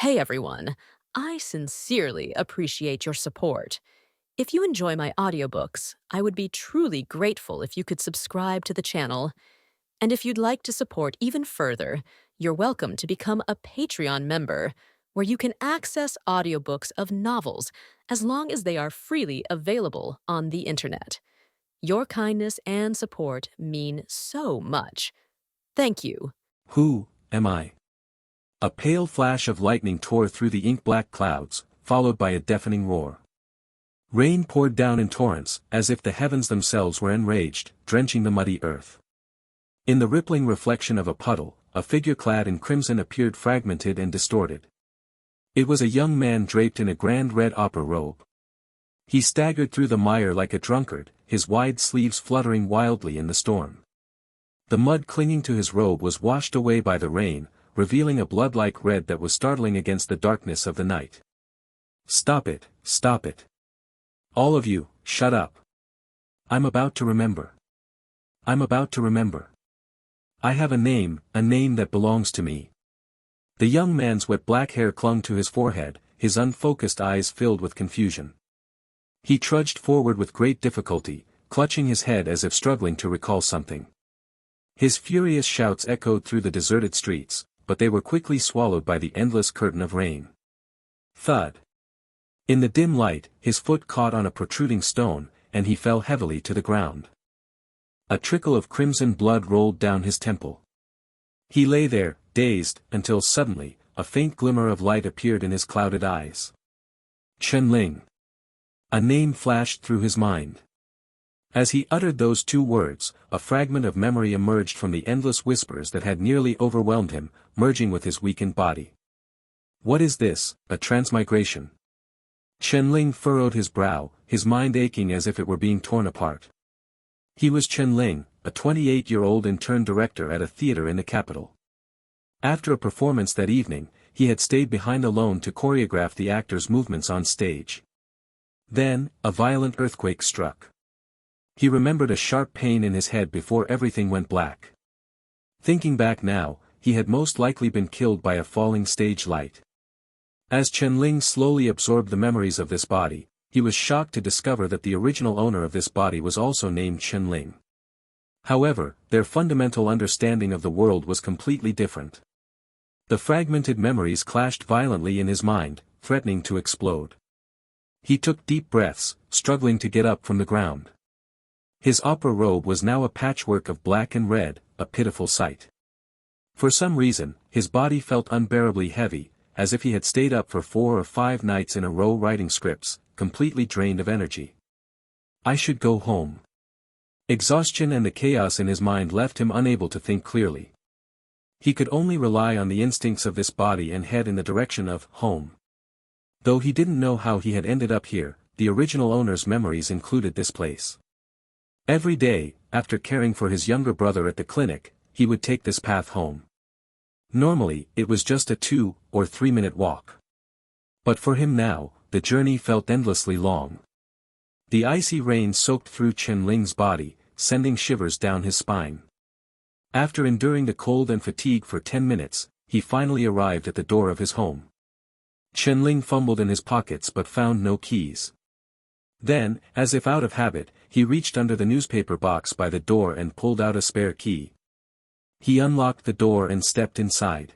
Hey everyone, I sincerely appreciate your support. If you enjoy my audiobooks, I would be truly grateful if you could subscribe to the channel. And if you'd like to support even further, you're welcome to become a Patreon member, where you can access audiobooks of novels as long as they are freely available on the internet. Your kindness and support mean so much. Thank you. Who am I? A pale flash of lightning tore through the ink-black clouds, followed by a deafening roar. Rain poured down in torrents, as if the heavens themselves were enraged, drenching the muddy earth. In the rippling reflection of a puddle, a figure clad in crimson appeared fragmented and distorted. It was a young man draped in a grand red opera robe. He staggered through the mire like a drunkard, his wide sleeves fluttering wildly in the storm. The mud clinging to his robe was washed away by the rain, revealing a blood-like red that was startling against the darkness of the night. "Stop it, stop it. All of you, shut up. I'm about to remember. I'm about to remember. I have a name that belongs to me." The young man's wet black hair clung to his forehead, his unfocused eyes filled with confusion. He trudged forward with great difficulty, clutching his head as if struggling to recall something. His furious shouts echoed through the deserted streets, but they were quickly swallowed by the endless curtain of rain. Thud. In the dim light, his foot caught on a protruding stone, and he fell heavily to the ground. A trickle of crimson blood rolled down his temple. He lay there, dazed, until suddenly, a faint glimmer of light appeared in his clouded eyes. Chen-Ling. A name flashed through his mind. As he uttered those two words, a fragment of memory emerged from the endless whispers that had nearly overwhelmed him, merging with his weakened body. What is this, a transmigration? Chen-Ling furrowed his brow, his mind aching as if it were being torn apart. He was Chen-Ling, a 28-year-old intern director at a theater in the capital. After a performance that evening, he had stayed behind alone to choreograph the actors' movements on stage. Then, a violent earthquake struck. He remembered a sharp pain in his head before everything went black. Thinking back now, he had most likely been killed by a falling stage light. As Chen-Ling slowly absorbed the memories of this body, he was shocked to discover that the original owner of this body was also named Chen-Ling. However, their fundamental understanding of the world was completely different. The fragmented memories clashed violently in his mind, threatening to explode. He took deep breaths, struggling to get up from the ground. His opera robe was now a patchwork of black and red, a pitiful sight. For some reason, his body felt unbearably heavy, as if he had stayed up for 4 or 5 nights in a row writing scripts, completely drained of energy. I should go home. Exhaustion and the chaos in his mind left him unable to think clearly. He could only rely on the instincts of this body and head in the direction of home. Though he didn't know how he had ended up here, the original owner's memories included this place. Every day, after caring for his younger brother at the clinic, he would take this path home. Normally, it was just a 2 or 3 minute walk. But for him now, the journey felt endlessly long. The icy rain soaked through Chen-Ling's body, sending shivers down his spine. After enduring the cold and fatigue for 10 minutes, he finally arrived at the door of his home. Chen-Ling fumbled in his pockets but found no keys. Then, as if out of habit, he reached under the newspaper box by the door and pulled out a spare key. He unlocked the door and stepped inside.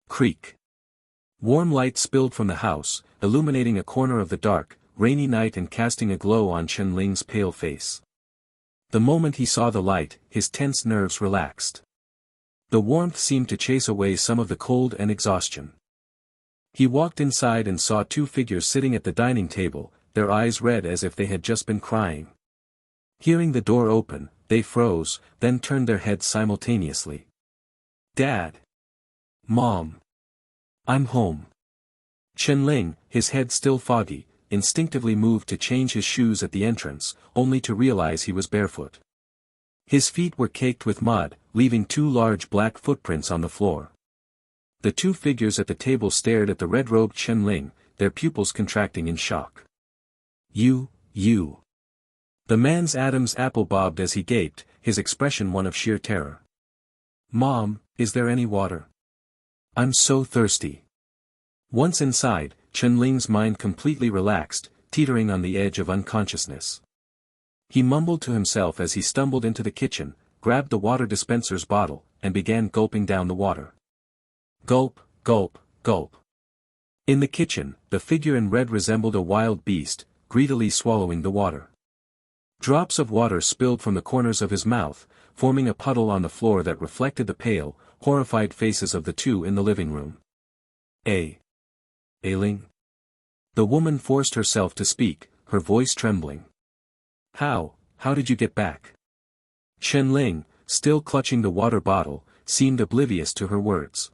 Creak. Warm light spilled from the house, illuminating a corner of the dark, rainy night and casting a glow on Chen-Ling's pale face. The moment he saw the light, his tense nerves relaxed. The warmth seemed to chase away some of the cold and exhaustion. He walked inside and saw 2 figures sitting at the dining table, their eyes red as if they had just been crying. Hearing the door open, they froze, then turned their heads simultaneously. Dad! Mom! I'm home. Chen-Ling, his head still foggy, instinctively moved to change his shoes at the entrance, only to realize he was barefoot. His feet were caked with mud, leaving 2 large black footprints on the floor. The 2 figures at the table stared at the red-robed Chen-Ling, their pupils contracting in shock. You. The man's Adam's apple bobbed as he gaped, his expression one of sheer terror. Mom, is there any water? I'm so thirsty. Once inside, Ling's mind completely relaxed, teetering on the edge of unconsciousness. He mumbled to himself as he stumbled into the kitchen, grabbed the water dispenser's bottle, and began gulping down the water. Gulp, gulp, gulp. In the kitchen, the figure in red resembled a wild beast, greedily swallowing the water. Drops of water spilled from the corners of his mouth, forming a puddle on the floor that reflected the pale, horrified faces of the two in the living room. Ling? The woman forced herself to speak, her voice trembling. How did you get back? Ling, still clutching the water bottle, seemed oblivious to her words.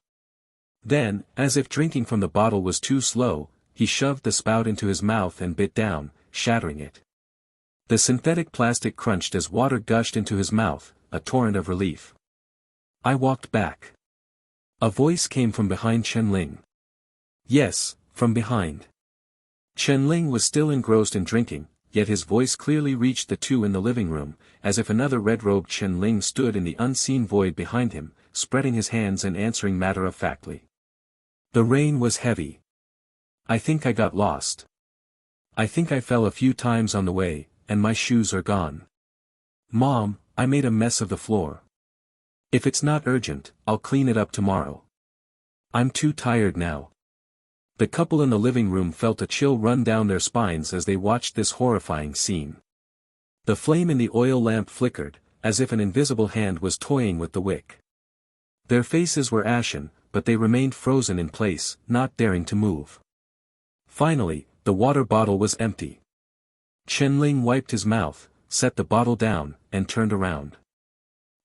Then, as if drinking from the bottle was too slow, he shoved the spout into his mouth and bit down, shattering it. The synthetic plastic crunched as water gushed into his mouth, a torrent of relief. I walked back. A voice came from behind Ling. Yes, from behind. Ling was still engrossed in drinking, yet his voice clearly reached the two in the living room, as if another red-robed Ling stood in the unseen void behind him, spreading his hands and answering matter-of-factly. The rain was heavy. I think I got lost. I think I fell a few times on the way, and my shoes are gone. Mom, I made a mess of the floor. If it's not urgent, I'll clean it up tomorrow. I'm too tired now. The couple in the living room felt a chill run down their spines as they watched this horrifying scene. The flame in the oil lamp flickered, as if an invisible hand was toying with the wick. Their faces were ashen, but they remained frozen in place, not daring to move. Finally, the water bottle was empty. Ling wiped his mouth, set the bottle down, and turned around.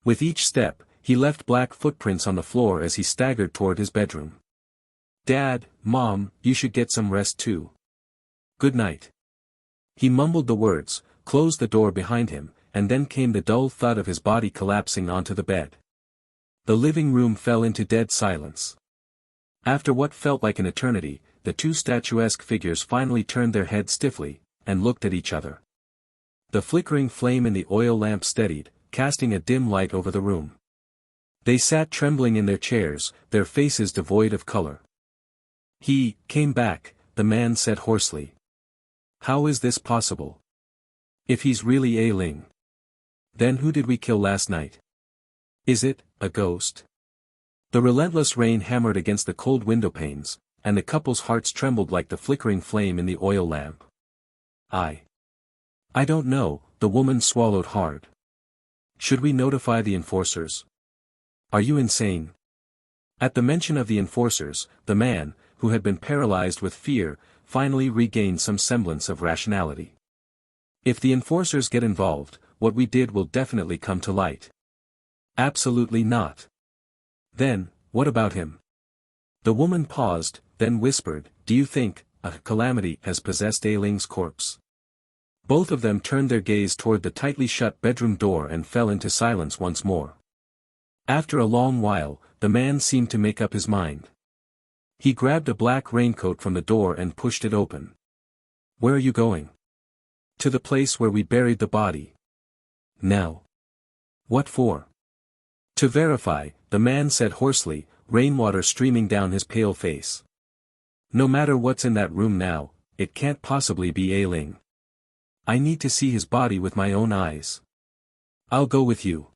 With each step, he left black footprints on the floor as he staggered toward his bedroom. Dad, Mom, you should get some rest too. Good night. He mumbled the words, closed the door behind him, and then came the dull thud of his body collapsing onto the bed. The living room fell into dead silence. After what felt like an eternity, the two statuesque figures finally turned their heads stiffly, and looked at each other. The flickering flame in the oil lamp steadied, casting a dim light over the room. They sat trembling in their chairs, their faces devoid of color. He came back, the man said hoarsely. How is this possible? If he's really Ling, then who did we kill last night? Is it a ghost? The relentless rain hammered against the cold window panes, and the couple's hearts trembled like the flickering flame in the oil lamp. I don't know, the woman swallowed hard. Should we notify the enforcers? Are you insane? At the mention of the enforcers, the man, who had been paralyzed with fear, finally regained some semblance of rationality. If the enforcers get involved, what we did will definitely come to light. Absolutely not. Then, what about him? The woman paused, then whispered, do you think a calamity has possessed Ling's corpse? Both of them turned their gaze toward the tightly shut bedroom door and fell into silence once more. After a long while, the man seemed to make up his mind. He grabbed a black raincoat from the door and pushed it open. Where are you going? To the place where we buried the body. Now. What for? To verify, the man said hoarsely, rainwater streaming down his pale face. No matter what's in that room now, it can't possibly be Ling. I need to see his body with my own eyes. I'll go with you.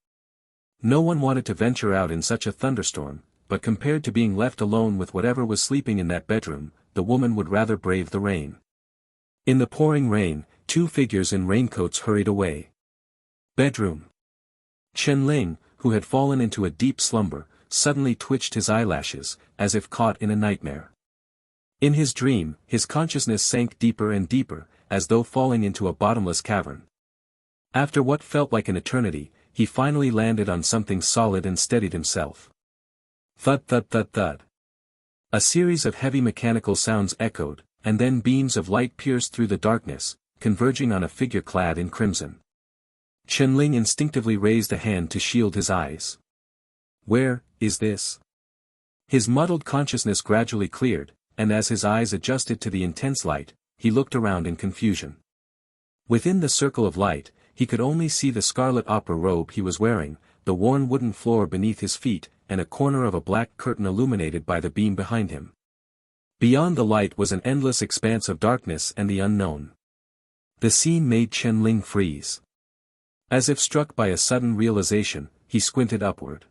No one wanted to venture out in such a thunderstorm, but compared to being left alone with whatever was sleeping in that bedroom, the woman would rather brave the rain. In the pouring rain, two figures in raincoats hurried away. Bedroom. Ling, who had fallen into a deep slumber, suddenly twitched his eyelashes, as if caught in a nightmare. In his dream, his consciousness sank deeper and deeper, as though falling into a bottomless cavern. After what felt like an eternity, he finally landed on something solid and steadied himself. Thud thud thud thud. A series of heavy mechanical sounds echoed, and then beams of light pierced through the darkness, converging on a figure clad in crimson. Ling instinctively raised a hand to shield his eyes. Where is this? His muddled consciousness gradually cleared, and as his eyes adjusted to the intense light, he looked around in confusion. Within the circle of light, he could only see the scarlet opera robe he was wearing, the worn wooden floor beneath his feet, and a corner of a black curtain illuminated by the beam behind him. Beyond the light was an endless expanse of darkness and the unknown. The scene made Chen Ling freeze. As if struck by a sudden realization, he squinted upward.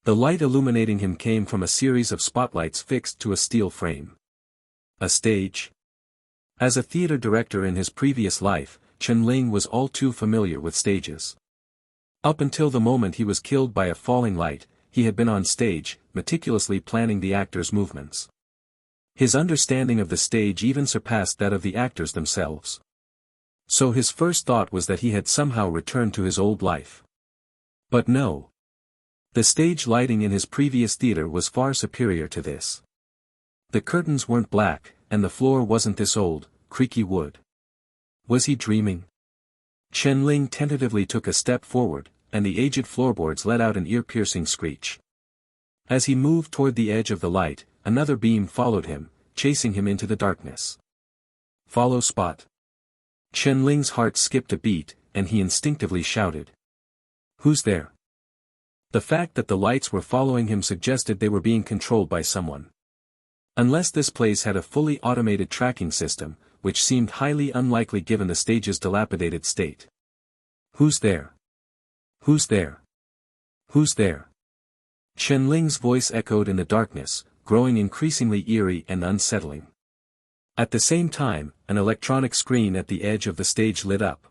The light illuminating him came from a series of spotlights fixed to a steel frame. A stage? As a theater director in his previous life, Chen Ling was all too familiar with stages. Up until the moment he was killed by a falling light, he had been on stage, meticulously planning the actors' movements. His understanding of the stage even surpassed that of the actors themselves. So his first thought was that he had somehow returned to his old life. But no. The stage lighting in his previous theater was far superior to this. The curtains weren't black, and the floor wasn't this old, creaky wood. Was he dreaming? Chen Ling tentatively took a step forward, and the aged floorboards let out an ear-piercing screech. As he moved toward the edge of the light, another beam followed him, chasing him into the darkness. Follow spot. Chen Ling's heart skipped a beat, and he instinctively shouted. Who's there? The fact that the lights were following him suggested they were being controlled by someone. Unless this place had a fully automated tracking system, which seemed highly unlikely given the stage's dilapidated state. Who's there? Who's there? Who's there? Chen Ling's voice echoed in the darkness, growing increasingly eerie and unsettling. At the same time, an electronic screen at the edge of the stage lit up.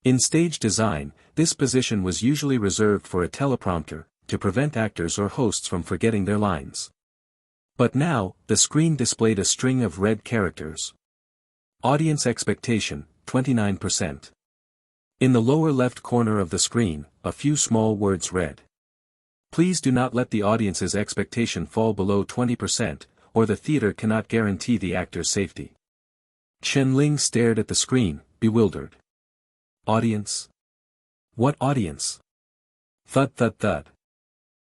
In stage design, this position was usually reserved for a teleprompter, to prevent actors or hosts from forgetting their lines. But now, the screen displayed a string of red characters. Audience expectation, 29%. In the lower left corner of the screen, a few small words read. Please do not let the audience's expectation fall below 20%, or the theater cannot guarantee the actor's safety. Chen Ling stared at the screen, bewildered. Audience? What audience? Thud thud thud.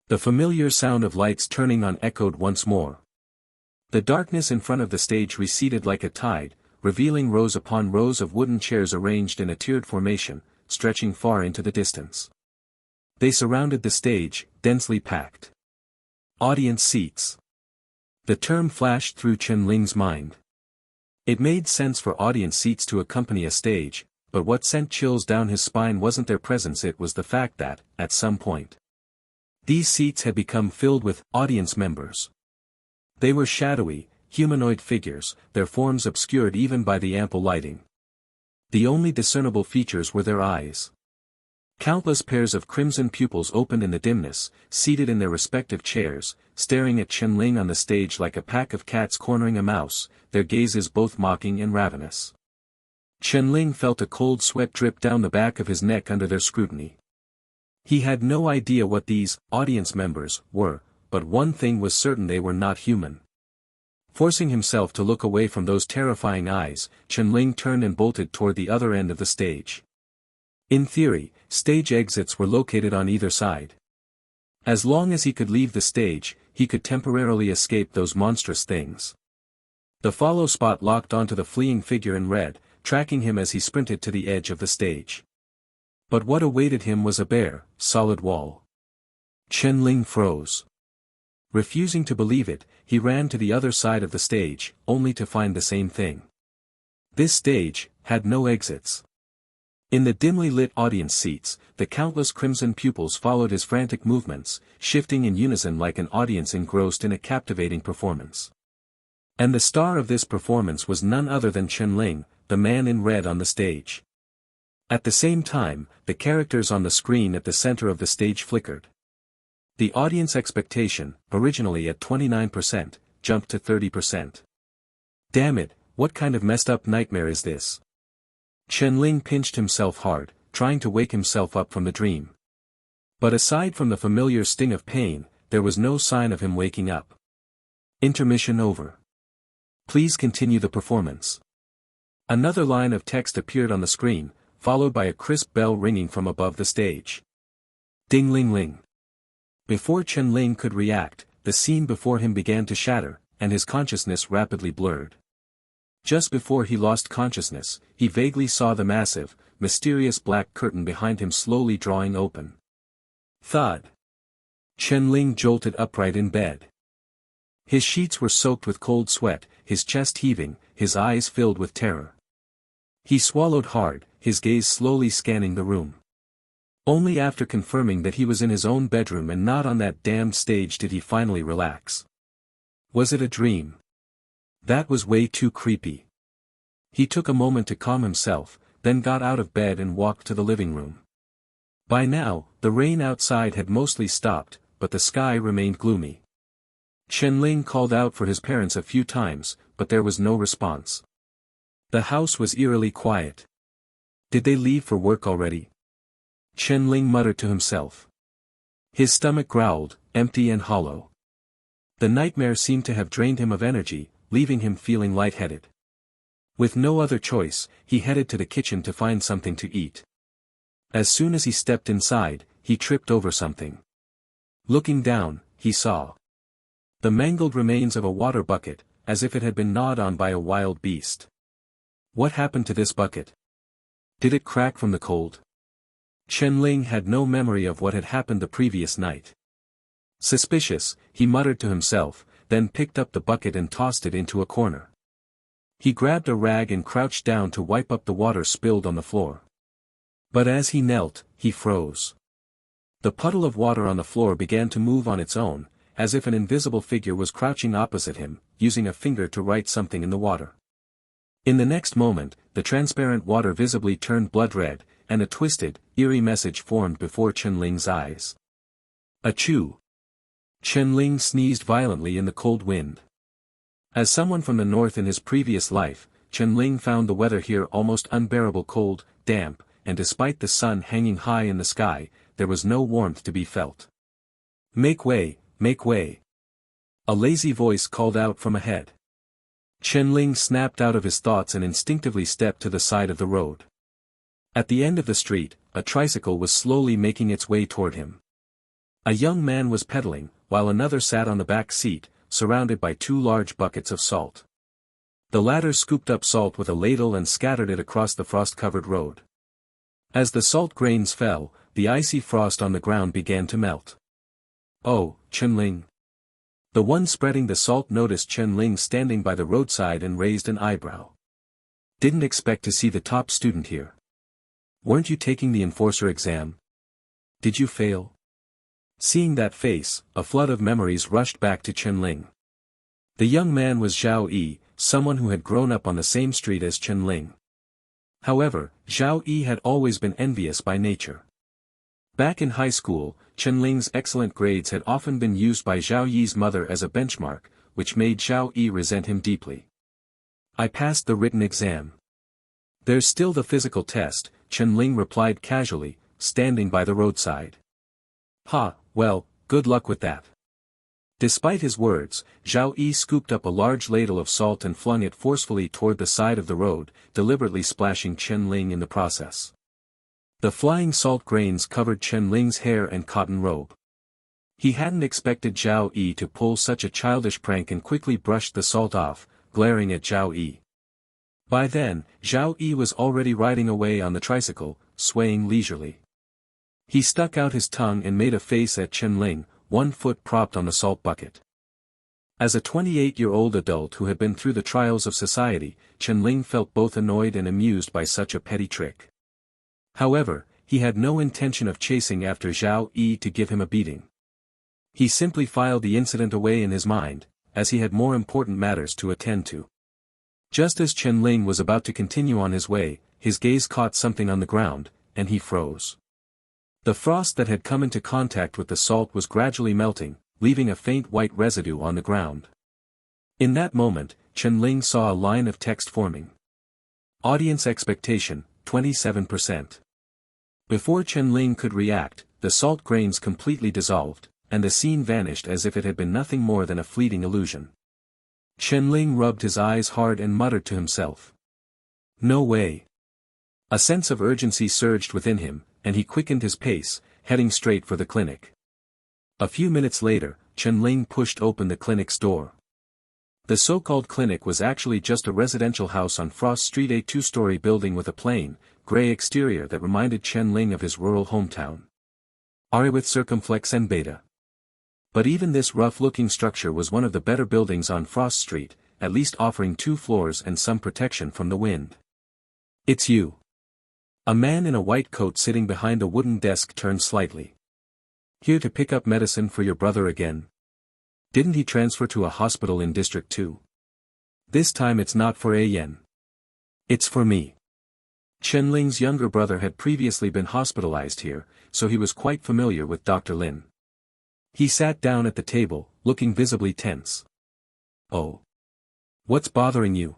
The familiar sound of lights turning on echoed once more. The darkness in front of the stage receded like a tide, revealing rows upon rows of wooden chairs arranged in a tiered formation, stretching far into the distance. They surrounded the stage, densely packed. Audience seats. The term flashed through Chen Ling's mind. It made sense for audience seats to accompany a stage, but what sent chills down his spine wasn't their presence, it was the fact that, at some point, these seats had become filled with audience members. They were shadowy, humanoid figures, their forms obscured even by the ample lighting. The only discernible features were their eyes. Countless pairs of crimson pupils opened in the dimness, seated in their respective chairs, staring at Chen Ling on the stage like a pack of cats cornering a mouse, their gazes both mocking and ravenous. Chen Ling felt a cold sweat drip down the back of his neck under their scrutiny. He had no idea what these audience members were, but one thing was certain: they were not human. Forcing himself to look away from those terrifying eyes, Chen Ling turned and bolted toward the other end of the stage. In theory, stage exits were located on either side. As long as he could leave the stage, he could temporarily escape those monstrous things. The follow spot locked onto the fleeing figure in red, tracking him as he sprinted to the edge of the stage. But what awaited him was a bare, solid wall. Chen Ling froze. Refusing to believe it, he ran to the other side of the stage, only to find the same thing. This stage had no exits. In the dimly lit audience seats, the countless crimson pupils followed his frantic movements, shifting in unison like an audience engrossed in a captivating performance. And the star of this performance was none other than Chen Ling, the man in red on the stage. At the same time, the characters on the screen at the center of the stage flickered. The audience expectation, originally at 29%, jumped to 30%. Damn it, what kind of messed up nightmare is this? Chen Ling pinched himself hard, trying to wake himself up from the dream. But aside from the familiar sting of pain, there was no sign of him waking up. Intermission over. Please continue the performance. Another line of text appeared on the screen, followed by a crisp bell ringing from above the stage. Ding-ling-ling. Before Chen Ling could react, the scene before him began to shatter, and his consciousness rapidly blurred. Just before he lost consciousness, he vaguely saw the massive, mysterious black curtain behind him slowly drawing open. Thud. Chen Ling jolted upright in bed. His sheets were soaked with cold sweat, his chest heaving, his eyes filled with terror. He swallowed hard, his gaze slowly scanning the room. Only after confirming that he was in his own bedroom and not on that damned stage did he finally relax. Was it a dream? That was way too creepy. He took a moment to calm himself, then got out of bed and walked to the living room. By now, the rain outside had mostly stopped, but the sky remained gloomy. Chen-Ling called out for his parents a few times, but there was no response. The house was eerily quiet. Did they leave for work already? Chen-Ling muttered to himself. His stomach growled, empty and hollow. The nightmare seemed to have drained him of energy, leaving him feeling lightheaded. With no other choice, he headed to the kitchen to find something to eat. As soon as he stepped inside, he tripped over something. Looking down, he saw the mangled remains of a water bucket, as if it had been gnawed on by a wild beast. What happened to this bucket? Did it crack from the cold? Chen-Ling had no memory of what had happened the previous night. Suspicious, he muttered to himself, then picked up the bucket and tossed it into a corner. He grabbed a rag and crouched down to wipe up the water spilled on the floor. But as he knelt, he froze. The puddle of water on the floor began to move on its own, as if an invisible figure was crouching opposite him, using a finger to write something in the water. In the next moment, the transparent water visibly turned blood red, and a twisted, eerie message formed before Chen-Ling's eyes. Achoo! Chen-Ling sneezed violently in the cold wind. As someone from the north in his previous life, Chen-Ling found the weather here almost unbearable cold, damp, and despite the sun hanging high in the sky, there was no warmth to be felt. Make way, make way. A lazy voice called out from ahead. Chen-Ling snapped out of his thoughts and instinctively stepped to the side of the road. At the end of the street, a tricycle was slowly making its way toward him. A young man was pedaling, while another sat on the back seat, surrounded by 2 large buckets of salt. The latter scooped up salt with a ladle and scattered it across the frost-covered road. As the salt grains fell, the icy frost on the ground began to melt. Oh, Chen-Ling. The one spreading the salt noticed Chen-Ling standing by the roadside and raised an eyebrow. Didn't expect to see the top student here. Weren't you taking the enforcer exam? Did you fail? Seeing that face, a flood of memories rushed back to Chen-Ling. The young man was Zhao Yi, someone who had grown up on the same street as Chen-Ling. However, Zhao Yi had always been envious by nature. Back in high school, Chen-Ling's excellent grades had often been used by Zhao Yi's mother as a benchmark, which made Zhao Yi resent him deeply. I passed the written exam. There's still the physical test, Chen-Ling replied casually, standing by the roadside. Ha, well, good luck with that. Despite his words, Zhao Yi scooped up a large ladle of salt and flung it forcefully toward the side of the road, deliberately splashing Chen-Ling in the process. The flying salt grains covered Chen-Ling's hair and cotton robe. He hadn't expected Zhao Yi to pull such a childish prank and quickly brushed the salt off, glaring at Zhao Yi. By then, Zhao Yi was already riding away on the tricycle, swaying leisurely. He stuck out his tongue and made a face at Chen-Ling, 1 foot propped on the salt bucket. As a 28-year-old adult who had been through the trials of society, Chen-Ling felt both annoyed and amused by such a petty trick. However, he had no intention of chasing after Zhao Yi to give him a beating. He simply filed the incident away in his mind, as he had more important matters to attend to. Just as Chen-Ling was about to continue on his way, his gaze caught something on the ground, and he froze. The frost that had come into contact with the salt was gradually melting, leaving a faint white residue on the ground. In that moment, Chen-Ling saw a line of text forming. Audience expectation, 27%. Before Chen-Ling could react, the salt grains completely dissolved, and the scene vanished as if it had been nothing more than a fleeting illusion. Chen-Ling rubbed his eyes hard and muttered to himself. No way. A sense of urgency surged within him, and he quickened his pace, heading straight for the clinic. A few minutes later, Chen-Ling pushed open the clinic's door. The so-called clinic was actually just a residential house on Frost Street, a 2-story building with a plain, gray exterior that reminded Chen-Ling of his rural hometown. Ari with circumflex and beta. But even this rough-looking structure was one of the better buildings on Frost Street, at least offering 2 floors and some protection from the wind. "It's you." A man in a white coat sitting behind a wooden desk turned slightly. "Here to pick up medicine for your brother again? Didn't he transfer to a hospital in District 2? This time it's not for Yen. It's for me." Chen-Ling's younger brother had previously been hospitalized here, so he was quite familiar with Dr. Lin. He sat down at the table, looking visibly tense. "Oh. What's bothering you?"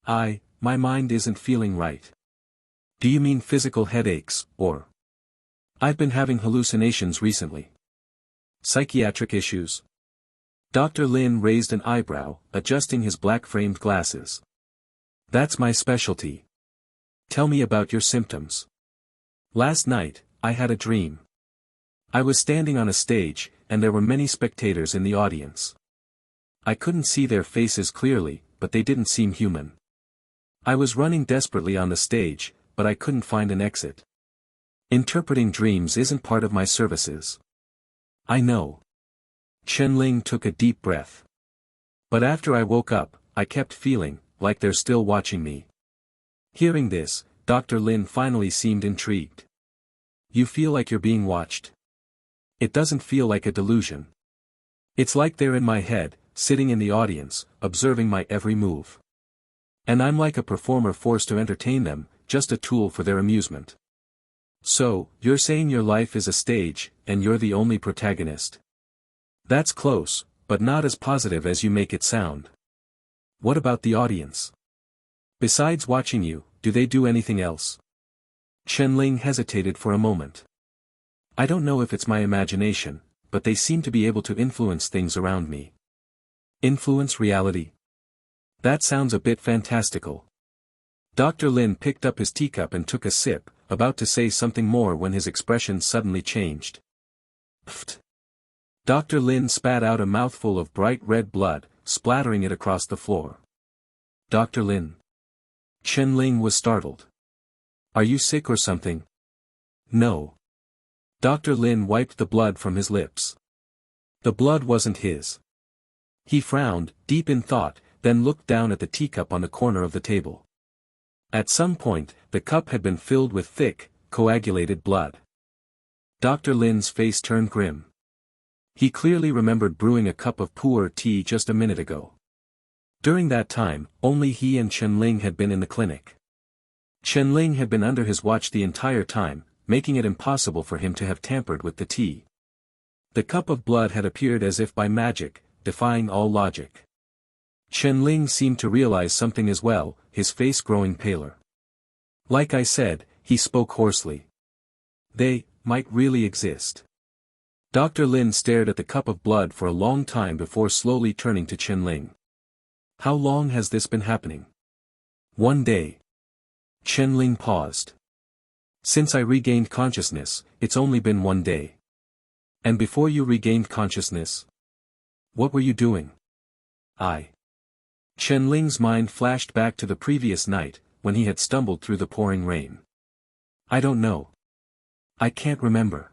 My mind isn't feeling right." "Do you mean physical headaches, or?" "I've been having hallucinations recently." "Psychiatric issues?" Dr. Lin raised an eyebrow, adjusting his black-framed glasses. "That's my specialty. Tell me about your symptoms." "Last night, I had a dream. I was standing on a stage, and there were many spectators in the audience. I couldn't see their faces clearly, but they didn't seem human. I was running desperately on the stage, but I couldn't find an exit. Interpreting dreams isn't part of my services." "I know." Chen-Ling took a deep breath. "But after I woke up, I kept feeling like they're still watching me." Hearing this, Dr. Lin finally seemed intrigued. "You feel like you're being watched?" "It doesn't feel like a delusion. It's like they're in my head, sitting in the audience, observing my every move. And I'm like a performer forced to entertain them, just a tool for their amusement." "So, you're saying your life is a stage, and you're the only protagonist?" "That's close, but not as positive as you make it sound." "What about the audience? Besides watching you, do they do anything else?" Chen-Ling hesitated for a moment. "I don't know if it's my imagination, but they seem to be able to influence things around me." "Influence reality? That sounds a bit fantastical." Dr. Lin picked up his teacup and took a sip, about to say something more when his expression suddenly changed. Pfft. Dr. Lin spat out a mouthful of bright red blood, splattering it across the floor. "Dr. Lin?" Chen-Ling was startled. "Are you sick or something?" "No." Dr. Lin wiped the blood from his lips. The blood wasn't his. He frowned, deep in thought, then looked down at the teacup on the corner of the table. At some point, the cup had been filled with thick, coagulated blood. Dr. Lin's face turned grim. He clearly remembered brewing a cup of pu'er tea just a minute ago. During that time, only he and Chen-Ling had been in the clinic. Chen-Ling had been under his watch the entire time, making it impossible for him to have tampered with the tea. The cup of blood had appeared as if by magic, defying all logic. Chen-Ling seemed to realize something as well, his face growing paler. "Like I said," he spoke hoarsely. "They might really exist." Dr. Lin stared at the cup of blood for a long time before slowly turning to Chen-Ling. "How long has this been happening?" "1 day." Chen-Ling paused. "Since I regained consciousness, it's only been 1 day. And before you regained consciousness? What were you doing?" Chen-Ling's mind flashed back to the previous night, when he had stumbled through the pouring rain. "I don't know. I can't remember."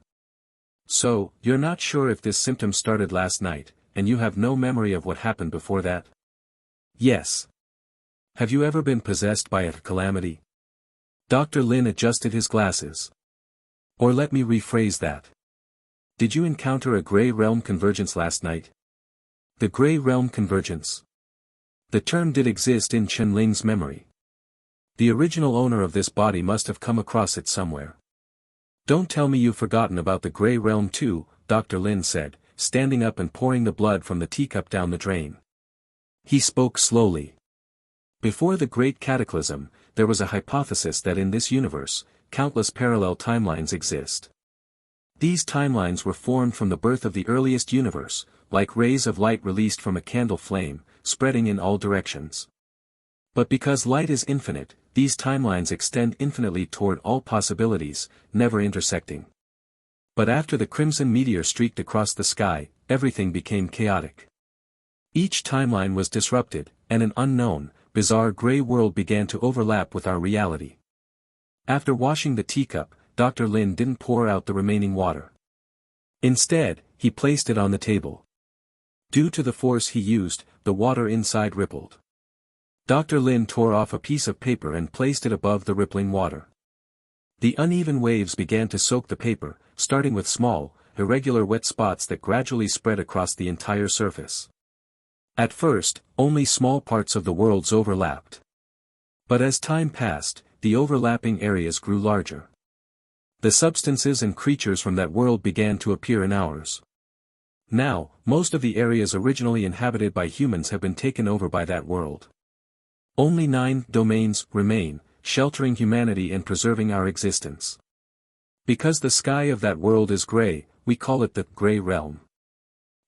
"So, you're not sure if this symptom started last night, and you have no memory of what happened before that?" "Yes." "Have you ever been possessed by a calamity?" Dr. Lin adjusted his glasses. "Or let me rephrase that. Did you encounter a gray realm convergence last night?" The gray realm convergence. The term did exist in Chen-Ling's memory. The original owner of this body must have come across it somewhere. "Don't tell me you've forgotten about the gray realm too," Dr. Lin said, standing up and pouring the blood from the teacup down the drain. He spoke slowly. "Before the Great Cataclysm, there was a hypothesis that in this universe, countless parallel timelines exist. These timelines were formed from the birth of the earliest universe, like rays of light released from a candle flame, spreading in all directions. But because light is infinite, these timelines extend infinitely toward all possibilities, never intersecting. But after the crimson meteor streaked across the sky, everything became chaotic. Each timeline was disrupted, and an unknown, bizarre gray world began to overlap with our reality." After washing the teacup, Dr. Lin didn't pour out the remaining water. Instead, He placed it on the table. Due to the force he used, the water inside rippled. Dr. Lin tore off a piece of paper and placed it above the rippling water. The uneven waves began to soak the paper, starting with small, irregular wet spots that gradually spread across the entire surface. At first, only small parts of the worlds overlapped. But as time passed, the overlapping areas grew larger. The substances and creatures from that world began to appear in ours. Now, most of the areas originally inhabited by humans have been taken over by that world. Only 9 domains remain, sheltering humanity and preserving our existence. Because the sky of that world is gray, we call it the gray realm.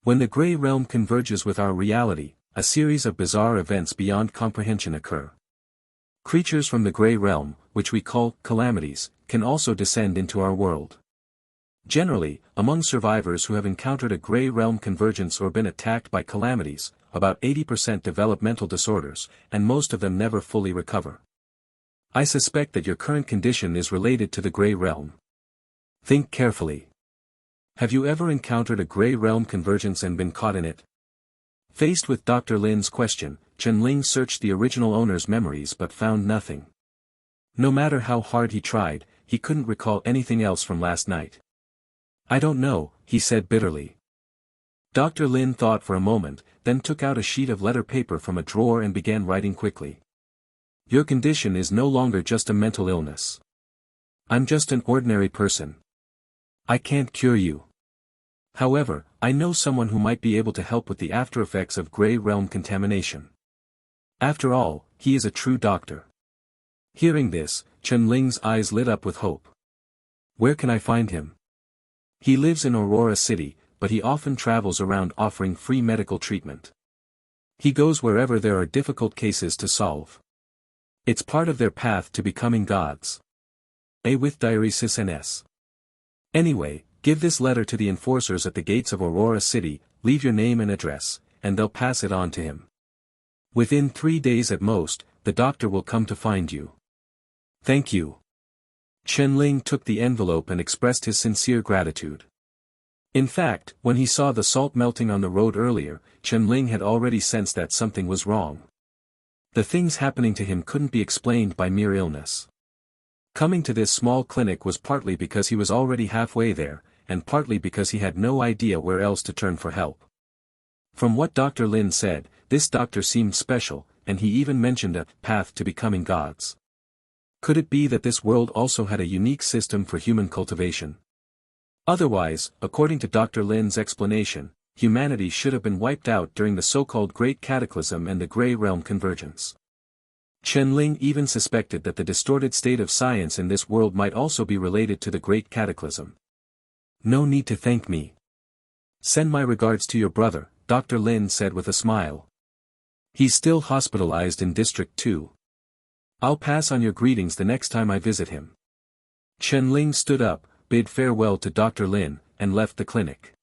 When the gray realm converges with our reality, a series of bizarre events beyond comprehension occur. Creatures from the gray realm, which we call calamities, can also descend into our world. Generally, among survivors who have encountered a gray realm convergence or been attacked by calamities, about 80% develop mental disorders, and most of them never fully recover. I suspect that your current condition is related to the gray realm. Think carefully. Have you ever encountered a gray realm convergence and been caught in it? Faced with Dr. Lin's question, Chen-Ling searched the original owner's memories but found nothing. No matter how hard he tried, he couldn't recall anything else from last night. I don't know, he said bitterly. Dr. Lin thought for a moment, then took out a sheet of letter paper from a drawer and began writing quickly. Your condition is no longer just a mental illness. I'm just an ordinary person. I can't cure you. However, I know someone who might be able to help with the aftereffects of gray realm contamination. After all, he is a true doctor. Hearing this, Chen-Ling's eyes lit up with hope. Where can I find him? He lives in Aurora City, but he often travels around offering free medical treatment. He goes wherever there are difficult cases to solve. It's part of their path to becoming gods. A with diuresis NS. Anyway, give this letter to the enforcers at the gates of Aurora City, leave your name and address, and they'll pass it on to him. Within 3 days at most, the doctor will come to find you. Thank you. Chen-Ling took the envelope and expressed his sincere gratitude. In fact, when he saw the salt melting on the road earlier, Chen-Ling had already sensed that something was wrong. The things happening to him couldn't be explained by mere illness. Coming to this small clinic was partly because he was already halfway there, and partly because he had no idea where else to turn for help. From what Dr. Lin said, this doctor seemed special, and he even mentioned a path to becoming gods. Could it be that this world also had a unique system for human cultivation? Otherwise, according to Dr. Lin's explanation, humanity should have been wiped out during the so-called Great Cataclysm and the Grey Realm Convergence. Chen-Ling even suspected that the distorted state of science in this world might also be related to the Great Cataclysm. No need to thank me. Send my regards to your brother, Dr. Lin said with a smile. He's still hospitalized in District 2. I'll pass on your greetings the next time I visit him. Chen-Ling stood up, bid farewell to Dr. Lin, and left the clinic.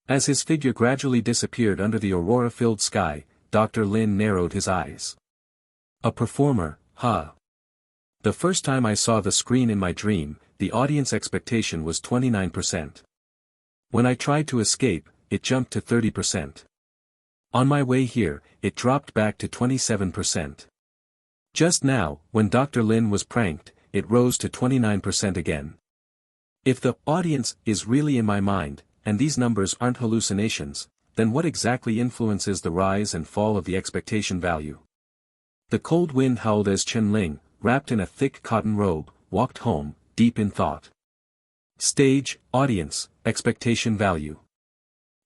As his figure gradually disappeared under the aurora-filled sky, Dr. Lin narrowed his eyes. A performer, huh? The first time I saw the screen in my dream, the audience expectation was 29%. When I tried to escape, it jumped to 30%. On my way here, it dropped back to 27%. Just now, when Dr. Lin was pranked, it rose to 29% again. If the audience is really in my mind, and these numbers aren't hallucinations, then what exactly influences the rise and fall of the expectation value? The cold wind howled as Chen-Ling, wrapped in a thick cotton robe, walked home, deep in thought. Stage, audience, expectation value.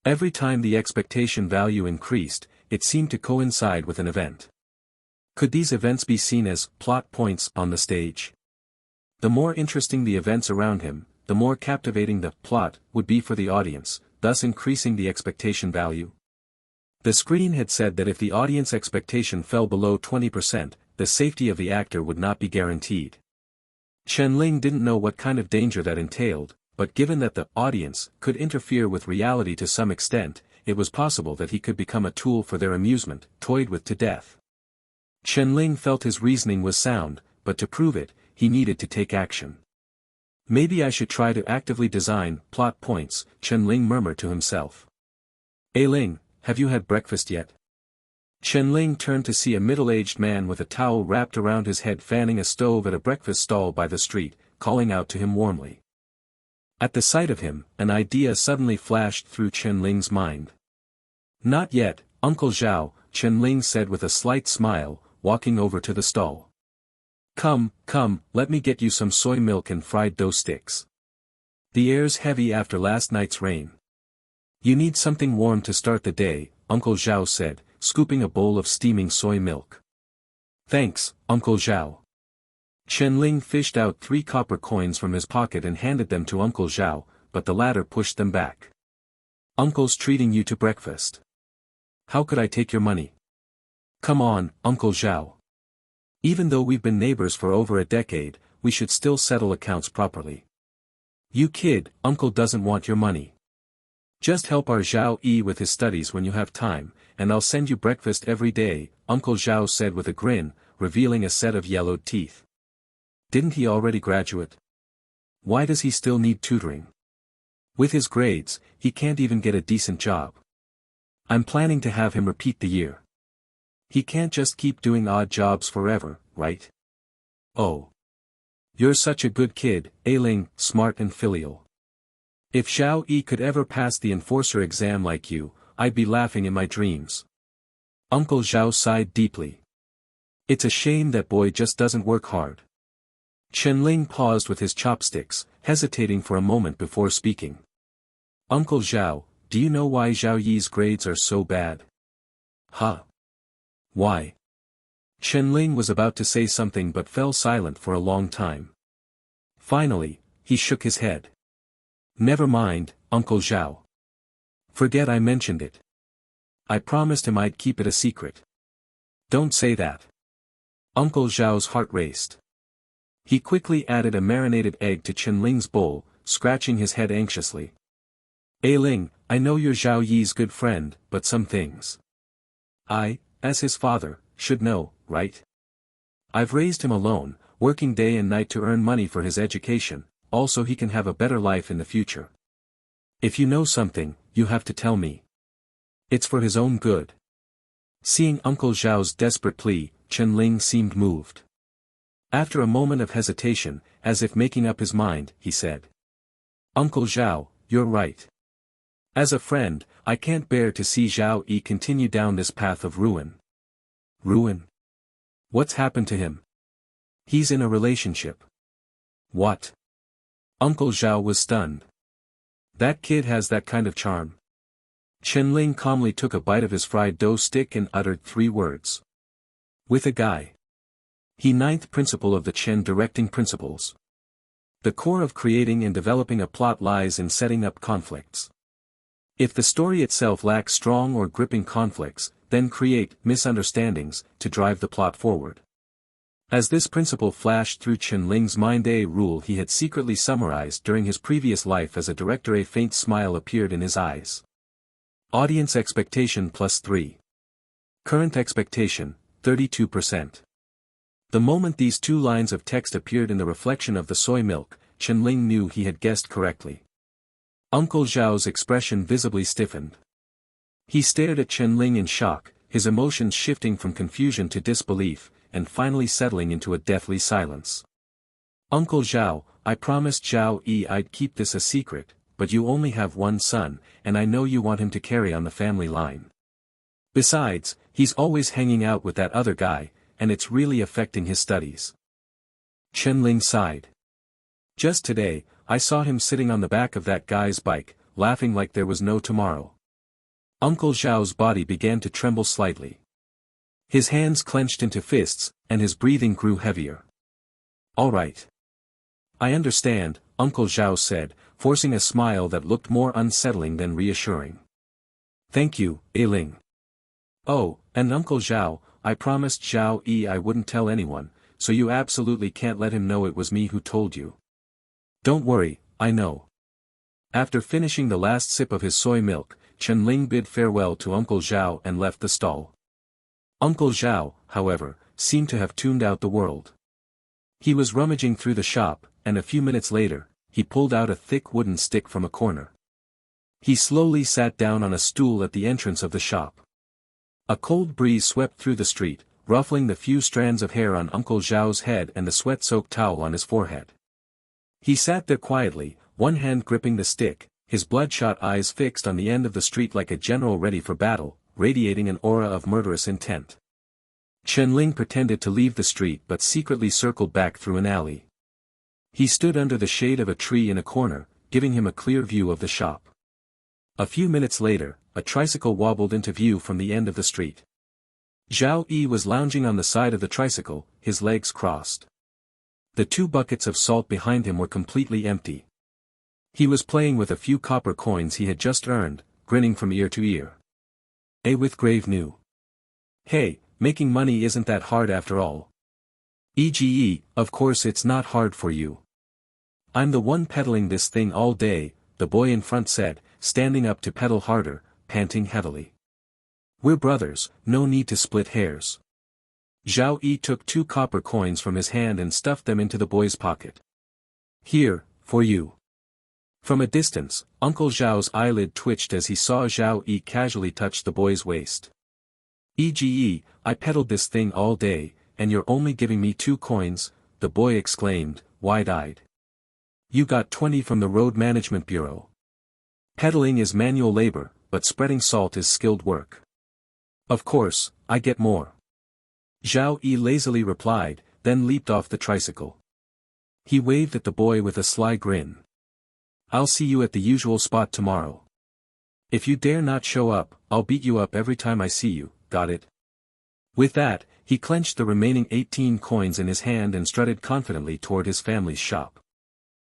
Every time the expectation value increased, it seemed to coincide with an event. Could these events be seen as plot points on the stage? The more interesting the events around him, the more captivating the plot would be for the audience, thus increasing the expectation value. The screen had said that if the audience expectation fell below 20%, the safety of the actor would not be guaranteed. Chen-Ling didn't know what kind of danger that entailed, but given that the audience could interfere with reality to some extent, it was possible that he could become a tool for their amusement, toyed with to death. Chen-Ling felt his reasoning was sound, but to prove it, he needed to take action. Maybe I should try to actively design plot points, Chen-Ling murmured to himself. Ling, have you had breakfast yet? Chen-Ling turned to see a middle-aged man with a towel wrapped around his head fanning a stove at a breakfast stall by the street, calling out to him warmly. At the sight of him, an idea suddenly flashed through Chen-Ling's mind. Not yet, Uncle Zhao, Chen-Ling said with a slight smile, walking over to the stall. Come, let me get you some soy milk and fried dough sticks. The air's heavy after last night's rain. You need something warm to start the day, Uncle Zhao said, scooping a bowl of steaming soy milk. Thanks, Uncle Zhao. Chen-Ling fished out 3 copper coins from his pocket and handed them to Uncle Zhao, but the latter pushed them back. Uncle's treating you to breakfast. How could I take your money? Come on, Uncle Zhao. Even though we've been neighbors for over a decade, we should still settle accounts properly. You kid, Uncle doesn't want your money. Just help our Zhao Yi with his studies when you have time, and I'll send you breakfast every day, Uncle Zhao said with a grin, revealing a set of yellowed teeth. Didn't he already graduate? Why does he still need tutoring? With his grades, he can't even get a decent job. I'm planning to have him repeat the year. He can't just keep doing odd jobs forever, right? Oh. You're such a good kid, Ling, smart and filial. If Zhao Yi could ever pass the enforcer exam like you, I'd be laughing in my dreams. Uncle Zhao sighed deeply. It's a shame that boy just doesn't work hard. Chen-Ling paused with his chopsticks, hesitating for a moment before speaking. Uncle Zhao, do you know why Zhao Yi's grades are so bad? Huh? Why? Chen-Ling was about to say something but fell silent for a long time. Finally, he shook his head. Never mind, Uncle Zhao. Forget I mentioned it. I promised him I'd keep it a secret. Don't say that. Uncle Zhao's heart raced. He quickly added a marinated egg to Chen-Ling's bowl, scratching his head anxiously. Ling, I know you're Zhao Yi's good friend, but some things I, as his father, should know, right? I've raised him alone, working day and night to earn money for his education, also he can have a better life in the future. If you know something, you have to tell me. It's for his own good. Seeing Uncle Zhao's desperate plea, Chen-Ling seemed moved. After a moment of hesitation, as if making up his mind, he said. Uncle Zhao, you're right. As a friend, I can't bear to see Zhao Yi continue down this path of ruin. Ruin? What's happened to him? He's in a relationship. What? Uncle Zhao was stunned. That kid has that kind of charm. Chen-Ling calmly took a bite of his fried dough stick and uttered 3 words. With a guy. He 9th principle of the Chen directing principles. The core of creating and developing a plot lies in setting up conflicts. If the story itself lacks strong or gripping conflicts, then create misunderstandings to drive the plot forward. As this principle flashed through Chen-Ling's mind, a rule he had secretly summarized during his previous life as a director, a faint smile appeared in his eyes. Audience expectation +3. Current expectation, 32%. The moment these 2 lines of text appeared in the reflection of the soy milk, Chen-Ling knew he had guessed correctly. Uncle Zhao's expression visibly stiffened. He stared at Chen-Ling in shock, his emotions shifting from confusion to disbelief, and finally settling into a deathly silence. Uncle Zhao, I promised Zhao Yi I'd keep this a secret, but you only have one son, and I know you want him to carry on the family line. Besides, he's always hanging out with that other guy, and it's really affecting his studies. Chen-Ling sighed. Just today, I saw him sitting on the back of that guy's bike, laughing like there was no tomorrow. Uncle Zhao's body began to tremble slightly. His hands clenched into fists, and his breathing grew heavier. All right. I understand, Uncle Zhao said, forcing a smile that looked more unsettling than reassuring. Thank you, Ling. Oh, and Uncle Zhao, I promised Zhao Yi I wouldn't tell anyone, so you absolutely can't let him know it was me who told you. Don't worry, I know. After finishing the last sip of his soy milk, Chen-Ling bid farewell to Uncle Zhao and left the stall. Uncle Zhao, however, seemed to have tuned out the world. He was rummaging through the shop, and a few minutes later, he pulled out a thick wooden stick from a corner. He slowly sat down on a stool at the entrance of the shop. A cold breeze swept through the street, ruffling the few strands of hair on Uncle Zhao's head and the sweat-soaked towel on his forehead. He sat there quietly, one hand gripping the stick, his bloodshot eyes fixed on the end of the street like a general ready for battle, radiating an aura of murderous intent. Chen-Ling pretended to leave the street but secretly circled back through an alley. He stood under the shade of a tree in a corner, giving him a clear view of the shop. A few minutes later, a tricycle wobbled into view from the end of the street. Zhao Yi was lounging on the side of the tricycle, his legs crossed. The 2 buckets of salt behind him were completely empty. He was playing with a few copper coins he had just earned, grinning from ear to ear. With grave new. Hey, making money isn't that hard after all. EGE, of course it's not hard for you. I'm the one pedaling this thing all day, the boy in front said, standing up to pedal harder, panting heavily. We're brothers, no need to split hairs. Zhao Yi took 2 copper coins from his hand and stuffed them into the boy's pocket. Here, for you. From a distance, Uncle Zhao's eyelid twitched as he saw Zhao Yi casually touch the boy's waist. EGE, I pedaled this thing all day, and you're only giving me 2 coins, the boy exclaimed, wide-eyed. You got 20 from the Road Management Bureau. Pedaling is manual labor, but spreading salt is skilled work. Of course, I get more. Zhao Yi lazily replied, then leaped off the tricycle. He waved at the boy with a sly grin. I'll see you at the usual spot tomorrow. If you dare not show up, I'll beat you up every time I see you, got it? With that, he clenched the remaining 18 coins in his hand and strutted confidently toward his family's shop.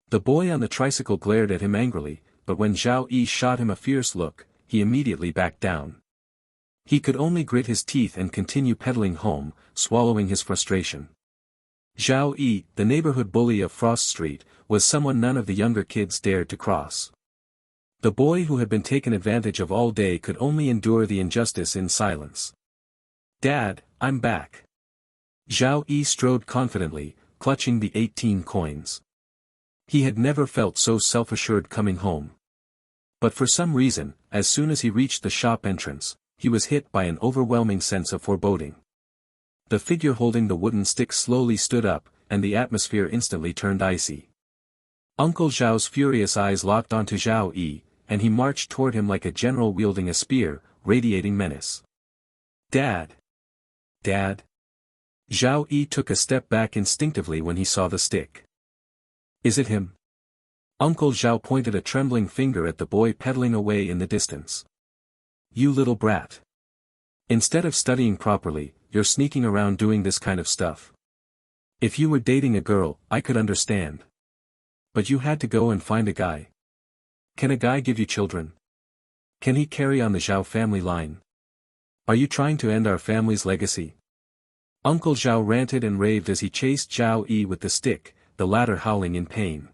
The boy on the tricycle glared at him angrily, but when Zhao Yi shot him a fierce look, he immediately backed down. He could only grit his teeth and continue pedaling home, swallowing his frustration. Zhao Yi, the neighborhood bully of Frost Street, was someone none of the younger kids dared to cross. The boy who had been taken advantage of all day could only endure the injustice in silence. Dad, I'm back. Zhao Yi strode confidently, clutching the 18 coins. He had never felt so self-assured coming home. But for some reason, as soon as he reached the shop entrance, he was hit by an overwhelming sense of foreboding. The figure holding the wooden stick slowly stood up, and the atmosphere instantly turned icy. Uncle Zhao's furious eyes locked onto Zhao Yi, and he marched toward him like a general wielding a spear, radiating menace. Dad! Dad! Zhao Yi took a step back instinctively when he saw the stick. Is it him? Uncle Zhao pointed a trembling finger at the boy pedaling away in the distance. You little brat. Instead of studying properly, you're sneaking around doing this kind of stuff. If you were dating a girl, I could understand. But you had to go and find a guy. Can a guy give you children? Can he carry on the Zhao family line? Are you trying to end our family's legacy? Uncle Zhao ranted and raved as he chased Zhao Yi with the stick, the latter howling in pain.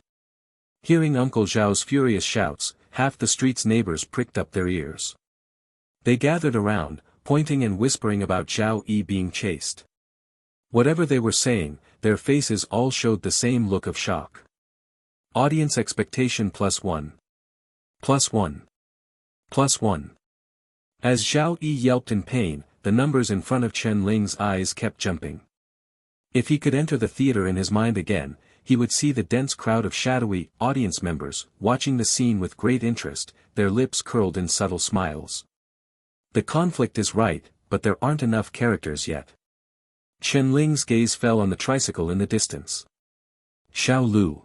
Hearing Uncle Zhao's furious shouts, half the street's neighbors pricked up their ears. They gathered around, pointing and whispering about Zhao Yi being chased. Whatever they were saying, their faces all showed the same look of shock. Audience expectation +1. +1. +1. As Zhao Yi yelped in pain, the numbers in front of Chen-Ling's eyes kept jumping. If he could enter the theater in his mind again, he would see the dense crowd of shadowy audience members watching the scene with great interest, their lips curled in subtle smiles. The conflict is right, but there aren't enough characters yet. Chen-Ling's gaze fell on the tricycle in the distance. Xiao Lu.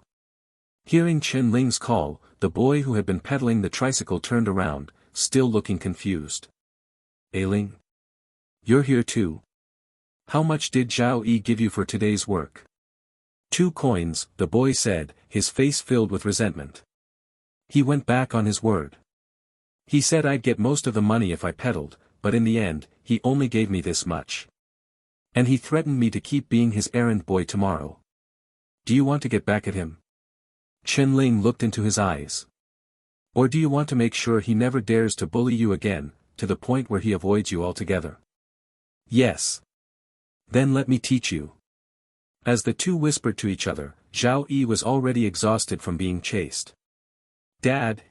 Hearing Chen-Ling's call, the boy who had been pedaling the tricycle turned around, still looking confused. Ailing? You're here too. How much did Zhao Yi give you for today's work? 2 coins, the boy said, his face filled with resentment. He went back on his word. He said I'd get most of the money if I peddled, but in the end, he only gave me this much. And he threatened me to keep being his errand boy tomorrow. Do you want to get back at him? Chen-Ling looked into his eyes. Or do you want to make sure he never dares to bully you again, to the point where he avoids you altogether? Yes. Then let me teach you. As the two whispered to each other, Zhao Yi was already exhausted from being chased. Dad,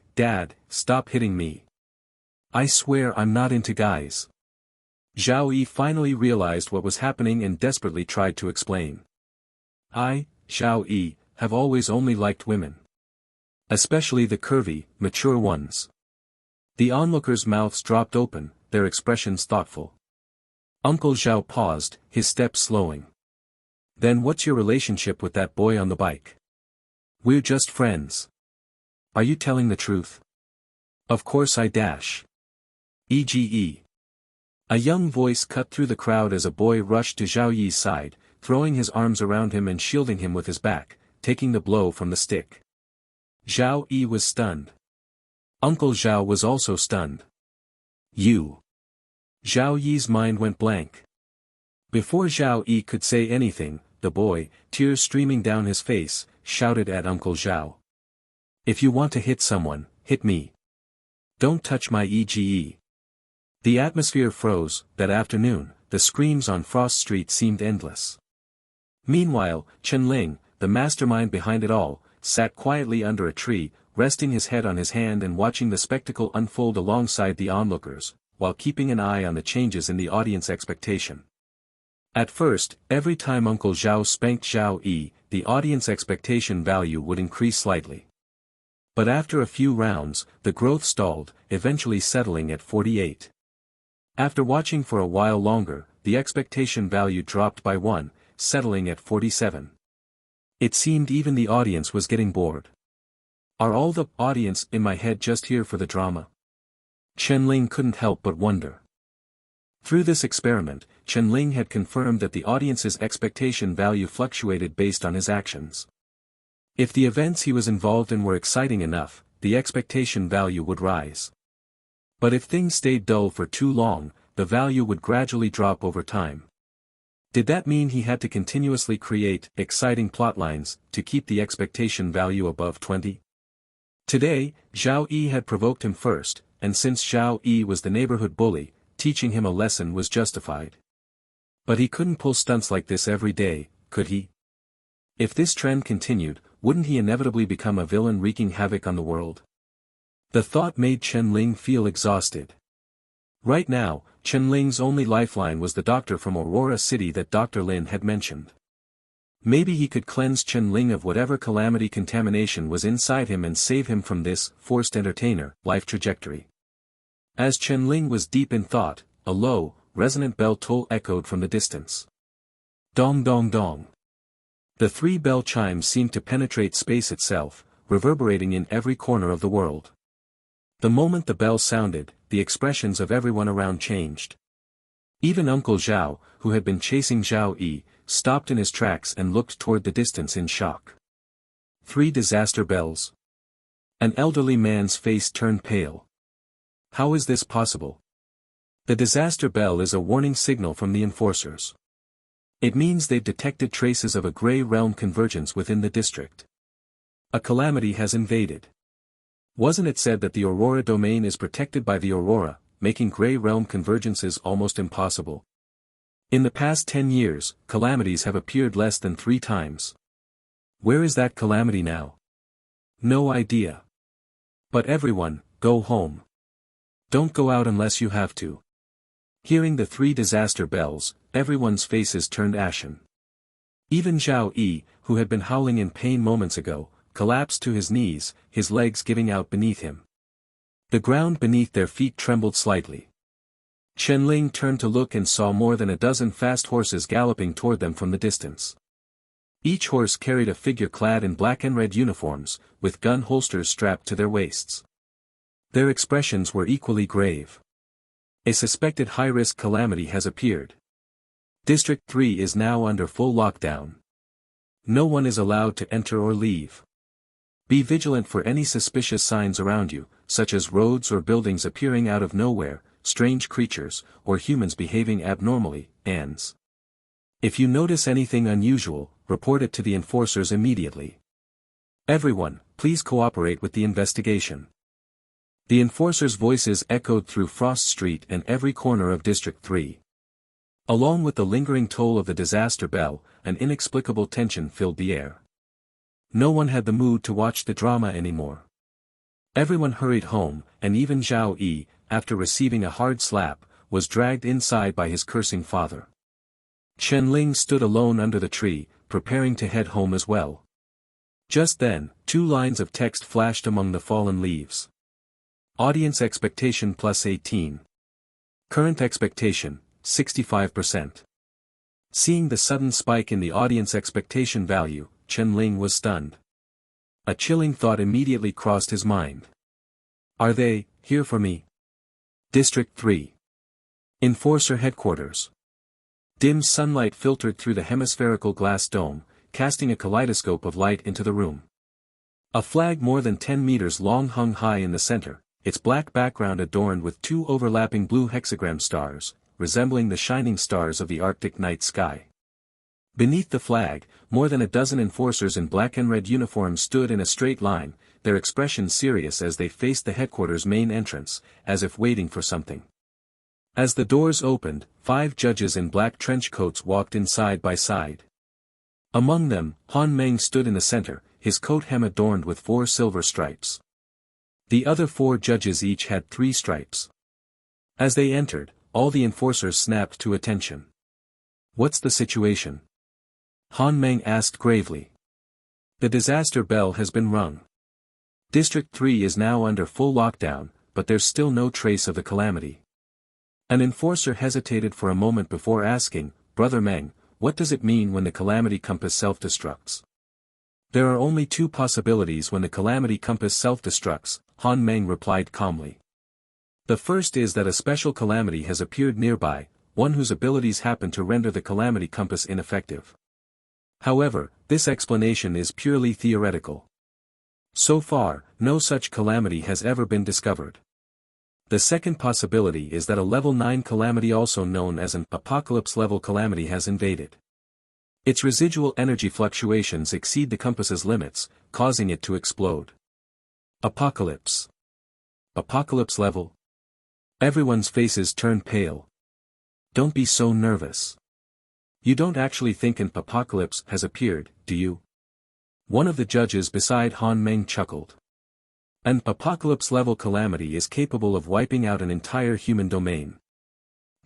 stop hitting me. I swear I'm not into guys. Zhao Yi finally realized what was happening and desperately tried to explain. I, Zhao Yi, have always only liked women. Especially the curvy, mature ones. The onlookers' mouths dropped open, their expressions thoughtful. Uncle Zhao paused, his steps slowing. Then what's your relationship with that boy on the bike? We're just friends. Are you telling the truth? Of course I dash. EGE. A young voice cut through the crowd as a boy rushed to Zhao Yi's side, throwing his arms around him and shielding him with his back, taking the blow from the stick. Zhao Yi was stunned. Uncle Zhao was also stunned. You. Zhao Yi's mind went blank. Before Zhao Yi could say anything, the boy, tears streaming down his face, shouted at Uncle Zhao. If you want to hit someone, hit me. Don't touch my EGE. The atmosphere froze. That afternoon, the screams on Frost Street seemed endless. Meanwhile, Chen Ling, the mastermind behind it all, sat quietly under a tree, resting his head on his hand and watching the spectacle unfold alongside the onlookers, while keeping an eye on the changes in the audience expectation. At first, every time Uncle Zhao spanked Zhao Yi, the audience expectation value would increase slightly. But after a few rounds, the growth stalled, eventually settling at 48. After watching for a while longer, the expectation value dropped by 1, settling at 47. It seemed even the audience was getting bored. Are all the audience in my head just here for the drama? Chen Ling couldn't help but wonder. Through this experiment, Chen Ling had confirmed that the audience's expectation value fluctuated based on his actions. If the events he was involved in were exciting enough, the expectation value would rise. But if things stayed dull for too long, the value would gradually drop over time. Did that mean he had to continuously create exciting plotlines to keep the expectation value above 20? Today, Zhao Yi had provoked him first, and since Zhao Yi was the neighborhood bully, teaching him a lesson was justified. But he couldn't pull stunts like this every day, could he? If this trend continued, wouldn't he inevitably become a villain wreaking havoc on the world? The thought made Chen Ling feel exhausted. Right now, Chen Ling's only lifeline was the doctor from Aurora City that Dr. Lin had mentioned. Maybe he could cleanse Chen Ling of whatever calamity contamination was inside him and save him from this forced entertainer life trajectory. As Chen Ling was deep in thought, a low, resonant bell toll echoed from the distance. Dong dong dong. The 3 bell chimes seemed to penetrate space itself, reverberating in every corner of the world. The moment the bell sounded, the expressions of everyone around changed. Even Uncle Zhao, who had been chasing Zhao Yi, stopped in his tracks and looked toward the distance in shock. 3 disaster bells. An elderly man's face turned pale. How is this possible? The disaster bell is a warning signal from the enforcers. It means they've detected traces of a gray realm convergence within the district. A calamity has invaded. Wasn't it said that the Aurora domain is protected by the Aurora, making gray realm convergences almost impossible? In the past 10 years, calamities have appeared less than 3 times. Where is that calamity now? No idea. But everyone, go home. Don't go out unless you have to. Hearing the 3 disaster bells, everyone's faces turned ashen. Even Zhao Yi, who had been howling in pain moments ago, collapsed to his knees, his legs giving out beneath him. The ground beneath their feet trembled slightly. Chen Ling turned to look and saw more than a dozen fast horses galloping toward them from the distance. Each horse carried a figure clad in black and red uniforms, with gun holsters strapped to their waists. Their expressions were equally grave. A suspected high-risk calamity has appeared. District 3 is now under full lockdown. No one is allowed to enter or leave. Be vigilant for any suspicious signs around you, such as roads or buildings appearing out of nowhere, strange creatures, or humans behaving abnormally, ANS. If you notice anything unusual, report it to the enforcers immediately. Everyone, please cooperate with the investigation. The enforcers' voices echoed through Frost Street and every corner of District 3. Along with the lingering toll of the disaster bell, an inexplicable tension filled the air. No one had the mood to watch the drama anymore. Everyone hurried home, and even Zhao Yi, after receiving a hard slap, was dragged inside by his cursing father. Chen Ling stood alone under the tree, preparing to head home as well. Just then, 2 lines of text flashed among the fallen leaves. Audience expectation plus 18. Current expectation, 65%. Seeing the sudden spike in the audience expectation value, Chen Ling was stunned. A chilling thought immediately crossed his mind. Are they here for me? District 3. Enforcer Headquarters. Dim sunlight filtered through the hemispherical glass dome, casting a kaleidoscope of light into the room. A flag more than 10 meters long hung high in the center, its black background adorned with 2 overlapping blue hexagram stars, resembling the shining stars of the Arctic night sky. Beneath the flag, more than a dozen enforcers in black and red uniforms stood in a straight line, their expressions serious as they faced the headquarters' main entrance, as if waiting for something. As the doors opened, 5 judges in black trench coats walked in side by side. Among them, Han Meng stood in the center, his coat hem adorned with 4 silver stripes. The other 4 judges each had 3 stripes. As they entered, all the enforcers snapped to attention. What's the situation? Han Meng asked gravely. The disaster bell has been rung. District 3 is now under full lockdown, but there's still no trace of the calamity. An enforcer hesitated for a moment before asking, Brother Meng, what does it mean when the calamity compass self-destructs? There are only 2 possibilities when the calamity compass self-destructs, Han Meng replied calmly. The first is that a special calamity has appeared nearby, one whose abilities happen to render the calamity compass ineffective. However, this explanation is purely theoretical. So far, no such calamity has ever been discovered. The second possibility is that a level 9 calamity, also known as an apocalypse level calamity, has invaded. Its residual energy fluctuations exceed the compass's limits, causing it to explode. Apocalypse. Apocalypse level? Everyone's faces turned pale. Don't be so nervous. You don't actually think an apocalypse has appeared, do you? One of the judges beside Han Meng chuckled. An apocalypse-level calamity is capable of wiping out an entire human domain.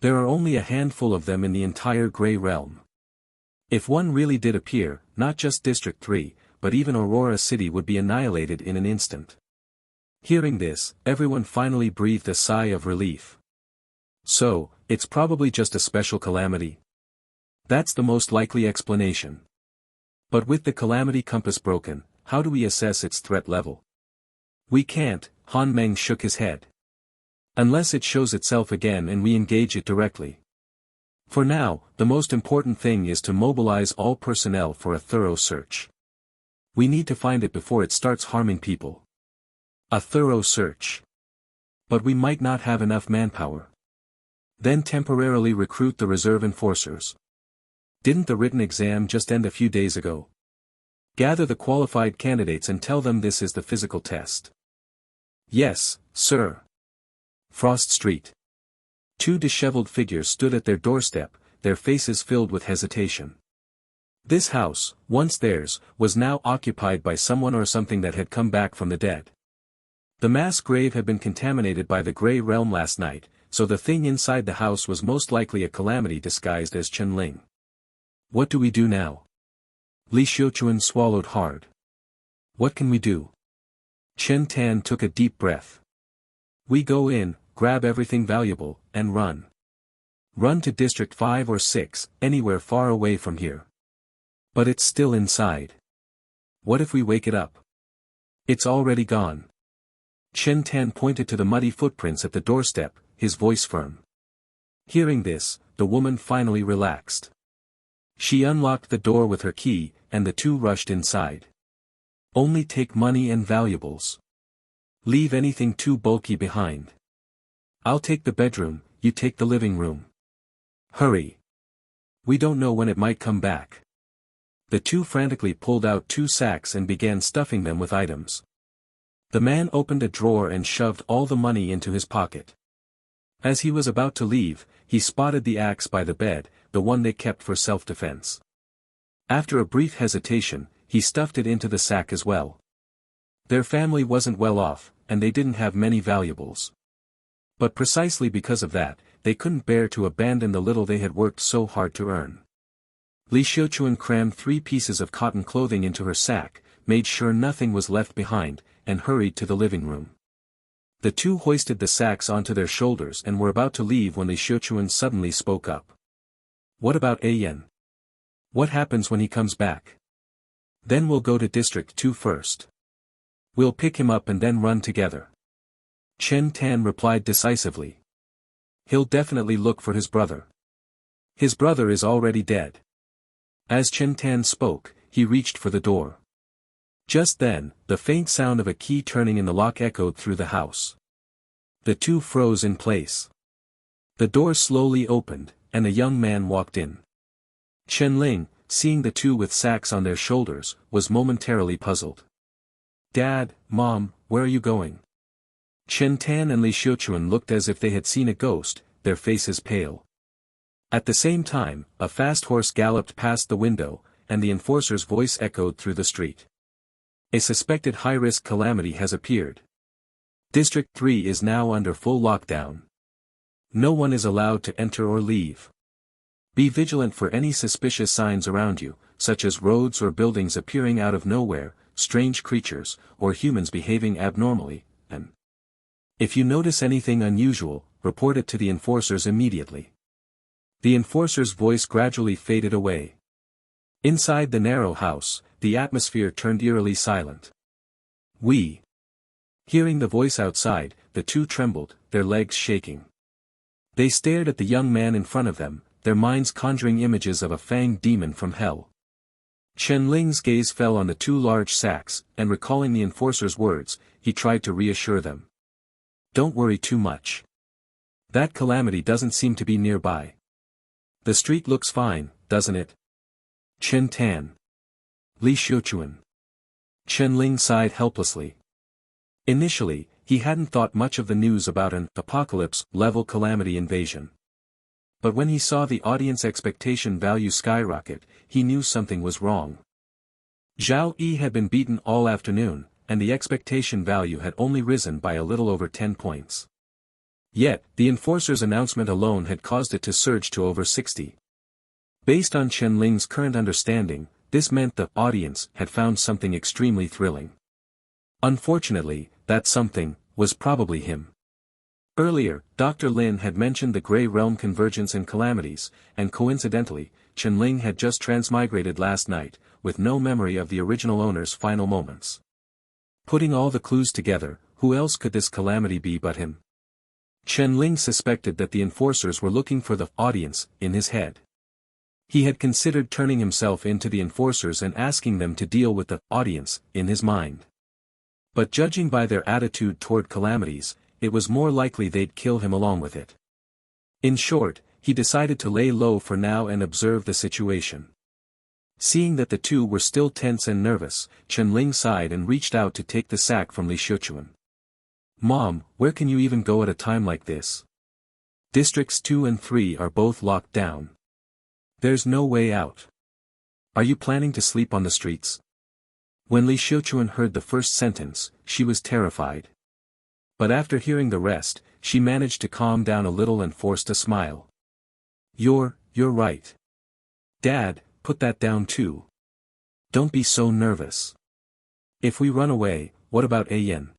There are only a handful of them in the entire Grey Realm. If one really did appear, not just District 3, but even Aurora City would be annihilated in an instant. Hearing this, everyone finally breathed a sigh of relief. So, it's probably just a special calamity? That's the most likely explanation. But with the calamity compass broken, how do we assess its threat level? We can't, Han Meng shook his head. Unless it shows itself again and we engage it directly. For now, the most important thing is to mobilize all personnel for a thorough search. We need to find it before it starts harming people. A thorough search. But we might not have enough manpower. Then temporarily recruit the reserve enforcers. Didn't the written exam just end a few days ago? Gather the qualified candidates and tell them this is the physical test. Yes, sir. Frost Street. 2 disheveled figures stood at their doorstep, their faces filled with hesitation. This house, once theirs, was now occupied by someone or something that had come back from the dead. The mass grave had been contaminated by the Grey Realm last night, so the thing inside the house was most likely a calamity disguised as Chen Ling. What do we do now? Li Xiuquan swallowed hard. What can we do? Chen Tan took a deep breath. We go in, grab everything valuable, and run. Run to District 5 or 6, anywhere far away from here. But it's still inside. What if we wake it up? It's already gone. Chen Tan pointed to the muddy footprints at the doorstep, his voice firm. Hearing this, the woman finally relaxed. She unlocked the door with her key, and the 2 rushed inside. Only take money and valuables. Leave anything too bulky behind. I'll take the bedroom, you take the living room. Hurry. We don't know when it might come back. The 2 frantically pulled out 2 sacks and began stuffing them with items. The man opened a drawer and shoved all the money into his pocket. As he was about to leave, he spotted the axe by the bed, the one they kept for self-defense. After a brief hesitation, he stuffed it into the sack as well. Their family wasn't well off, and they didn't have many valuables. But precisely because of that, they couldn't bear to abandon the little they had worked so hard to earn. Li Xiuquan crammed 3 pieces of cotton clothing into her sack, made sure nothing was left behind, and hurried to the living room. The two hoisted the sacks onto their shoulders and were about to leave when Li Xiuquan suddenly spoke up. "What about Ayen? What happens when he comes back? Then we'll go to District 2 first. We'll pick him up and then run together." Chen Tan replied decisively. "He'll definitely look for his brother. His brother is already dead." As Chen Tan spoke, he reached for the door. Just then, the faint sound of a key turning in the lock echoed through the house. The two froze in place. The door slowly opened, and a young man walked in. Chen Ling, seeing the two with sacks on their shoulders, was momentarily puzzled. "Dad, Mom, where are you going?" Chen Tan and Li Xiuquan looked as if they had seen a ghost, their faces pale. At the same time, a fast horse galloped past the window, and the enforcer's voice echoed through the street. "A suspected high-risk calamity has appeared. District 3 is now under full lockdown. No one is allowed to enter or leave. Be vigilant for any suspicious signs around you, such as roads or buildings appearing out of nowhere, strange creatures, or humans behaving abnormally, and if you notice anything unusual, report it to the enforcers immediately." The enforcer's voice gradually faded away. Inside the narrow house, the atmosphere turned eerily silent. Hearing the voice outside, the two trembled, their legs shaking. They stared at the young man in front of them, their minds conjuring images of a fanged demon from hell. Chen Ling's gaze fell on the 2 large sacks, and recalling the enforcer's words, he tried to reassure them. "Don't worry too much. That calamity doesn't seem to be nearby. The street looks fine, doesn't it?" Chen Tan. Li Xiuquan. Chen Ling sighed helplessly. Initially, he hadn't thought much of the news about an apocalypse-level calamity invasion. But when he saw the audience expectation value skyrocket, he knew something was wrong. Zhao Yi had been beaten all afternoon, and the expectation value had only risen by a little over 10 points. Yet, the enforcer's announcement alone had caused it to surge to over 60. Based on Chen Ling's current understanding, this meant the audience had found something extremely thrilling. Unfortunately, that something was probably him. Earlier, Dr. Lin had mentioned the Grey Realm convergence and calamities, and coincidentally, Chen Ling had just transmigrated last night, with no memory of the original owner's final moments. Putting all the clues together, who else could this calamity be but him? Chen Ling suspected that the enforcers were looking for the audience in his head. He had considered turning himself into the enforcers and asking them to deal with the audience in his mind. But judging by their attitude toward calamities, it was more likely they'd kill him along with it. In short, he decided to lay low for now and observe the situation. Seeing that the two were still tense and nervous, Chen Ling sighed and reached out to take the sack from Li Xiuquan. "Mom, where can you even go at a time like this? Districts 2 and 3 are both locked down. There's no way out. Are you planning to sleep on the streets?" When Li Xiuquan heard the first sentence, she was terrified. But after hearing the rest, she managed to calm down a little and forced a smile. You're right. Dad, put that down too. Don't be so nervous. If we run away, what about Ayen?"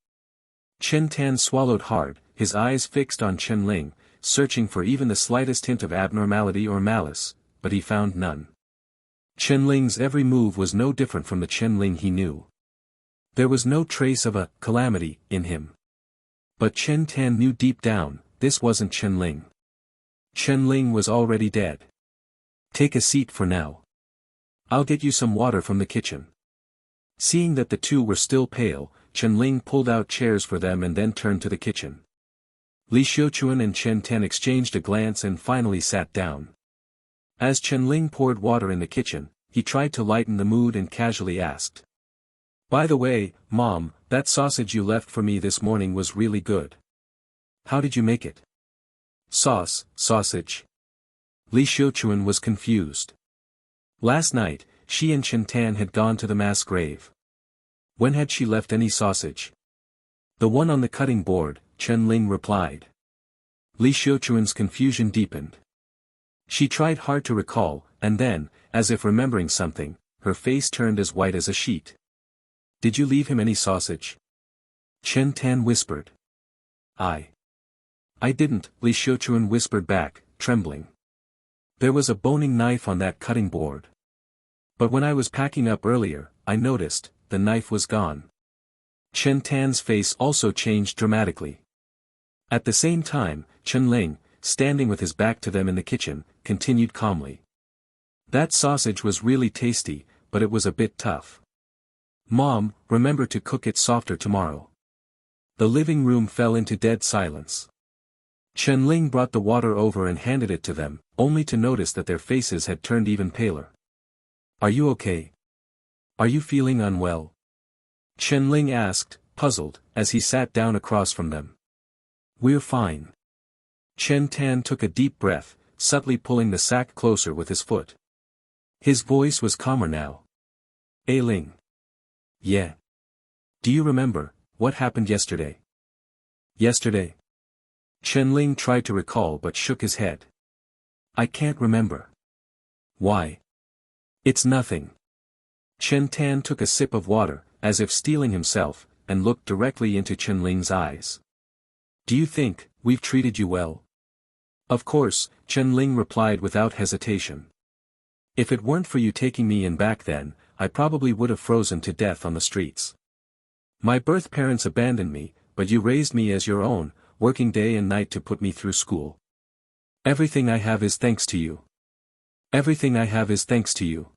Chen Tan swallowed hard, his eyes fixed on Chen Ling, searching for even the slightest hint of abnormality or malice, but he found none. Chen Ling's every move was no different from the Chen Ling he knew. There was no trace of a calamity in him. But Chen Tan knew deep down, this wasn't Chen Ling. Chen Ling was already dead. "Take a seat for now. I'll get you some water from the kitchen." Seeing that the two were still pale, Chen Ling pulled out chairs for them and then turned to the kitchen. Li Xiuquan and Chen Tan exchanged a glance and finally sat down. As Chen Ling poured water in the kitchen, he tried to lighten the mood and casually asked. "By the way, Mom, that sausage you left for me this morning was really good. How did you make it?" Sausage. Li Xiuquan was confused. Last night, she and Chen Tan had gone to the mass grave. When had she left any sausage? The one on the cutting board, Chen Ling replied. Li Xiuquan's confusion deepened. She tried hard to recall, and then, as if remembering something, her face turned as white as a sheet. Did you leave him any sausage? Chen Tan whispered. I didn't, Li Xiuquan whispered back, trembling. There was a boning knife on that cutting board. But when I was packing up earlier, I noticed, the knife was gone. Chen Tan's face also changed dramatically. At the same time, Chen Ling, standing with his back to them in the kitchen, continued calmly. That sausage was really tasty, but it was a bit tough. Mom, remember to cook it softer tomorrow. The living room fell into dead silence. Chen Ling brought the water over and handed it to them, only to notice that their faces had turned even paler. Are you okay? Are you feeling unwell? Chen Ling asked, puzzled, as he sat down across from them. We're fine. Chen Tan took a deep breath, subtly pulling the sack closer with his foot. His voice was calmer now. Ling. Yeah. Do you remember, what happened yesterday? Yesterday? Chen Ling tried to recall but shook his head. I can't remember. Why? It's nothing. Chen Tan took a sip of water, as if steeling himself, and looked directly into Chen Ling's eyes. Do you think, we've treated you well? Of course, Chen Ling replied without hesitation. If it weren't for you taking me in back then, I probably would have frozen to death on the streets. My birth parents abandoned me, but you raised me as your own, working day and night to put me through school. Everything I have is thanks to you. Everything I have is thanks to you.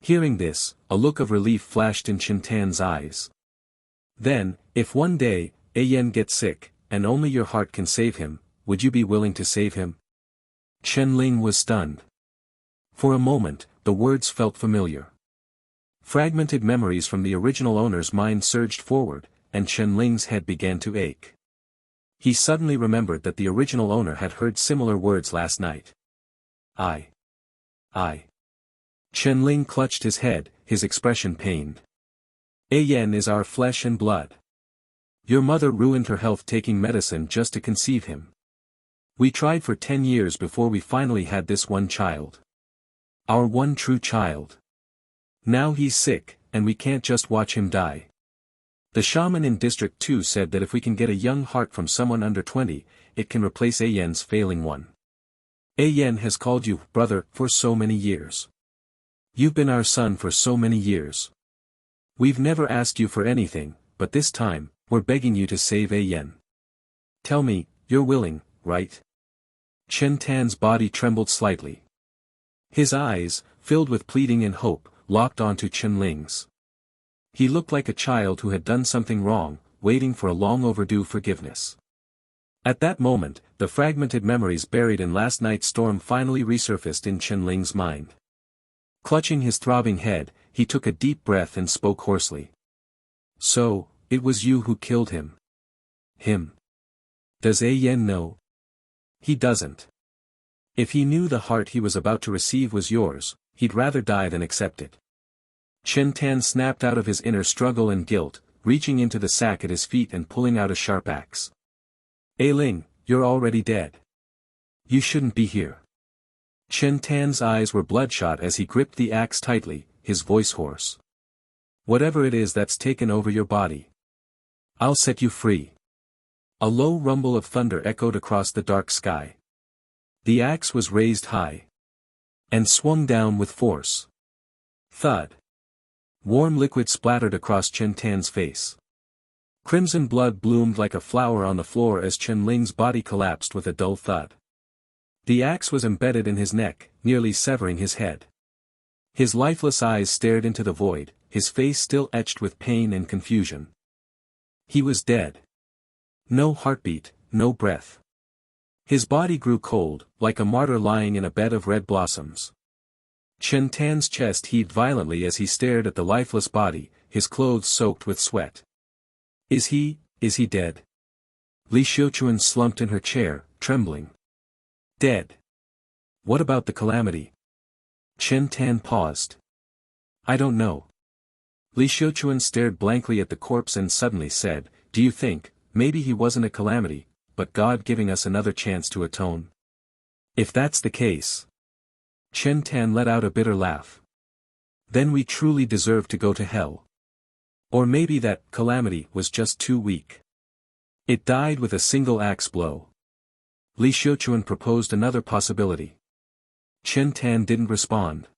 Hearing this, a look of relief flashed in Chen Tan's eyes. Then, if one day, Yen gets sick, and only your heart can save him, would you be willing to save him? Chen Ling was stunned. For a moment, the words felt familiar. Fragmented memories from the original owner's mind surged forward, and Chen Ling's head began to ache. He suddenly remembered that the original owner had heard similar words last night. I. Chen Ling clutched his head, his expression pained. Yen is our flesh and blood. Your mother ruined her health taking medicine just to conceive him. We tried for 10 years before we finally had this one child. Our one true child. Now he's sick, and we can't just watch him die. The shaman in District 2 said that if we can get a young heart from someone under 20, it can replace Yen's failing one. Yen has called you brother for so many years. You've been our son for so many years. We've never asked you for anything, but this time, we're begging you to save Yen. Tell me, you're willing, right? Chen Tan's body trembled slightly. His eyes, filled with pleading and hope, locked onto Chen Ling's. He looked like a child who had done something wrong, waiting for a long overdue forgiveness. At that moment, the fragmented memories buried in last night's storm finally resurfaced in Chen Ling's mind. Clutching his throbbing head, he took a deep breath and spoke hoarsely. So, it was you who killed him. Him. Does Yen know? He doesn't. If he knew the heart he was about to receive was yours, he'd rather die than accept it. Chen Tan snapped out of his inner struggle and guilt, reaching into the sack at his feet and pulling out a sharp axe. Ling, you're already dead. You shouldn't be here. Chen Tan's eyes were bloodshot as he gripped the axe tightly, his voice hoarse. Whatever it is that's taken over your body, I'll set you free. A low rumble of thunder echoed across the dark sky. The axe was raised high and swung down with force. Thud. Warm liquid splattered across Chen Tan's face. Crimson blood bloomed like a flower on the floor as Chen Ling's body collapsed with a dull thud. The axe was embedded in his neck, nearly severing his head. His lifeless eyes stared into the void, his face still etched with pain and confusion. He was dead. No heartbeat, no breath. His body grew cold, like a martyr lying in a bed of red blossoms. Chen Tan's chest heaved violently as he stared at the lifeless body, his clothes soaked with sweat. Is he dead? Li Xiuquan slumped in her chair, trembling. Dead. What about the Calamity? Chen Tan paused. I don't know. Li Xiuquan stared blankly at the corpse and suddenly said, do you think, maybe he wasn't a calamity, but God giving us another chance to atone? If that's the case. Chen Tan let out a bitter laugh. Then we truly deserve to go to hell. Or maybe that calamity was just too weak. It died with a single axe blow. Li Xiuquan proposed another possibility. Chen Tan didn't respond.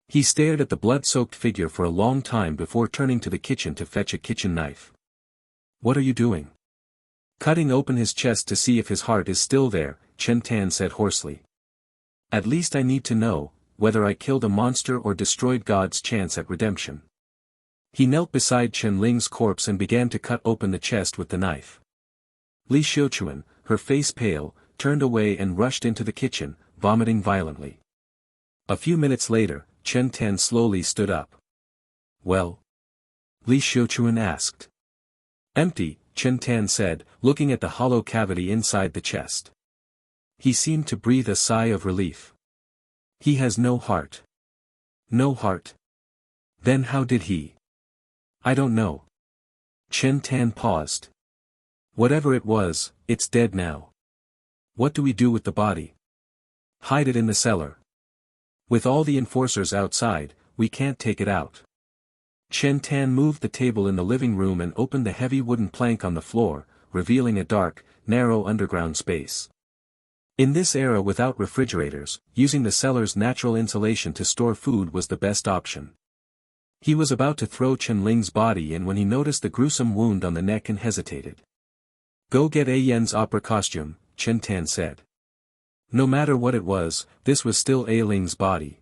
He stared at the blood-soaked figure for a long time before turning to the kitchen to fetch a kitchen knife. What are you doing? Cutting open his chest to see if his heart is still there, Chen Tan said hoarsely. At least I need to know, whether I killed a monster or destroyed God's chance at redemption. He knelt beside Chen Ling's corpse and began to cut open the chest with the knife. Li Xiuquan, her face pale, turned away and rushed into the kitchen, vomiting violently. A few minutes later, Chen Tan slowly stood up. Well? Li Xiuquan asked. Empty, Chen Tan said, looking at the hollow cavity inside the chest. He seemed to breathe a sigh of relief. He has no heart. No heart? Then how did he? I don't know. Chen Tan paused. Whatever it was, it's dead now. What do we do with the body? Hide it in the cellar. With all the enforcers outside, we can't take it out. Chen Tan moved the table in the living room and opened the heavy wooden plank on the floor, revealing a dark, narrow underground space. In this era without refrigerators, using the cellar's natural insulation to store food was the best option. He was about to throw Chen Ling's body in when he noticed the gruesome wound on the neck and hesitated. Go get A Yen's opera costume, Chen Tan said. No matter what it was, this was still A Ling's body.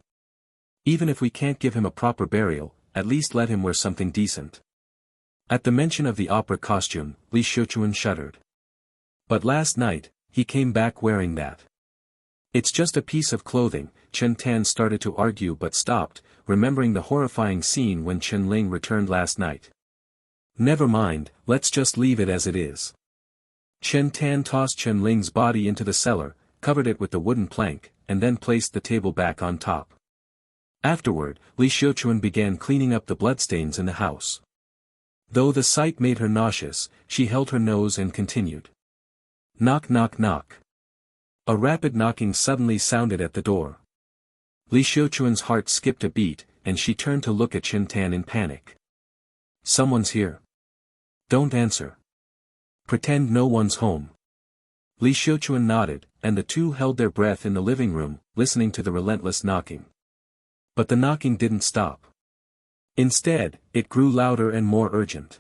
Even if we can't give him a proper burial, at least let him wear something decent. At the mention of the opera costume, Li Xiuquan shuddered. But last night, he came back wearing that. It's just a piece of clothing, Chen Tan started to argue but stopped, remembering the horrifying scene when Chen Ling returned last night. Never mind, let's just leave it as it is. Chen Tan tossed Chen Ling's body into the cellar, covered it with the wooden plank, and then placed the table back on top. Afterward, Li Xiuquan began cleaning up the bloodstains in the house. Though the sight made her nauseous, she held her nose and continued. Knock knock knock. A rapid knocking suddenly sounded at the door. Li Xiuquan's heart skipped a beat, and she turned to look at Chen Tan in panic. Someone's here. Don't answer. Pretend no one's home. Li Xiuquan nodded, and the two held their breath in the living room, listening to the relentless knocking. But the knocking didn't stop. Instead, it grew louder and more urgent.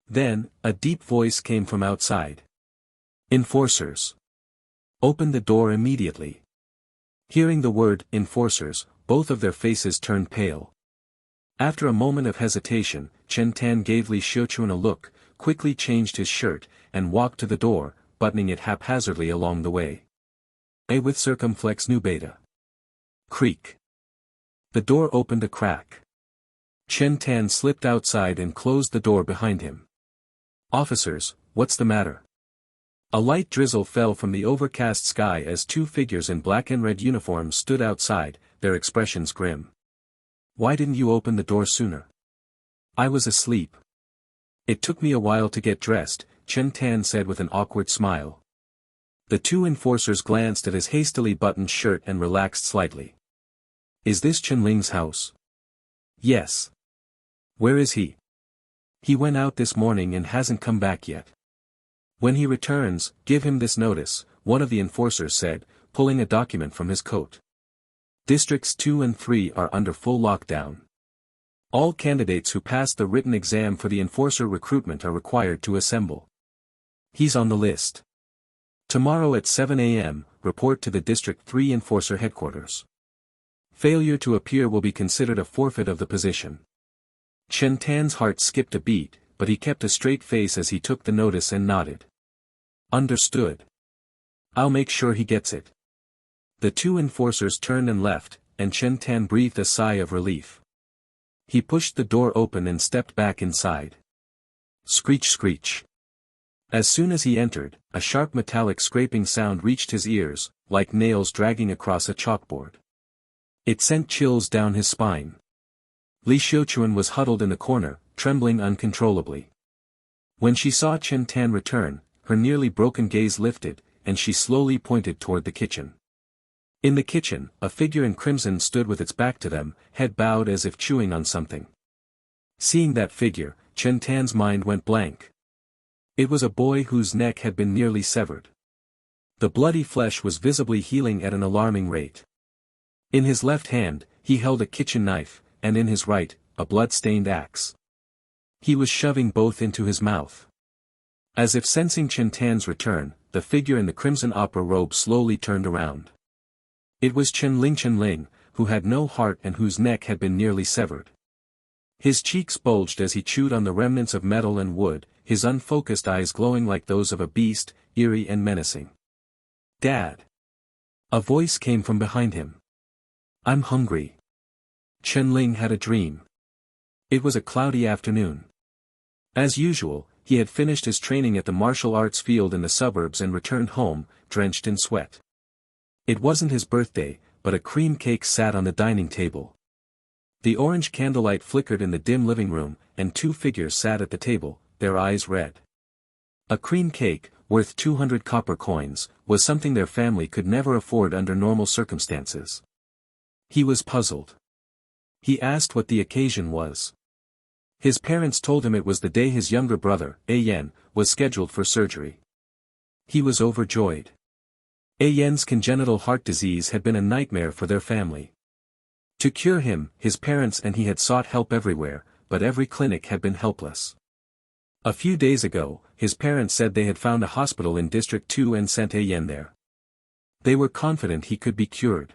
Then, a deep voice came from outside. Enforcers. Open the door immediately. Hearing the word, enforcers, both of their faces turned pale. After a moment of hesitation, Chen Tan gave Li Xiuquan a look, quickly changed his shirt, and walked to the door, buttoning it haphazardly along the way. A with circumflex nu beta. Creak. The door opened a crack. Chen Tan slipped outside and closed the door behind him. Officers, what's the matter? A light drizzle fell from the overcast sky as two figures in black and red uniforms stood outside, their expressions grim. Why didn't you open the door sooner? I was asleep. It took me a while to get dressed, Chen Tan said with an awkward smile. The two enforcers glanced at his hastily buttoned shirt and relaxed slightly. Is this Chen Ling's house? Yes. Where is he? He went out this morning and hasn't come back yet. When he returns, give him this notice, one of the enforcers said, pulling a document from his coat. Districts 2 and 3 are under full lockdown. All candidates who pass the written exam for the enforcer recruitment are required to assemble. He's on the list. Tomorrow at 7 a.m., report to the District 3 Enforcer headquarters. Failure to appear will be considered a forfeit of the position. Chen Tan's heart skipped a beat, but he kept a straight face as he took the notice and nodded. Understood. I'll make sure he gets it. The two enforcers turned and left, and Chen Tan breathed a sigh of relief. He pushed the door open and stepped back inside. Screech screech. As soon as he entered, a sharp metallic scraping sound reached his ears, like nails dragging across a chalkboard. It sent chills down his spine. Li Xiuquan was huddled in the corner, trembling uncontrollably. When she saw Chen Tan return, her nearly broken gaze lifted, and she slowly pointed toward the kitchen. In the kitchen, a figure in crimson stood with its back to them, head bowed as if chewing on something. Seeing that figure, Chen Tan's mind went blank. It was a boy whose neck had been nearly severed. The bloody flesh was visibly healing at an alarming rate. In his left hand, he held a kitchen knife, and in his right, a blood-stained axe. He was shoving both into his mouth. As if sensing Chen Tan's return, the figure in the crimson opera robe slowly turned around. It was Chen Ling, who had no heart and whose neck had been nearly severed. His cheeks bulged as he chewed on the remnants of metal and wood, his unfocused eyes glowing like those of a beast, eerie and menacing. "Dad!" A voice came from behind him. "I'm hungry." Chen Ling had a dream. It was a cloudy afternoon. As usual, he had finished his training at the martial arts field in the suburbs and returned home, drenched in sweat. It wasn't his birthday, but a cream cake sat on the dining table. The orange candlelight flickered in the dim living room, and two figures sat at the table, their eyes red. A cream cake, worth 200 copper coins, was something their family could never afford under normal circumstances. He was puzzled. He asked what the occasion was. His parents told him it was the day his younger brother, Yan, was scheduled for surgery. He was overjoyed. Yan's congenital heart disease had been a nightmare for their family. To cure him, his parents and he had sought help everywhere, but every clinic had been helpless. A few days ago, his parents said they had found a hospital in District 2 and sent Yan there. They were confident he could be cured.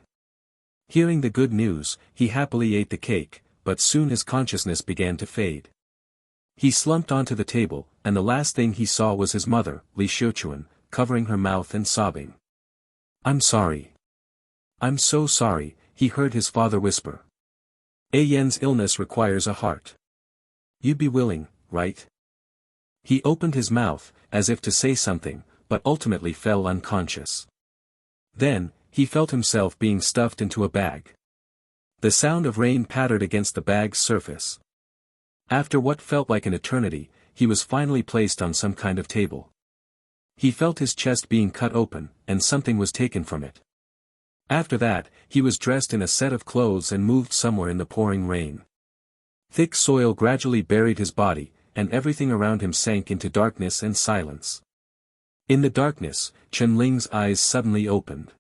Hearing the good news, he happily ate the cake, but soon his consciousness began to fade. He slumped onto the table, and the last thing he saw was his mother, Li Xiuquan, covering her mouth and sobbing. "I'm sorry. I'm so sorry," he heard his father whisper. "Yan's illness requires a heart. You'd be willing, right?" He opened his mouth, as if to say something, but ultimately fell unconscious. Then, he felt himself being stuffed into a bag. The sound of rain pattered against the bag's surface. After what felt like an eternity, he was finally placed on some kind of table. He felt his chest being cut open, and something was taken from it. After that, he was dressed in a set of clothes and moved somewhere in the pouring rain. Thick soil gradually buried his body, and everything around him sank into darkness and silence. In the darkness, Chen Ling's eyes suddenly opened.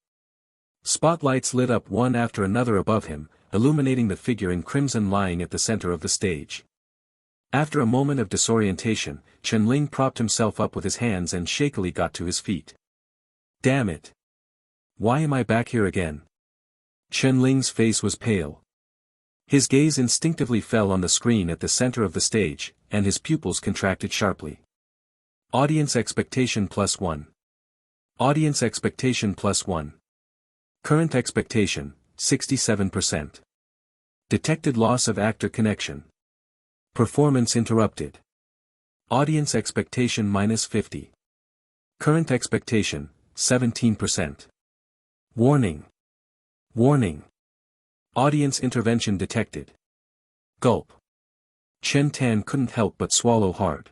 Spotlights lit up one after another above him, illuminating the figure in crimson lying at the center of the stage. After a moment of disorientation, Chen Ling propped himself up with his hands and shakily got to his feet. "Damn it! Why am I back here again?" Chen Ling's face was pale. His gaze instinctively fell on the screen at the center of the stage, and his pupils contracted sharply. Audience expectation +1. Audience expectation +1. Current expectation, 67%. Detected loss of actor connection. Performance interrupted. Audience expectation -50. Current expectation, 17%. Warning. Warning. Audience intervention detected. Gulp. Chen Tan couldn't help but swallow hard.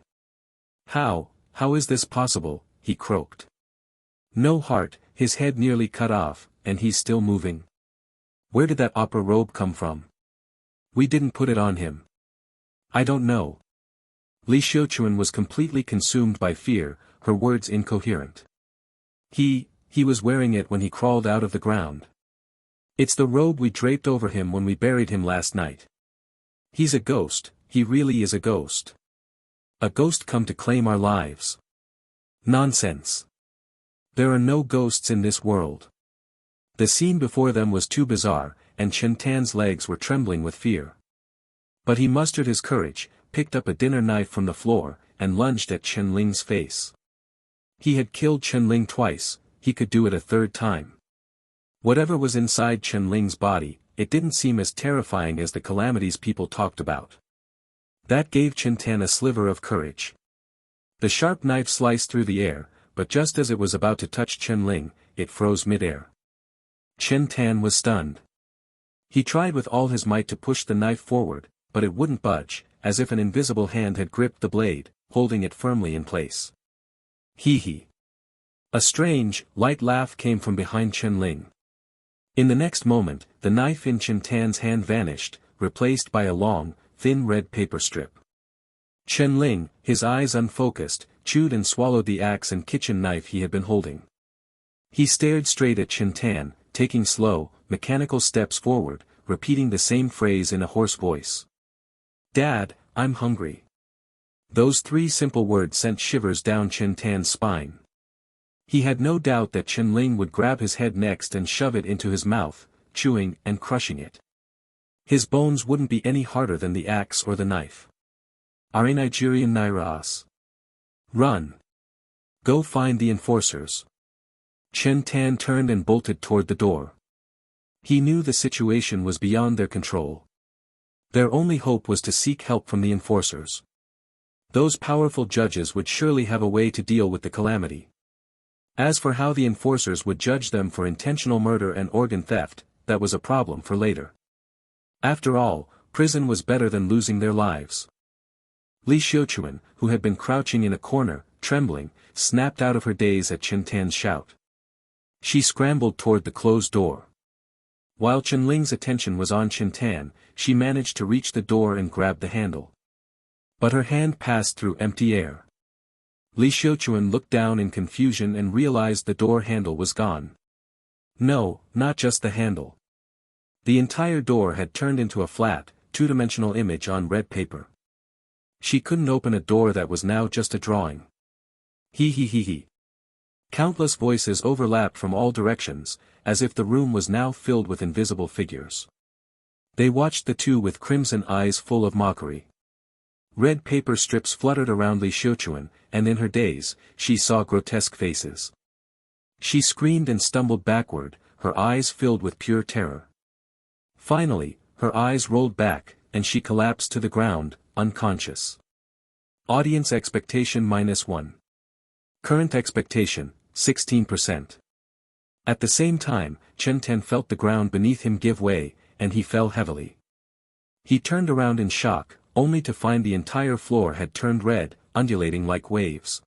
How is this possible?" he croaked. "No heart, his head nearly cut off, and he's still moving. Where did that opera robe come from? We didn't put it on him. I don't know." Li Xiuquan was completely consumed by fear, her words incoherent. He was wearing it when he crawled out of the ground. It's the robe we draped over him when we buried him last night. He's a ghost, he really is a ghost. A ghost come to claim our lives. Nonsense. There are no ghosts in this world. The scene before them was too bizarre, and Chen Tan's legs were trembling with fear. But he mustered his courage, picked up a dinner knife from the floor, and lunged at Chen Ling's face. He had killed Chen Ling twice, he could do it a third time. Whatever was inside Chen Ling's body, it didn't seem as terrifying as the calamities people talked about. That gave Chen Tan a sliver of courage. The sharp knife sliced through the air, but just as it was about to touch Chen Ling, it froze mid-air. Chen Tan was stunned. He tried with all his might to push the knife forward, but it wouldn't budge, as if an invisible hand had gripped the blade, holding it firmly in place. Hee hee. A strange, light laugh came from behind Chen Ling. In the next moment, the knife in Chen Tan's hand vanished, replaced by a long, thin red paper strip. Chen Ling, his eyes unfocused, chewed and swallowed the axe and kitchen knife he had been holding. He stared straight at Chen Tan, taking slow, mechanical steps forward, repeating the same phrase in a hoarse voice. "Dad, I'm hungry." Those 3 simple words sent shivers down Chen Tan's spine. He had no doubt that Chen Ling would grab his head next and shove it into his mouth, chewing and crushing it. His bones wouldn't be any harder than the axe or the knife. Are Nigerian Nairas? Run. Go find the enforcers. Chen Tan turned and bolted toward the door. He knew the situation was beyond their control. Their only hope was to seek help from the enforcers. Those powerful judges would surely have a way to deal with the calamity. As for how the enforcers would judge them for intentional murder and organ theft, that was a problem for later. After all, prison was better than losing their lives. Li Xiuquan, who had been crouching in a corner, trembling, snapped out of her daze at Chen Tan's shout. She scrambled toward the closed door. While Chen Ling's attention was on Chen Tan, she managed to reach the door and grab the handle. But her hand passed through empty air. Li Xiuquan looked down in confusion and realized the door handle was gone. No, not just the handle. The entire door had turned into a flat, two-dimensional image on red paper. She couldn't open a door that was now just a drawing. Hee hee hee hee. Countless voices overlapped from all directions, as if the room was now filled with invisible figures. They watched the two with crimson eyes full of mockery. Red paper strips fluttered around Li Xiuquan, and in her daze, she saw grotesque faces. She screamed and stumbled backward, her eyes filled with pure terror. Finally, her eyes rolled back, and she collapsed to the ground, unconscious. Audience expectation -1. Current expectation, 16%. At the same time, Chen Tan felt the ground beneath him give way, and he fell heavily. He turned around in shock, only to find the entire floor had turned red, undulating like waves.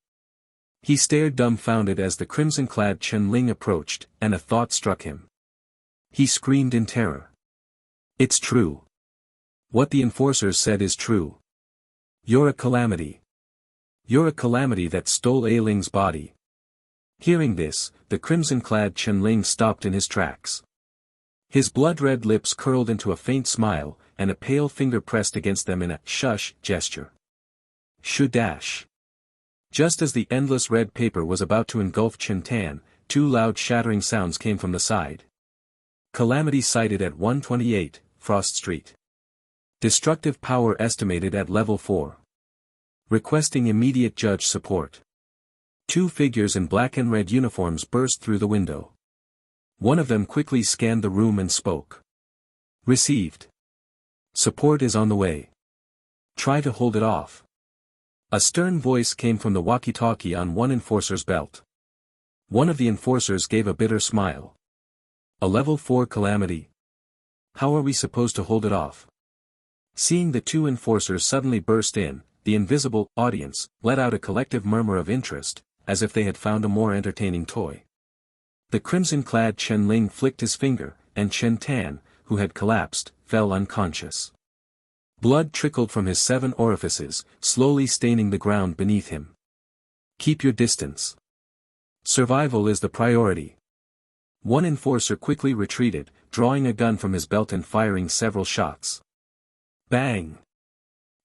He stared dumbfounded as the crimson-clad Chen Ling approached, and a thought struck him. He screamed in terror. It's true. What the enforcers said is true. You're a calamity. You're a calamity that stole A Ling's body. Hearing this, the crimson-clad Chen Ling stopped in his tracks. His blood-red lips curled into a faint smile, and a pale finger pressed against them in a shush gesture. Shudash. Just as the endless red paper was about to engulf Chen Tan, 2 loud shattering sounds came from the side. Calamity sighted at 128, Frost Street. Destructive power estimated at level 4. Requesting immediate judge support. 2 figures in black and red uniforms burst through the window. One of them quickly scanned the room and spoke. Received. Support is on the way. Try to hold it off. A stern voice came from the walkie-talkie on one enforcer's belt. One of the enforcers gave a bitter smile. A level 4 calamity? How are we supposed to hold it off? Seeing the 2 enforcers suddenly burst in, the invisible audience let out a collective murmur of interest, as if they had found a more entertaining toy. The crimson-clad Chen Ling flicked his finger, and Chen Tan, who had collapsed, fell unconscious. Blood trickled from his 7 orifices, slowly staining the ground beneath him. Keep your distance. Survival is the priority. One enforcer quickly retreated, drawing a gun from his belt and firing several shots. Bang!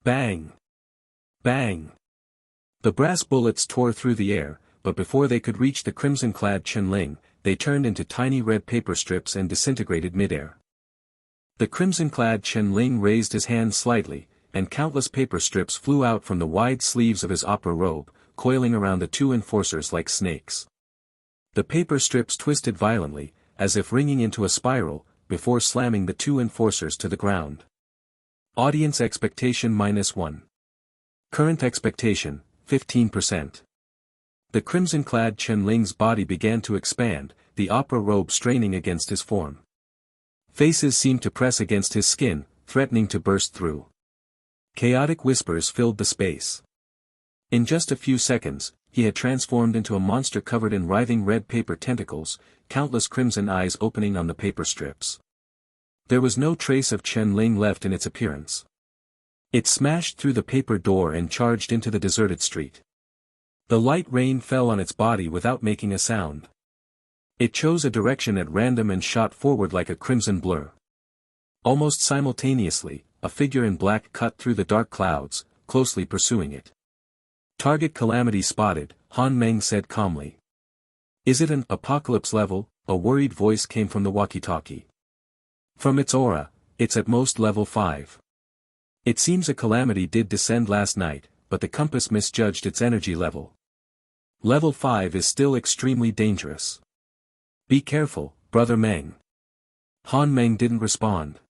Bang! Bang! The brass bullets tore through the air, but before they could reach the crimson-clad Chen Ling, they turned into tiny red paper strips and disintegrated midair. The crimson-clad Chen Ling raised his hand slightly, and countless paper strips flew out from the wide sleeves of his opera robe, coiling around the 2 enforcers like snakes. The paper strips twisted violently, as if ringing into a spiral, before slamming the 2 enforcers to the ground. Audience expectation -1. Current expectation, 15%. The crimson-clad Chen Ling's body began to expand, the opera robe straining against his form. Faces seemed to press against his skin, threatening to burst through. Chaotic whispers filled the space. In just a few seconds, he had transformed into a monster covered in writhing red paper tentacles, countless crimson eyes opening on the paper strips. There was no trace of Chen Ling left in its appearance. It smashed through the paper door and charged into the deserted street. The light rain fell on its body without making a sound. It chose a direction at random and shot forward like a crimson blur. Almost simultaneously, a figure in black cut through the dark clouds, closely pursuing it. Target Calamity spotted, Han Meng said calmly. Is it an apocalypse level? A worried voice came from the walkie-talkie. From its aura, it's at most level 5. It seems a Calamity did descend last night, but the compass misjudged its energy level. Level 5 is still extremely dangerous. Be careful, Brother Meng. Han Meng didn't respond.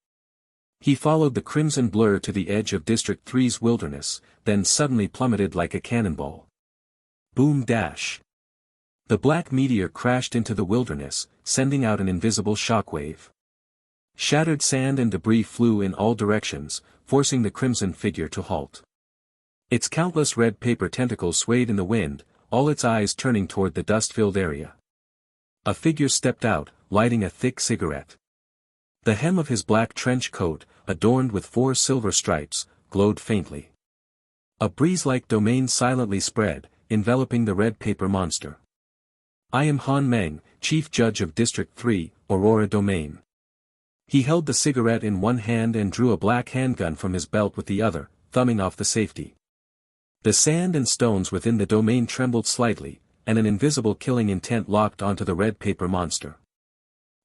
He followed the crimson blur to the edge of District 3's wilderness, then suddenly plummeted like a cannonball. Boom dash. The black meteor crashed into the wilderness, sending out an invisible shockwave. Shattered sand and debris flew in all directions, forcing the crimson figure to halt. Its countless red paper tentacles swayed in the wind, all its eyes turning toward the dust-filled area. A figure stepped out, lighting a thick cigarette. The hem of his black trench coat, adorned with 4 silver stripes, glowed faintly. A breeze-like domain silently spread, enveloping the red paper monster. I am Han Meng, Chief Judge of District 3, Aurora Domain. He held the cigarette in one hand and drew a black handgun from his belt with the other, thumbing off the safety. The sand and stones within the domain trembled slightly, and an invisible killing intent locked onto the red paper monster.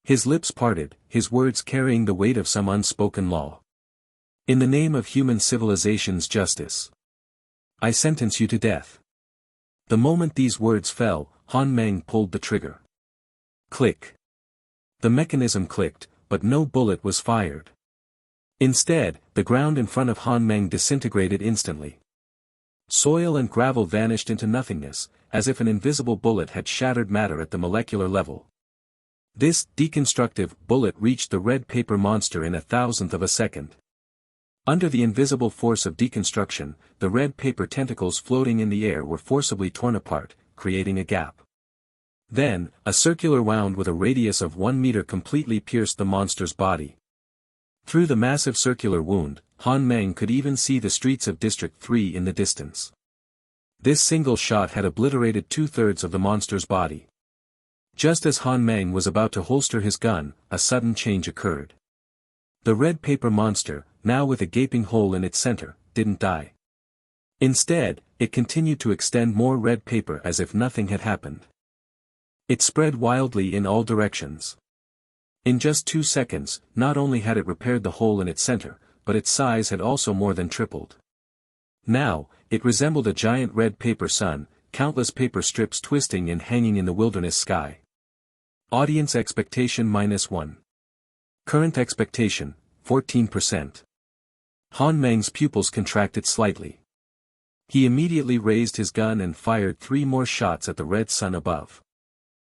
His lips parted, his words carrying the weight of some unspoken law. In the name of human civilization's justice, I sentence you to death. The moment these words fell, Han Meng pulled the trigger. Click. The mechanism clicked, but no bullet was fired. Instead, the ground in front of Han Meng disintegrated instantly. Soil and gravel vanished into nothingness, as if an invisible bullet had shattered matter at the molecular level. This deconstructive bullet reached the red paper monster in 1,000th of a second. Under the invisible force of deconstruction, the red paper tentacles floating in the air were forcibly torn apart, creating a gap. Then, a circular wound with a radius of 1 meter completely pierced the monster's body. Through the massive circular wound, Han Meng could even see the streets of District 3 in the distance. This single shot had obliterated 2/3 of the monster's body. Just as Han Meng was about to holster his gun, a sudden change occurred. The red paper monster, now with a gaping hole in its center, didn't die. Instead, it continued to extend more red paper as if nothing had happened. It spread wildly in all directions. In just 2 seconds, not only had it repaired the hole in its center, but its size had also more than tripled. Now, it resembled a giant red paper sun, countless paper strips twisting and hanging in the wilderness sky. Audience expectation -1. Current expectation, 14%. Han Meng's pupils contracted slightly. He immediately raised his gun and fired 3 more shots at the red sun above.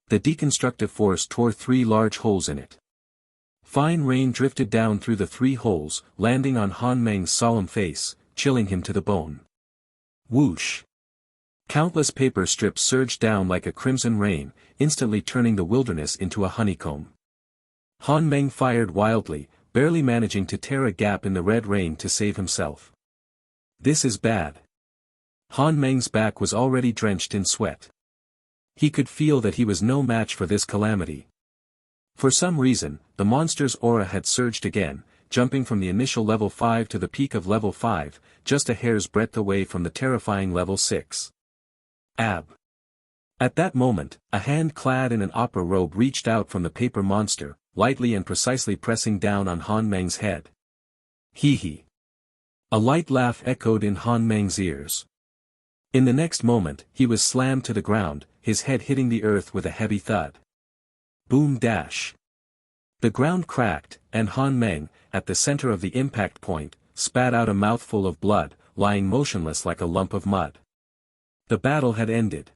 The deconstructive force tore 3 large holes in it. Fine rain drifted down through the 3 holes, landing on Han Meng's solemn face, chilling him to the bone. Whoosh! Countless paper strips surged down like a crimson rain, instantly turning the wilderness into a honeycomb. Han Meng fired wildly, barely managing to tear a gap in the red rain to save himself. This is bad. Han Meng's back was already drenched in sweat. He could feel that he was no match for this calamity. For some reason, the monster's aura had surged again, jumping from the initial level 5 to the peak of level 5, just a hair's breadth away from the terrifying level 6. Ab. At that moment, a hand clad in an opera robe reached out from the paper monster, lightly and precisely pressing down on Han Meng's head. Hee hee. A light laugh echoed in Han Meng's ears. In the next moment, he was slammed to the ground, his head hitting the earth with a heavy thud. Boom dash. The ground cracked, and Han Meng, at the center of the impact point, spat out a mouthful of blood, lying motionless like a lump of mud. The battle had ended.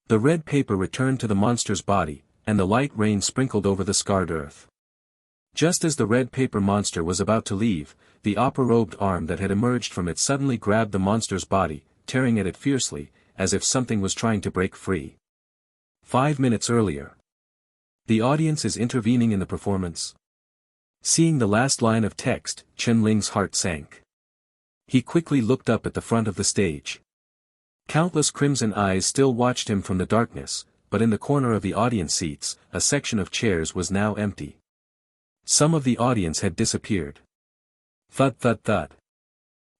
The red paper returned to the monster's body, and the light rain sprinkled over the scarred earth. Just as the red paper monster was about to leave, the opera-robed arm that had emerged from it suddenly grabbed the monster's body, tearing at it fiercely, as if something was trying to break free. 5 minutes earlier. The audience is intervening in the performance. Seeing the last line of text, Chen-Ling's heart sank. He quickly looked up at the front of the stage. Countless crimson eyes still watched him from the darkness, but in the corner of the audience seats, a section of chairs was now empty. Some of the audience had disappeared. Thud thud thud.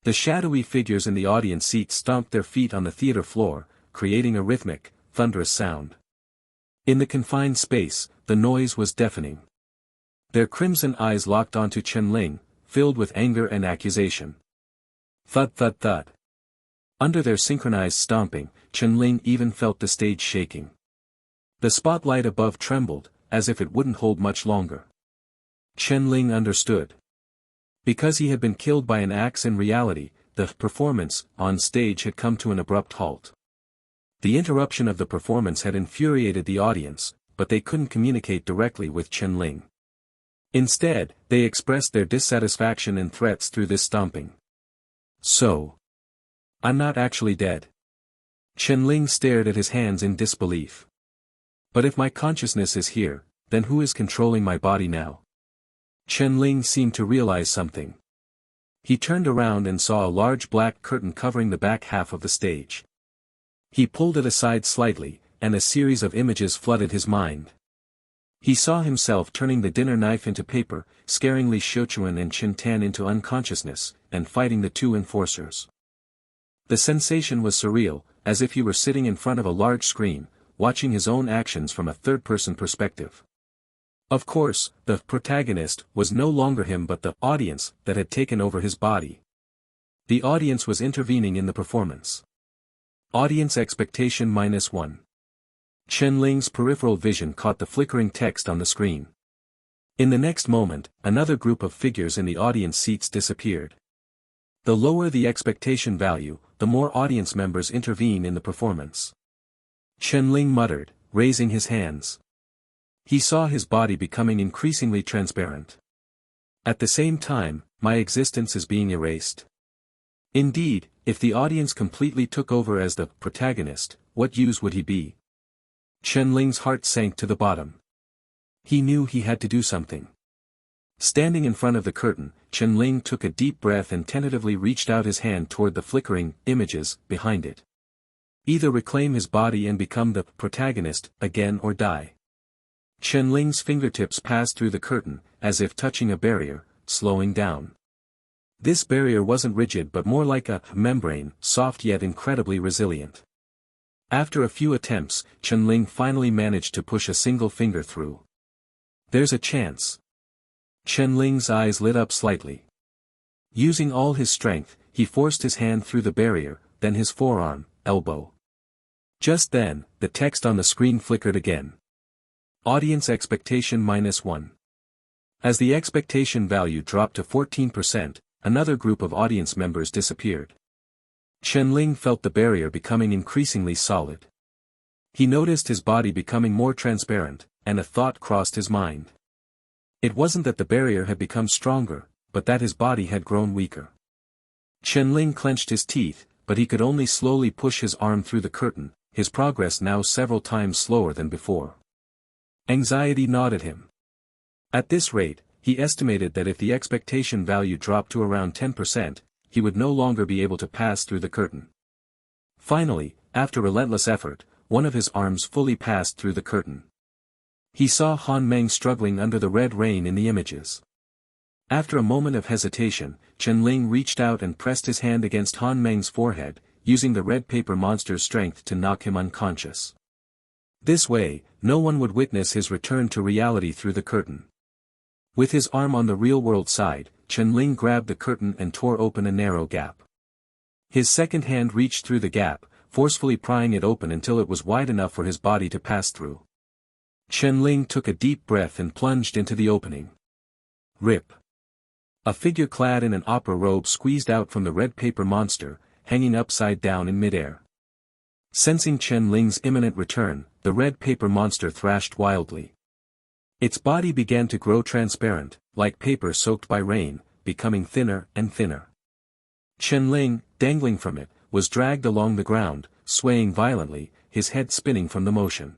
The shadowy figures in the audience seats stomped their feet on the theater floor, creating a rhythmic, thunderous sound. In the confined space, the noise was deafening. Their crimson eyes locked onto Chen-Ling, filled with anger and accusation. Thud thud thud. Under their synchronized stomping, Chen-Ling even felt the stage shaking. The spotlight above trembled, as if it wouldn't hold much longer. Chen-Ling understood. Because he had been killed by an axe in reality, the performance on stage had come to an abrupt halt. The interruption of the performance had infuriated the audience, but they couldn't communicate directly with Chen-Ling. Instead, they expressed their dissatisfaction and threats through this stomping. So, I'm not actually dead. Chen-Ling stared at his hands in disbelief. But if my consciousness is here, then who is controlling my body now? Chen-Ling seemed to realize something. He turned around and saw a large black curtain covering the back half of the stage. He pulled it aside slightly, and a series of images flooded his mind. He saw himself turning the dinner knife into paper, scaring Li Xiuquan and Qin Tan into unconsciousness, and fighting the two enforcers. The sensation was surreal, as if he were sitting in front of a large screen, watching his own actions from a third-person perspective. Of course, the protagonist was no longer him but the audience that had taken over his body. The audience was intervening in the performance. Audience expectation -1. Chen-Ling's peripheral vision caught the flickering text on the screen. In the next moment, another group of figures in the audience seats disappeared. The lower the expectation value, the more audience members intervene in the performance. Chen-Ling muttered, raising his hands. He saw his body becoming increasingly transparent. At the same time, my existence is being erased. Indeed, if the audience completely took over as the protagonist, what use would he be? Chen-Ling's heart sank to the bottom. He knew he had to do something. Standing in front of the curtain, Chen-Ling took a deep breath and tentatively reached out his hand toward the flickering images behind it. Either reclaim his body and become the protagonist again or die. Chen-Ling's fingertips passed through the curtain, as if touching a barrier, slowing down. This barrier wasn't rigid but more like a membrane, soft yet incredibly resilient. After a few attempts, Chen-Ling finally managed to push a single finger through. There's a chance. Chen-Ling's eyes lit up slightly. Using all his strength, he forced his hand through the barrier, then his forearm, elbow. Just then, the text on the screen flickered again. Audience expectation -1. As the expectation value dropped to 14%, another group of audience members disappeared. Chen-Ling felt the barrier becoming increasingly solid. He noticed his body becoming more transparent, and a thought crossed his mind. It wasn't that the barrier had become stronger, but that his body had grown weaker. Chen-Ling clenched his teeth, but he could only slowly push his arm through the curtain, his progress now several times slower than before. Anxiety gnawed at him. At this rate, he estimated that if the expectation value dropped to around 10%, he would no longer be able to pass through the curtain. Finally, after relentless effort, one of his arms fully passed through the curtain. He saw Han Meng struggling under the red rain in the images. After a moment of hesitation, Chen-Ling reached out and pressed his hand against Han Meng's forehead, using the red paper monster's strength to knock him unconscious. This way, no one would witness his return to reality through the curtain. With his arm on the real-world side, Chen-Ling grabbed the curtain and tore open a narrow gap. His second hand reached through the gap, forcefully prying it open until it was wide enough for his body to pass through. Chen-Ling took a deep breath and plunged into the opening. Rip. A figure clad in an opera robe squeezed out from the red paper monster, hanging upside down in midair. Sensing Chen-Ling's imminent return, the red paper monster thrashed wildly. Its body began to grow transparent, like paper soaked by rain, becoming thinner and thinner. Chen Ling, dangling from it, was dragged along the ground, swaying violently, his head spinning from the motion.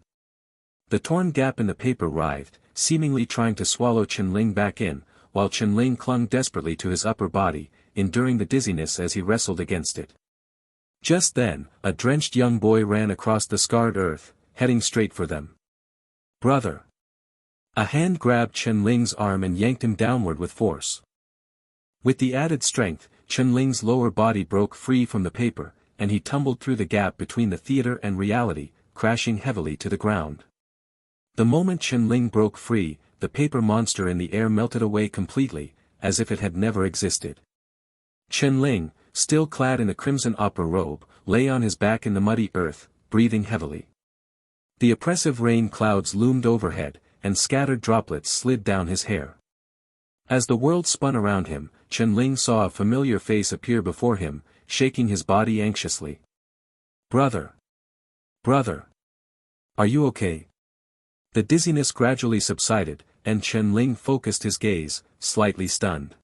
The torn gap in the paper writhed, seemingly trying to swallow Chen Ling back in, while Chen Ling clung desperately to his upper body, enduring the dizziness as he wrestled against it. Just then, a drenched young boy ran across the scarred earth, heading straight for them. "Brother!" A hand grabbed Chen Ling's arm and yanked him downward with force. With the added strength, Chen Ling's lower body broke free from the paper, and he tumbled through the gap between the theater and reality, crashing heavily to the ground. The moment Chen Ling broke free, the paper monster in the air melted away completely, as if it had never existed. Chen Ling, still clad in a crimson opera robe, lay on his back in the muddy earth, breathing heavily. The oppressive rain clouds loomed overhead, and scattered droplets slid down his hair. As the world spun around him, Chen Ling saw a familiar face appear before him, shaking his body anxiously. "Brother! Brother! Are you okay?" The dizziness gradually subsided, and Chen Ling focused his gaze, slightly stunned.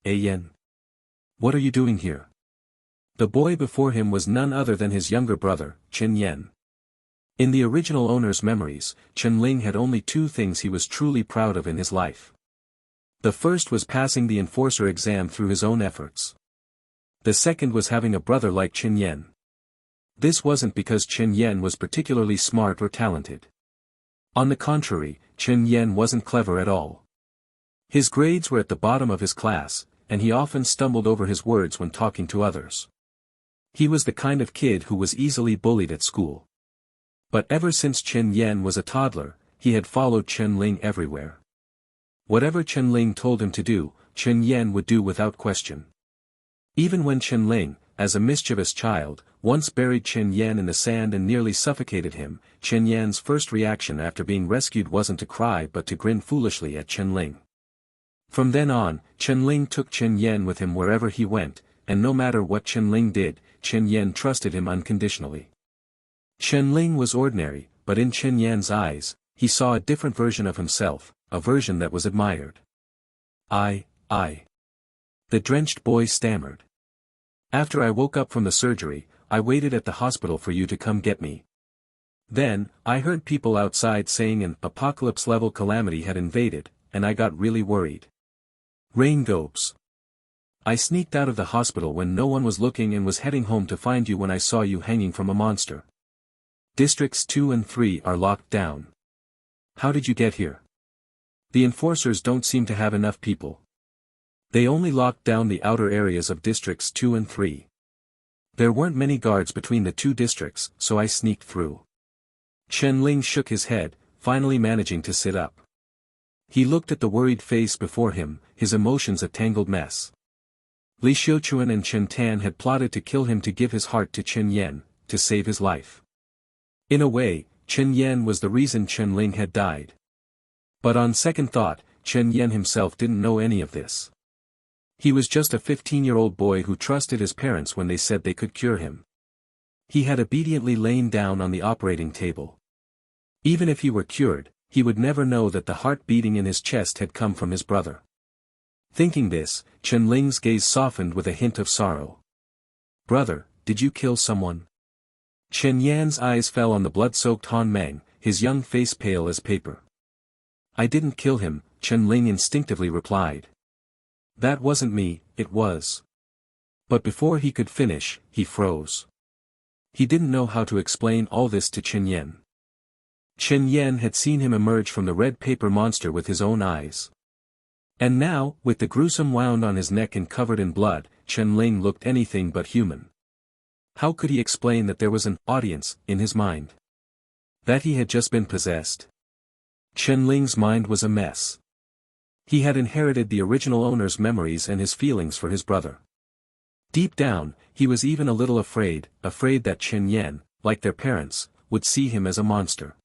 "Yen? What are you doing here?" The boy before him was none other than his younger brother, Chen Yen. In the original owner's memories, Chen Ling had only two things he was truly proud of in his life. The first was passing the enforcer exam through his own efforts. The second was having a brother like Chen Yen. This wasn't because Chen Yen was particularly smart or talented. On the contrary, Chen Yen wasn't clever at all. His grades were at the bottom of his class, and he often stumbled over his words when talking to others. He was the kind of kid who was easily bullied at school. But ever since Chen Yen was a toddler, he had followed Chen Ling everywhere. Whatever Chen Ling told him to do, Chen Yen would do without question. Even when Chen Ling, as a mischievous child, once buried Chen Yen in the sand and nearly suffocated him, Chen Yan's first reaction after being rescued wasn't to cry but to grin foolishly at Chen Ling. From then on, Chen Ling took Chen Yen with him wherever he went, and no matter what Chen Ling did, Chen Yen trusted him unconditionally. Chen Ling was ordinary, but in Chen Yan's eyes, he saw a different version of himself, a version that was admired. I. The drenched boy stammered. "After I woke up from the surgery, I waited at the hospital for you to come get me. Then, I heard people outside saying an apocalypse-level calamity had invaded, and I got really worried. Rain gobes. I sneaked out of the hospital when no one was looking and was heading home to find you when I saw you hanging from a monster. Districts 2 and 3 are locked down. How did you get here? The enforcers don't seem to have enough people. They only locked down the outer areas of districts 2 and 3. There weren't many guards between the two districts, so I sneaked through." Chen Ling shook his head, finally managing to sit up. He looked at the worried face before him, his emotions a tangled mess. Li Xiuquan and Chen Tan had plotted to kill him to give his heart to Chen Yen, to save his life. In a way, Chen Yen was the reason Chen Ling had died. But on second thought, Chen Yen himself didn't know any of this. He was just a 15-year-old boy who trusted his parents when they said they could cure him. He had obediently lain down on the operating table. Even if he were cured, he would never know that the heart beating in his chest had come from his brother. Thinking this, Chen Ling's gaze softened with a hint of sorrow. "Brother, did you kill someone?" Chen Yan's eyes fell on the blood-soaked Han Meng, his young face pale as paper. "I didn't kill him," Chen Ling instinctively replied. "That wasn't me, it was." But before he could finish, he froze. He didn't know how to explain all this to Chen Yen. Chen Yen had seen him emerge from the red paper monster with his own eyes. And now, with the gruesome wound on his neck and covered in blood, Chen Ling looked anything but human. How could he explain that there was an audience in his mind? That he had just been possessed? Chen Ling's mind was a mess. He had inherited the original owner's memories and his feelings for his brother. Deep down, he was even a little afraid that Chen Yen, like their parents, would see him as a monster.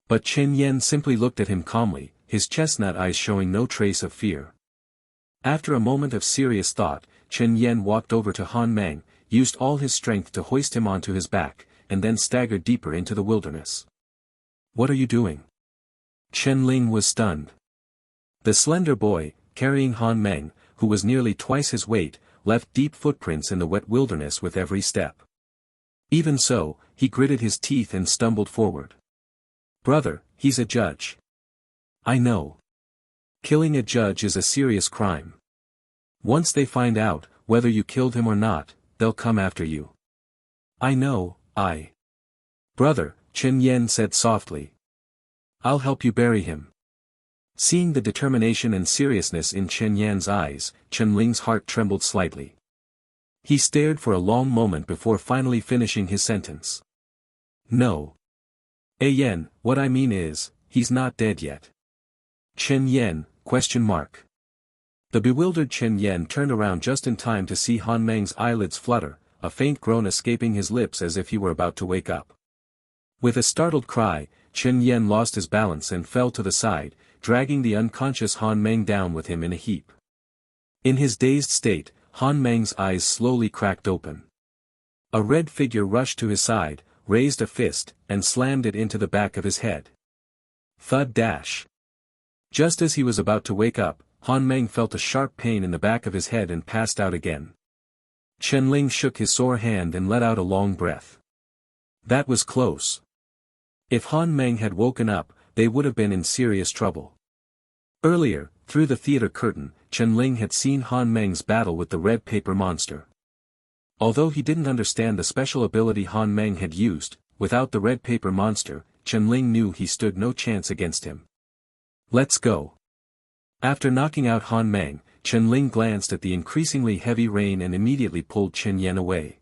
But Chen Yen simply looked at him calmly, his chestnut eyes showing no trace of fear. After a moment of serious thought, Chen Yen walked over to Han Meng, used all his strength to hoist him onto his back, and then staggered deeper into the wilderness. "What are you doing?" Chen Ling was stunned. The slender boy, carrying Han Meng, who was nearly twice his weight, left deep footprints in the wet wilderness with every step. Even so, he gritted his teeth and stumbled forward. "Brother, he's a judge." "I know. Killing a judge is a serious crime. Once they find out, whether you killed him or not, they'll come after you." "I know, Brother," Chen Yen said softly. "I'll help you bury him." Seeing the determination and seriousness in Chen Yan's eyes, Chen Ling's heart trembled slightly. He stared for a long moment before finally finishing his sentence. "No. Yen, what I mean is, he's not dead yet." "Chen Yen, ? The bewildered Chen Yen turned around just in time to see Han Meng's eyelids flutter, a faint groan escaping his lips as if he were about to wake up. With a startled cry, Chen Yen lost his balance and fell to the side, dragging the unconscious Han Meng down with him in a heap. In his dazed state, Han Meng's eyes slowly cracked open. A red figure rushed to his side, raised a fist, and slammed it into the back of his head. Thud dash. Just as he was about to wake up, Han Meng felt a sharp pain in the back of his head and passed out again. Chen Ling shook his sore hand and let out a long breath. That was close. If Han Meng had woken up, they would have been in serious trouble. Earlier, through the theater curtain, Chen Ling had seen Han Meng's battle with the red paper monster. Although he didn't understand the special ability Han Meng had used, without the red paper monster, Chen Ling knew he stood no chance against him. "Let's go." After knocking out Han Meng, Chen Ling glanced at the increasingly heavy rain and immediately pulled Chen Yen away.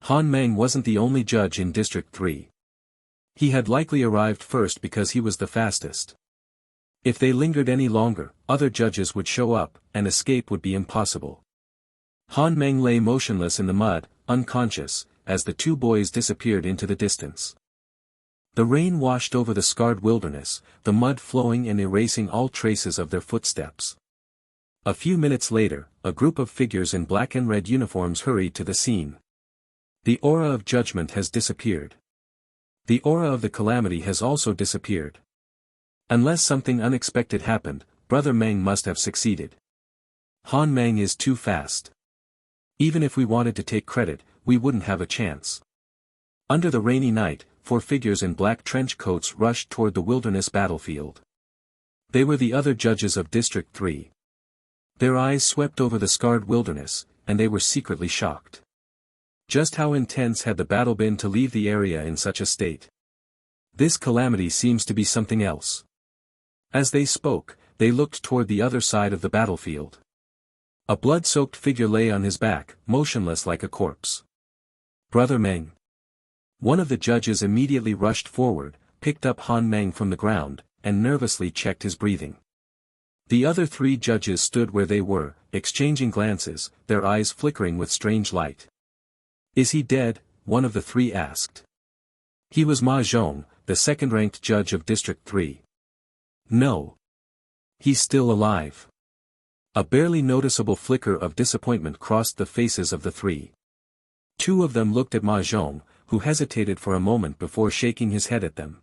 Han Meng wasn't the only judge in District 3. He had likely arrived first because he was the fastest. If they lingered any longer, other judges would show up, and escape would be impossible. Han Meng lay motionless in the mud, unconscious, as the two boys disappeared into the distance. The rain washed over the scarred wilderness, the mud flowing and erasing all traces of their footsteps. A few minutes later, a group of figures in black and red uniforms hurried to the scene. The aura of judgment has disappeared. The aura of the calamity has also disappeared. Unless something unexpected happened, Brother Meng must have succeeded. Han Meng is too fast. Even if we wanted to take credit, we wouldn't have a chance. Under the rainy night, 4 figures in black trench coats rushed toward the wilderness battlefield. They were the other judges of District 3. Their eyes swept over the scarred wilderness, and they were secretly shocked. Just how intense had the battle been to leave the area in such a state? This calamity seems to be something else. As they spoke, they looked toward the other side of the battlefield. A blood-soaked figure lay on his back, motionless like a corpse. Brother Meng. One of the judges immediately rushed forward, picked up Han Meng from the ground, and nervously checked his breathing. The other 3 judges stood where they were, exchanging glances, their eyes flickering with strange light. "Is he dead?" one of the 3 asked. He was Ma Zhong, the second-ranked judge of District 3. "No. He's still alive." A barely noticeable flicker of disappointment crossed the faces of the 3. 2 of them looked at Ma Zhong, who hesitated for a moment before shaking his head at them.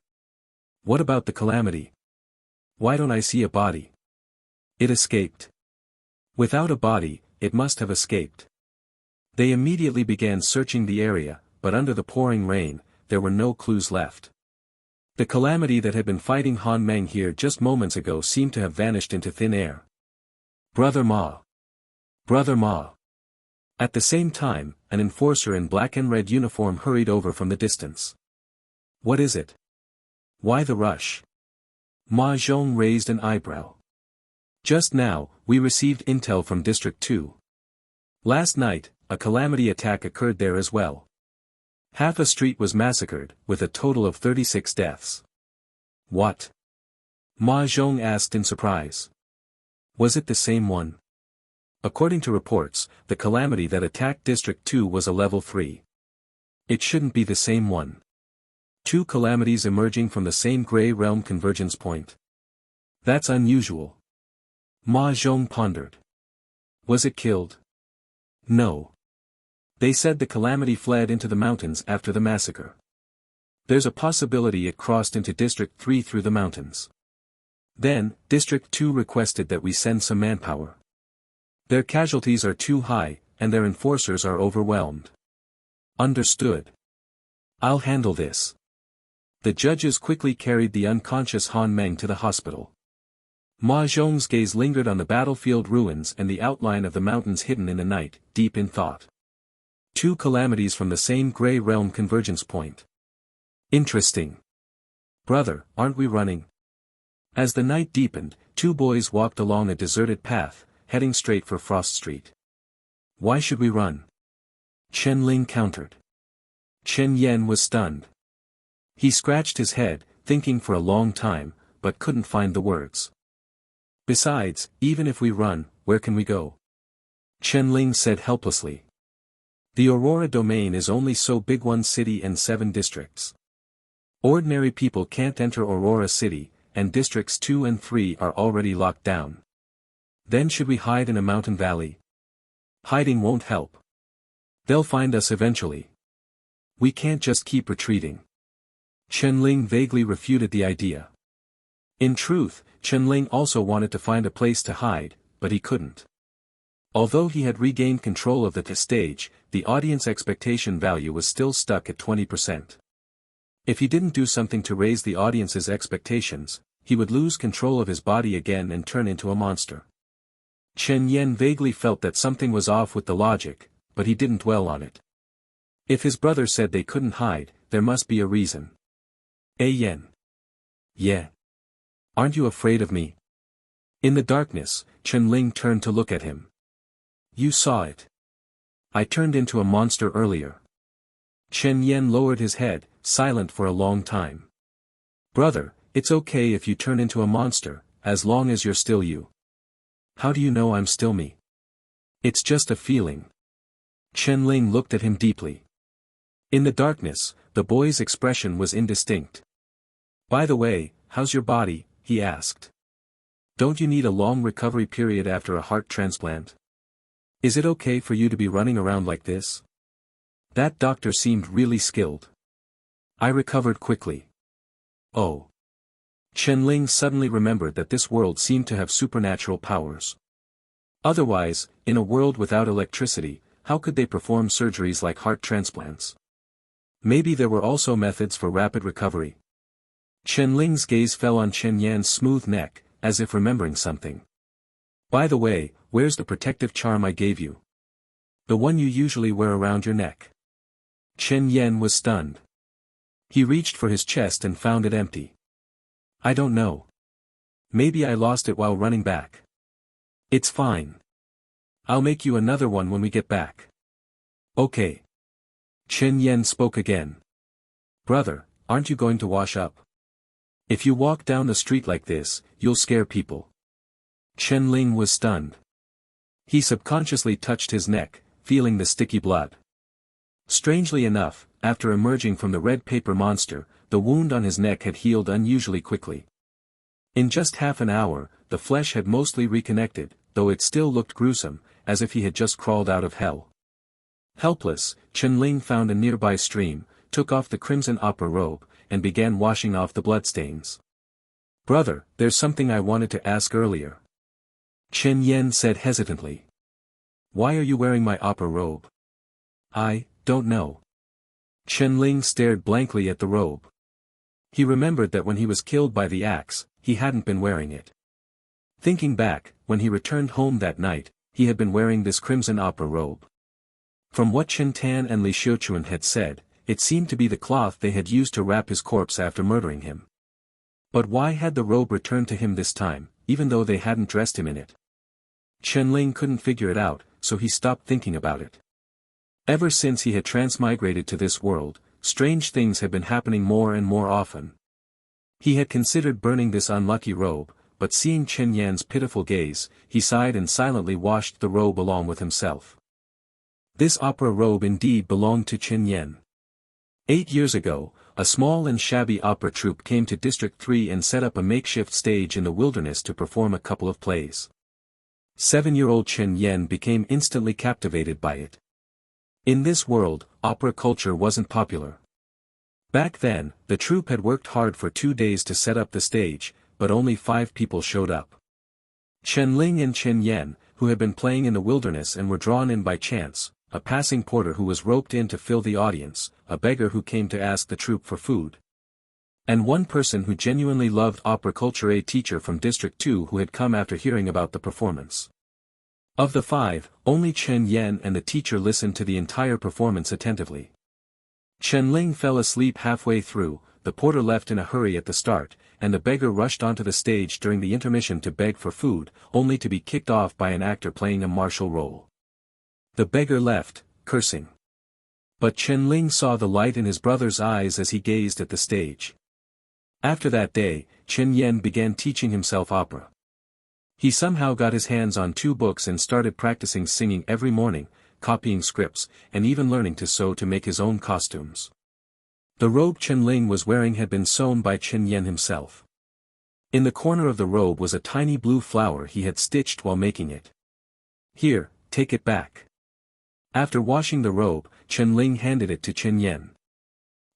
"What about the calamity? Why don't I see a body?" "It escaped." "Without a body, it must have escaped." They immediately began searching the area, but under the pouring rain, there were no clues left. The calamity that had been fighting Han Meng here just moments ago seemed to have vanished into thin air. "Brother Ma! Brother Ma!" At the same time, an enforcer in black and red uniform hurried over from the distance. "What is it? Why the rush?" Ma Zhong raised an eyebrow. "Just now, we received intel from District 2. Last night, a calamity attack occurred there as well. Half a street was massacred, with a total of 36 deaths." "What?" Ma Zhong asked in surprise. "Was it the same one?" According to reports, the calamity that attacked District 2 was a level 3. It shouldn't be the same one. 2 calamities emerging from the same gray realm convergence point. That's unusual. Ma Zhong pondered. Was it killed? No. They said the calamity fled into the mountains after the massacre. There's a possibility it crossed into District 3 through the mountains. Then, District 2 requested that we send some manpower. Their casualties are too high, and their enforcers are overwhelmed. Understood. I'll handle this. The judges quickly carried the unconscious Han Meng to the hospital. Ma Zhong's gaze lingered on the battlefield ruins and the outline of the mountains hidden in the night, deep in thought. Two calamities from the same gray realm convergence point. Interesting. Brother, aren't we running? As the night deepened, two boys walked along a deserted path, heading straight for Frost Street. Why should we run? Chen Ling countered. Chen Yen was stunned. He scratched his head, thinking for a long time, but couldn't find the words. Besides, even if we run, where can we go? Chen Ling said helplessly. The Aurora domain is only so big, 1 city and 7 districts. Ordinary people can't enter Aurora City, and districts 2 and 3 are already locked down. Then should we hide in a mountain valley? Hiding won't help. They'll find us eventually. We can't just keep retreating. Chen Ling vaguely refuted the idea. In truth, Chen Ling also wanted to find a place to hide, but he couldn't. Although he had regained control of the stage, the audience expectation value was still stuck at 20%. If he didn't do something to raise the audience's expectations, he would lose control of his body again and turn into a monster. Chen Yen vaguely felt that something was off with the logic, but he didn't dwell on it. If his brother said they couldn't hide, there must be a reason. Yen. Yeah. Aren't you afraid of me? In the darkness, Chen Ling turned to look at him. You saw it. I turned into a monster earlier. Chen Yen lowered his head, silent for a long time. Brother, it's okay if you turn into a monster, as long as you're still you. How do you know I'm still me? It's just a feeling. Chen Ling looked at him deeply. In the darkness, the boy's expression was indistinct. By the way, how's your body? He asked. Don't you need a long recovery period after a heart transplant? Is it okay for you to be running around like this? That doctor seemed really skilled. I recovered quickly. Oh. Chen Ling suddenly remembered that this world seemed to have supernatural powers. Otherwise, in a world without electricity, how could they perform surgeries like heart transplants? Maybe there were also methods for rapid recovery. Chen Ling's gaze fell on Chen Yan's smooth neck, as if remembering something. By the way, where's the protective charm I gave you? The one you usually wear around your neck. Chen Yan was stunned. He reached for his chest and found it empty. I don't know. Maybe I lost it while running back. It's fine. I'll make you another one when we get back. Okay. Chen Yan spoke again. Brother, aren't you going to wash up? If you walk down the street like this, you'll scare people. Chen Ling was stunned. He subconsciously touched his neck, feeling the sticky blood. Strangely enough, after emerging from the red paper monster, the wound on his neck had healed unusually quickly. In just half an hour, the flesh had mostly reconnected, though it still looked gruesome, as if he had just crawled out of hell. Helpless, Chen Ling found a nearby stream, took off the crimson opera robe, and began washing off the bloodstains. Brother, there's something I wanted to ask earlier. Chen Yen said hesitantly. Why are you wearing my opera robe? I don't know. Chen Ling stared blankly at the robe. He remembered that when he was killed by the axe, he hadn't been wearing it. Thinking back, when he returned home that night, he had been wearing this crimson opera robe. From what Chen Tan and Li Xiuquan had said, it seemed to be the cloth they had used to wrap his corpse after murdering him. But why had the robe returned to him this time, even though they hadn't dressed him in it? Chen Ling couldn't figure it out, so he stopped thinking about it. Ever since he had transmigrated to this world, strange things had been happening more and more often. He had considered burning this unlucky robe, but seeing Chen Yan's pitiful gaze, he sighed and silently washed the robe along with himself. This opera robe indeed belonged to Chen Yan. 8 years ago, a small and shabby opera troupe came to District 3 and set up a makeshift stage in the wilderness to perform a couple of plays. 7-year-old Chen Yan became instantly captivated by it. In this world, opera culture wasn't popular. Back then, the troupe had worked hard for 2 days to set up the stage, but only 5 people showed up. Chen Ling and Chen Yan, who had been playing in the wilderness and were drawn in by chance, a passing porter who was roped in to fill the audience, a beggar who came to ask the troupe for food. And one person who genuinely loved opera culture, a teacher from District 2 who had come after hearing about the performance. Of the 5, only Chen Yan and the teacher listened to the entire performance attentively. Chen Ling fell asleep halfway through, the porter left in a hurry at the start, and the beggar rushed onto the stage during the intermission to beg for food, only to be kicked off by an actor playing a martial role. The beggar left, cursing. But Chen Ling saw the light in his brother's eyes as he gazed at the stage. After that day, Chen Yan began teaching himself opera. He somehow got his hands on 2 books and started practicing singing every morning, copying scripts, and even learning to sew to make his own costumes. The robe Chen Ling was wearing had been sewn by Chen Yan himself. In the corner of the robe was a tiny blue flower he had stitched while making it. Here, take it back. After washing the robe, Chen Ling handed it to Chen Yan.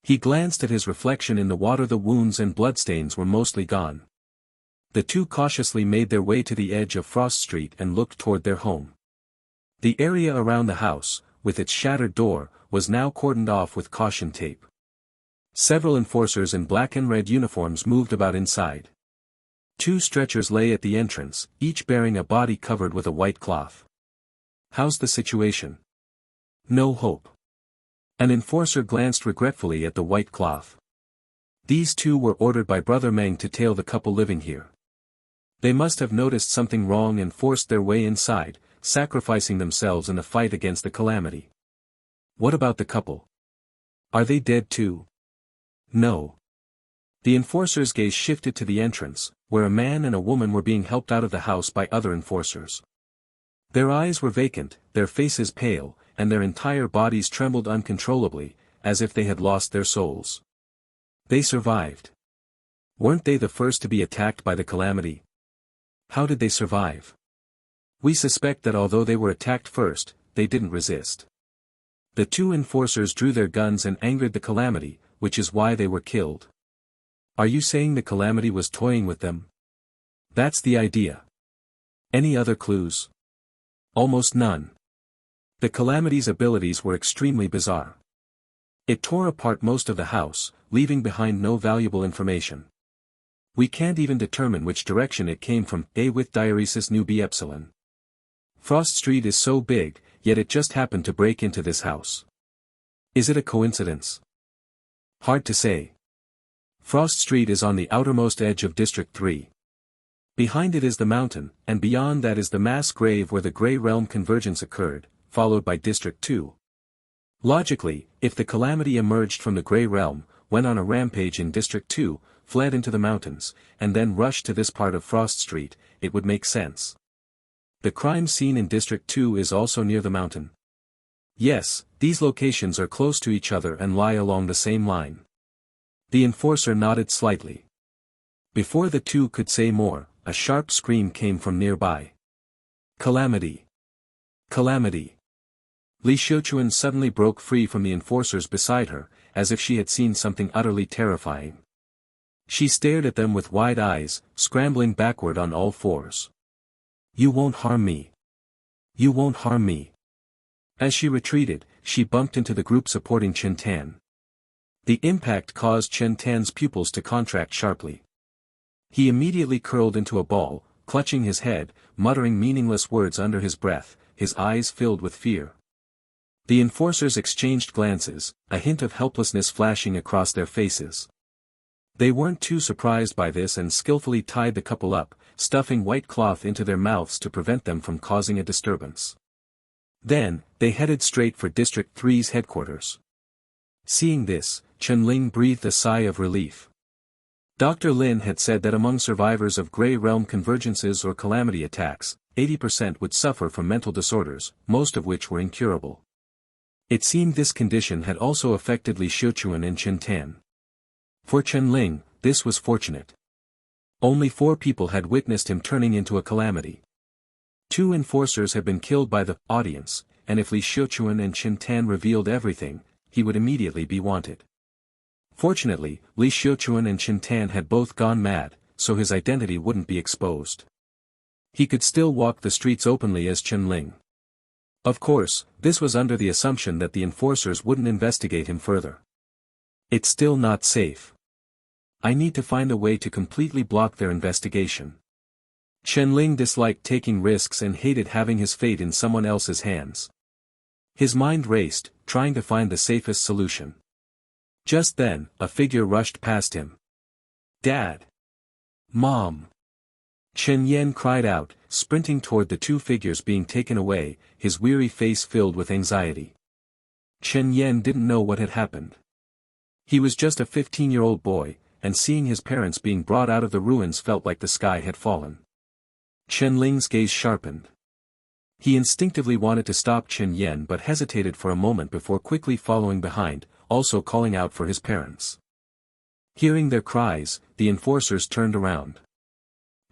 He glanced at his reflection in the water. The wounds and bloodstains were mostly gone. The two cautiously made their way to the edge of Frost Street and looked toward their home. The area around the house, with its shattered door, was now cordoned off with caution tape. Several enforcers in black and red uniforms moved about inside. 2 stretchers lay at the entrance, each bearing a body covered with a white cloth. How's the situation? No hope. An enforcer glanced regretfully at the white cloth. These 2 were ordered by Brother Meng to tail the couple living here. They must have noticed something wrong and forced their way inside, sacrificing themselves in the fight against the Calamity. What about the couple? Are they dead too? No. The enforcer's gaze shifted to the entrance, where a man and a woman were being helped out of the house by other enforcers. Their eyes were vacant, their faces pale, and their entire bodies trembled uncontrollably, as if they had lost their souls. They survived. Weren't they the first to be attacked by the Calamity? How did they survive? We suspect that although they were attacked first, they didn't resist. The 2 enforcers drew their guns and angered the Calamity, which is why they were killed. Are you saying the Calamity was toying with them? That's the idea. Any other clues? Almost none. The Calamity's abilities were extremely bizarre. It tore apart most of the house, leaving behind no valuable information. We can't even determine which direction it came from, with diaresis nubi epsilon. Frost Street is so big, yet it just happened to break into this house. Is it a coincidence? Hard to say. Frost Street is on the outermost edge of District 3. Behind it is the mountain, and beyond that is the mass grave where the Grey Realm convergence occurred, followed by District 2. Logically, if the Calamity emerged from the Grey Realm, went on a rampage in District 2, fled into the mountains, and then rushed to this part of Frost Street, it would make sense. The crime scene in District 2 is also near the mountain. Yes, these locations are close to each other and lie along the same line. The enforcer nodded slightly. Before the 2 could say more, a sharp scream came from nearby. Calamity! Calamity! Li Xiuquan suddenly broke free from the enforcers beside her, as if she had seen something utterly terrifying. She stared at them with wide eyes, scrambling backward on all fours. You won't harm me. You won't harm me. As she retreated, she bumped into the group supporting Chen Tan. The impact caused Chen Tan's pupils to contract sharply. He immediately curled into a ball, clutching his head, muttering meaningless words under his breath, his eyes filled with fear. The enforcers exchanged glances, a hint of helplessness flashing across their faces. They weren't too surprised by this and skillfully tied the couple up, stuffing white cloth into their mouths to prevent them from causing a disturbance. Then, they headed straight for District 3's headquarters. Seeing this, Chen Ling breathed a sigh of relief. Dr. Lin had said that among survivors of Grey Realm convergences or Calamity attacks, 80% would suffer from mental disorders, most of which were incurable. It seemed this condition had also affected Li Xiuquan and Chen Tan. For Chen Ling, this was fortunate. Only 4 people had witnessed him turning into a Calamity. 2 enforcers had been killed by the audience, and if Li Xiuquan and Chen Tan revealed everything, he would immediately be wanted. Fortunately, Li Xiuquan and Chen Tan had both gone mad, so his identity wouldn't be exposed. He could still walk the streets openly as Chen Ling. Of course, this was under the assumption that the enforcers wouldn't investigate him further. It's still not safe. I need to find a way to completely block their investigation. Chen Ling disliked taking risks and hated having his fate in someone else's hands. His mind raced, trying to find the safest solution. Just then, a figure rushed past him. "Dad! Mom!" Chen Yen cried out, sprinting toward the two figures being taken away, his weary face filled with anxiety. Chen Yen didn't know what had happened. He was just a 15-year-old boy, and seeing his parents being brought out of the ruins felt like the sky had fallen. Chen Ling's gaze sharpened. He instinctively wanted to stop Chen Yen but hesitated for a moment before quickly following behind, also calling out for his parents. Hearing their cries, the enforcers turned around.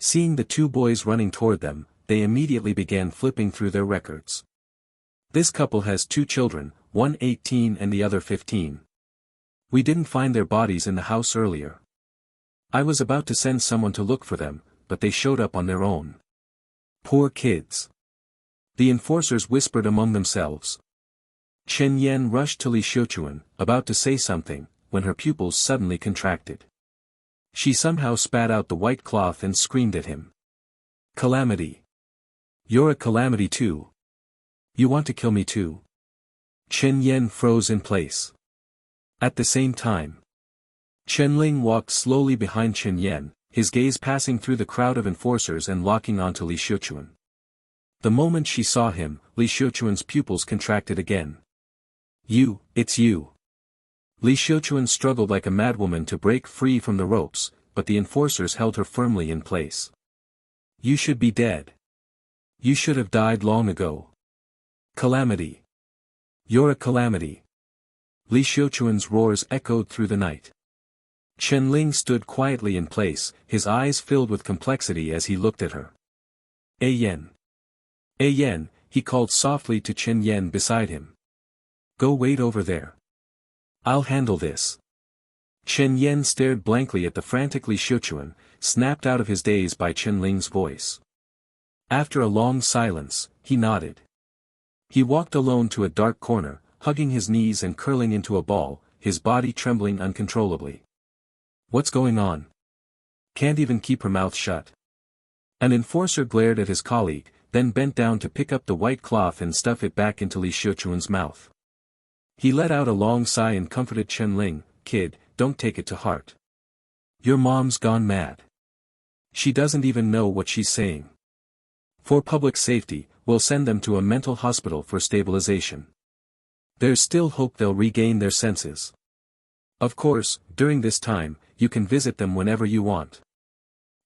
Seeing the two boys running toward them, they immediately began flipping through their records. This couple has 2 children, one 18 and the other 15. We didn't find their bodies in the house earlier. I was about to send someone to look for them, but they showed up on their own. Poor kids. The enforcers whispered among themselves. Chen Yen rushed to Li Xiuquan, about to say something, when her pupils suddenly contracted. She somehow spat out the white cloth and screamed at him. "Calamity! You're a calamity too. You want to kill me too?" Chen Yen froze in place. At the same time, Chen Ling walked slowly behind Chen Yen, his gaze passing through the crowd of enforcers and locking onto Li Xiuquan. The moment she saw him, Li Xiuquan's pupils contracted again. It's you. Li Xiuquan struggled like a madwoman to break free from the ropes, but the enforcers held her firmly in place. "You should be dead. You should have died long ago. Calamity. You're a calamity." Li Xiuquan's roars echoed through the night. Chen Ling stood quietly in place, his eyes filled with complexity as he looked at her. Yen. Yen, he called softly to Chen Yen beside him. "Go wait over there. I'll handle this." Chen Yen stared blankly at the frantic Li Xiuquan, snapped out of his daze by Chen Ling's voice. After a long silence, he nodded. He walked alone to a dark corner, hugging his knees and curling into a ball, his body trembling uncontrollably. "What's going on? Can't even keep her mouth shut." An enforcer glared at his colleague, then bent down to pick up the white cloth and stuff it back into Li Xiuquan's mouth. He let out a long sigh and comforted Chen Ling, "Kid, don't take it to heart. Your mom's gone mad. She doesn't even know what she's saying. For public safety, we'll send them to a mental hospital for stabilization. There's still hope they'll regain their senses. Of course, during this time, you can visit them whenever you want."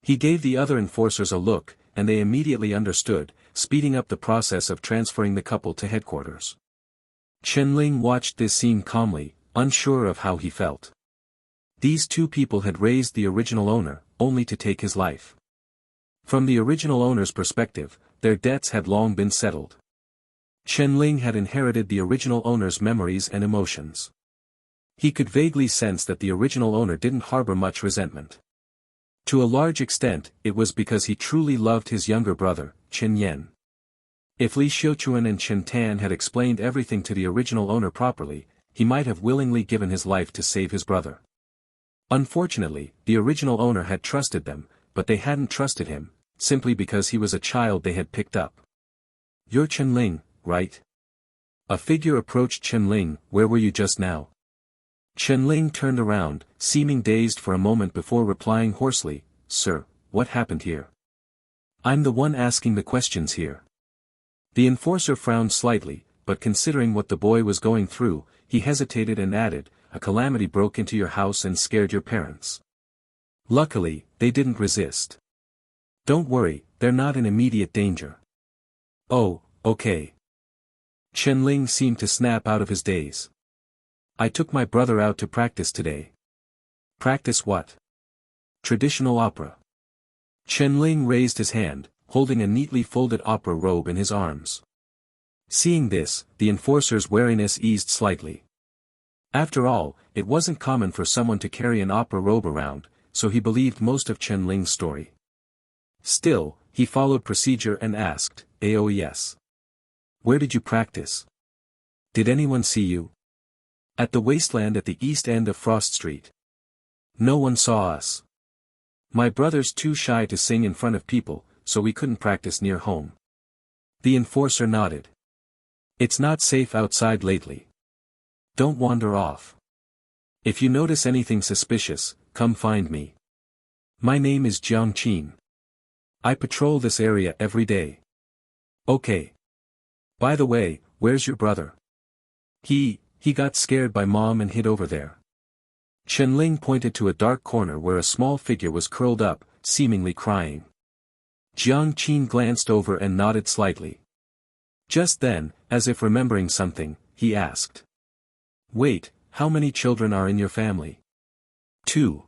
He gave the other enforcers a look, and they immediately understood, speeding up the process of transferring the couple to headquarters. Chen Ling watched this scene calmly, unsure of how he felt. These two people had raised the original owner, only to take his life. From the original owner's perspective, their debts had long been settled. Chen Ling had inherited the original owner's memories and emotions. He could vaguely sense that the original owner didn't harbor much resentment. To a large extent, it was because he truly loved his younger brother, Chen Yen. If Li Xiuquan and Chen Tan had explained everything to the original owner properly, he might have willingly given his life to save his brother. Unfortunately, the original owner had trusted them, but they hadn't trusted him, simply because he was a child they had picked up. "You're Chen Ling, right?" A figure approached Chen Ling. "Where were you just now?" Chen Ling turned around, seeming dazed for a moment before replying hoarsely, "Sir, what happened here? I'm the one asking the questions here." The enforcer frowned slightly, but considering what the boy was going through, he hesitated and added, "A calamity broke into your house and scared your parents. Luckily, they didn't resist. Don't worry, they're not in immediate danger." "Oh, okay." Chen Ling seemed to snap out of his daze. "I took my brother out to practice today." "Practice what?" "Traditional opera." Chen Ling raised his hand, holding a neatly folded opera robe in his arms. Seeing this, the enforcer's wariness eased slightly. After all, it wasn't common for someone to carry an opera robe around, so he believed most of Chen Ling's story. Still, he followed procedure and asked, "AOES. Where did you practice? Did anyone see you?" "At the wasteland at the east end of Frost Street. No one saw us. My brother's too shy to sing in front of people, so we couldn't practice near home." The enforcer nodded. "It's not safe outside lately. Don't wander off. If you notice anything suspicious, come find me. My name is Jiang Qin. I patrol this area every day." "Okay. By the way, where's your brother?" He got scared by Mom and hid over there." Chen-Ling pointed to a dark corner where a small figure was curled up, seemingly crying. Jiang Qin glanced over and nodded slightly. Just then, as if remembering something, he asked. "Wait, how many children are in your family?" "Two."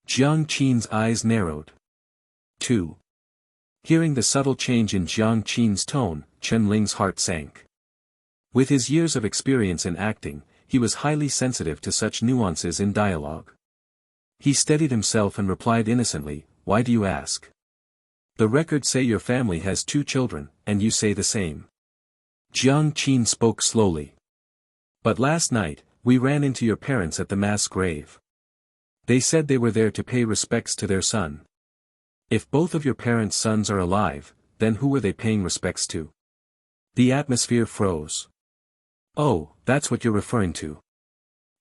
Jiang Qin's eyes narrowed. "Two." Hearing the subtle change in Jiang Qin's tone, Chen-Ling's heart sank. With his years of experience in acting, he was highly sensitive to such nuances in dialogue. He steadied himself and replied innocently, "Why do you ask? The records say your family has 2 children, and you say the same." Jiang Qin spoke slowly. "But last night, we ran into your parents at the mass grave. They said they were there to pay respects to their son. If both of your parents' sons are alive, then who were they paying respects to?" The atmosphere froze. "Oh, that's what you're referring to."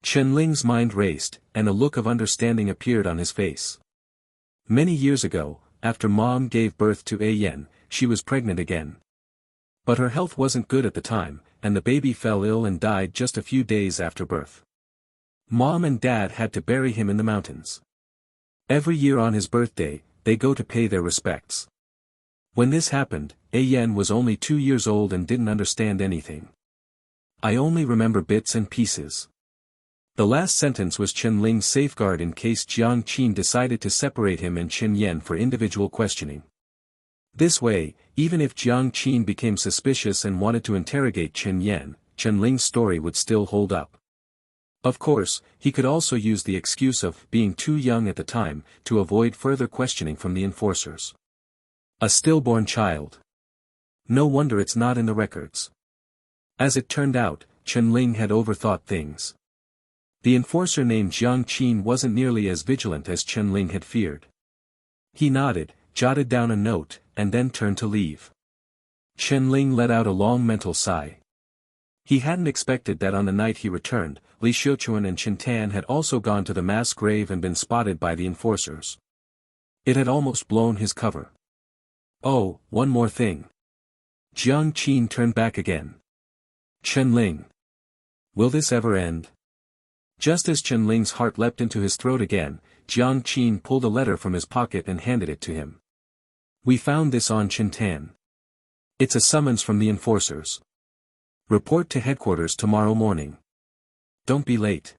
Chen-Ling's mind raced, and a look of understanding appeared on his face. Many years ago, after Mom gave birth to Yen, she was pregnant again. But her health wasn't good at the time, and the baby fell ill and died just a few days after birth. Mom and Dad had to bury him in the mountains. Every year on his birthday, they go to pay their respects. When this happened, Yen was only 2 years old and didn't understand anything. "I only remember bits and pieces." The last sentence was Chen-Ling's safeguard in case Jiang Qin decided to separate him and Chen Yen for individual questioning. This way, even if Jiang Qin became suspicious and wanted to interrogate Chen Yen, Chen-Ling's story would still hold up. Of course, he could also use the excuse of being too young at the time to avoid further questioning from the enforcers. A stillborn child. No wonder it's not in the records. As it turned out, Chen-Ling had overthought things. The enforcer named Jiang Qin wasn't nearly as vigilant as Chen-Ling had feared. He nodded, jotted down a note, and then turned to leave. Chen-Ling let out a long mental sigh. He hadn't expected that on the night he returned, Li Xiuquan and Chen Tan had also gone to the mass grave and been spotted by the enforcers. It had almost blown his cover. "Oh, one more thing." Jiang Qin turned back again. "Chen-Ling. Will this ever end?" Just as Chen-Ling's heart leapt into his throat again, Jiang Qin pulled a letter from his pocket and handed it to him. "We found this on Chen Tan. It's a summons from the enforcers. Report to headquarters tomorrow morning. Don't be late."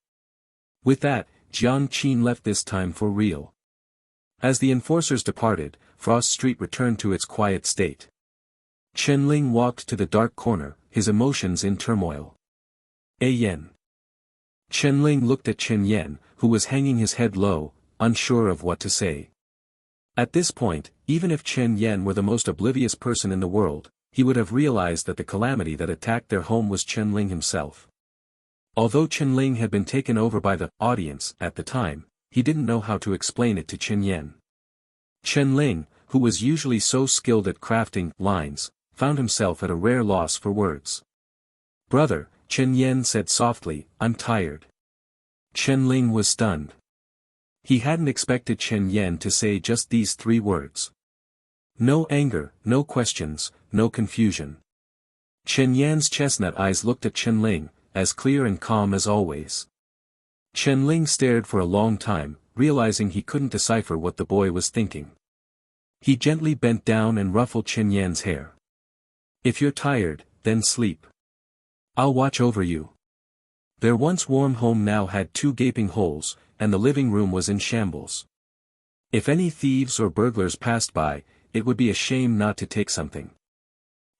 With that, Jiang Qin left this time for real. As the enforcers departed, Frost Street returned to its quiet state. Chen-Ling walked to the dark corner, his emotions in turmoil. Yen. Chen-Ling looked at Chen Yen, who was hanging his head low, unsure of what to say. At this point, even if Chen Yen were the most oblivious person in the world, he would have realized that the calamity that attacked their home was Chen-Ling himself. Although Chen-Ling had been taken over by the audience at the time, he didn't know how to explain it to Chen Yen. Chen-Ling, who was usually so skilled at crafting lines, found himself at a rare loss for words. "Brother," Chen Yen said softly, "I'm tired." Chen-Ling was stunned. He hadn't expected Chen Yen to say just these 3 words. No anger, no questions, no confusion. Chen Yan's chestnut eyes looked at Chen-Ling, as clear and calm as always. Chen-Ling stared for a long time, realizing he couldn't decipher what the boy was thinking. He gently bent down and ruffled Chen Yan's hair. "If you're tired, then sleep. I'll watch over you." Their once warm home now had 2 gaping holes, and the living room was in shambles. If any thieves or burglars passed by, it would be a shame not to take something.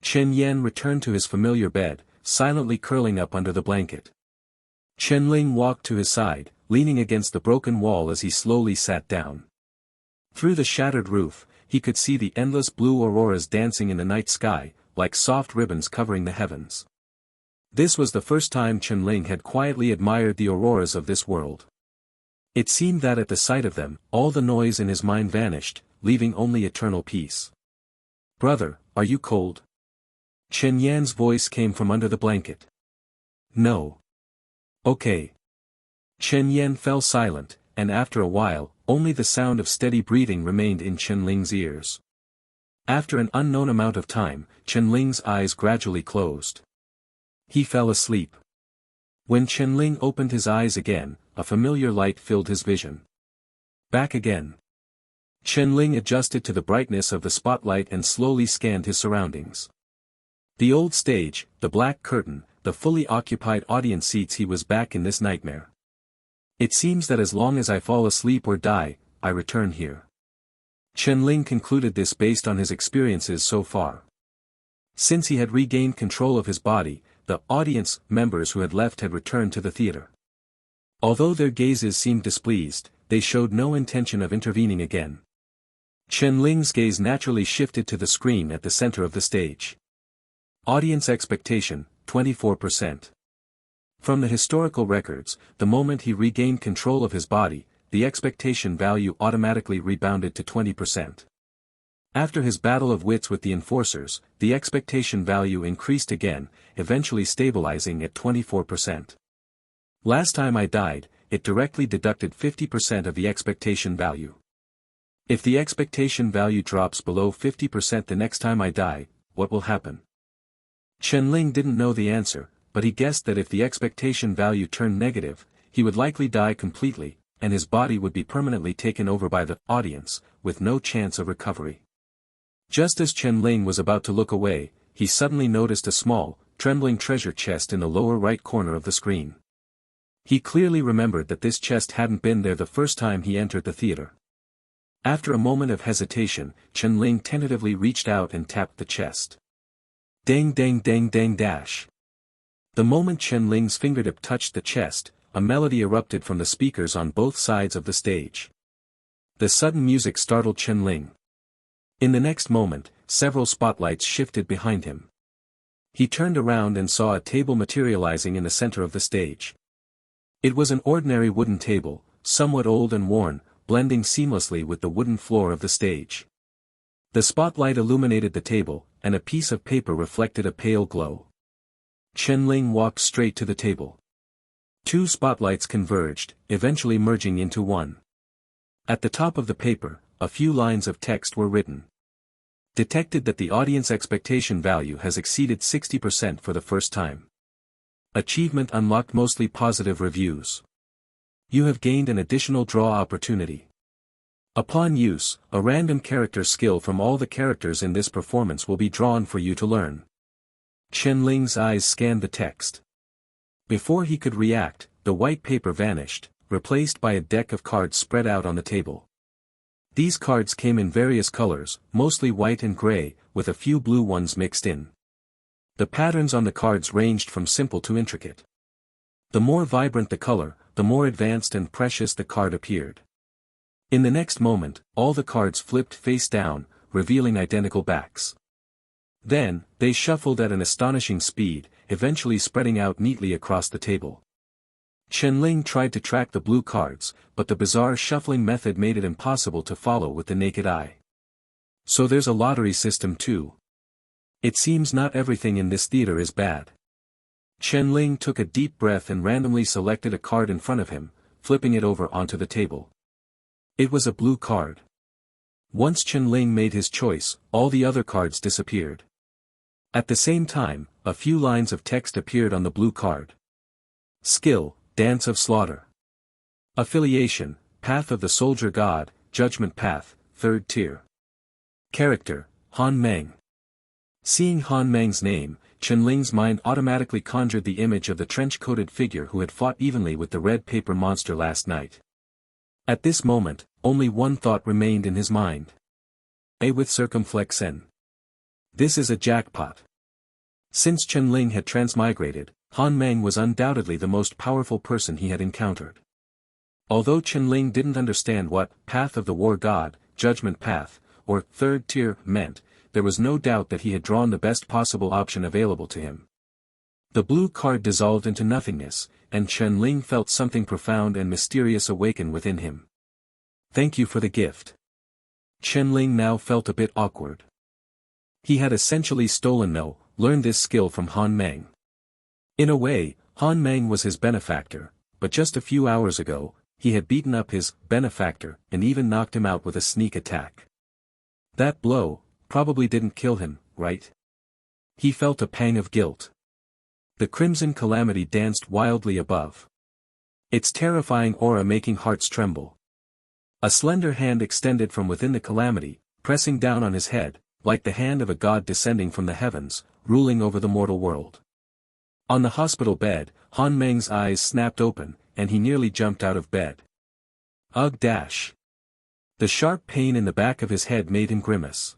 Chen Yen returned to his familiar bed, silently curling up under the blanket. Chen-Ling walked to his side, leaning against the broken wall as he slowly sat down. Through the shattered roof, he could see the endless blue auroras dancing in the night sky, like soft ribbons covering the heavens. This was the first time Chen-Ling had quietly admired the auroras of this world. It seemed that at the sight of them, all the noise in his mind vanished, leaving only eternal peace. "Brother, are you cold?" Chen Yan's voice came from under the blanket. "No." "Okay." Chen Yan fell silent, and after a while, only the sound of steady breathing remained in Chen-Ling's ears. After an unknown amount of time, Chen-Ling's eyes gradually closed. He fell asleep. When Chen-Ling opened his eyes again, a familiar light filled his vision. Back again. Chen-Ling adjusted to the brightness of the spotlight and slowly scanned his surroundings. The old stage, the black curtain, the fully occupied audience seats. He was back in this nightmare. It seems that as long as I fall asleep or die, I return here. Chen-Ling concluded this based on his experiences so far. Since he had regained control of his body, the audience members who had left had returned to the theater. Although their gazes seemed displeased, they showed no intention of intervening again. Chen-Ling's gaze naturally shifted to the screen at the center of the stage. Audience expectation, 24%. From the historical records, the moment he regained control of his body, the expectation value automatically rebounded to 20%. After his battle of wits with the enforcers, the expectation value increased again, eventually stabilizing at 24%. Last time I died, it directly deducted 50% of the expectation value. If the expectation value drops below 50% the next time I die, what will happen? Chen-Ling didn't know the answer, but he guessed that if the expectation value turned negative, he would likely die completely, and his body would be permanently taken over by the audience, with no chance of recovery. Just as Chen-Ling was about to look away, he suddenly noticed a small, trembling treasure chest in the lower right corner of the screen. He clearly remembered that this chest hadn't been there the first time he entered the theater. After a moment of hesitation, Chen-Ling tentatively reached out and tapped the chest. Dang dang dang dang dash. The moment Chen-Ling's fingertip touched the chest, a melody erupted from the speakers on both sides of the stage. The sudden music startled Chen-Ling. In the next moment, several spotlights shifted behind him. He turned around and saw a table materializing in the center of the stage. It was an ordinary wooden table, somewhat old and worn, blending seamlessly with the wooden floor of the stage. The spotlight illuminated the table, and a piece of paper reflected a pale glow. Chen-Ling walked straight to the table. Two spotlights converged, eventually merging into one. At the top of the paper, a few lines of text were written. Detected that the audience expectation value has exceeded 60% for the first time. Achievement unlocked, mostly positive reviews. You have gained an additional draw opportunity. Upon use, a random character skill from all the characters in this performance will be drawn for you to learn. Chen-Ling's eyes scanned the text. Before he could react, the white paper vanished, replaced by a deck of cards spread out on the table. These cards came in various colors, mostly white and gray, with a few blue ones mixed in. The patterns on the cards ranged from simple to intricate. The more vibrant the color, the more advanced and precious the card appeared. In the next moment, all the cards flipped face down, revealing identical backs. Then, they shuffled at an astonishing speed, eventually spreading out neatly across the table. Chen-Ling tried to track the blue cards, but the bizarre shuffling method made it impossible to follow with the naked eye. So there's a lottery system too. It seems not everything in this theater is bad. Chen-Ling took a deep breath and randomly selected a card in front of him, flipping it over onto the table. It was a blue card. Once Chen-Ling made his choice, all the other cards disappeared. At the same time, a few lines of text appeared on the blue card. Skill, Dance of Slaughter. Affiliation, Path of the Soldier God, Judgment Path, 3rd tier. Character, Han Meng. Seeing Han Meng's name, Chen-Ling's mind automatically conjured the image of the trench-coated figure who had fought evenly with the red paper monster last night. At this moment, only one thought remained in his mind. A with circumflex N. This is a jackpot. Since Chen-Ling had transmigrated, Han Meng was undoubtedly the most powerful person he had encountered. Although Chen-Ling didn't understand what Path of the War God, Judgment Path, or third tier, meant, there was no doubt that he had drawn the best possible option available to him. The blue card dissolved into nothingness, and Chen Ling felt something profound and mysterious awaken within him. Thank you for the gift. Chen Ling now felt a bit awkward. He had essentially learned this skill from Han Meng. In a way, Han Meng was his benefactor, but just a few hours ago, he had beaten up his benefactor and even knocked him out with a sneak attack. That blow probably didn't kill him, right? He felt a pang of guilt. The crimson calamity danced wildly above. Its terrifying aura making hearts tremble. A slender hand extended from within the calamity, pressing down on his head, like the hand of a god descending from the heavens, ruling over the mortal world. On the hospital bed, Han Meng's eyes snapped open, and he nearly jumped out of bed. Ugh dash. The sharp pain in the back of his head made him grimace.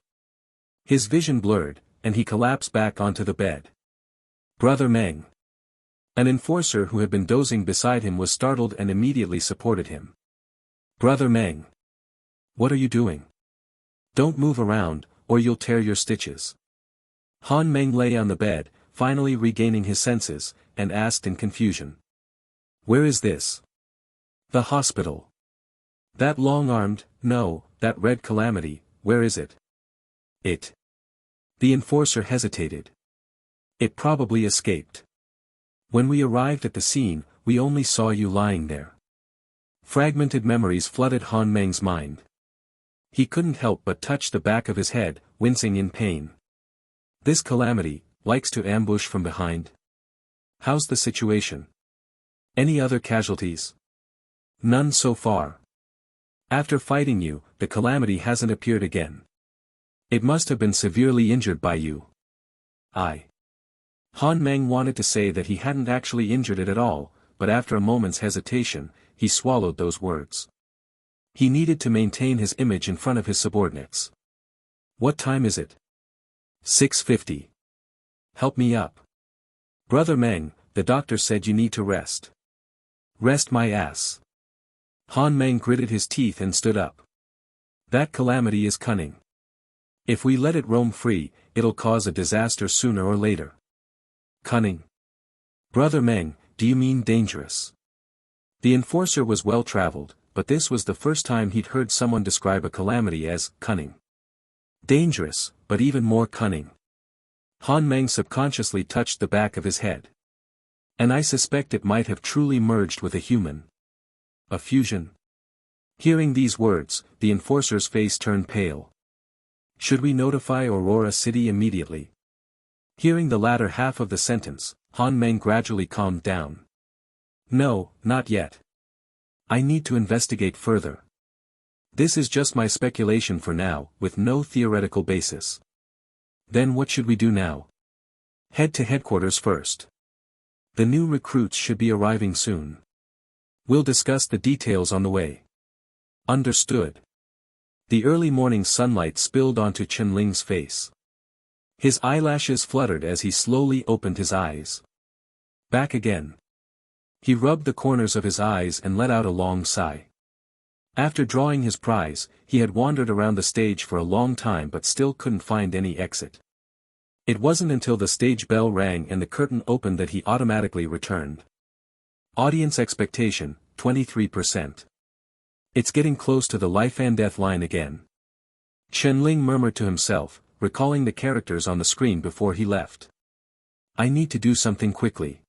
His vision blurred, and he collapsed back onto the bed. Brother Meng. An enforcer who had been dozing beside him was startled and immediately supported him. Brother Meng. What are you doing? Don't move around, or you'll tear your stitches. Han Meng lay on the bed, finally regaining his senses, and asked in confusion. Where is this? The hospital. That long-armed, no, that red calamity, where is it? It. The enforcer hesitated. It probably escaped. When we arrived at the scene, we only saw you lying there. Fragmented memories flooded Han Meng's mind. He couldn't help but touch the back of his head, wincing in pain. This calamity likes to ambush from behind. How's the situation? Any other casualties? None so far. After fighting you, the calamity hasn't appeared again. It must have been severely injured by you. Han Meng wanted to say that he hadn't actually injured it at all, but after a moment's hesitation, he swallowed those words. He needed to maintain his image in front of his subordinates. What time is it? 6:50. Help me up. Brother Meng, the doctor said you need to rest. Rest my ass. Han Meng gritted his teeth and stood up. That calamity is cunning. If we let it roam free, it'll cause a disaster sooner or later. Cunning. Brother Meng, do you mean dangerous? The enforcer was well-traveled, but this was the first time he'd heard someone describe a calamity as cunning. Dangerous, but even more cunning. Han Meng subconsciously touched the back of his head. And I suspect it might have truly merged with a human. A fusion. Hearing these words, the enforcer's face turned pale. Should we notify Aurora City immediately? Hearing the latter half of the sentence, Han Meng gradually calmed down. No, not yet. I need to investigate further. This is just my speculation for now, with no theoretical basis. Then what should we do now? Head to headquarters first. The new recruits should be arriving soon. We'll discuss the details on the way. Understood. The early morning sunlight spilled onto Chen Ling's face. His eyelashes fluttered as he slowly opened his eyes. Back again. He rubbed the corners of his eyes and let out a long sigh. After drawing his prize, he had wandered around the stage for a long time but still couldn't find any exit. It wasn't until the stage bell rang and the curtain opened that he automatically returned. Audience expectation, 23%. It's getting close to the life and death line again. Chen Ling murmured to himself, recalling the characters on the screen before he left. I need to do something quickly.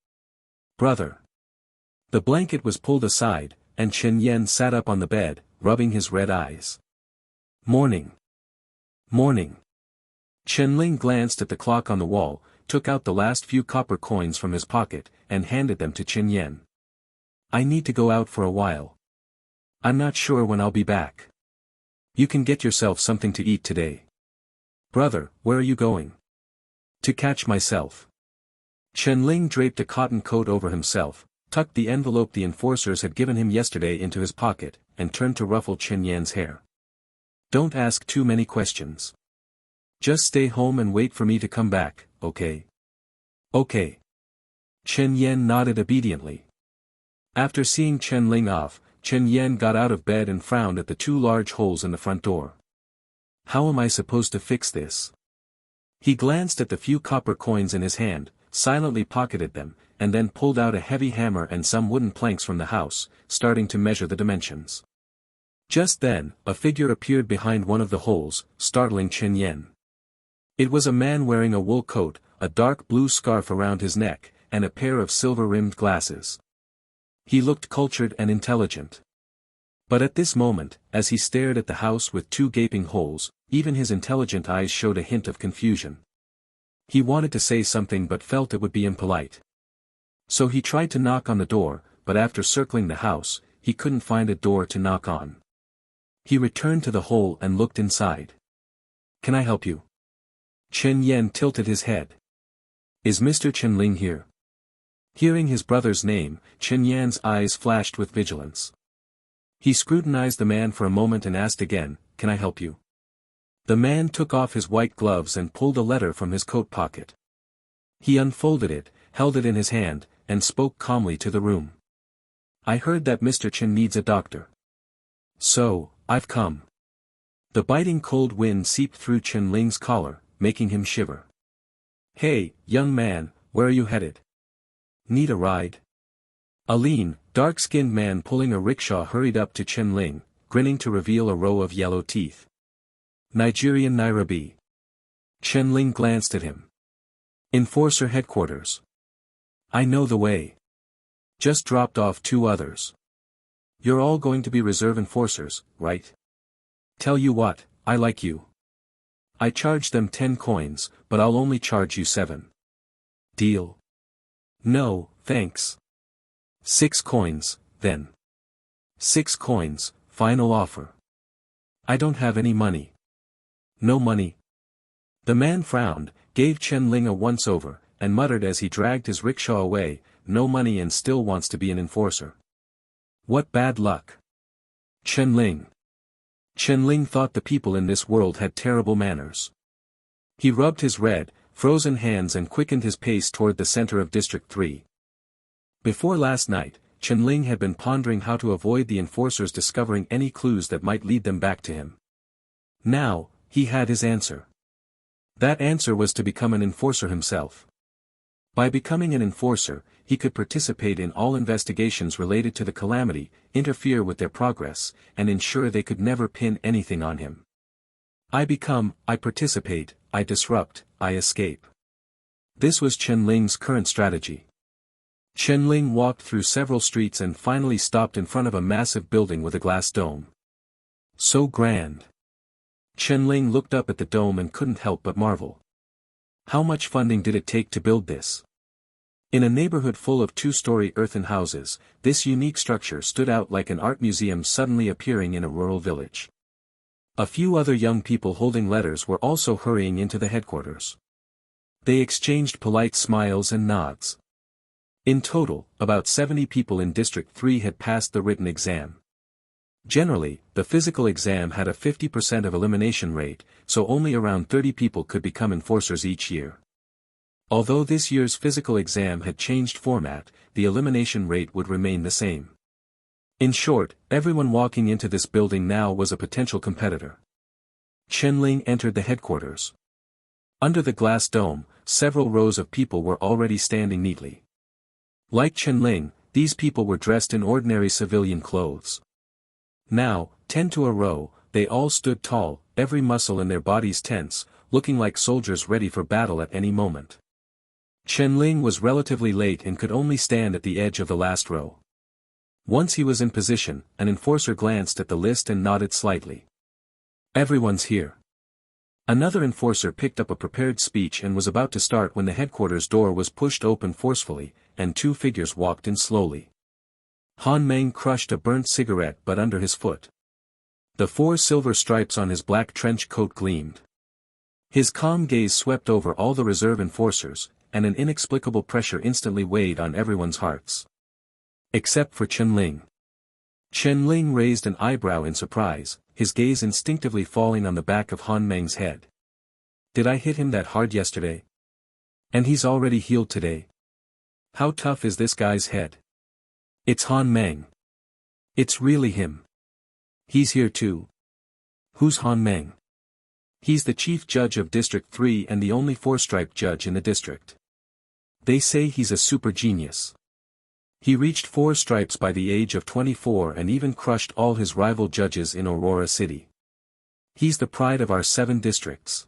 Brother. The blanket was pulled aside, and Chen Yen sat up on the bed, rubbing his red eyes. Morning. Morning. Chen Ling glanced at the clock on the wall, took out the last few copper coins from his pocket, and handed them to Chen Yen. I need to go out for a while. I'm not sure when I'll be back. You can get yourself something to eat today. Brother, where are you going? To catch myself. Chen Ling draped a cotton coat over himself, tucked the envelope the enforcers had given him yesterday into his pocket, and turned to ruffle Chen Yan's hair. Don't ask too many questions. Just stay home and wait for me to come back, okay? Okay. Chen Yan nodded obediently. After seeing Chen Ling off, Chen Yan got out of bed and frowned at the two large holes in the front door. How am I supposed to fix this? He glanced at the few copper coins in his hand, silently pocketed them, and then pulled out a heavy hammer and some wooden planks from the house, starting to measure the dimensions. Just then, a figure appeared behind one of the holes, startling Chen Yen. It was a man wearing a wool coat, a dark blue scarf around his neck, and a pair of silver-rimmed glasses. He looked cultured and intelligent. But at this moment, as he stared at the house with two gaping holes, even his intelligent eyes showed a hint of confusion. He wanted to say something but felt it would be impolite. So he tried to knock on the door, but after circling the house, he couldn't find a door to knock on. He returned to the hole and looked inside. "Can I help you?" Chen Yen tilted his head. "Is Mr. Chenling here?" Hearing his brother's name, Chen Yan's eyes flashed with vigilance. He scrutinized the man for a moment and asked again, "Can I help you?" The man took off his white gloves and pulled a letter from his coat pocket. He unfolded it, held it in his hand, and spoke calmly to the room. "I heard that Mr. Chen needs a doctor. So, I've come." The biting cold wind seeped through Chen Ling's collar, making him shiver. "Hey, young man, where are you headed? Need a ride?" A lean, dark-skinned man pulling a rickshaw hurried up to Chen Ling, grinning to reveal a row of yellow teeth. "Nigerian Nairobi." Chen Ling glanced at him. "Enforcer headquarters. I know the way. Just dropped off 2 others. You're all going to be reserve enforcers, right? Tell you what, I like you. I charge them 10 coins, but I'll only charge you 7. Deal?" "No, thanks. 6 coins, then." "6 coins, final offer." "I don't have any money." "No money?" The man frowned, gave Chen Ling a once-over, and muttered as he dragged his rickshaw away, "No money and still wants to be an enforcer. What bad luck." Chen Ling. Chen Ling thought the people in this world had terrible manners. He rubbed his red, frozen hands and quickened his pace toward the center of District 3. Before last night, Chen Ling had been pondering how to avoid the enforcers discovering any clues that might lead them back to him. Now, he had his answer. That answer was to become an enforcer himself. By becoming an enforcer, he could participate in all investigations related to the Calamity, interfere with their progress, and ensure they could never pin anything on him. I become, I participate, I disrupt, I escape. This was Chen Ling's current strategy. Chen Ling walked through several streets and finally stopped in front of a massive building with a glass dome. So grand. Chen Ling looked up at the dome and couldn't help but marvel. How much funding did it take to build this? In a neighborhood full of 2-story earthen houses, this unique structure stood out like an art museum suddenly appearing in a rural village. A few other young people holding letters were also hurrying into the headquarters. They exchanged polite smiles and nods. In total, about 70 people in District 3 had passed the written exam. Generally, the physical exam had a 50% of elimination rate, so only around 30 people could become enforcers each year. Although this year's physical exam had changed format, the elimination rate would remain the same. In short, everyone walking into this building now was a potential competitor. Chen Ling entered the headquarters. Under the glass dome, several rows of people were already standing neatly. Like Chen Ling, these people were dressed in ordinary civilian clothes. Now, 10 to a row, they all stood tall, every muscle in their bodies tense, looking like soldiers ready for battle at any moment. Chen Ling was relatively late and could only stand at the edge of the last row. Once he was in position, an enforcer glanced at the list and nodded slightly. "Everyone's here." Another enforcer picked up a prepared speech and was about to start when the headquarters door was pushed open forcefully, and 2 figures walked in slowly. Han Meng crushed a burnt cigarette butt under his foot. The 4 silver stripes on his black trench coat gleamed. His calm gaze swept over all the reserve enforcers, and an inexplicable pressure instantly weighed on everyone's hearts. Except for Chen Ling. Chen Ling raised an eyebrow in surprise, his gaze instinctively falling on the back of Han Meng's head. Did I hit him that hard yesterday? And he's already healed today? How tough is this guy's head? It's Han Meng. It's really him. He's here too. Who's Han Meng? He's the chief judge of District 3 and the only four-stripe judge in the district. They say he's a super genius. He reached 4 stripes by the age of 24 and even crushed all his rival judges in Aurora City. He's the pride of our 7 districts.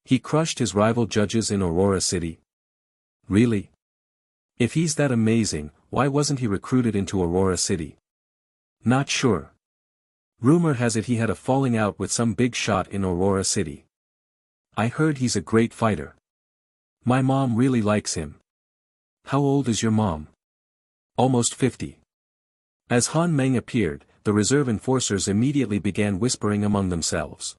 He crushed his rival judges in Aurora City? Really? If he's that amazing, why wasn't he recruited into Aurora City? Not sure. Rumor has it he had a falling out with some big shot in Aurora City. I heard he's a great fighter. My mom really likes him. How old is your mom? Almost 50. As Han Meng appeared, the reserve enforcers immediately began whispering among themselves.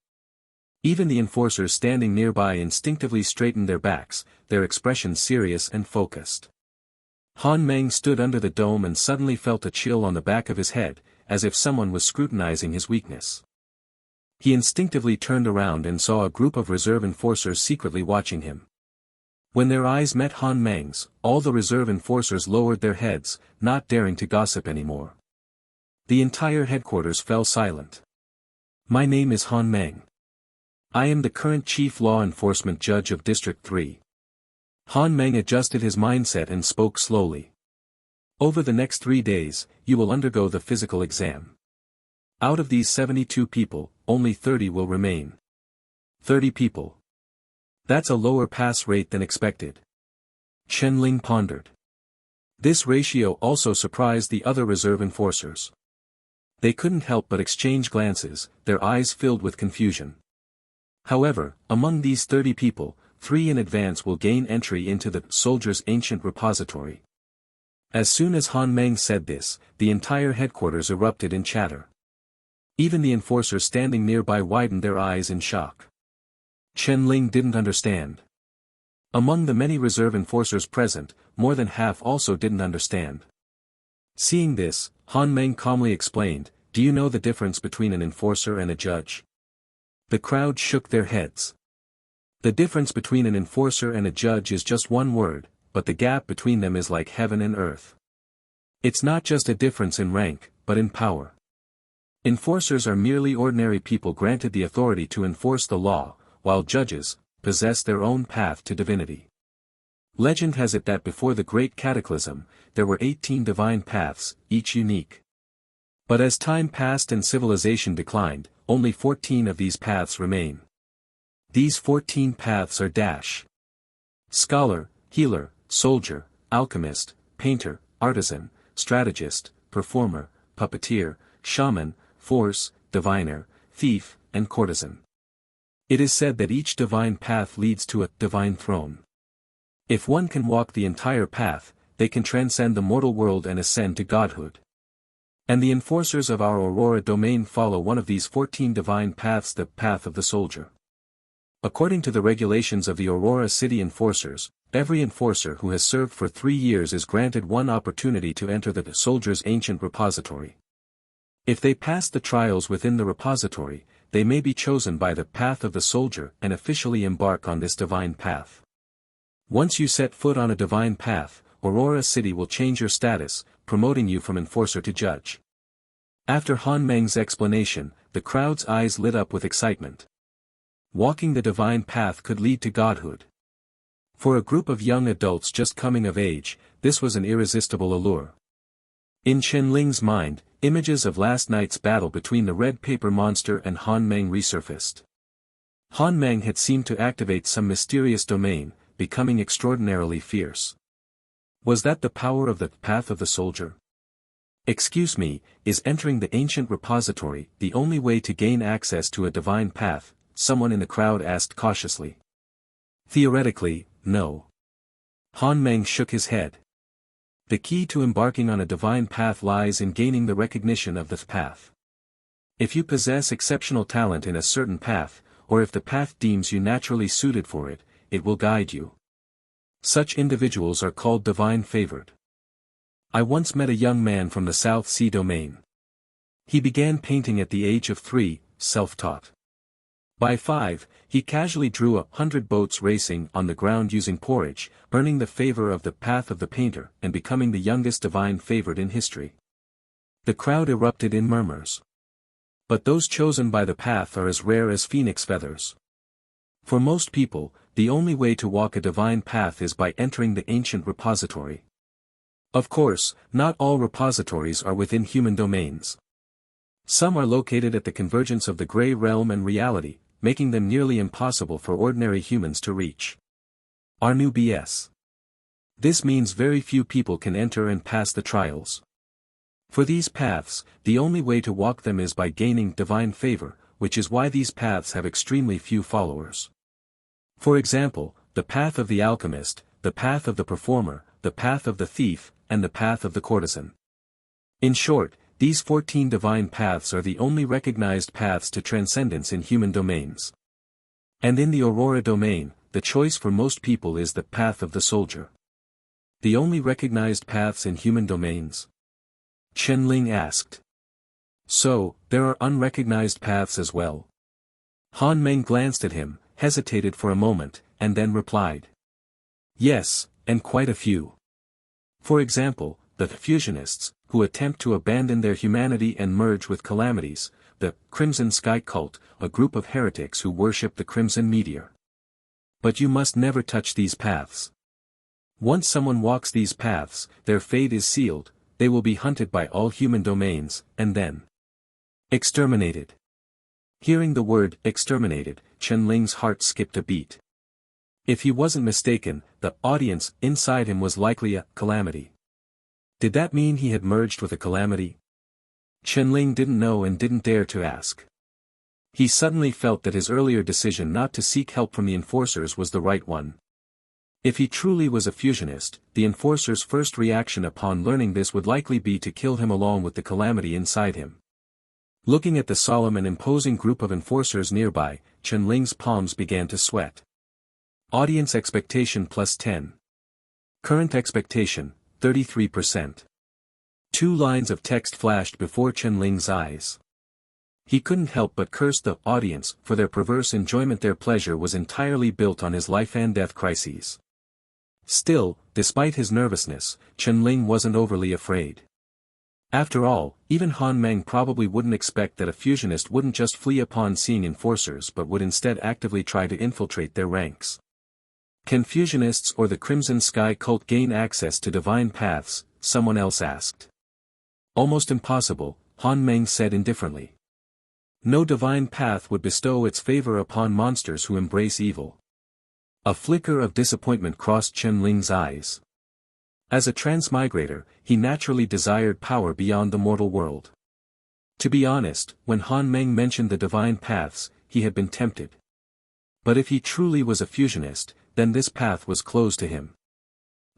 Even the enforcers standing nearby instinctively straightened their backs, their expressions serious and focused. Han Meng stood under the dome and suddenly felt a chill on the back of his head, as if someone was scrutinizing his weakness. He instinctively turned around and saw a group of reserve enforcers secretly watching him. When their eyes met Han Meng's, all the reserve enforcers lowered their heads, not daring to gossip anymore. The entire headquarters fell silent. My name is Han Meng. I am the current chief law enforcement judge of District 3. Han Meng adjusted his mindset and spoke slowly. Over the next 3 days, you will undergo the physical exam. Out of these 72 people, only 30 will remain. 30 people. That's a lower pass rate than expected. Chen Ling pondered. This ratio also surprised the other reserve enforcers. They couldn't help but exchange glances, their eyes filled with confusion. However, among these 30 people, 3 in advance will gain entry into the soldier's ancient repository. As soon as Han Meng said this, the entire headquarters erupted in chatter. Even the enforcers standing nearby widened their eyes in shock. Chen Ling didn't understand. Among the many reserve enforcers present, more than half also didn't understand. Seeing this, Han Meng calmly explained, "Do you know the difference between an enforcer and a judge?" The crowd shook their heads. The difference between an enforcer and a judge is just one word, but the gap between them is like heaven and earth. It's not just a difference in rank, but in power. Enforcers are merely ordinary people granted the authority to enforce the law, while judges possess their own path to divinity. Legend has it that before the Great Cataclysm, there were 18 divine paths, each unique. But as time passed and civilization declined, only 14 of these paths remain. These 14 paths are scholar, healer, soldier, alchemist, painter, artisan, strategist, performer, puppeteer, shaman, force, diviner, thief, and courtesan. It is said that each divine path leads to a divine throne. If one can walk the entire path, they can transcend the mortal world and ascend to godhood. And the enforcers of our Aurora domain follow one of these 14 divine paths, the path of the soldier. According to the regulations of the Aurora City enforcers, every enforcer who has served for 3 years is granted one opportunity to enter the soldier's ancient repository. If they pass the trials within the repository, they may be chosen by the path of the soldier and officially embark on this divine path. Once you set foot on a divine path, Aurora City will change your status, promoting you from enforcer to judge. After Han Meng's explanation, the crowd's eyes lit up with excitement. Walking the divine path could lead to godhood. For a group of young adults just coming of age, this was an irresistible allure. In Chen Ling's mind, images of last night's battle between the red paper monster and Han Meng resurfaced. Han Meng had seemed to activate some mysterious domain, becoming extraordinarily fierce. Was that the power of the path of the soldier? Excuse me, is entering the ancient repository the only way to gain access to a divine path? Someone in the crowd asked cautiously. Theoretically, no. Han Meng shook his head. The key to embarking on a divine path lies in gaining the recognition of the path. If you possess exceptional talent in a certain path, or if the path deems you naturally suited for it, it will guide you. Such individuals are called divine favored. I once met a young man from the South Sea domain. He began painting at the age of 3, self-taught. By 5, he casually drew 100 boats racing on the ground using porridge, earning the favor of the path of the painter and becoming the youngest divine favored in history. The crowd erupted in murmurs. But those chosen by the path are as rare as phoenix feathers. For most people, the only way to walk a divine path is by entering the ancient repository. Of course, not all repositories are within human domains. Some are located at the convergence of the gray realm and reality, making them nearly impossible for ordinary humans to reach. Our new BS. This means very few people can enter and pass the trials. For these paths, the only way to walk them is by gaining divine favor, which is why these paths have extremely few followers. For example, the path of the alchemist, the path of the performer, the path of the thief, and the path of the courtesan. In short, these 14 divine paths are the only recognized paths to transcendence in human domains. And in the Aurora domain, the choice for most people is the path of the soldier. The only recognized paths in human domains? Chen-Ling asked. So, there are unrecognized paths as well. Han Meng glanced at him, hesitated for a moment, and then replied. Yes, and quite a few. For example, the fusionists, who attempt to abandon their humanity and merge with calamities, the Crimson Sky Cult, a group of heretics who worship the Crimson Meteor. But you must never touch these paths. Once someone walks these paths, their fate is sealed, they will be hunted by all human domains, and then exterminated. Hearing the word exterminated, Chen-Ling's heart skipped a beat. If he wasn't mistaken, the audience inside him was likely a calamity. Did that mean he had merged with a calamity? Chen-Ling didn't know and didn't dare to ask. He suddenly felt that his earlier decision not to seek help from the enforcers was the right one. If he truly was a fusionist, the enforcer's first reaction upon learning this would likely be to kill him along with the calamity inside him. Looking at the solemn and imposing group of enforcers nearby, Chen-Ling's palms began to sweat. Audience expectation +10. Current expectation, 33%. 2 lines of text flashed before Chen-Ling's eyes. He couldn't help but curse the audience for their perverse enjoyment. Their pleasure was entirely built on his life and death crises. Still, despite his nervousness, Chen-Ling wasn't overly afraid. After all, even Han Meng probably wouldn't expect that a fusionist wouldn't just flee upon seeing enforcers but would instead actively try to infiltrate their ranks. Can fusionists or the Crimson Sky Cult gain access to divine paths? Someone else asked. Almost impossible, Han Meng said indifferently. No divine path would bestow its favor upon monsters who embrace evil. A flicker of disappointment crossed Chen-Ling's eyes. As a transmigrator, he naturally desired power beyond the mortal world. To be honest, when Han Meng mentioned the divine paths, he had been tempted. But if he truly was a fusionist, then this path was closed to him.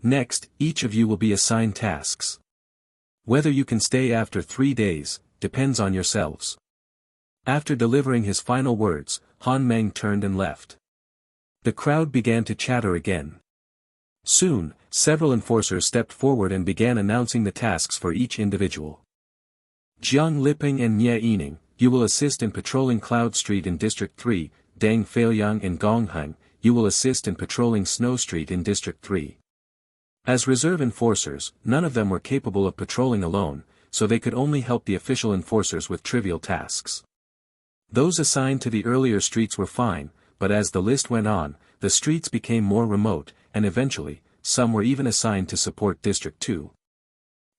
Next, each of you will be assigned tasks. Whether you can stay after 3 days, depends on yourselves. After delivering his final words, Han Meng turned and left. The crowd began to chatter again. Soon, several enforcers stepped forward and began announcing the tasks for each individual. Jiang Liping and Nye Yining, you will assist in patrolling Cloud Street in District 3, Deng Feiyang and Gong Heng, you will assist in patrolling Snow Street in District 3. As reserve enforcers, none of them were capable of patrolling alone, so they could only help the official enforcers with trivial tasks. Those assigned to the earlier streets were fine, but as the list went on, the streets became more remote, and eventually, some were even assigned to support District 2.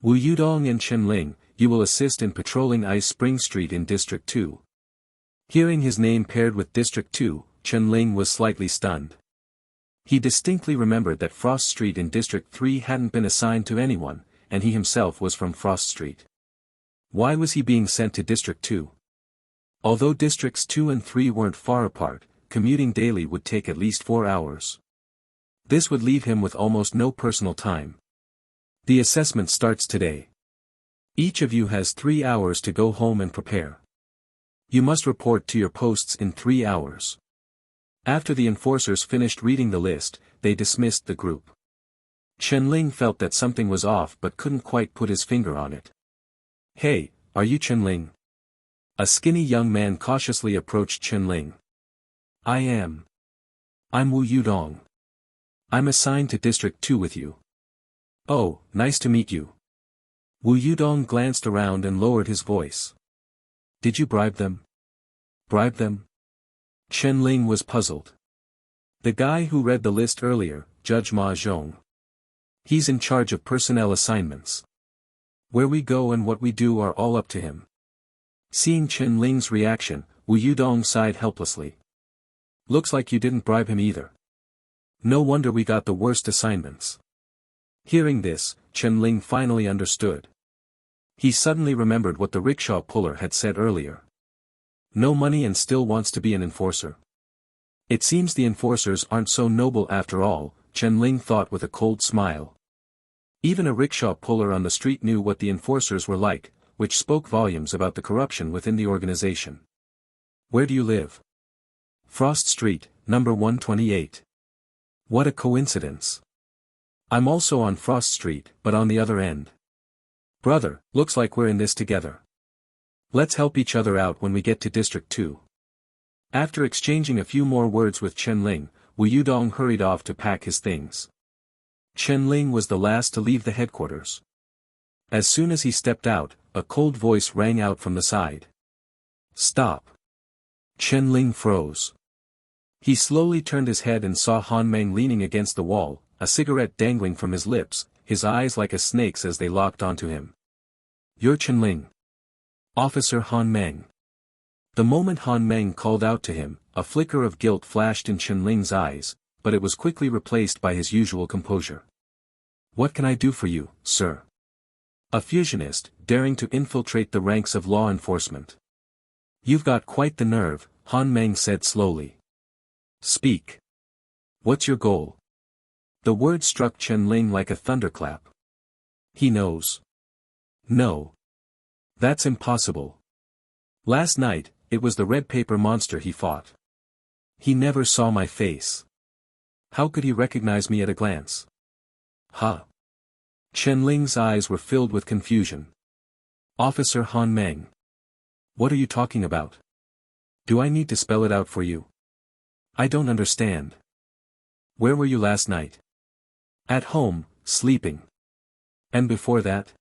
Wu Yudong and Chen-Ling, you will assist in patrolling Ice Spring Street in District 2. Hearing his name paired with District 2, Chen-Ling was slightly stunned. He distinctly remembered that Frost Street in District 3 hadn't been assigned to anyone, and he himself was from Frost Street. Why was he being sent to District 2? Although Districts 2 and 3 weren't far apart, commuting daily would take at least 4 hours. This would leave him with almost no personal time. The assessment starts today. Each of you has 3 hours to go home and prepare. You must report to your posts in 3 hours. After the enforcers finished reading the list, they dismissed the group. Chen-Ling felt that something was off but couldn't quite put his finger on it. Hey, are you Chen-Ling? A skinny young man cautiously approached Chen-Ling. I am. I'm Wu Yudong. I'm assigned to District 2 with you. Oh, nice to meet you. Wu Yudong glanced around and lowered his voice. Did you bribe them? Bribe them? Chen-Ling was puzzled. The guy who read the list earlier, Judge Ma Zhong. He's in charge of personnel assignments. Where we go and what we do are all up to him. Seeing Chen Ling's reaction, Wu Yudong sighed helplessly. Looks like you didn't bribe him either. No wonder we got the worst assignments. Hearing this, Chen Ling finally understood. He suddenly remembered what the rickshaw puller had said earlier. No money and still wants to be an enforcer. It seems the enforcers aren't so noble after all, Chen Ling thought with a cold smile. Even a rickshaw puller on the street knew what the enforcers were like, which spoke volumes about the corruption within the organization. Where do you live? Frost Street, number 128. What a coincidence. I'm also on Frost Street, but on the other end. Brother, looks like we're in this together. Let's help each other out when we get to District 2. After exchanging a few more words with Chen Ling, Wu Yudong hurried off to pack his things. Chen Ling was the last to leave the headquarters. As soon as he stepped out, a cold voice rang out from the side. Stop. Chen Ling froze. He slowly turned his head and saw Han Meng leaning against the wall, a cigarette dangling from his lips, his eyes like a snake's as they locked onto him. You're Chen Ling. Officer Han Meng. The moment Han Meng called out to him, a flicker of guilt flashed in Chen Ling's eyes, but it was quickly replaced by his usual composure. What can I do for you, sir? A fusionist, daring to infiltrate the ranks of law enforcement. You've got quite the nerve, Han Meng said slowly. Speak. What's your goal? The word struck Chen Ling like a thunderclap. He knows. No. That's impossible. Last night, it was the red paper monster he fought. He never saw my face. How could he recognize me at a glance? Huh? Chen Ling's eyes were filled with confusion. Officer Han Meng. What are you talking about? Do I need to spell it out for you? I don't understand. Where were you last night? At home, sleeping. And before that?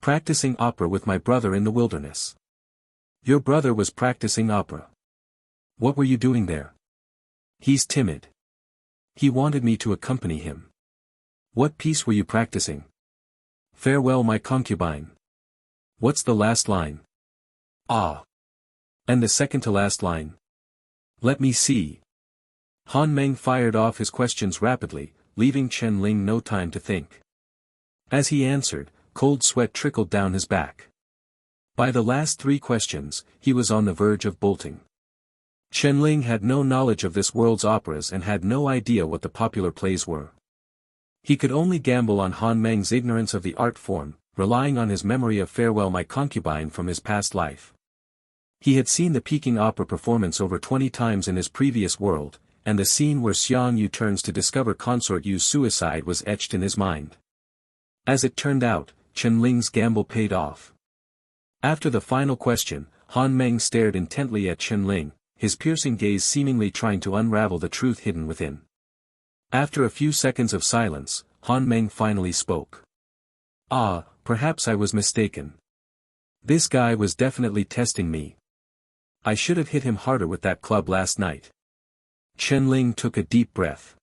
Practicing opera with my brother in the wilderness. Your brother was practicing opera. What were you doing there? He's timid. He wanted me to accompany him. What piece were you practicing? Farewell my concubine. What's the last line? Ah. And the second to last line? Let me see. Han Meng fired off his questions rapidly, leaving Chen Ling no time to think. As he answered, cold sweat trickled down his back. By the last 3 questions, he was on the verge of bolting. Chen Ling had no knowledge of this world's operas and had no idea what the popular plays were. He could only gamble on Han Meng's ignorance of the art form, relying on his memory of Farewell My Concubine from his past life. He had seen the Peking opera performance over 20 times in his previous world, and the scene where Xiang Yu turns to discover Consort Yu's suicide was etched in his mind. As it turned out, Chen Ling's gamble paid off. After the final question, Han Meng stared intently at Chen Ling, his piercing gaze seemingly trying to unravel the truth hidden within. After a few seconds of silence, Han Meng finally spoke. Ah, perhaps I was mistaken. This guy was definitely testing me. I should have hit him harder with that club last night. Chen Ling took a deep breath.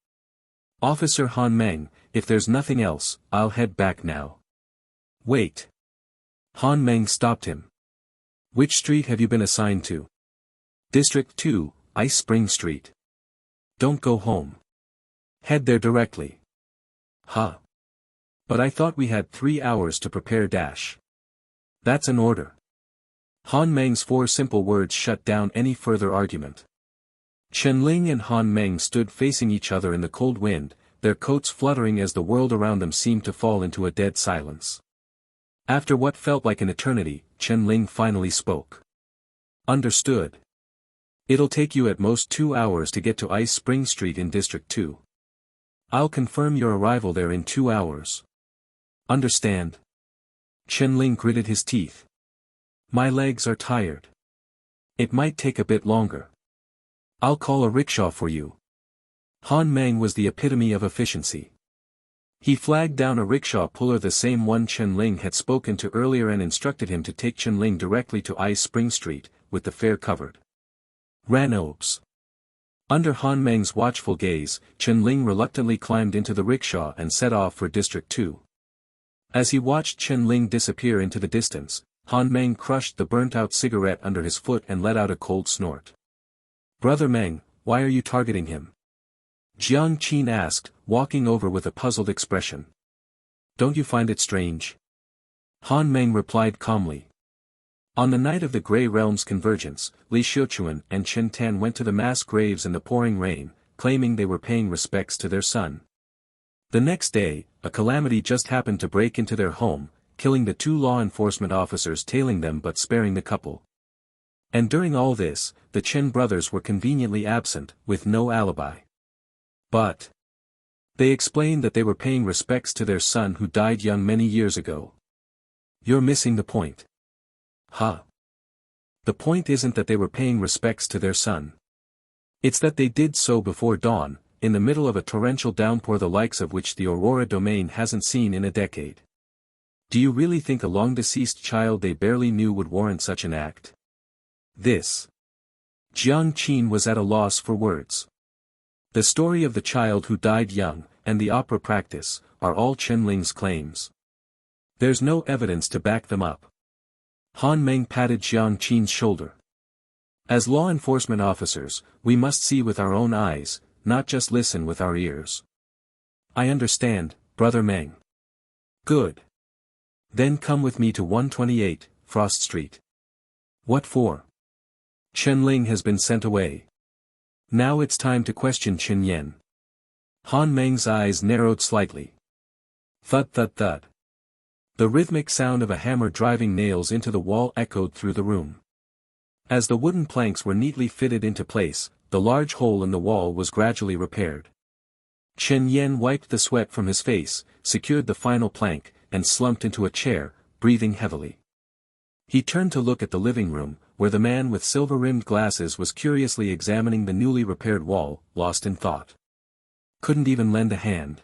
Officer Han Meng, if there's nothing else, I'll head back now. Wait. Han Meng stopped him. Which street have you been assigned to? District 2, Ice Spring Street. Don't go home. Head there directly. Huh. But I thought we had 3 hours to prepare dash. That's an order. Han Meng's 4 simple words shut down any further argument. Chen Ling and Han Meng stood facing each other in the cold wind, their coats fluttering as the world around them seemed to fall into a dead silence. After what felt like an eternity, Chen Ling finally spoke. Understood. It'll take you at most 2 hours to get to Ice Spring Street in District 2. I'll confirm your arrival there in 2 hours. Understand? Chen Ling gritted his teeth. My legs are tired. It might take a bit longer. I'll call a rickshaw for you. Han Meng was the epitome of efficiency. He flagged down a rickshaw puller, the same one Chen Ling had spoken to earlier, and instructed him to take Chen Ling directly to Ice Spring Street, with the fare covered. Ranobes. Under Han Meng's watchful gaze, Chen Ling reluctantly climbed into the rickshaw and set off for District 2. As he watched Chen Ling disappear into the distance, Han Meng crushed the burnt-out cigarette under his foot and let out a cold snort. "Brother Meng, why are you targeting him?" Jiang Qin asked, walking over with a puzzled expression. "Don't you find it strange?" Han Meng replied calmly. On the night of the Grey Realm's convergence, Li Xiuquan and Chen Tan went to the mass graves in the pouring rain, claiming they were paying respects to their son. The next day, a calamity just happened to break into their home, killing the 2 law enforcement officers, tailing them but sparing the couple. And during all this, the Chen brothers were conveniently absent, with no alibi. But they explained that they were paying respects to their son who died young many years ago. You're missing the point. Huh? The point isn't that they were paying respects to their son. It's that they did so before dawn, in the middle of a torrential downpour the likes of which the Aurora domain hasn't seen in a decade. Do you really think a long-deceased child they barely knew would warrant such an act? This. Jiang Qin was at a loss for words. The story of the child who died young, and the opera practice, are all Chen Ling's claims. There's no evidence to back them up. Han Meng patted Jiang Qin's shoulder. As law enforcement officers, we must see with our own eyes, not just listen with our ears. I understand, Brother Meng. Good. Then come with me to 128, Frost Street. What for? Chen Ling has been sent away. Now it's time to question Chen Yan. Han Meng's eyes narrowed slightly. Thud thud thud. The rhythmic sound of a hammer driving nails into the wall echoed through the room. As the wooden planks were neatly fitted into place, the large hole in the wall was gradually repaired. Chen Yan wiped the sweat from his face, secured the final plank, and slumped into a chair, breathing heavily. He turned to look at the living room, where the man with silver-rimmed glasses was curiously examining the newly repaired wall, lost in thought. Couldn't even lend a hand.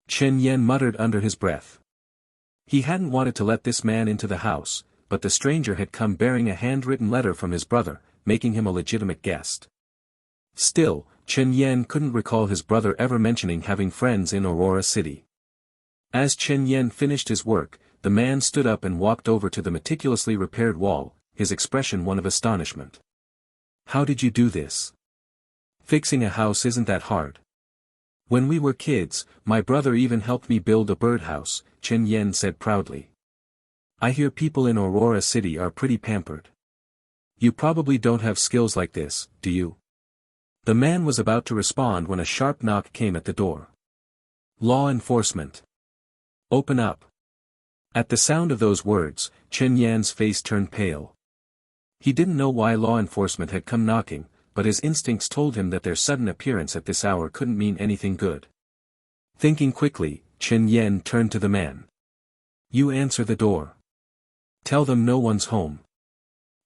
Chen Yan muttered under his breath. He hadn't wanted to let this man into the house, but the stranger had come bearing a handwritten letter from his brother, making him a legitimate guest. Still, Chen Yan couldn't recall his brother ever mentioning having friends in Aurora City. As Chen Yan finished his work, the man stood up and walked over to the meticulously repaired wall, his expression one of astonishment. How did you do this? Fixing a house isn't that hard. When we were kids, my brother even helped me build a birdhouse, Chen Yan said proudly. I hear people in Aurora City are pretty pampered. You probably don't have skills like this, do you? The man was about to respond when a sharp knock came at the door. Law enforcement. Open up. At the sound of those words, Chen Yan's face turned pale. He didn't know why law enforcement had come knocking, but his instincts told him that their sudden appearance at this hour couldn't mean anything good. Thinking quickly, Chen Yan turned to the man. You answer the door. Tell them no one's home.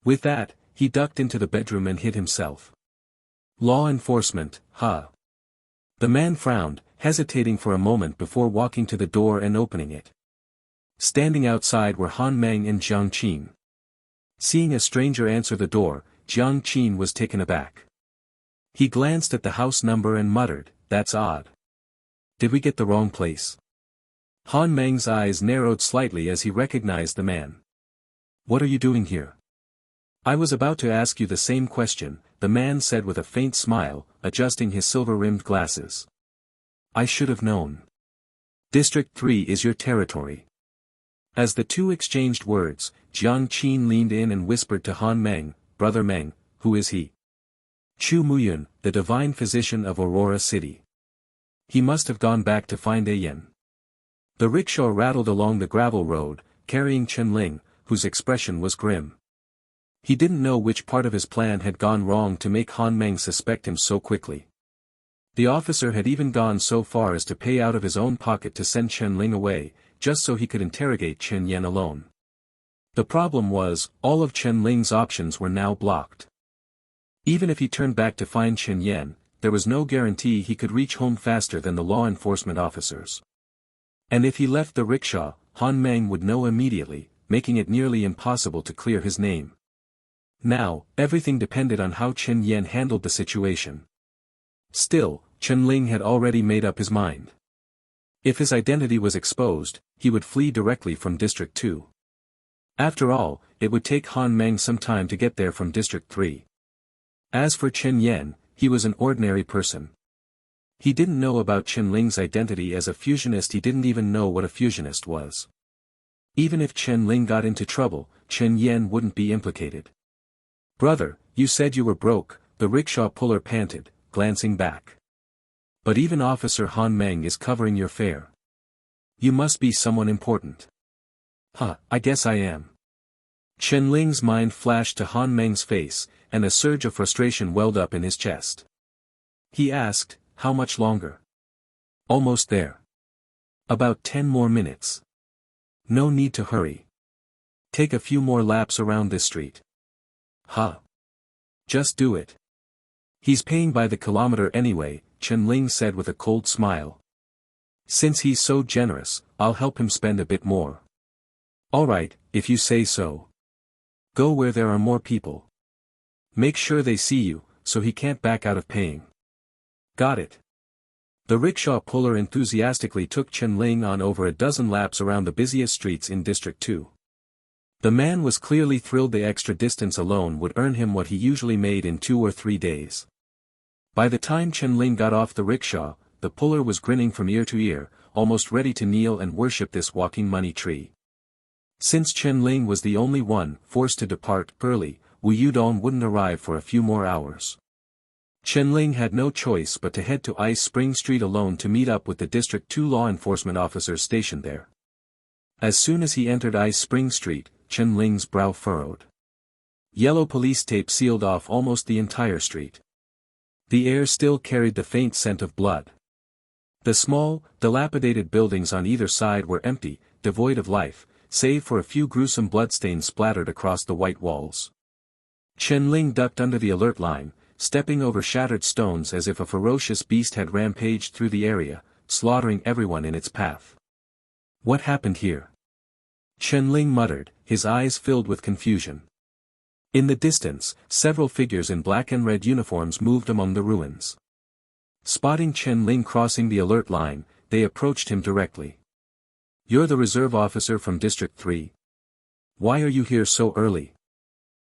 With that, he ducked into the bedroom and hid himself. Law enforcement, huh? The man frowned, hesitating for a moment before walking to the door and opening it. Standing outside were Han Meng and Jiang Qin. Seeing a stranger answer the door, Jiang Qin was taken aback. He glanced at the house number and muttered, "That's odd. Did we get the wrong place?" Han Meng's eyes narrowed slightly as he recognized the man. What are you doing here? I was about to ask you the same question, the man said with a faint smile, adjusting his silver-rimmed glasses. I should have known. District 3 is your territory. As the two exchanged words, Jiang Qin leaned in and whispered to Han Meng, Brother Meng, who is he? Chu Muyun, the divine physician of Aurora City. He must have gone back to find Ayan. The rickshaw rattled along the gravel road, carrying Chen Ling, whose expression was grim. He didn't know which part of his plan had gone wrong to make Han Meng suspect him so quickly. The officer had even gone so far as to pay out of his own pocket to send Chen Ling away, just so he could interrogate Chen Yan alone. The problem was, all of Chen Ling's options were now blocked. Even if he turned back to find Chen Yan, there was no guarantee he could reach home faster than the law enforcement officers. And if he left the rickshaw, Han Meng would know immediately, making it nearly impossible to clear his name. Now, everything depended on how Chen Yan handled the situation. Still, Chen Ling had already made up his mind. If his identity was exposed, he would flee directly from District 2. After all, it would take Han Meng some time to get there from District 3. As for Chen Yen, he was an ordinary person. He didn't know about Chen Ling's identity as a fusionist. He didn't even know what a fusionist was. Even if Chen Ling got into trouble, Chen Yen wouldn't be implicated. "Brother, you said you were broke," the rickshaw puller panted, glancing back. "But even Officer Han Meng is covering your fare. You must be someone important." "Huh, I guess I am." Chen Ling's mind flashed to Han Meng's face, and a surge of frustration welled up in his chest. He asked, "How much longer?" "Almost there. About 10 more minutes. No need to hurry. Take a few more laps around this street." "Huh. Just do it. He's paying by the kilometer anyway," Chen Ling said with a cold smile. "Since he's so generous, I'll help him spend a bit more." "Alright, if you say so. Go where there are more people. Make sure they see you, so he can't back out of paying." "Got it." The rickshaw puller enthusiastically took Chen Ling on over a dozen laps around the busiest streets in District 2. The man was clearly thrilled. The extra distance alone would earn him what he usually made in 2 or 3 days. By the time Chen Ling got off the rickshaw, the puller was grinning from ear to ear, almost ready to kneel and worship this walking money tree. Since Chen Ling was the only one forced to depart early, Wu Yudong wouldn't arrive for a few more hours. Chen Ling had no choice but to head to Ice Spring Street alone to meet up with the District 2 law enforcement officers stationed there. As soon as he entered Ice Spring Street, Chen Ling's brow furrowed. Yellow police tape sealed off almost the entire street. The air still carried the faint scent of blood. The small, dilapidated buildings on either side were empty, devoid of life, save for a few gruesome bloodstains splattered across the white walls. Chen Ling ducked under the alert line, stepping over shattered stones as if a ferocious beast had rampaged through the area, slaughtering everyone in its path. "What happened here?" Chen Ling muttered, his eyes filled with confusion. In the distance, several figures in black and red uniforms moved among the ruins. Spotting Chen Ling crossing the alert line, they approached him directly. "You're the reserve officer from District 3. Why are you here so early?"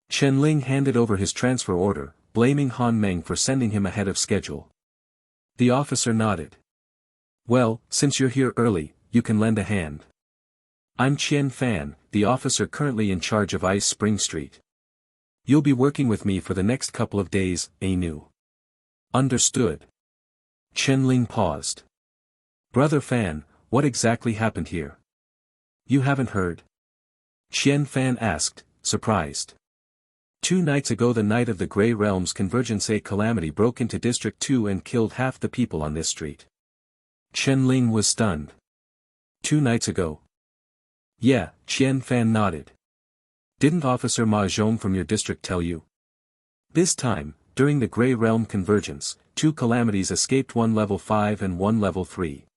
Chen Ling handed over his transfer order, blaming Han Meng for sending him ahead of schedule. The officer nodded. "Well, since you're here early, you can lend a hand. I'm Qian Fan, the officer currently in charge of Ice Spring Street. You'll be working with me for the next couple of days, Anu." "Understood." Chen Ling paused. "Brother Fan, what exactly happened here?" "You haven't heard?" Qian Fan asked, surprised. 2 nights ago, the night of the Grey Realm's convergence, a calamity broke into District 2 and killed half the people on this street. Chen Ling was stunned. 2 nights ago? Yeah, Qian Fan nodded. "Didn't Officer Ma Zhong from your district tell you?" This time, during the Grey Realm convergence, 2 calamities escaped, one level 5 and one level 3.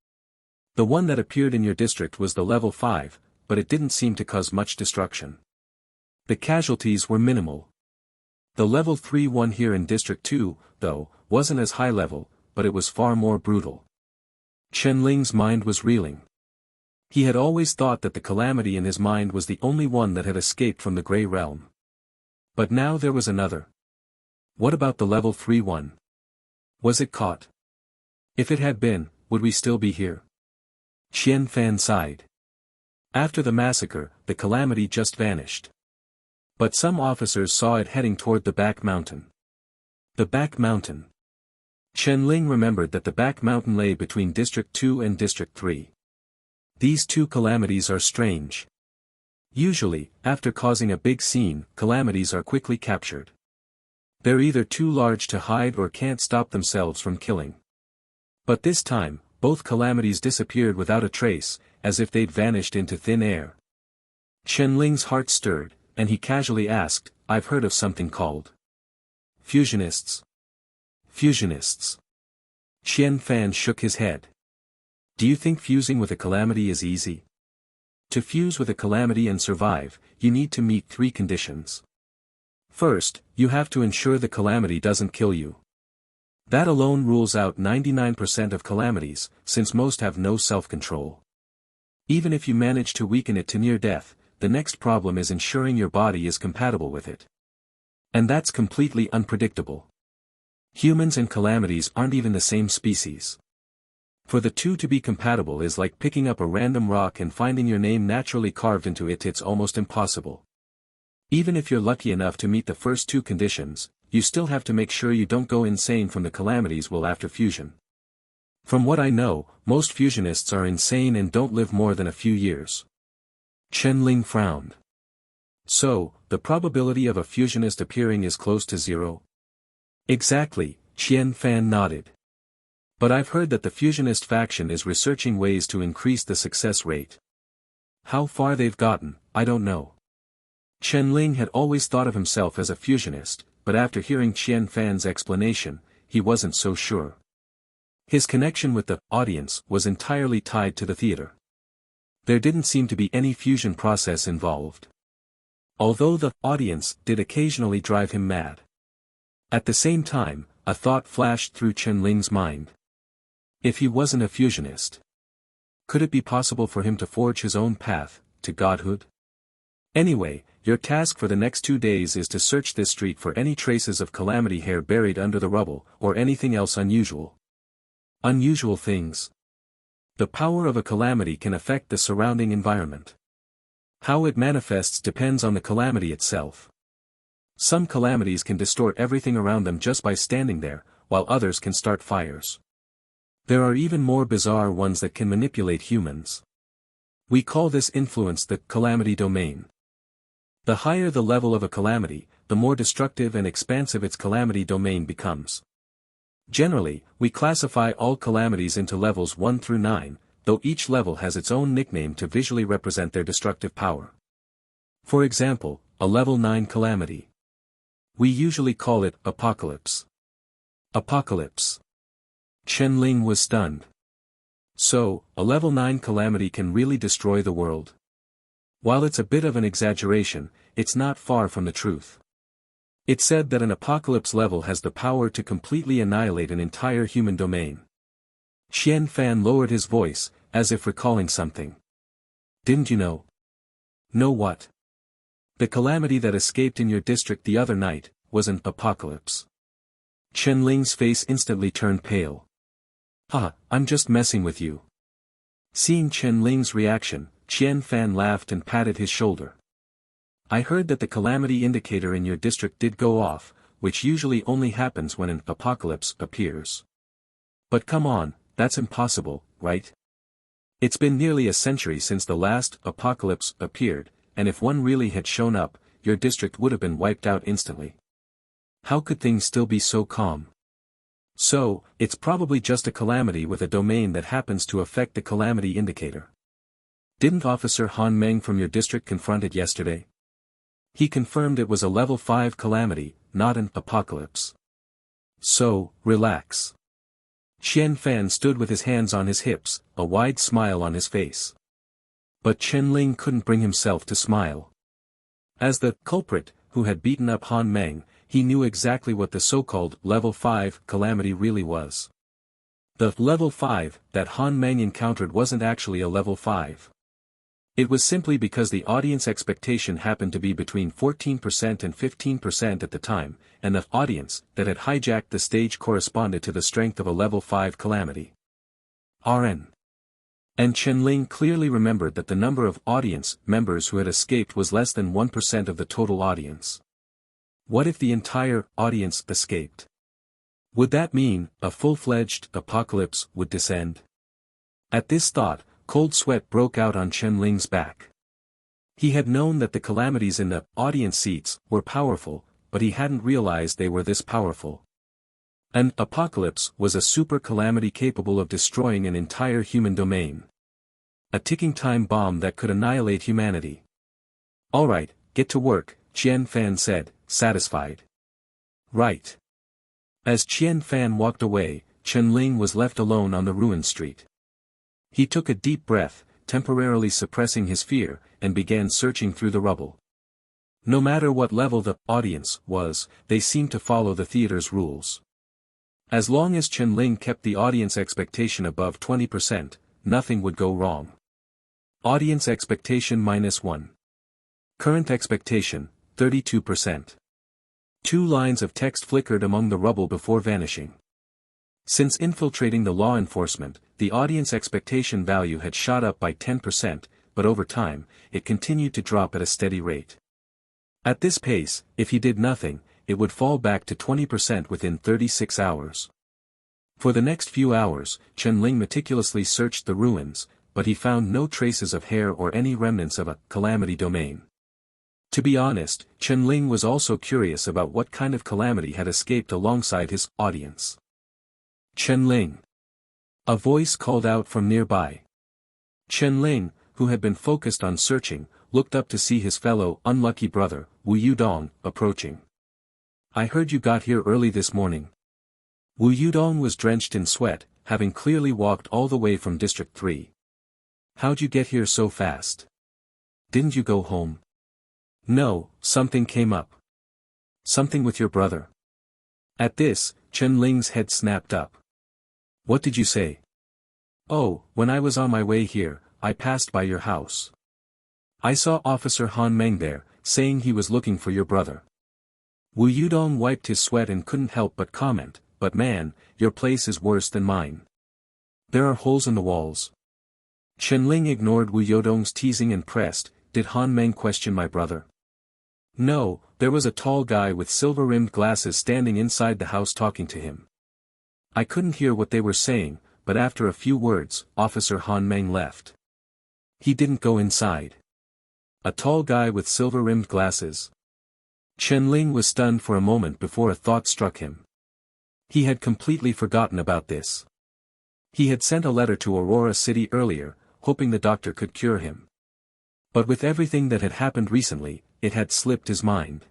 The one that appeared in your district was the level 5, but it didn't seem to cause much destruction. The casualties were minimal. The level 3 one here in District 2, though, wasn't as high level, but it was far more brutal. Chen Ling's mind was reeling. He had always thought that the calamity in his mind was the only one that had escaped from the Grey Realm. But now there was another. What about the level 3 one? Was it caught? If it had been, would we still be here? Qian Fan sighed. After the massacre, the calamity just vanished. But some officers saw it heading toward the back mountain. The back mountain. Chen Ling remembered that the back mountain lay between District 2 and District 3. These 2 calamities are strange. Usually, after causing a big scene, calamities are quickly captured. They're either too large to hide or can't stop themselves from killing. But this time, both calamities disappeared without a trace, as if they'd vanished into thin air. Chen Ling's heart stirred, and he casually asked, "I've heard of something called fusionists." Fusionists. Qian Fan shook his head. "Do you think fusing with a calamity is easy? To fuse with a calamity and survive, you need to meet 3 conditions. First, you have to ensure the calamity doesn't kill you. That alone rules out 99% of calamities, since most have no self-control. Even if you manage to weaken it to near death, the next problem is ensuring your body is compatible with it. And that's completely unpredictable. Humans and calamities aren't even the same species. For the two to be compatible is like picking up a random rock and finding your name naturally carved into it. It's almost impossible. Even if you're lucky enough to meet the first two conditions, you still have to make sure you don't go insane from the calamities well after fusion. From what I know, most fusionists are insane and don't live more than a few years. Chen-Ling frowned. So, the probability of a fusionist appearing is close to zero? Exactly, Qian-Fan nodded. But I've heard that the fusionist faction is researching ways to increase the success rate. How far they've gotten, I don't know. Chen-Ling had always thought of himself as a fusionist, but after hearing Qian-Fan's explanation, he wasn't so sure. His connection with the audience was entirely tied to the theater. There didn't seem to be any fusion process involved. Although the audience did occasionally drive him mad. At the same time, a thought flashed through Chen-Ling's mind. If he wasn't a fusionist, could it be possible for him to forge his own path to godhood? Anyway, your task for the next 2 days is to search this street for any traces of Calamity hair buried under the rubble, or anything else unusual. Unusual things. The power of a calamity can affect the surrounding environment. How it manifests depends on the calamity itself. Some calamities can distort everything around them just by standing there, while others can start fires. There are even more bizarre ones that can manipulate humans. We call this influence the calamity domain. The higher the level of a calamity, the more destructive and expansive its calamity domain becomes. Generally, we classify all calamities into levels 1 through 9, though each level has its own nickname to visually represent their destructive power. For example, a level 9 calamity. We usually call it Apocalypse. Apocalypse. Chen-Ling was stunned. So, a level 9 calamity can really destroy the world. While it's a bit of an exaggeration, it's not far from the truth. It's said that an apocalypse level has the power to completely annihilate an entire human domain. Qian-Fan lowered his voice, as if recalling something. Didn't you know? Know what? The calamity that escaped in your district the other night was an apocalypse. Chen-Ling's face instantly turned pale. I'm just messing with you. Seeing Chen-Ling's reaction, Qian-Fan laughed and patted his shoulder. I heard that the calamity indicator in your district did go off, which usually only happens when an apocalypse appears. But come on, that's impossible, right? It's been nearly a century since the last apocalypse appeared, and if one really had shown up, your district would have been wiped out instantly. How could things still be so calm? So, it's probably just a calamity with a domain that happens to affect the calamity indicator. Didn't Officer Han Meng from your district confront it yesterday? He confirmed it was a level 5 calamity, not an apocalypse. So, relax. Qian-Fan stood with his hands on his hips, a wide smile on his face. But Chen-Ling couldn't bring himself to smile. As the culprit, who had beaten up Han Meng, he knew exactly what the so-called level 5 calamity really was. The level 5 that Han Meng encountered wasn't actually a level 5. It was simply because the audience expectation happened to be between 14% and 15% at the time, and the audience that had hijacked the stage corresponded to the strength of a level 5 calamity. RN. And Chen-Ling clearly remembered that the number of audience members who had escaped was less than 1% of the total audience. What if the entire audience escaped? Would that mean a full-fledged apocalypse would descend? At this thought, cold sweat broke out on Chen-Ling's back. He had known that the calamities in the audience seats were powerful, but he hadn't realized they were this powerful. An apocalypse was a super calamity capable of destroying an entire human domain. A ticking time bomb that could annihilate humanity. Alright, get to work, Qian-Fan said, satisfied. Right. As Qian-Fan walked away, Chen-Ling was left alone on the ruined street. He took a deep breath, temporarily suppressing his fear, and began searching through the rubble. No matter what level the audience was, they seemed to follow the theater's rules. As long as Chen Ling kept the audience expectation above 20%, nothing would go wrong. Audience expectation -1. Current expectation, 32%. 2 lines of text flickered among the rubble before vanishing. Since infiltrating the law enforcement, the audience expectation value had shot up by 10%, but over time, it continued to drop at a steady rate. At this pace, if he did nothing, it would fall back to 20% within 36 hours. For the next few hours, Chen Ling meticulously searched the ruins, but he found no traces of hair or any remnants of a calamity domain. To be honest, Chen Ling was also curious about what kind of calamity had escaped alongside his audience. Chen Ling. A voice called out from nearby. Chen Ling, who had been focused on searching, looked up to see his fellow unlucky brother, Wu Yudong, approaching. I heard you got here early this morning. Wu Yudong was drenched in sweat, having clearly walked all the way from District 3. How'd you get here so fast? Didn't you go home? No, something came up. Something with your brother. At this, Chen Ling's head snapped up. What did you say? Oh, when I was on my way here, I passed by your house. I saw Officer Han Meng there, saying he was looking for your brother. Wu Yudong wiped his sweat and couldn't help but comment, but man, your place is worse than mine. There are holes in the walls. Chen Ling ignored Wu Yudong's teasing and pressed, did Han Meng question my brother? No, there was a tall guy with silver-rimmed glasses standing inside the house talking to him. I couldn't hear what they were saying, but after a few words, Officer Han Meng left. He didn't go inside. A tall guy with silver-rimmed glasses. Chen Ling was stunned for a moment before a thought struck him. He had completely forgotten about this. He had sent a letter to Aurora City earlier, hoping the doctor could cure him. But with everything that had happened recently, it had slipped his mind.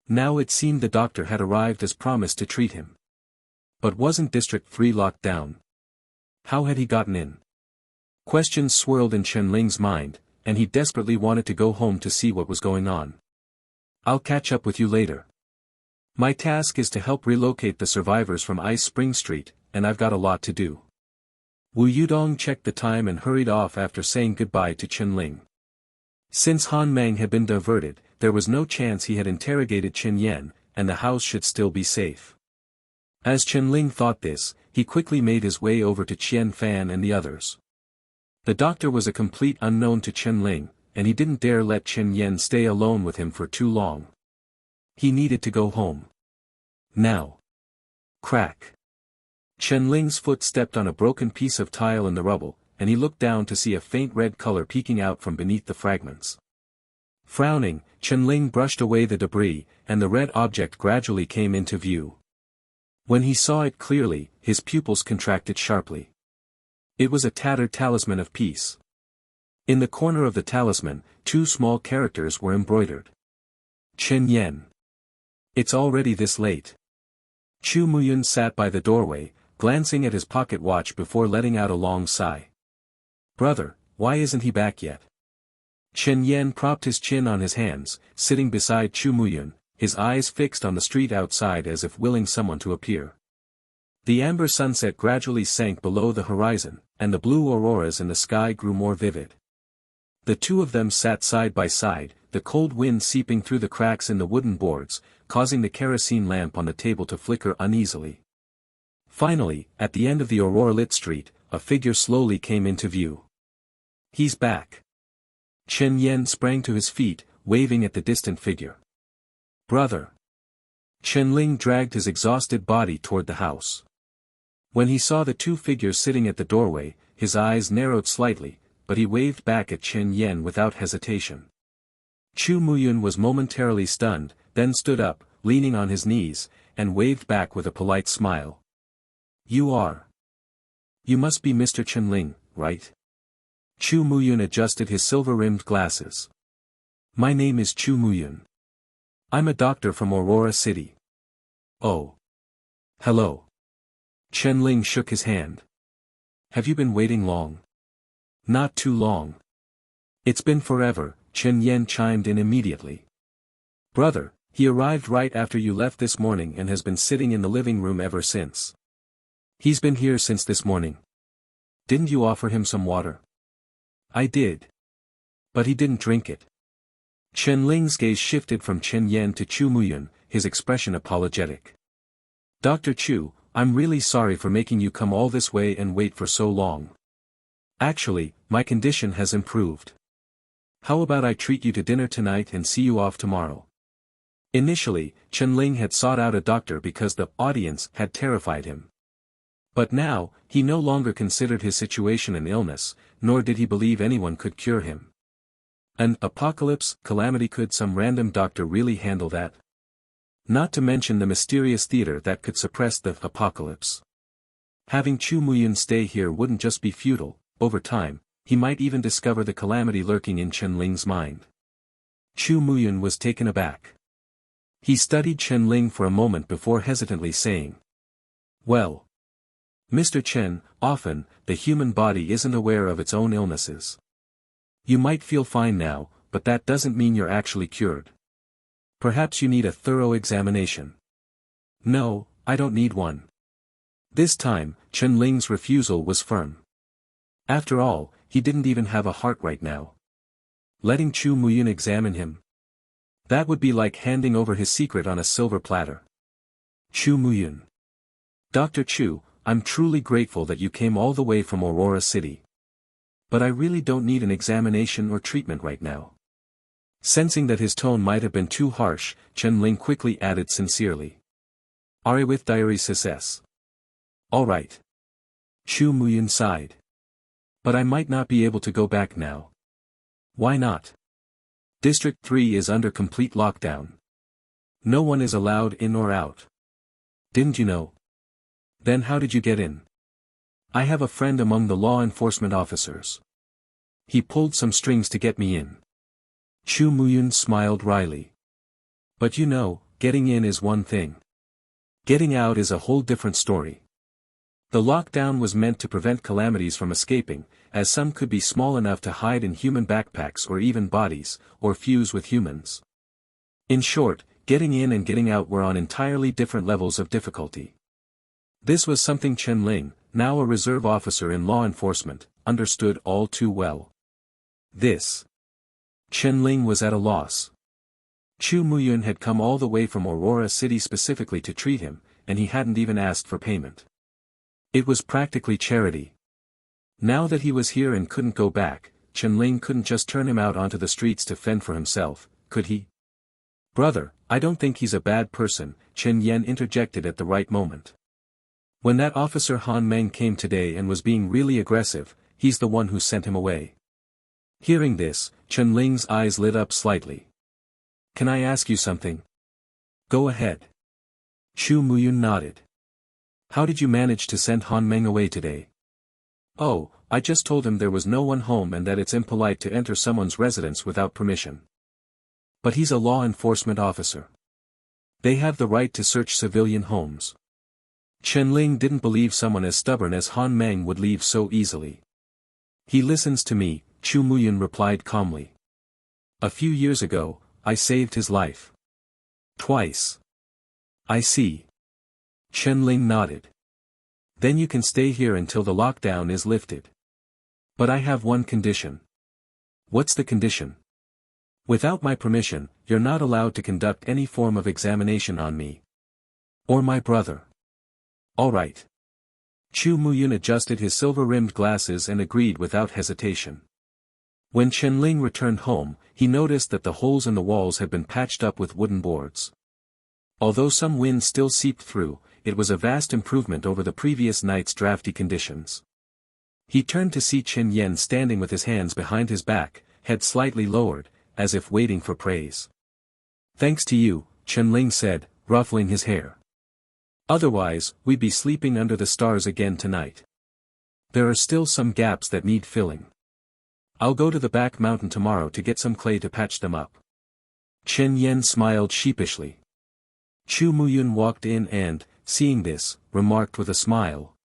Now it seemed the doctor had arrived as promised to treat him. But wasn't District 3 locked down? How had he gotten in? Questions swirled in Chen Ling's mind, and he desperately wanted to go home to see what was going on. I'll catch up with you later. My task is to help relocate the survivors from Ice Spring Street, and I've got a lot to do. Wu Yudong checked the time and hurried off after saying goodbye to Chen Ling. Since Han Meng had been diverted, there was no chance he had interrogated Chen Yen, and the house should still be safe. As Chen Ling thought this, he quickly made his way over to Qian Fan and the others. The doctor was a complete unknown to Chen Ling, and he didn't dare let Chen Yen stay alone with him for too long. He needed to go home. Now. Crack. Chen Ling's foot stepped on a broken piece of tile in the rubble, and he looked down to see a faint red color peeking out from beneath the fragments. Frowning, Chen Ling brushed away the debris, and the red object gradually came into view. When he saw it clearly, his pupils contracted sharply. It was a tattered talisman of peace. In the corner of the talisman, 2 small characters were embroidered. Chen Yen. It's already this late. Chu Muyun sat by the doorway, glancing at his pocket watch before letting out a long sigh. Brother, why isn't he back yet? Chen Yen propped his chin on his hands, sitting beside Chu Muyun, his eyes fixed on the street outside as if willing someone to appear. The amber sunset gradually sank below the horizon, and the blue auroras in the sky grew more vivid. The two of them sat side by side, the cold wind seeping through the cracks in the wooden boards, causing the kerosene lamp on the table to flicker uneasily. Finally, at the end of the aurora-lit street, a figure slowly came into view. He's back. Chen Yen sprang to his feet, waving at the distant figure. Brother. Chen Ling dragged his exhausted body toward the house. When he saw the 2 figures sitting at the doorway, his eyes narrowed slightly, but he waved back at Chen Yen without hesitation. Chu Muyun was momentarily stunned, then stood up, leaning on his knees, and waved back with a polite smile. You are. You must be Mr. Chen Ling, right? Chu Muyun adjusted his silver-rimmed glasses. My name is Chu Muyun. I'm a doctor from Aurora City. Oh. Hello. Chen Ling shook his hand. Have you been waiting long? Not too long. It's been forever, Chen Yen chimed in immediately. Brother, He arrived right after you left this morning and has been sitting in the living room ever since. He's been here since this morning. Didn't you offer him some water? I did. But he didn't drink it. Chen Ling's gaze shifted from Chen Yan to Chu Muyun, his expression apologetic. Dr. Chu, I'm really sorry for making you come all this way and wait for so long. Actually, my condition has improved. How about I treat you to dinner tonight and see you off tomorrow? Initially, Chen Ling had sought out a doctor because the audience had terrified him. But now, he no longer considered his situation an illness, nor did he believe anyone could cure him. An apocalypse, calamity, could some random doctor really handle that? Not to mention the mysterious theater that could suppress the apocalypse. Having Chu Muyun stay here wouldn't just be futile, over time, he might even discover the calamity lurking in Chen Ling's mind. Chu Muyun was taken aback. He studied Chen Ling for a moment before hesitantly saying, "Well, Mr. Chen, often, the human body isn't aware of its own illnesses. You might feel fine now, but that doesn't mean you're actually cured. Perhaps you need a thorough examination." "No, I don't need one." This time, Chen Ling's refusal was firm. After all, he didn't even have a heart right now. Letting Chu Muyun examine him? That would be like handing over his secret on a silver platter. Chu Muyun. Dr. Chu, I'm truly grateful that you came all the way from Aurora City. But I really don't need an examination or treatment right now. Sensing that his tone might have been too harsh, Chen Ling quickly added sincerely. "Are you with diary success?" "All right." Chu Muyun sighed. "But I might not be able to go back now." "Why not?" District 3 is under complete lockdown. No one is allowed in or out. Didn't you know? Then how did you get in? I have a friend among the law enforcement officers. He pulled some strings to get me in. Chu Muyun smiled wryly. But you know, getting in is one thing. Getting out is a whole different story. The lockdown was meant to prevent calamities from escaping, as some could be small enough to hide in human backpacks or even bodies, or fuse with humans. In short, getting in and getting out were on entirely different levels of difficulty. This was something Chen Ling, now a reserve officer in law enforcement, understood all too well. Chen Ling was at a loss. Chu Muyun had come all the way from Aurora City specifically to treat him, and he hadn't even asked for payment. It was practically charity. Now that he was here and couldn't go back, Chen Ling couldn't just turn him out onto the streets to fend for himself, could he? "Brother, I don't think he's a bad person," Chen Yan interjected at the right moment. "When that officer Han Meng came today and was being really aggressive, he's the one who sent him away." Hearing this, Chen Ling's eyes lit up slightly. "Can I ask you something?" "Go ahead." Chu Muyun nodded. "How did you manage to send Han Meng away today?" "Oh, I just told him there was no one home and that it's impolite to enter someone's residence without permission." "But he's a law enforcement officer. They have the right to search civilian homes." Chen Ling didn't believe someone as stubborn as Han Meng would leave so easily. "He listens to me," Chu Muyun replied calmly. "A few years ago, I saved his life. Twice." "I see." Chen Ling nodded. "Then you can stay here until the lockdown is lifted. But I have one condition." "What's the condition?" "Without my permission, you're not allowed to conduct any form of examination on me. Or my brother." "All right." Chu Muyun adjusted his silver-rimmed glasses and agreed without hesitation. When Chen Ling returned home, he noticed that the holes in the walls had been patched up with wooden boards. Although some wind still seeped through, it was a vast improvement over the previous night's drafty conditions. He turned to see Chen Yan standing with his hands behind his back, head slightly lowered, as if waiting for praise. "Thanks to you," Chen Ling said, ruffling his hair. "Otherwise, we'd be sleeping under the stars again tonight. There are still some gaps that need filling. I'll go to the back mountain tomorrow to get some clay to patch them up." Chen Yan smiled sheepishly. Chu Muyun walked in and, seeing this, remarked with a smile.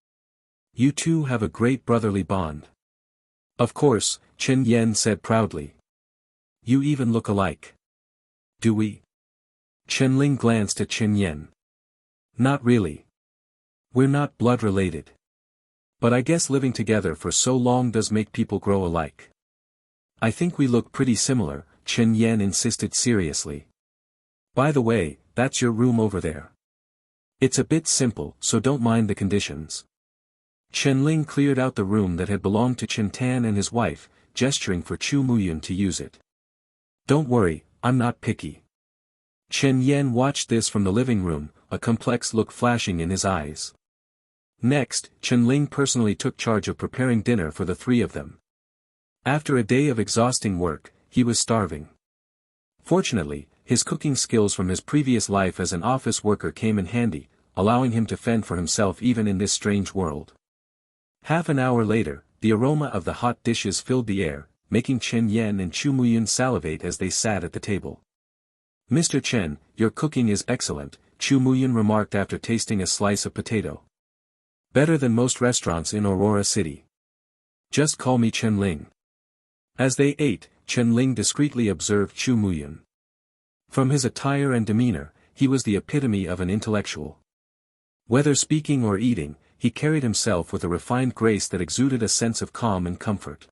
"You two have a great brotherly bond." "Of course," Chen Yan said proudly. "You even look alike." "Do we?" Chen Ling glanced at Chen Yen. Not really. We're not blood related. But I guess living together for so long does make people grow alike. I think we look pretty similar, Chen Yen insisted seriously. By the way, that's your room over there. It's a bit simple, so don't mind the conditions. Chen Ling cleared out the room that had belonged to Chen Tan and his wife, gesturing for Chu Muyun to use it. Don't worry, I'm not picky. Chen Yen watched this from the living room, a complex look flashing in his eyes. Next, Chen Ling personally took charge of preparing dinner for the three of them. After a day of exhausting work, he was starving. Fortunately, his cooking skills from his previous life as an office worker came in handy, allowing him to fend for himself even in this strange world. Half an hour later, the aroma of the hot dishes filled the air, making Chen Yen and Chu Muyun salivate as they sat at the table. Mr. Chen, your cooking is excellent, Chu Muyun remarked after tasting a slice of potato. Better than most restaurants in Aurora City. Just call me Chen Ling. As they ate, Chen Ling discreetly observed Chu Muyun. From his attire and demeanor, he was the epitome of an intellectual. Whether speaking or eating, he carried himself with a refined grace that exuded a sense of calm and comfort.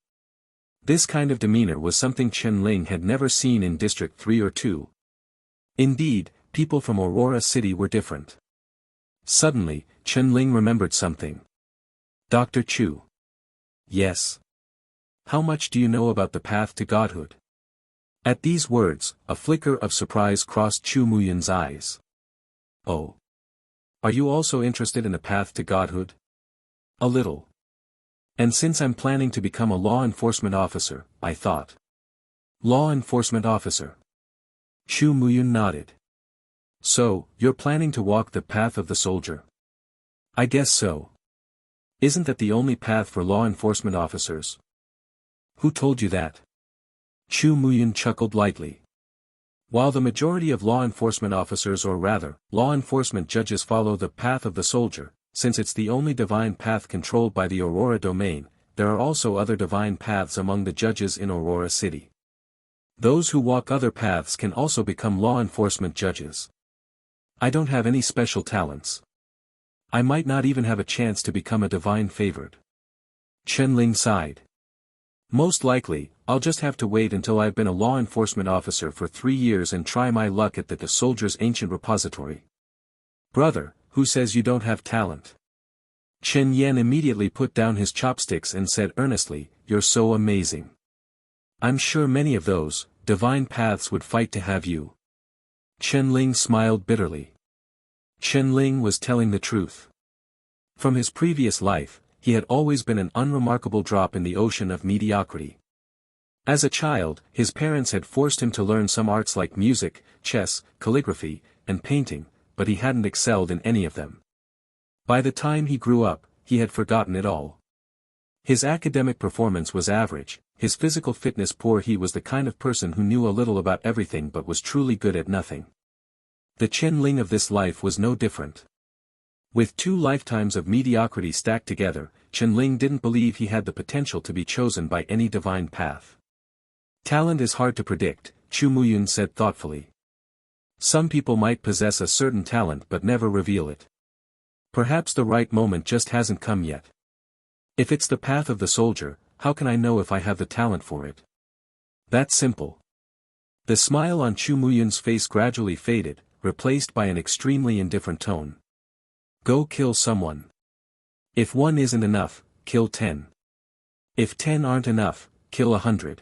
This kind of demeanor was something Chen Ling had never seen in District 3 or 2. Indeed, people from Aurora City were different. Suddenly, Chen Ling remembered something. Dr. Chu. Yes. How much do you know about the path to godhood? At these words, a flicker of surprise crossed Chu Muyun's eyes. Oh. Are you also interested in the path to godhood? A little. And since I'm planning to become a law enforcement officer, I thought. Law enforcement officer. Chu Muyun nodded. So, you're planning to walk the path of the soldier? I guess so. Isn't that the only path for law enforcement officers? Who told you that? Chu Muyun chuckled lightly. While the majority of law enforcement officers or rather, law enforcement judges follow the path of the soldier, since it's the only divine path controlled by the Aurora domain, there are also other divine paths among the judges in Aurora City. Those who walk other paths can also become law enforcement judges. I don't have any special talents. I might not even have a chance to become a divine favored. Chen Ling sighed. Most likely, I'll just have to wait until I've been a law enforcement officer for 3 years and try my luck at the soldier's ancient repository. Brother, who says you don't have talent? Chen Yen immediately put down his chopsticks and said earnestly, you're so amazing. I'm sure many of those, divine paths would fight to have you. Chen Ling smiled bitterly. Chen Ling was telling the truth. From his previous life, he had always been an unremarkable drop in the ocean of mediocrity. As a child, his parents had forced him to learn some arts like music, chess, calligraphy, and painting, but he hadn't excelled in any of them. By the time he grew up, he had forgotten it all. His academic performance was average, his physical fitness poor. He was the kind of person who knew a little about everything but was truly good at nothing. The Chen Ling of this life was no different. With 2 lifetimes of mediocrity stacked together, Chen Ling didn't believe he had the potential to be chosen by any divine path. Talent is hard to predict, Chu Muyun said thoughtfully. Some people might possess a certain talent but never reveal it. Perhaps the right moment just hasn't come yet. If it's the path of the soldier, how can I know if I have the talent for it? That's simple. The smile on Chu Muyun's face gradually faded, replaced by an extremely indifferent tone. Go kill someone. If 1 isn't enough, kill 10. If 10 aren't enough, kill 100.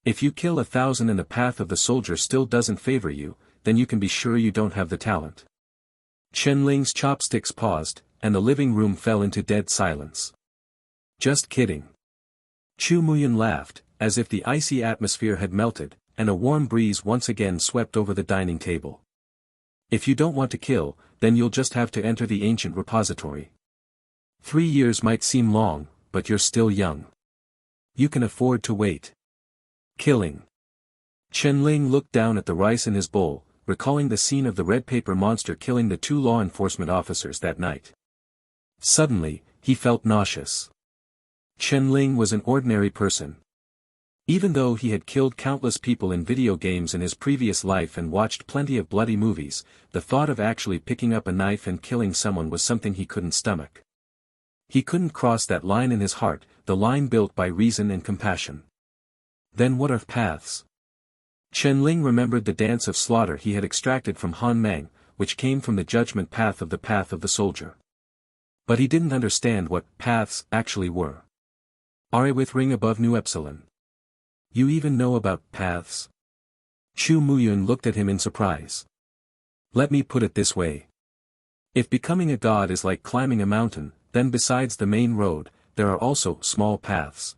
If you kill 1,000 and the path of the soldier still doesn't favor you, then you can be sure you don't have the talent. Chen Ling's chopsticks paused, and the living room fell into dead silence. Just kidding. Chu Muyun laughed, as if the icy atmosphere had melted, and a warm breeze once again swept over the dining table. If you don't want to kill, then you'll just have to enter the ancient repository. 3 years might seem long, but you're still young. You can afford to wait. Killing. Chen Ling looked down at the rice in his bowl, recalling the scene of the red paper monster killing the 2 law enforcement officers that night. Suddenly, he felt nauseous. Chen Ling was an ordinary person. Even though he had killed countless people in video games in his previous life and watched plenty of bloody movies, the thought of actually picking up a knife and killing someone was something he couldn't stomach. He couldn't cross that line in his heart, the line built by reason and compassion. Then what are paths? Chen Ling remembered the dance of slaughter he had extracted from Han Meng, which came from the judgment path of the soldier. But he didn't understand what paths actually were. Are with ring above New Epsilon. You even know about paths? Chu Muyun looked at him in surprise. Let me put it this way. If becoming a god is like climbing a mountain, then besides the main road, there are also small paths.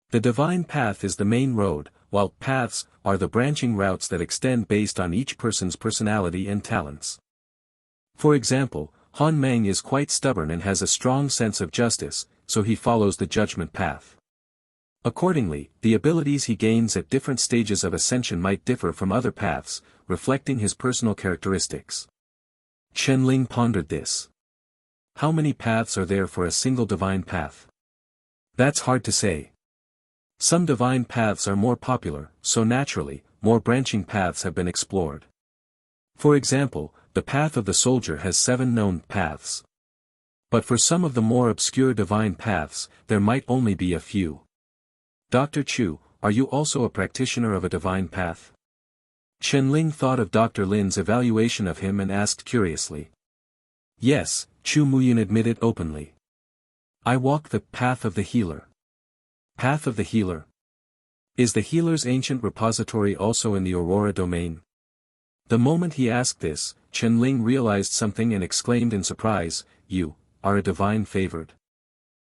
The divine path is the main road, while paths are the branching routes that extend based on each person's personality and talents. For example, Han Meng is quite stubborn and has a strong sense of justice, so he follows the judgment path. Accordingly, the abilities he gains at different stages of ascension might differ from other paths, reflecting his personal characteristics. Chen Ling pondered this. How many paths are there for a single divine path? That's hard to say. Some divine paths are more popular, so naturally, more branching paths have been explored. For example, the path of the soldier has 7 known paths. But for some of the more obscure divine paths, there might only be a few. Dr. Chu, are you also a practitioner of a divine path? Chen Ling thought of Dr. Lin's evaluation of him and asked curiously. Yes, Chu Muyun admitted openly. I walk the path of the healer. Path of the healer? Is the healer's ancient repository also in the Aurora domain? The moment he asked this, Chen Ling realized something and exclaimed in surprise, You are a divine favored.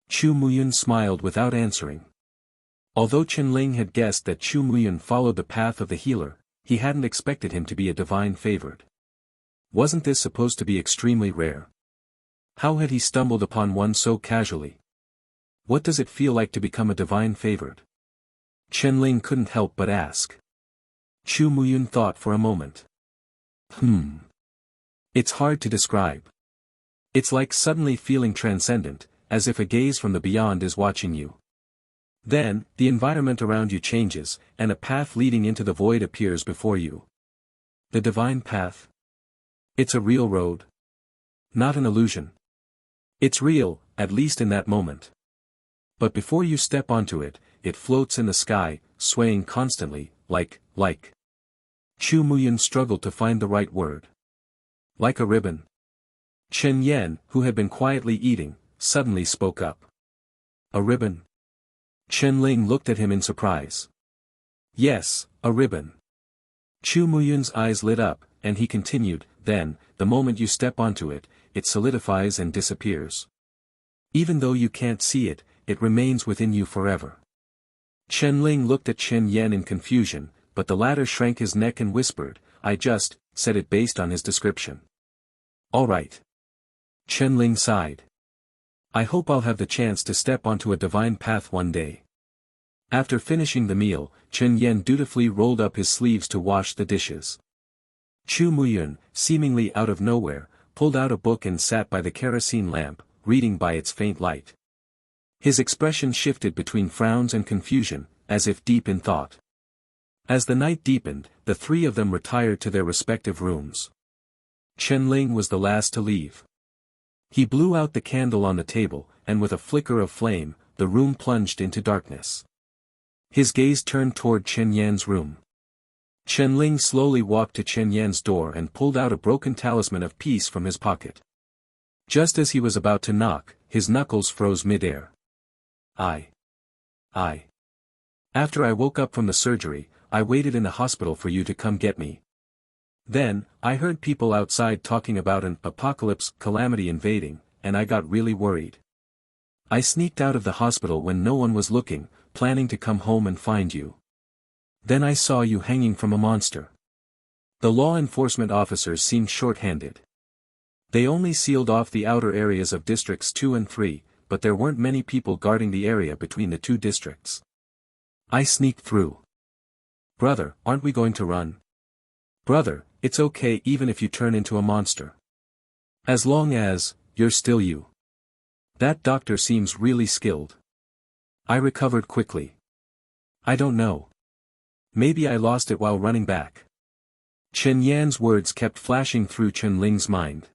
Chu Muyun smiled without answering. Although Chen Ling had guessed that Chu Muyun followed the path of the healer, he hadn't expected him to be a divine favored. Wasn't this supposed to be extremely rare? How had he stumbled upon one so casually? What does it feel like to become a divine favored? Chen Ling couldn't help but ask. Chu Muyun thought for a moment. It's hard to describe. It's like suddenly feeling transcendent, as if a gaze from the beyond is watching you. Then, the environment around you changes, and a path leading into the void appears before you. The divine path? It's a real road. Not an illusion. It's real, at least in that moment. But before you step onto it, it floats in the sky, swaying constantly, like. Chu Muyun struggled to find the right word. Like a ribbon. Chen Yan, who had been quietly eating, suddenly spoke up. A ribbon? Chen Ling looked at him in surprise. Yes, a ribbon. Chu Muyun's eyes lit up, and he continued, Then, the moment you step onto it, it solidifies and disappears. Even though you can't see it, it remains within you forever. Chen Ling looked at Chen Yan in confusion, but the latter shrank his neck and whispered, I just said it based on his description. All right. Chen Ling sighed. I hope I'll have the chance to step onto a divine path one day. After finishing the meal, Chen Yan dutifully rolled up his sleeves to wash the dishes. Chu Muyun, seemingly out of nowhere, pulled out a book and sat by the kerosene lamp, reading by its faint light. His expression shifted between frowns and confusion, as if deep in thought. As the night deepened, the 3 of them retired to their respective rooms. Chen Ling was the last to leave. He blew out the candle on the table, and with a flicker of flame, the room plunged into darkness. His gaze turned toward Chen Yan's room. Chen Ling slowly walked to Chen Yan's door and pulled out a broken talisman of peace from his pocket. Just as he was about to knock, his knuckles froze mid-air. I. After I woke up from the surgery, I waited in the hospital for you to come get me. Then, I heard people outside talking about an apocalypse, Calamity invading, and I got really worried. I sneaked out of the hospital when no one was looking, planning to come home and find you. Then I saw you hanging from a monster. The law enforcement officers seemed short-handed. They only sealed off the outer areas of districts 2 and 3, but there weren't many people guarding the area between the 2 districts. I sneaked through. Brother, aren't we going to run? Brother, it's okay even if you turn into a monster. As long as, you're still you. That doctor seems really skilled. I recovered quickly. I don't know. Maybe I lost it while running back. Chen Yan's words kept flashing through Chen Ling's mind.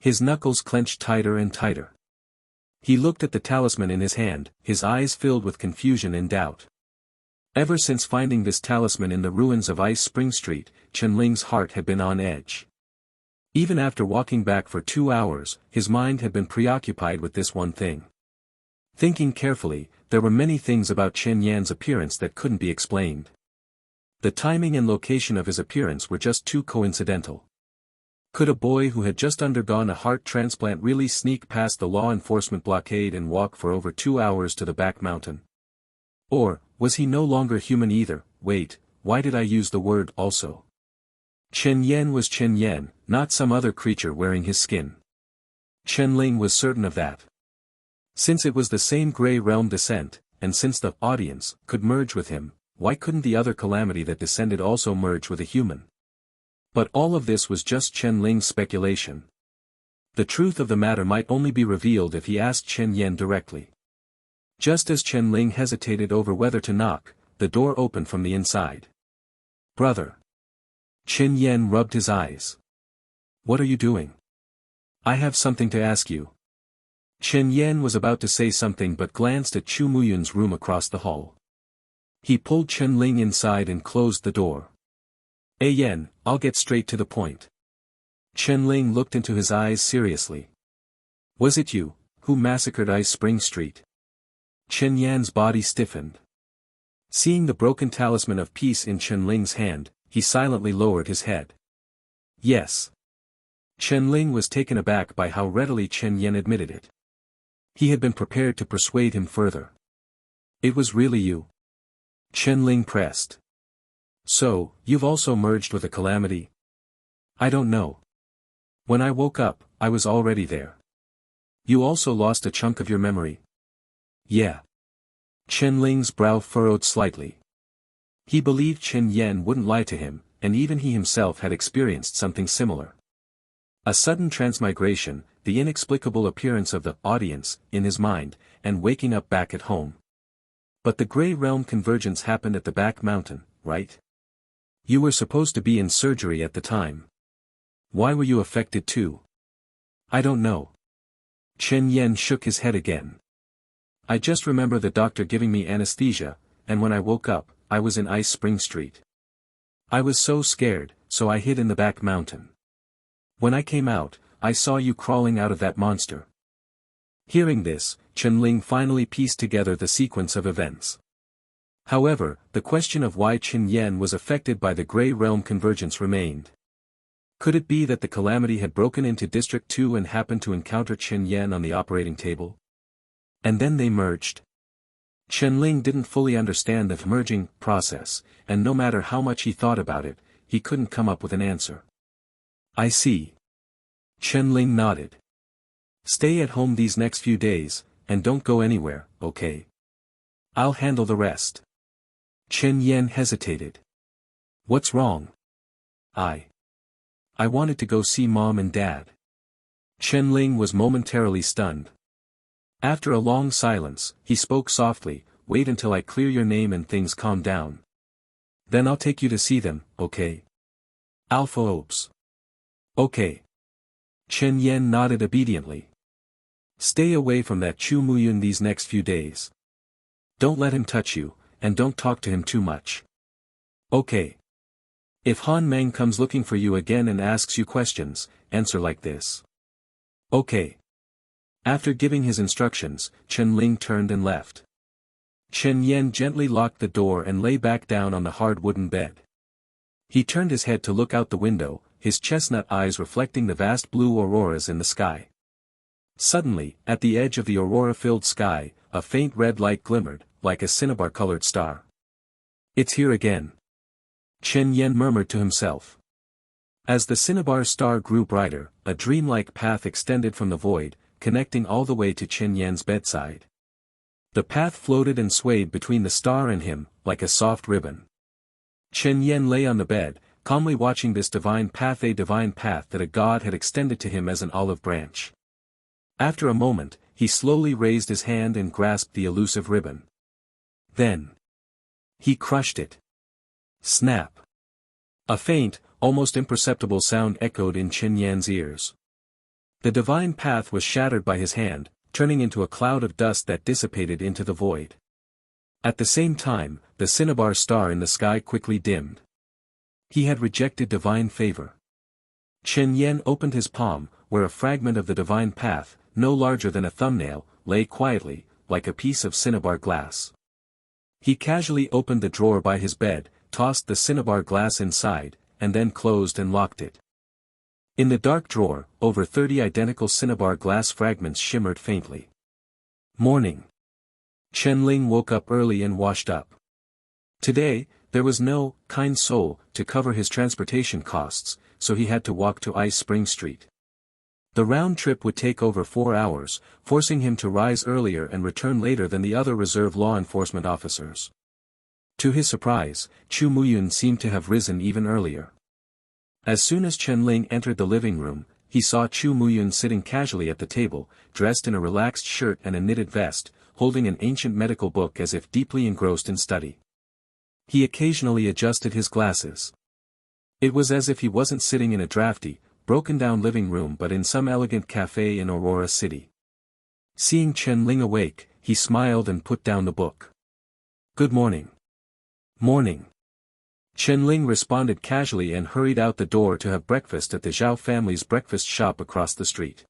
His knuckles clenched tighter and tighter. He looked at the talisman in his hand, his eyes filled with confusion and doubt. Ever since finding this talisman in the ruins of Ice Spring Street, Chen Ling's heart had been on edge. Even after walking back for 2 hours, his mind had been preoccupied with this one thing. Thinking carefully, there were many things about Chen Yan's appearance that couldn't be explained. The timing and location of his appearance were just too coincidental. Could a boy who had just undergone a heart transplant really sneak past the law enforcement blockade and walk for over 2 hours to the back mountain? Or, was he no longer human either? Wait, why did I use the word also? Chen Yan was Chen Yan, not some other creature wearing his skin. Chen Ling was certain of that. Since it was the same Grey Realm descent, and since the audience could merge with him, why couldn't the other calamity that descended also merge with a human? But all of this was just Chen Ling's speculation. The truth of the matter might only be revealed if he asked Chen Yan directly. Just as Chen Ling hesitated over whether to knock, the door opened from the inside. "Brother." Chen Yan rubbed his eyes. "What are you doing?" "I have something to ask you." Chen Yan was about to say something but glanced at Chu Muyun's room across the hall. He pulled Chen Ling inside and closed the door. Yan, I'll get straight to the point." Chen Ling looked into his eyes seriously. "Was it you who massacred Ice Spring Street?" Chen Yan's body stiffened. Seeing the broken talisman of peace in Chen Ling's hand, he silently lowered his head. "Yes." Chen Ling was taken aback by how readily Chen Yan admitted it. He had been prepared to persuade him further. "It was really you?" Chen Ling pressed. "So, you've also merged with a calamity?" "I don't know. When I woke up, I was already there." "You also lost a chunk of your memory?" "Yeah." Chen Ling's brow furrowed slightly. He believed Chen Yan wouldn't lie to him, and even he himself had experienced something similar. A sudden transmigration, the inexplicable appearance of the audience in his mind, and waking up back at home. But the Grey Realm convergence happened at the back mountain, right? You were supposed to be in surgery at the time. Why were you affected too? "I don't know." Chen Yan shook his head again. "I just remember the doctor giving me anesthesia, and when I woke up, I was in Ice Spring Street. I was so scared, so I hid in the back mountain. When I came out, I saw you crawling out of that monster." Hearing this, Chen Ling finally pieced together the sequence of events. However, the question of why Chen Yan was affected by the Grey Realm convergence remained. Could it be that the calamity had broken into District 2 and happened to encounter Chen Yan on the operating table? And then they merged. Chen Ling didn't fully understand the merging process, and no matter how much he thought about it, he couldn't come up with an answer. "I see." Chen Ling nodded. "Stay at home these next few days, and don't go anywhere, okay? I'll handle the rest." Chen Yan hesitated. "What's wrong?" I wanted to go see Mom and Dad." Chen Ling was momentarily stunned. After a long silence, he spoke softly, "Wait until I clear your name and things calm down. Then I'll take you to see them, okay? Alpha Opes." "Okay." Chen Yan nodded obediently. "Stay away from that Chu Muyun these next few days. Don't let him touch you, and don't talk to him too much. Okay. If Han Meng comes looking for you again and asks you questions, answer like this. Okay." After giving his instructions, Chen Ling turned and left. Chen Yan gently locked the door and lay back down on the hard wooden bed. He turned his head to look out the window, his chestnut eyes reflecting the vast blue auroras in the sky. Suddenly, at the edge of the aurora-filled sky, a faint red light glimmered, like a cinnabar-colored star. "It's here again," Chen Yan murmured to himself. As the cinnabar star grew brighter, a dreamlike path extended from the void, connecting all the way to Chen Yan's bedside. The path floated and swayed between the star and him, like a soft ribbon. Chen Yan lay on the bed, calmly watching this divine path that a god had extended to him as an olive branch. After a moment, he slowly raised his hand and grasped the elusive ribbon. Then, He crushed it. Snap. A faint, almost imperceptible sound echoed in Chen Yan's ears. The divine path was shattered by his hand, turning into a cloud of dust that dissipated into the void. At the same time, the cinnabar star in the sky quickly dimmed. He had rejected divine favor. Chen Yan opened his palm, where a fragment of the divine path, no larger than a thumbnail, lay quietly, like a piece of cinnabar glass. He casually opened the drawer by his bed, tossed the cinnabar glass inside, and then closed and locked it. In the dark drawer, over 30 identical cinnabar glass fragments shimmered faintly. Morning. Chen Ling woke up early and washed up. Today, there was no kind soul to cover his transportation costs, so he had to walk to Ice Spring Street. The round trip would take over 4 hours, forcing him to rise earlier and return later than the other reserve law enforcement officers. To his surprise, Chu Muyun seemed to have risen even earlier. As soon as Chen Ling entered the living room, he saw Chu Muyun sitting casually at the table, dressed in a relaxed shirt and a knitted vest, holding an ancient medical book as if deeply engrossed in study. He occasionally adjusted his glasses. It was as if he wasn't sitting in a drafty, broken-down living room but in some elegant cafe in Aurora City. Seeing Chen Ling awake, he smiled and put down the book. "Good morning." "Morning." Chen Ling responded casually and hurried out the door to have breakfast at the Zhao family's breakfast shop across the street.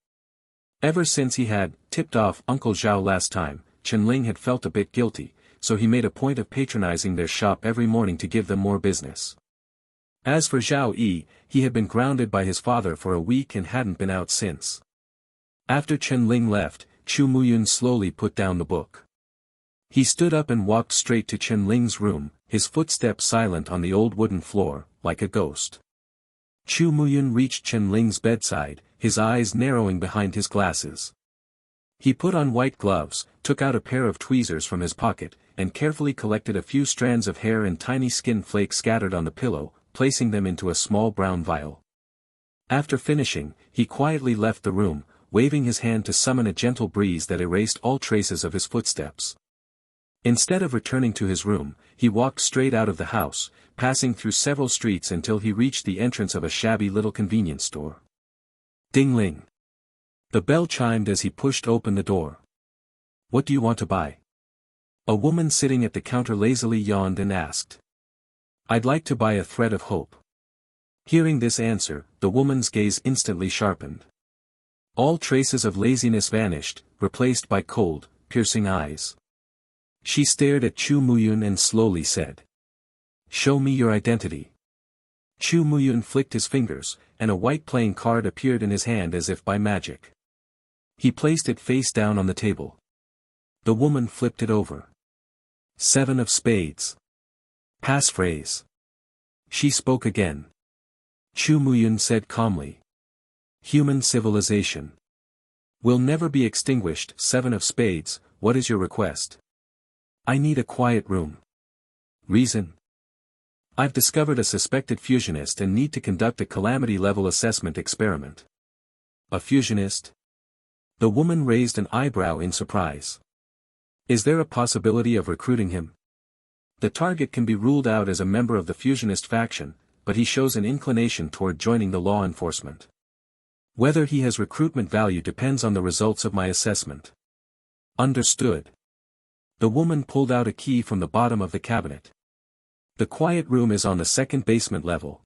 Ever since he had tipped off Uncle Zhao last time, Chen Ling had felt a bit guilty, so he made a point of patronizing their shop every morning to give them more business. As for Zhao Yi, he had been grounded by his father for a week and hadn't been out since. After Chen Ling left, Chu Muyun slowly put down the book. He stood up and walked straight to Chen Ling's room, his footsteps silent on the old wooden floor, like a ghost. Chu Muyun reached Chen Ling's bedside, his eyes narrowing behind his glasses. He put on white gloves, took out a pair of tweezers from his pocket, and carefully collected a few strands of hair and tiny skin flakes scattered on the pillow, placing them into a small brown vial. After finishing, he quietly left the room, waving his hand to summon a gentle breeze that erased all traces of his footsteps. Instead of returning to his room, he walked straight out of the house, passing through several streets until he reached the entrance of a shabby little convenience store. Ding-ling. The bell chimed as he pushed open the door. "What do you want to buy?" A woman sitting at the counter lazily yawned and asked. "I'd like to buy a thread of hope." Hearing this answer, the woman's gaze instantly sharpened. All traces of laziness vanished, replaced by cold, piercing eyes. She stared at Chu Muyun and slowly said, "Show me your identity." Chu Muyun flicked his fingers, and a white playing card appeared in his hand as if by magic. He placed it face down on the table. The woman flipped it over. 7 of spades. Passphrase. She spoke again. Chu Muyun said calmly. "Human civilization will never be extinguished. 7 of spades, what is your request?" "I need a quiet room." "Reason?" "I've discovered a suspected fusionist and need to conduct a calamity-level assessment experiment." "A fusionist?" The woman raised an eyebrow in surprise. "Is there a possibility of recruiting him?" "The target can be ruled out as a member of the fusionist faction, but he shows an inclination toward joining the law enforcement. Whether he has recruitment value depends on the results of my assessment." "Understood." The woman pulled out a key from the bottom of the cabinet. "The quiet room is on the second basement level."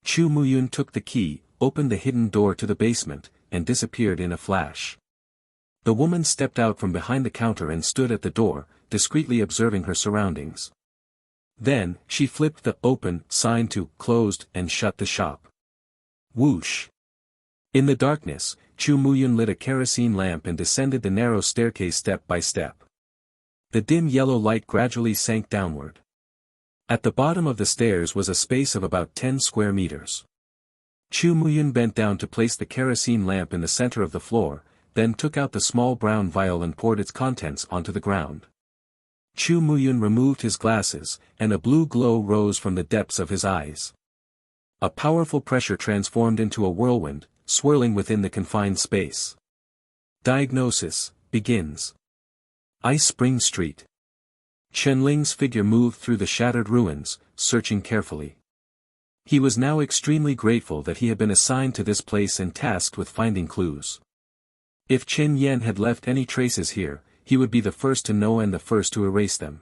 Chu Muyun took the key, opened the hidden door to the basement, and disappeared in a flash. The woman stepped out from behind the counter and stood at the door, discreetly observing her surroundings. Then, she flipped the "open" sign to "closed" and shut the shop. Whoosh! In the darkness, Chu Muyun lit a kerosene lamp and descended the narrow staircase step by step. The dim yellow light gradually sank downward. At the bottom of the stairs was a space of about 10 square meters. Chu Muyun bent down to place the kerosene lamp in the center of the floor, then took out the small brown vial and poured its contents onto the ground. Chu Muyun removed his glasses, and a blue glow rose from the depths of his eyes. A powerful pressure transformed into a whirlwind, swirling within the confined space. Diagnosis begins. Ice Spring Street. Chen Ling's figure moved through the shattered ruins, searching carefully. He was now extremely grateful that he had been assigned to this place and tasked with finding clues. If Chen Yan had left any traces here, he would be the first to know and the first to erase them.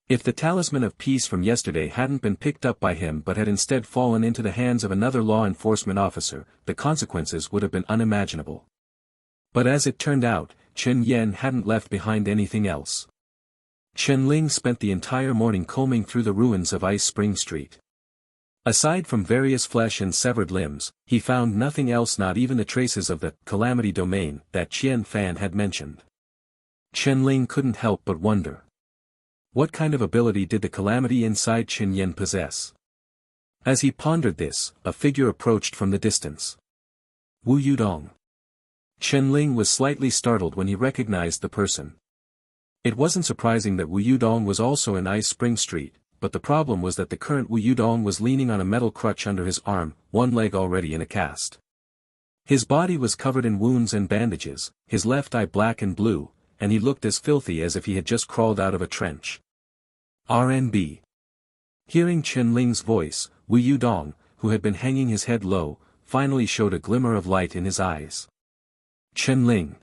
If the talisman of peace from yesterday hadn't been picked up by him but had instead fallen into the hands of another law enforcement officer, the consequences would have been unimaginable. But as it turned out, Chen Yan hadn't left behind anything else. Chen Ling spent the entire morning combing through the ruins of Ice Spring Street. Aside from various flesh and severed limbs, he found nothing else, not even the traces of the Calamity domain that Qian Fan had mentioned. Chen Ling couldn't help but wonder. What kind of ability did the Calamity inside Chen Yan possess? As he pondered this, a figure approached from the distance. Wu Yudong. Chen Ling was slightly startled when he recognized the person. It wasn't surprising that Wu Yudong was also in Ice Spring Street, but the problem was that the current Wu Yudong was leaning on a metal crutch under his arm, one leg already in a cast. His body was covered in wounds and bandages, his left eye black and blue, and he looked as filthy as if he had just crawled out of a trench. RNB. Hearing Chen Ling's voice, Wu Yudong, who had been hanging his head low, finally showed a glimmer of light in his eyes. Chen Ling.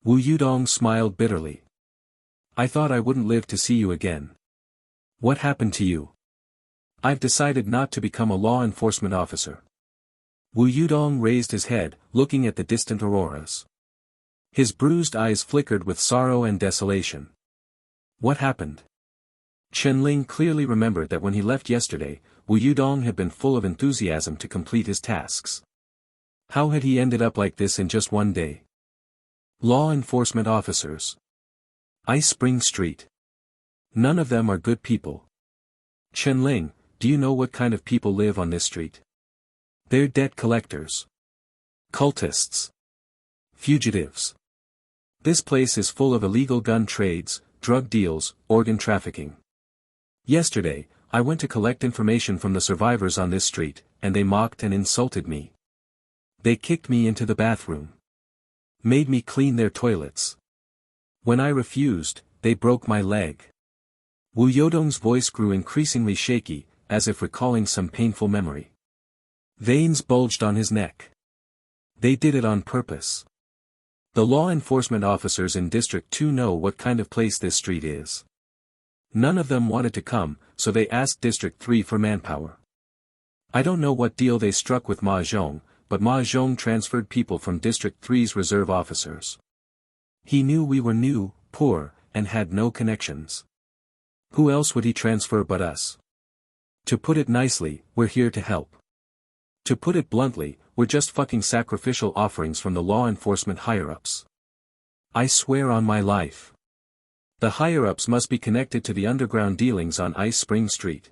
Wu Yudong smiled bitterly. I thought I wouldn't live to see you again. What happened to you? I've decided not to become a law enforcement officer. Wu Yudong raised his head, looking at the distant auroras. His bruised eyes flickered with sorrow and desolation. What happened? Chen Ling clearly remembered that when he left yesterday, Wu Yudong had been full of enthusiasm to complete his tasks. How had he ended up like this in just one day? Law enforcement officers. Ice Spring Street. None of them are good people. Chen Ling, do you know what kind of people live on this street? They're debt collectors. Cultists. Fugitives. This place is full of illegal gun trades, drug deals, organ trafficking. Yesterday, I went to collect information from the survivors on this street, and they mocked and insulted me. They kicked me into the bathroom. Made me clean their toilets. When I refused, they broke my leg. Wu Yodong's voice grew increasingly shaky, as if recalling some painful memory. Veins bulged on his neck. They did it on purpose. The law enforcement officers in District 2 know what kind of place this street is. None of them wanted to come, so they asked District 3 for manpower. I don't know what deal they struck with Ma Zhong, but Ma Zhong transferred people from District 3's reserve officers. He knew we were new, poor, and had no connections. Who else would he transfer but us? To put it nicely, we're here to help. To put it bluntly, we're just fucking sacrificial offerings from the law enforcement higher-ups. I swear on my life. The higher-ups must be connected to the underground dealings on Ice Spring Street.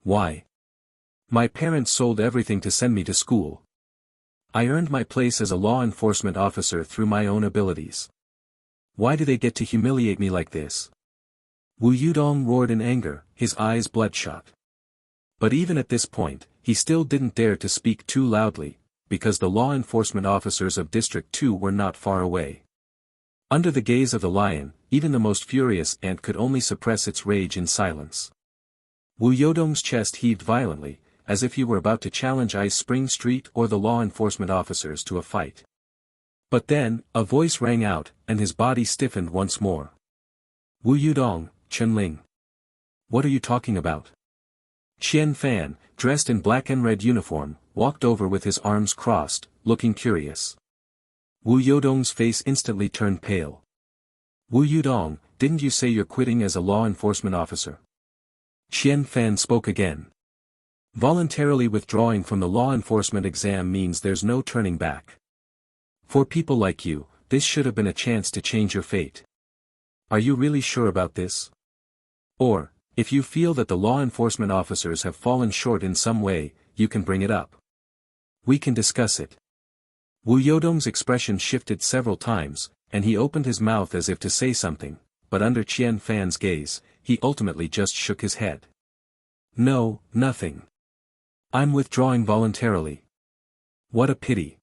Why? My parents sold everything to send me to school. I earned my place as a law enforcement officer through my own abilities. Why do they get to humiliate me like this? Wu Yudong roared in anger, his eyes bloodshot. But even at this point, he still didn't dare to speak too loudly, because the law enforcement officers of District 2 were not far away. Under the gaze of the lion, even the most furious ant could only suppress its rage in silence. Wu Yodong's chest heaved violently, as if he were about to challenge Ice Spring Street or the law enforcement officers to a fight. But then, a voice rang out, and his body stiffened once more. Wu Yudong, Chen Ling. What are you talking about? Qian Fan, dressed in black and red uniform, walked over with his arms crossed, looking curious. Wu Yodong's face instantly turned pale. Wu Yudong, didn't you say you're quitting as a law enforcement officer? Qian Fan spoke again. Voluntarily withdrawing from the law enforcement exam means there's no turning back. For people like you, this should have been a chance to change your fate. Are you really sure about this? Or, if you feel that the law enforcement officers have fallen short in some way, you can bring it up. We can discuss it. Wu Yodong's expression shifted several times, and he opened his mouth as if to say something, but under Qian Fan's gaze, he ultimately just shook his head. No, nothing. I'm withdrawing voluntarily. What a pity.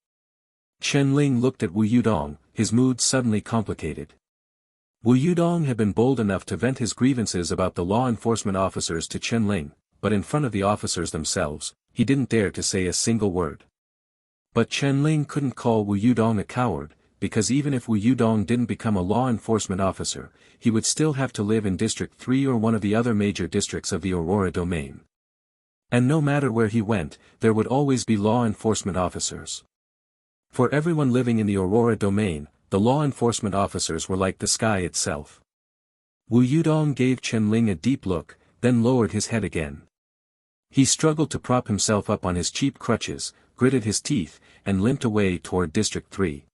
Chen Ling looked at Wu Yudong, his mood suddenly complicated. Wu Yudong had been bold enough to vent his grievances about the law enforcement officers to Chen Ling, but in front of the officers themselves, he didn't dare to say a single word. But Chen Ling couldn't call Wu Yudong a coward, because even if Wu Yudong didn't become a law enforcement officer, he would still have to live in District 3 or one of the other major districts of the Aurora domain. And no matter where he went, there would always be law enforcement officers. For everyone living in the Aurora domain, the law enforcement officers were like the sky itself. Wu Yudong gave Chen Ling a deep look, then lowered his head again. He struggled to prop himself up on his cheap crutches, gritted his teeth, and limped away toward District 3.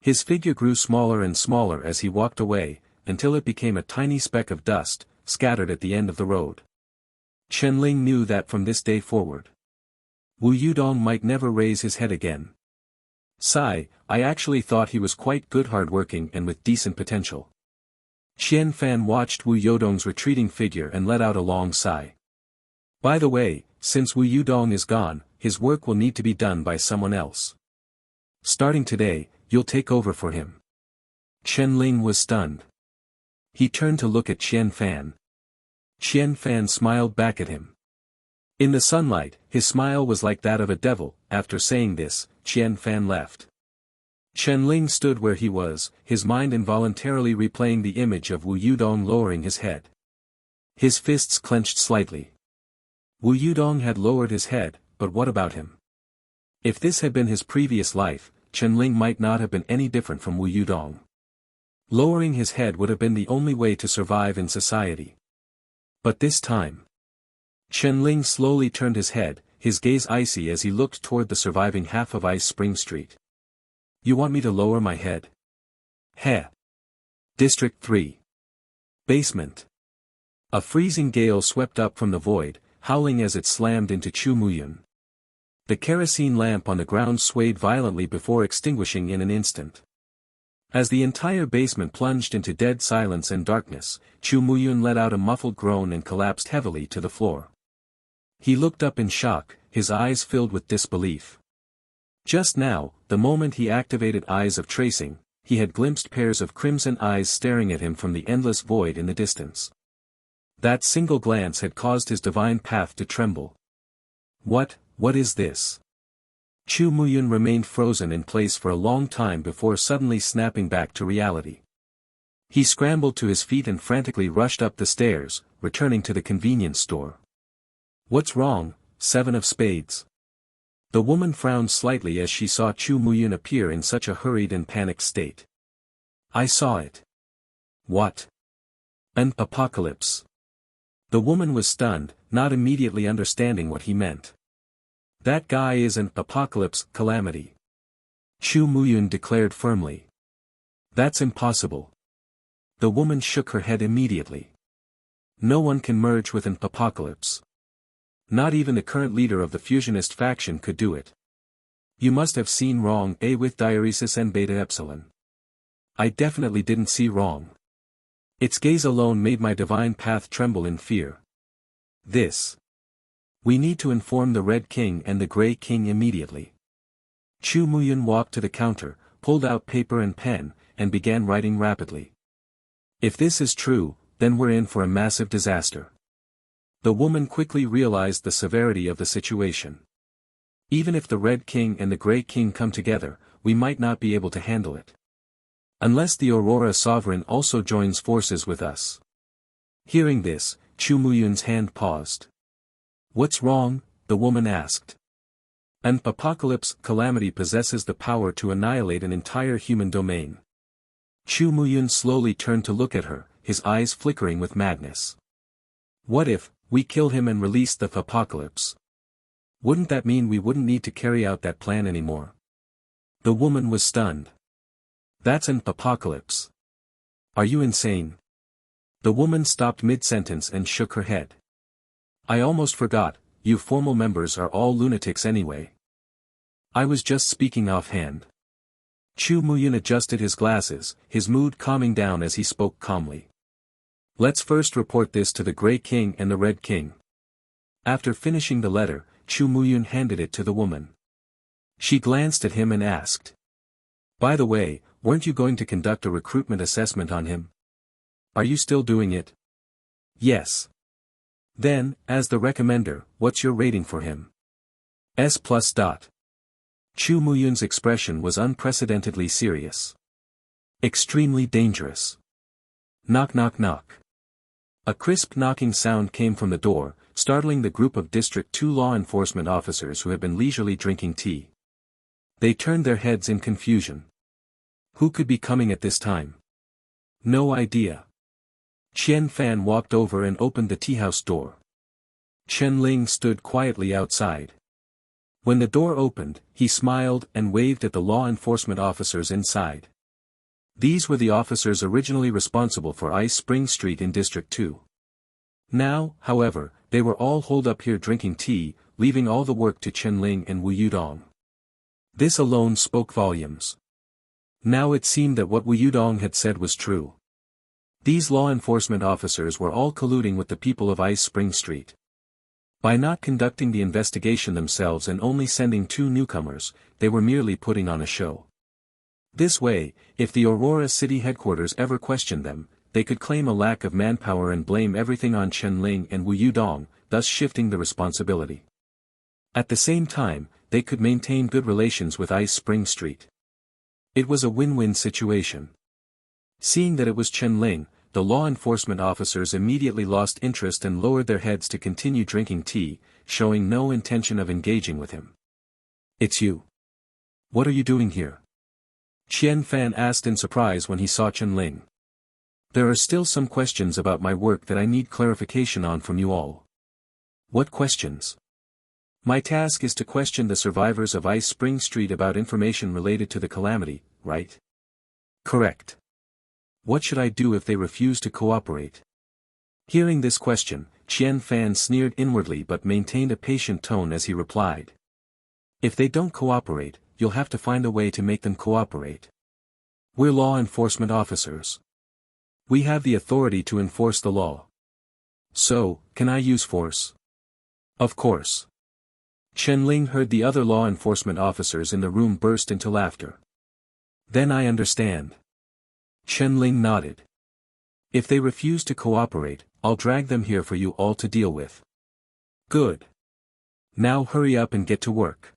His figure grew smaller and smaller as he walked away, until it became a tiny speck of dust, scattered at the end of the road. Chen Ling knew that from this day forward, Wu Yudong might never raise his head again. Sigh, I actually thought he was quite good, hardworking and with decent potential. Qian Fan watched Wu Yudong's retreating figure and let out a long sigh. By the way, since Wu Yudong is gone, his work will need to be done by someone else. Starting today, you'll take over for him. Chen Ling was stunned. He turned to look at Qian Fan. Qian Fan smiled back at him. In the sunlight, his smile was like that of a devil. After saying this, Qian Fan left. Chen Ling stood where he was, his mind involuntarily replaying the image of Wu Yudong lowering his head. His fists clenched slightly. Wu Yudong had lowered his head, but what about him? If this had been his previous life, Chen Ling might not have been any different from Wu Yudong. Lowering his head would have been the only way to survive in society. But this time, Chen Ling slowly turned his head, his gaze icy as he looked toward the surviving half of Ice Spring Street. You want me to lower my head? Heh. District 3. Basement. A freezing gale swept up from the void, howling as it slammed into Chu Muyun. The kerosene lamp on the ground swayed violently before extinguishing in an instant. As the entire basement plunged into dead silence and darkness, Chu Muyun let out a muffled groan and collapsed heavily to the floor. He looked up in shock, his eyes filled with disbelief. Just now, the moment he activated Eyes of Tracing, he had glimpsed pairs of crimson eyes staring at him from the endless void in the distance. That single glance had caused his divine path to tremble. What is this? Chu Muyun remained frozen in place for a long time before suddenly snapping back to reality. He scrambled to his feet and frantically rushed up the stairs, returning to the convenience store. What's wrong, Seven of Spades? The woman frowned slightly as she saw Chu Muyun appear in such a hurried and panicked state. I saw it. What? An apocalypse. The woman was stunned, not immediately understanding what he meant. That guy is an apocalypse, Calamity. Chu Muyun declared firmly. That's impossible. The woman shook her head immediately. No one can merge with an apocalypse. Not even the current leader of the fusionist faction could do it. You must have seen wrong, with diuresis and beta epsilon. I definitely didn't see wrong. Its gaze alone made my divine path tremble in fear. We need to inform the Red King and the Grey King immediately. Chu Muyun walked to the counter, pulled out paper and pen, and began writing rapidly. If this is true, then we're in for a massive disaster. The woman quickly realized the severity of the situation. Even if the Red King and the Grey King come together, we might not be able to handle it. Unless the Aurora Sovereign also joins forces with us. Hearing this, Chu Muyun's hand paused. What's wrong? The woman asked. An apocalypse, Calamity possesses the power to annihilate an entire human domain. Chu Muyun slowly turned to look at her, his eyes flickering with madness. What if we kill him and release the apocalypse? Wouldn't that mean we wouldn't need to carry out that plan anymore? The woman was stunned. That's an apocalypse. Are you insane? The woman stopped mid-sentence and shook her head. I almost forgot, you formal members are all lunatics anyway. I was just speaking offhand. Chu Muyun adjusted his glasses, his mood calming down as he spoke calmly. Let's first report this to the Grey King and the Red King. After finishing the letter, Chu Muyun handed it to the woman. She glanced at him and asked. By the way, weren't you going to conduct a recruitment assessment on him? Are you still doing it? Yes. Then, as the recommender, what's your rating for him? S+. Chu Muyun's expression was unprecedentedly serious. Extremely dangerous. Knock knock knock. A crisp knocking sound came from the door, startling the group of District 2 law enforcement officers who had been leisurely drinking tea. They turned their heads in confusion. Who could be coming at this time? No idea. Qian Fan walked over and opened the teahouse door. Chen Ling stood quietly outside. When the door opened, he smiled and waved at the law enforcement officers inside. These were the officers originally responsible for Ice Spring Street in District 2. Now, however, they were all holed up here drinking tea, leaving all the work to Chen Ling and Wu Yudong. This alone spoke volumes. Now it seemed that what Wu Yudong had said was true. These law enforcement officers were all colluding with the people of Ice Spring Street. By not conducting the investigation themselves and only sending 2 newcomers, they were merely putting on a show. This way, if the Aurora City headquarters ever questioned them, they could claim a lack of manpower and blame everything on Chen Ling and Wu Yudong, thus shifting the responsibility. At the same time, they could maintain good relations with Ice Spring Street. It was a win-win situation. Seeing that it was Chen Ling, the law enforcement officers immediately lost interest and lowered their heads to continue drinking tea, showing no intention of engaging with him. It's you. What are you doing here? Qian Fan asked in surprise when he saw Chen Ling. There are still some questions about my work that I need clarification on from you all. What questions? My task is to question the survivors of Ice Spring Street about information related to the Calamity, right? Correct. What should I do if they refuse to cooperate? Hearing this question, Qian Fan sneered inwardly but maintained a patient tone as he replied. If they don't cooperate, you'll have to find a way to make them cooperate. We're law enforcement officers. We have the authority to enforce the law. So, can I use force? Of course. Chen Ling heard the other law enforcement officers in the room burst into laughter. Then I understand. Chen Ling nodded. If they refuse to cooperate, I'll drag them here for you all to deal with. Good. Now hurry up and get to work.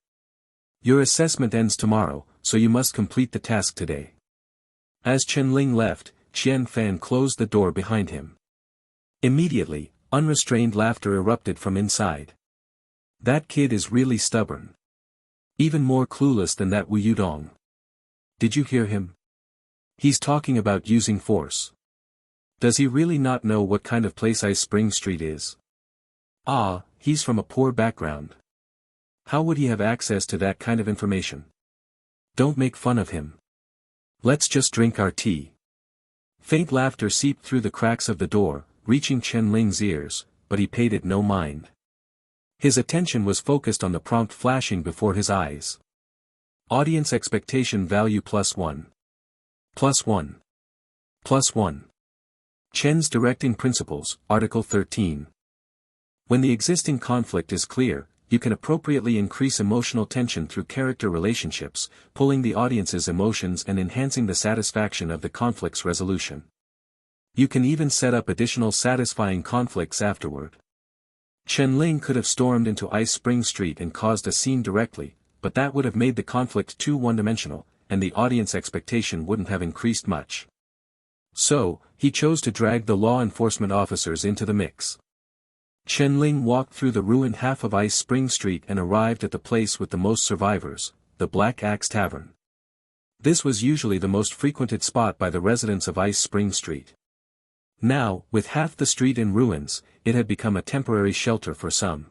Your assessment ends tomorrow, so you must complete the task today. As Chen Ling left, Qian Fan closed the door behind him. Immediately, unrestrained laughter erupted from inside. That kid is really stubborn. Even more clueless than that Wu Yudong. Did you hear him? He's talking about using force. Does he really not know what kind of place Ice Spring Street is? Ah, he's from a poor background. How would he have access to that kind of information? Don't make fun of him. Let's just drink our tea. Faint laughter seeped through the cracks of the door, reaching Chen Ling's ears, but he paid it no mind. His attention was focused on the prompt flashing before his eyes. Audience expectation value +1. +1. +1. Chen's Directing Principles, Article 13. When the existing conflict is clear, you can appropriately increase emotional tension through character relationships, pulling the audience's emotions and enhancing the satisfaction of the conflict's resolution. You can even set up additional satisfying conflicts afterward. Chen Ling could have stormed into Ice Spring Street and caused a scene directly, but that would have made the conflict too one-dimensional, and the audience expectation wouldn't have increased much. So, he chose to drag the law enforcement officers into the mix. Chen Ling walked through the ruined half of Ice Spring Street and arrived at the place with the most survivors, the Black Axe Tavern. This was usually the most frequented spot by the residents of Ice Spring Street. Now, with half the street in ruins, it had become a temporary shelter for some.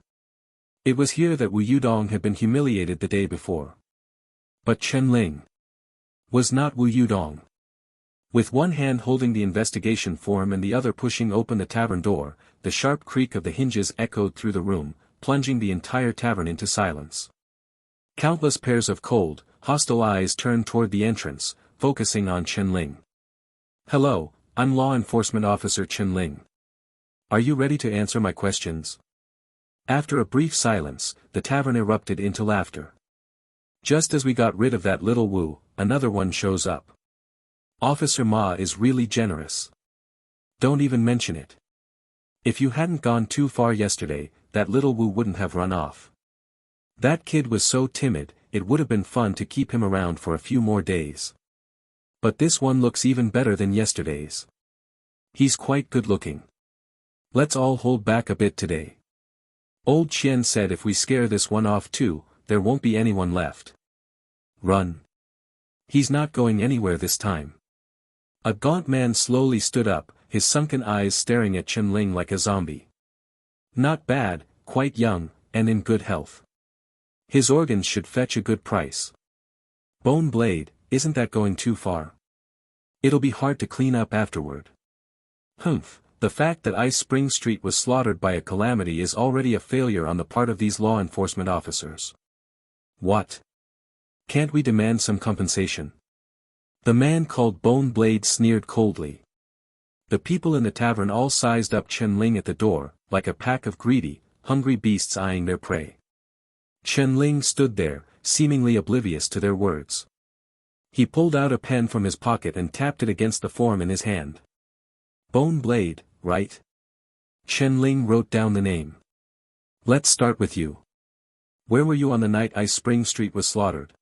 It was here that Wu Yudong had been humiliated the day before. But Chen Ling was not Wu Yudong. With one hand holding the investigation form and the other pushing open the tavern door, the sharp creak of the hinges echoed through the room, plunging the entire tavern into silence. Countless pairs of cold, hostile eyes turned toward the entrance, focusing on Chen Ling. Hello, I'm Law Enforcement Officer Chen Ling. Are you ready to answer my questions? After a brief silence, the tavern erupted into laughter. Just as we got rid of that little Wu, another one shows up. Officer Ma is really generous. Don't even mention it. If you hadn't gone too far yesterday, that little Wu wouldn't have run off. That kid was so timid, it would have been fun to keep him around for a few more days. But this one looks even better than yesterday's. He's quite good looking. Let's all hold back a bit today. Old Qian said if we scare this one off too, there won't be anyone left. Run. He's not going anywhere this time. A gaunt man slowly stood up, his sunken eyes staring at Chen-Ling like a zombie. Not bad, quite young, and in good health. His organs should fetch a good price. Bone blade, isn't that going too far? It'll be hard to clean up afterward. Humph, the fact that Ice Spring Street was slaughtered by a calamity is already a failure on the part of these law enforcement officers. What? Can't we demand some compensation? The man called Bone Blade sneered coldly. The people in the tavern all sized up Chen-Ling at the door, like a pack of greedy, hungry beasts eyeing their prey. Chen-Ling stood there, seemingly oblivious to their words. He pulled out a pen from his pocket and tapped it against the form in his hand. Bone Blade, right? Chen-Ling wrote down the name. Let's start with you. Where were you on the night Ice Spring Street was slaughtered?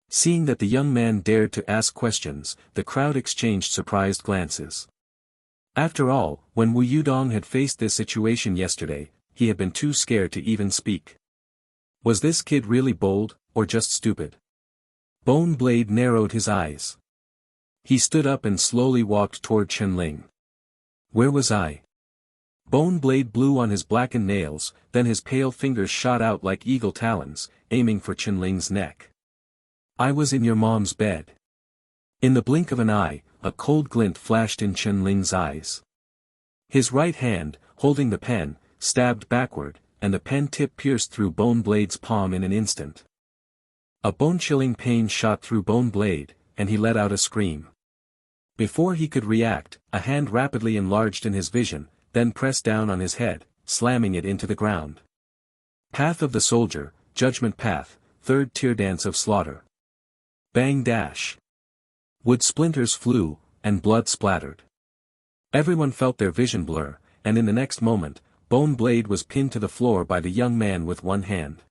Seeing that the young man dared to ask questions, the crowd exchanged surprised glances. After all, when Wu Yudong had faced this situation yesterday, he had been too scared to even speak. Was this kid really bold, or just stupid? Bone Blade narrowed his eyes. He stood up and slowly walked toward Chen-Ling. Where was I? Bone Blade blew on his blackened nails, then his pale fingers shot out like eagle talons, aiming for Chen-Ling's neck. I was in your mom's bed. In the blink of an eye, a cold glint flashed in Chen-Ling's eyes. His right hand, holding the pen, stabbed backward, and the pen tip pierced through Bone Blade's palm in an instant. A bone-chilling pain shot through Bone Blade, and he let out a scream. Before he could react, a hand rapidly enlarged in his vision, then pressed down on his head, slamming it into the ground. Path of the Soldier, Judgment Path, Third Tier Dance of Slaughter. Bang dash. Wood splinters flew, and blood splattered. Everyone felt their vision blur, and in the next moment, Bone Blade was pinned to the floor by the young man with one hand.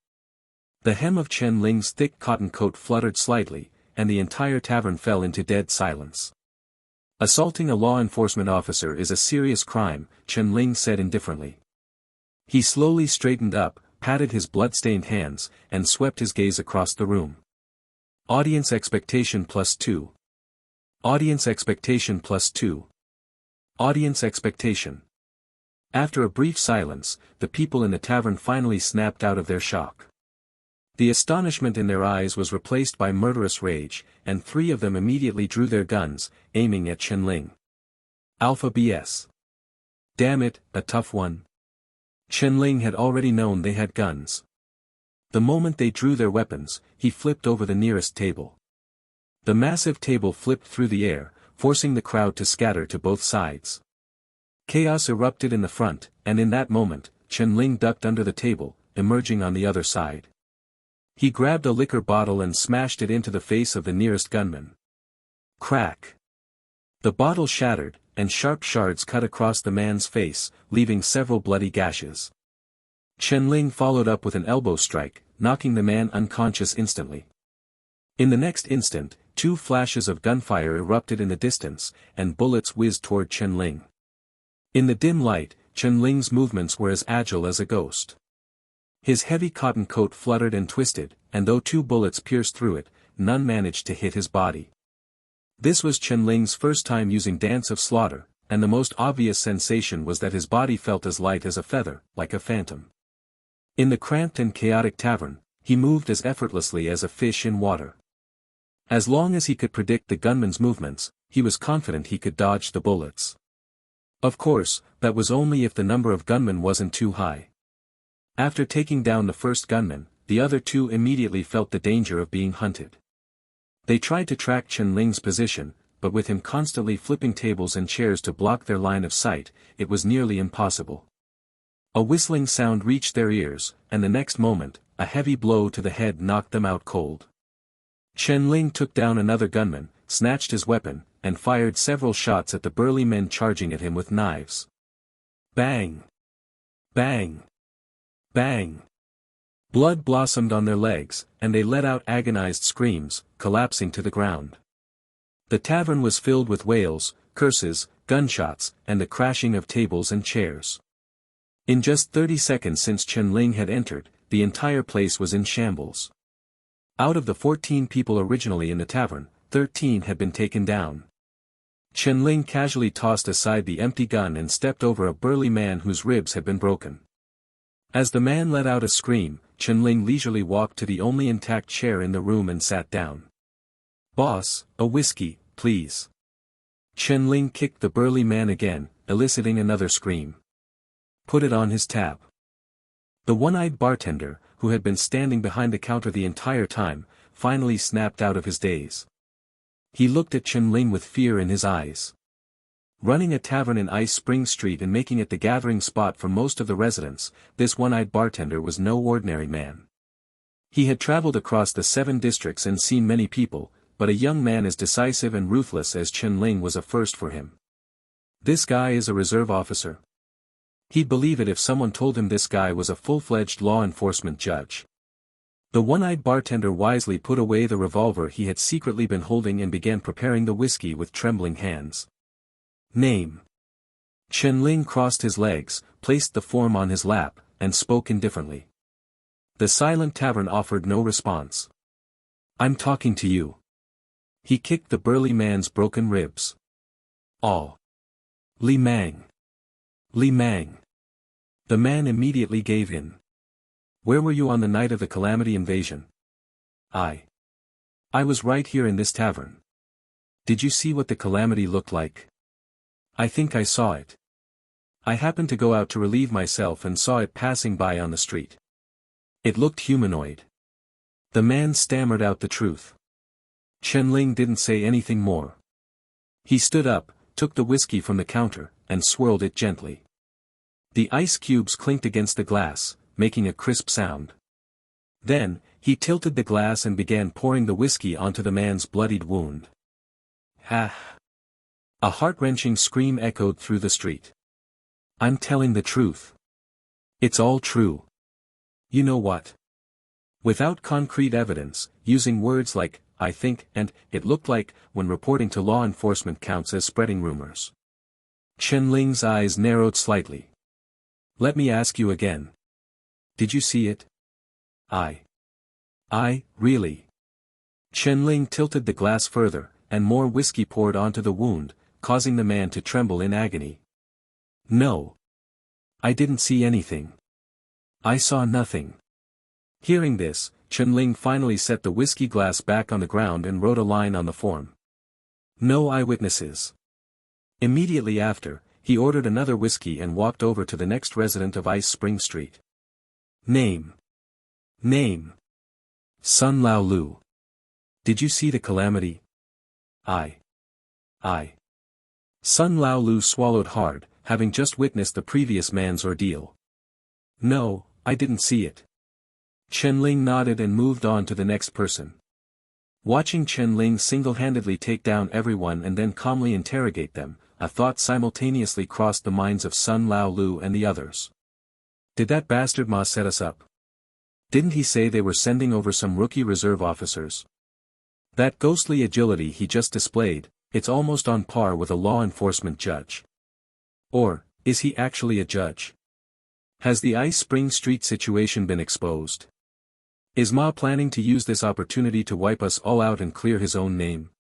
The hem of Chen-Ling's thick cotton coat fluttered slightly, and the entire tavern fell into dead silence. Assaulting a law enforcement officer is a serious crime, Chen-Ling said indifferently. He slowly straightened up, patted his blood-stained hands, and swept his gaze across the room. Audience expectation +2. Audience expectation +2. Audience expectation. After a brief silence, the people in the tavern finally snapped out of their shock. The astonishment in their eyes was replaced by murderous rage, and three of them immediately drew their guns, aiming at Chen-Ling. Alpha BS. Damn it, a tough one. Chen-Ling had already known they had guns. The moment they drew their weapons, he flipped over the nearest table. The massive table flipped through the air, forcing the crowd to scatter to both sides. Chaos erupted in the front, and in that moment, Chen-Ling ducked under the table, emerging on the other side. He grabbed a liquor bottle and smashed it into the face of the nearest gunman. Crack! The bottle shattered, and sharp shards cut across the man's face, leaving several bloody gashes. Chen-Ling followed up with an elbow strike, knocking the man unconscious instantly. In the next instant, two flashes of gunfire erupted in the distance, and bullets whizzed toward Chen-Ling. In the dim light, Chen-Ling's movements were as agile as a ghost. His heavy cotton coat fluttered and twisted, and though two bullets pierced through it, none managed to hit his body. This was Chen-Ling's first time using Dance of Slaughter, and the most obvious sensation was that his body felt as light as a feather, like a phantom. In the cramped and chaotic tavern, he moved as effortlessly as a fish in water. As long as he could predict the gunman's movements, he was confident he could dodge the bullets. Of course, that was only if the number of gunmen wasn't too high. After taking down the first gunman, the other two immediately felt the danger of being hunted. They tried to track Chen-Ling's position, but with him constantly flipping tables and chairs to block their line of sight, it was nearly impossible. A whistling sound reached their ears, and the next moment, a heavy blow to the head knocked them out cold. Chen Ling took down another gunman, snatched his weapon, and fired several shots at the burly men charging at him with knives. Bang! Bang! Bang! Blood blossomed on their legs, and they let out agonized screams, collapsing to the ground. The tavern was filled with wails, curses, gunshots, and the crashing of tables and chairs. In just 30 seconds since Chen Ling had entered, the entire place was in shambles. Out of the 14 people originally in the tavern, 13 had been taken down. Chen Ling casually tossed aside the empty gun and stepped over a burly man whose ribs had been broken. As the man let out a scream, Chen Ling leisurely walked to the only intact chair in the room and sat down. "Boss, a whiskey, please." Chen Ling kicked the burly man again, eliciting another scream. "Put it on his tab." The one-eyed bartender, who had been standing behind the counter the entire time, finally snapped out of his daze. He looked at Chen Ling with fear in his eyes. Running a tavern in Ice Spring Street and making it the gathering spot for most of the residents, this one-eyed bartender was no ordinary man. He had traveled across the 7 districts and seen many people, but a young man as decisive and ruthless as Chen Ling was a first for him. This guy is a reserve officer. He'd believe it if someone told him this guy was a full-fledged law enforcement judge. The one-eyed bartender wisely put away the revolver he had secretly been holding and began preparing the whiskey with trembling hands. "Name." Chen Ling crossed his legs, placed the form on his lap, and spoke indifferently. The silent tavern offered no response. "I'm talking to you." He kicked the burly man's broken ribs. "All." "Li Mang. Li Mang." The man immediately gave in. "Where were you on the night of the Calamity invasion?" I was right here in this tavern." "Did you see what the Calamity looked like?" "I think I saw it. I happened to go out to relieve myself and saw it passing by on the street. It looked humanoid." The man stammered out the truth. Chen Ling didn't say anything more. He stood up, took the whiskey from the counter, and swirled it gently. The ice cubes clinked against the glass, making a crisp sound. Then, he tilted the glass and began pouring the whiskey onto the man's bloodied wound. "Ha!" A heart-wrenching scream echoed through the street. "I'm telling the truth. It's all true." "You know what?" Without concrete evidence, using words like, "I think," and "it looked like," when reporting to law enforcement counts as spreading rumors. Chen Ling's eyes narrowed slightly. "Let me ask you again. Did you see it?" I really." Chen Ling tilted the glass further, and more whiskey poured onto the wound, causing the man to tremble in agony. "No. I didn't see anything. I saw nothing." Hearing this, Chen Ling finally set the whiskey glass back on the ground and wrote a line on the form. "No eyewitnesses." Immediately after, he ordered another whiskey and walked over to the next resident of Ice Spring Street. "Name." "Name." "Sun Lao Lu." "Did you see the Calamity?" I. Sun Lao Lu swallowed hard, having just witnessed the previous man's ordeal. "No, I didn't see it." Chen Ling nodded and moved on to the next person. Watching Chen Ling single-handedly take down everyone and then calmly interrogate them, a thought simultaneously crossed the minds of Sun Lao Lu and the others. Did that bastard Ma set us up? Didn't he say they were sending over some rookie reserve officers? That ghostly agility he just displayed, it's almost on par with a law enforcement judge. Or, is he actually a judge? Has the Ice Spring Street situation been exposed? Is Ma planning to use this opportunity to wipe us all out and clear his own name?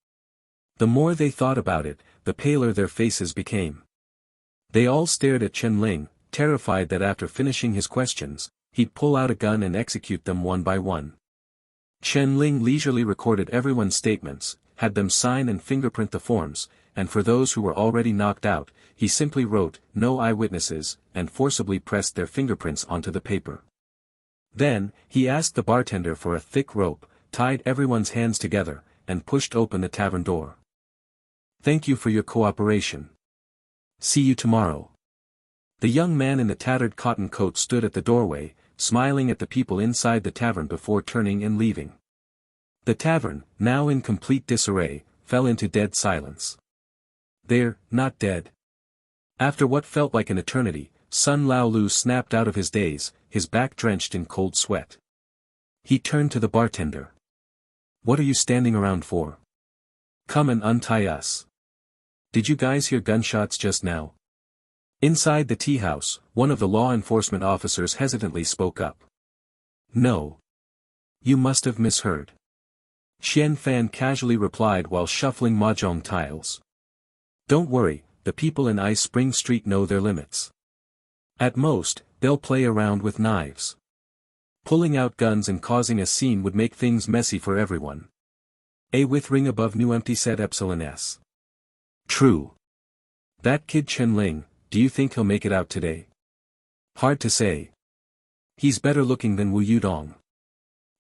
The more they thought about it, the paler their faces became. They all stared at Chen Ling, terrified that after finishing his questions, he'd pull out a gun and execute them one by one. Chen Ling leisurely recorded everyone's statements, had them sign and fingerprint the forms, and for those who were already knocked out, he simply wrote, "No eyewitnesses," and forcibly pressed their fingerprints onto the paper. Then, he asked the bartender for a thick rope, tied everyone's hands together, and pushed open the tavern door. "Thank you for your cooperation. See you tomorrow." The young man in the tattered cotton coat stood at the doorway, smiling at the people inside the tavern before turning and leaving. The tavern, now in complete disarray, fell into dead silence. They're not dead. After what felt like an eternity, Sun Lao Lu snapped out of his daze, his back drenched in cold sweat. He turned to the bartender. What are you standing around for? Come and untie us. Did you guys hear gunshots just now? Inside the tea house, one of the law enforcement officers hesitantly spoke up. No. You must have misheard. Xian Fan casually replied while shuffling mahjong tiles. Don't worry, the people in Ice Spring Street know their limits. At most, they'll play around with knives. Pulling out guns and causing a scene would make things messy for everyone. A with ring above new empty set epsilon s. True. That kid Chen Ling, do you think he'll make it out today? Hard to say. He's better looking than Wu Yudong.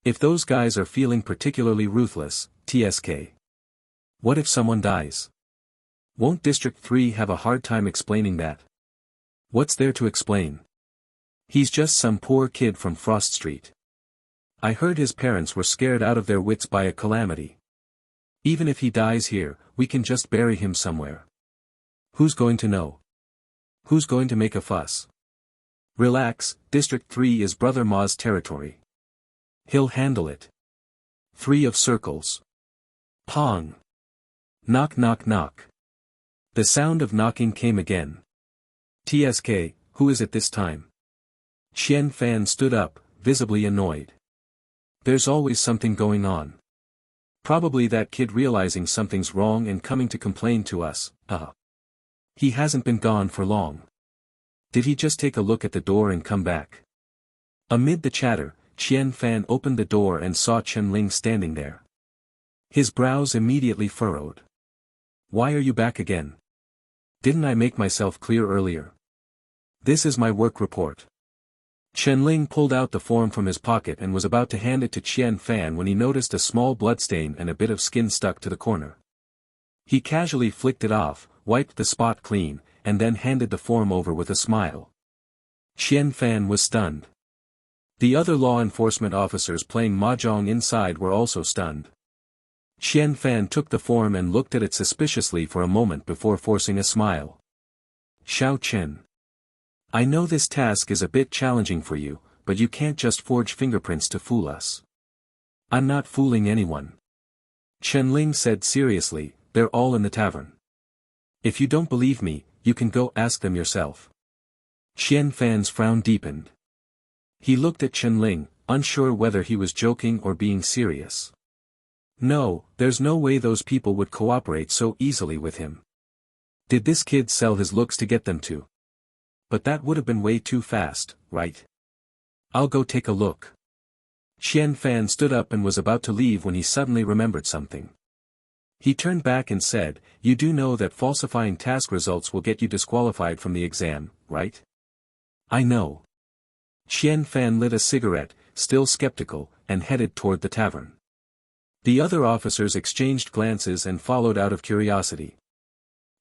If those guys are feeling particularly ruthless, TSK. What if someone dies? Won't District 3 have a hard time explaining that? What's there to explain? He's just some poor kid from Frost Street. I heard his parents were scared out of their wits by a calamity. Even if he dies here, we can just bury him somewhere. Who's going to know? Who's going to make a fuss? Relax, District 3 is Brother Ma's territory. He'll handle it. 3 of circles. Pong. Knock knock knock. The sound of knocking came again. TSK, who is it this time? Xian Fan stood up, visibly annoyed. There's always something going on. Probably that kid realizing something's wrong and coming to complain to us, He hasn't been gone for long. Did he just take a look at the door and come back? Amid the chatter, Xian Fan opened the door and saw Chen Ling standing there. His brows immediately furrowed. Why are you back again? Didn't I make myself clear earlier? This is my work report. Chen Ling pulled out the form from his pocket and was about to hand it to Xian Fan when he noticed a small bloodstain and a bit of skin stuck to the corner. He casually flicked it off, wiped the spot clean, and then handed the form over with a smile. Xian Fan was stunned. The other law enforcement officers playing mahjong inside were also stunned. Xian Fan took the form and looked at it suspiciously for a moment before forcing a smile. Xiao Chen. I know this task is a bit challenging for you, but you can't just forge fingerprints to fool us. I'm not fooling anyone. Chen Ling said seriously, they're all in the tavern. If you don't believe me, you can go ask them yourself. Xian Fan's frown deepened. He looked at Chen Ling, unsure whether he was joking or being serious. No, there's no way those people would cooperate so easily with him. Did this kid sell his looks to get them to? But that would have been way too fast, right? I'll go take a look. Xian Fan stood up and was about to leave when he suddenly remembered something. He turned back and said, you do know that falsifying task results will get you disqualified from the exam, right? I know. Xian Fan lit a cigarette, still skeptical, and headed toward the tavern. The other officers exchanged glances and followed out of curiosity.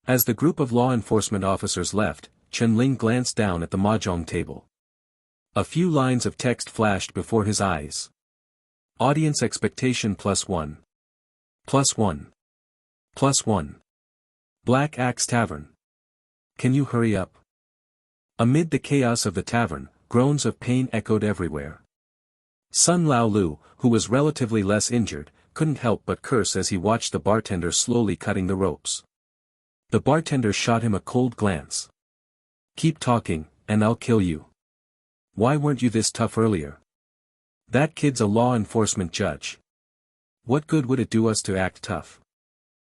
As the group of law enforcement officers left, Chen Ling glanced down at the mahjong table. A few lines of text flashed before his eyes. Audience expectation +1. +1. +1. Black Axe Tavern. Can you hurry up? Amid the chaos of the tavern, groans of pain echoed everywhere. Sun Lao Lu, who was relatively less injured, couldn't help but curse as he watched the bartender slowly cutting the ropes. The bartender shot him a cold glance. Keep talking, and I'll kill you. Why weren't you this tough earlier? That kid's a law enforcement judge. What good would it do us to act tough?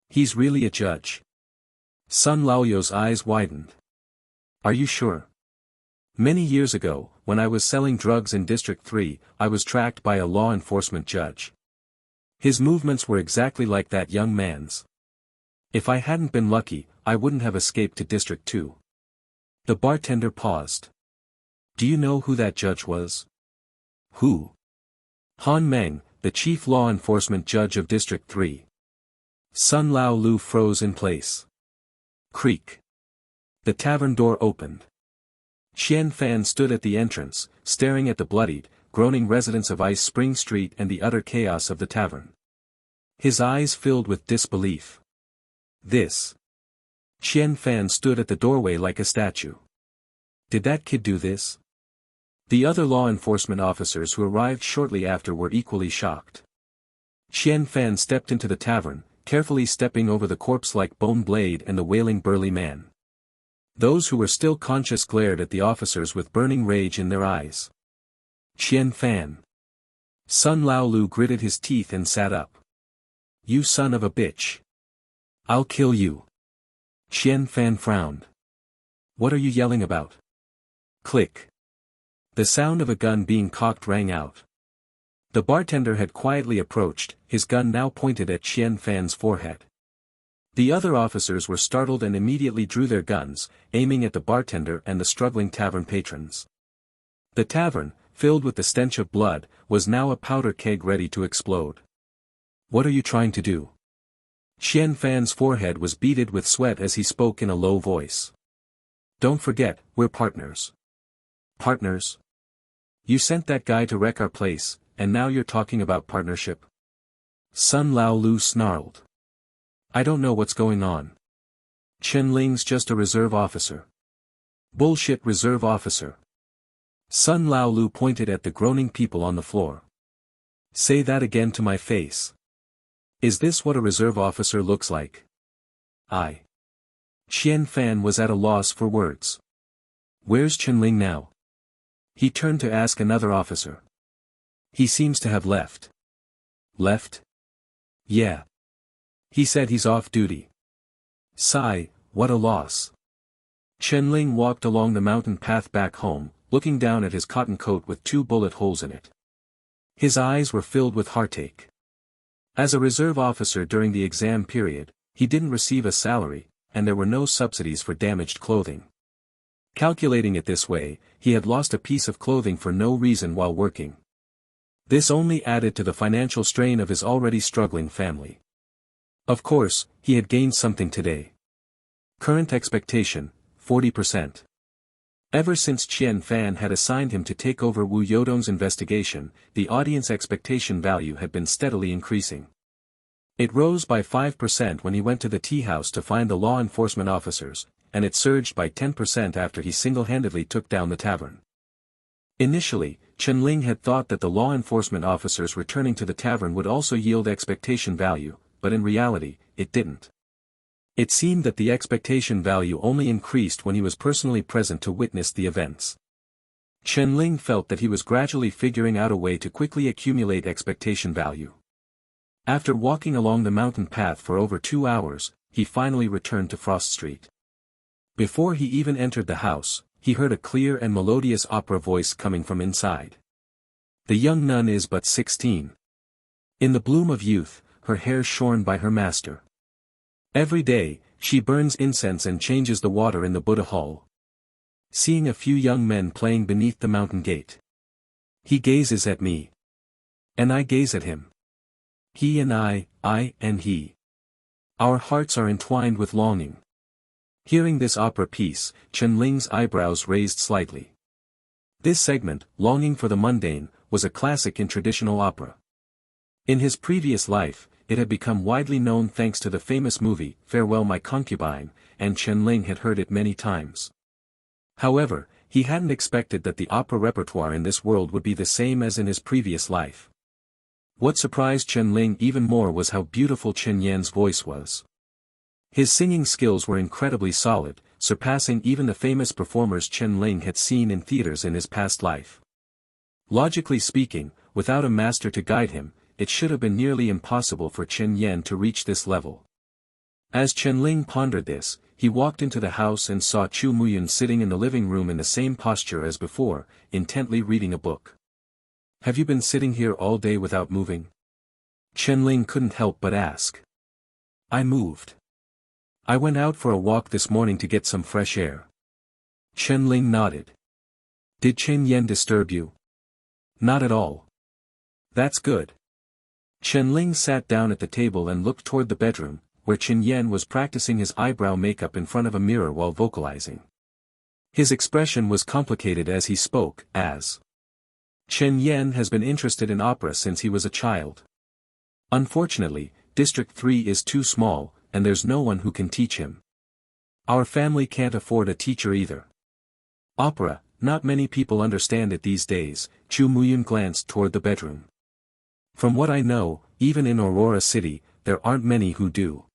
He's really a judge. Sun Laoyo's eyes widened. Are you sure? Many years ago, when I was selling drugs in District 3, I was tracked by a law enforcement judge. His movements were exactly like that young man's. If I hadn't been lucky, I wouldn't have escaped to District 2. The bartender paused. Do you know who that judge was? Who? Han Meng, the chief law enforcement judge of District 3. Sun Lao Lu froze in place. Creak. The tavern door opened. Xian Fan stood at the entrance, staring at the bloodied, groaning residents of Ice Spring Street and the utter chaos of the tavern. His eyes filled with disbelief. This. Qian Fan stood at the doorway like a statue. Did that kid do this? The other law enforcement officers who arrived shortly after were equally shocked. Qian Fan stepped into the tavern, carefully stepping over the corpse-like bone blade and the wailing burly man. Those who were still conscious glared at the officers with burning rage in their eyes. Qian Fan. Sun Laolu gritted his teeth and sat up. You son of a bitch. I'll kill you. Qian Fan frowned. What are you yelling about? Click. The sound of a gun being cocked rang out. The bartender had quietly approached, his gun now pointed at Qian Fan's forehead. The other officers were startled and immediately drew their guns, aiming at the bartender and the struggling tavern patrons. The tavern, filled with the stench of blood, was now a powder keg ready to explode. What are you trying to do? Qian Fan's forehead was beaded with sweat as he spoke in a low voice. Don't forget, we're partners. Partners? You sent that guy to wreck our place, and now you're talking about partnership? Sun Laolu snarled. I don't know what's going on. Chen Ling's just a reserve officer. Bullshit reserve officer. Sun Laolu pointed at the groaning people on the floor. Say that again to my face. Is this what a reserve officer looks like? Qian Fan was at a loss for words. Where's Chen Ling now? He turned to ask another officer. He seems to have left. Left? Yeah. He said he's off duty. Sigh, what a loss. Chen Ling walked along the mountain path back home, looking down at his cotton coat with 2 bullet holes in it. His eyes were filled with heartache. As a reserve officer during the exam period, he didn't receive a salary, and there were no subsidies for damaged clothing. Calculating it this way, he had lost a piece of clothing for no reason while working. This only added to the financial strain of his already struggling family. Of course, he had gained something today. Current expectation, 40%. Ever since Qian Fan had assigned him to take over Wu Yodong's investigation, the audience expectation value had been steadily increasing. It rose by 5% when he went to the tea house to find the law enforcement officers, and it surged by 10% after he single-handedly took down the tavern. Initially, Chen Ling had thought that the law enforcement officers returning to the tavern would also yield expectation value, but in reality, it didn't. It seemed that the expectation value only increased when he was personally present to witness the events. Chen Ling felt that he was gradually figuring out a way to quickly accumulate expectation value. After walking along the mountain path for over 2 hours, he finally returned to Frost Street. Before he even entered the house, he heard a clear and melodious opera voice coming from inside. The young nun is but 16. In the bloom of youth, her hair shorn by her master. Every day, she burns incense and changes the water in the Buddha hall. Seeing a few young men playing beneath the mountain gate. He gazes at me. And I gaze at him. He and I and he. Our hearts are entwined with longing. Hearing this opera piece, Chen Ling's eyebrows raised slightly. This segment, Longing for the Mundane, was a classic in traditional opera. In his previous life, it had become widely known thanks to the famous movie, Farewell My Concubine, and Chen Ling had heard it many times. However, he hadn't expected that the opera repertoire in this world would be the same as in his previous life. What surprised Chen Ling even more was how beautiful Chen Yan's voice was. His singing skills were incredibly solid, surpassing even the famous performers Chen Ling had seen in theaters in his past life. Logically speaking, without a master to guide him, it should have been nearly impossible for Chen Yan to reach this level. As Chen Ling pondered this, he walked into the house and saw Chu Muyun sitting in the living room in the same posture as before, intently reading a book. Have you been sitting here all day without moving? Chen Ling couldn't help but ask. I moved. I went out for a walk this morning to get some fresh air. Chen Ling nodded. Did Chen Yan disturb you? Not at all. That's good. Chen Ling sat down at the table and looked toward the bedroom, where Chen Yan was practicing his eyebrow makeup in front of a mirror while vocalizing. His expression was complicated as he spoke, as Chen Yan has been interested in opera since he was a child. Unfortunately, District 3 is too small, and there's no one who can teach him. Our family can't afford a teacher either. Opera, not many people understand it these days. Chu Muyun glanced toward the bedroom. From what I know, even in Aurora City, there aren't many who do.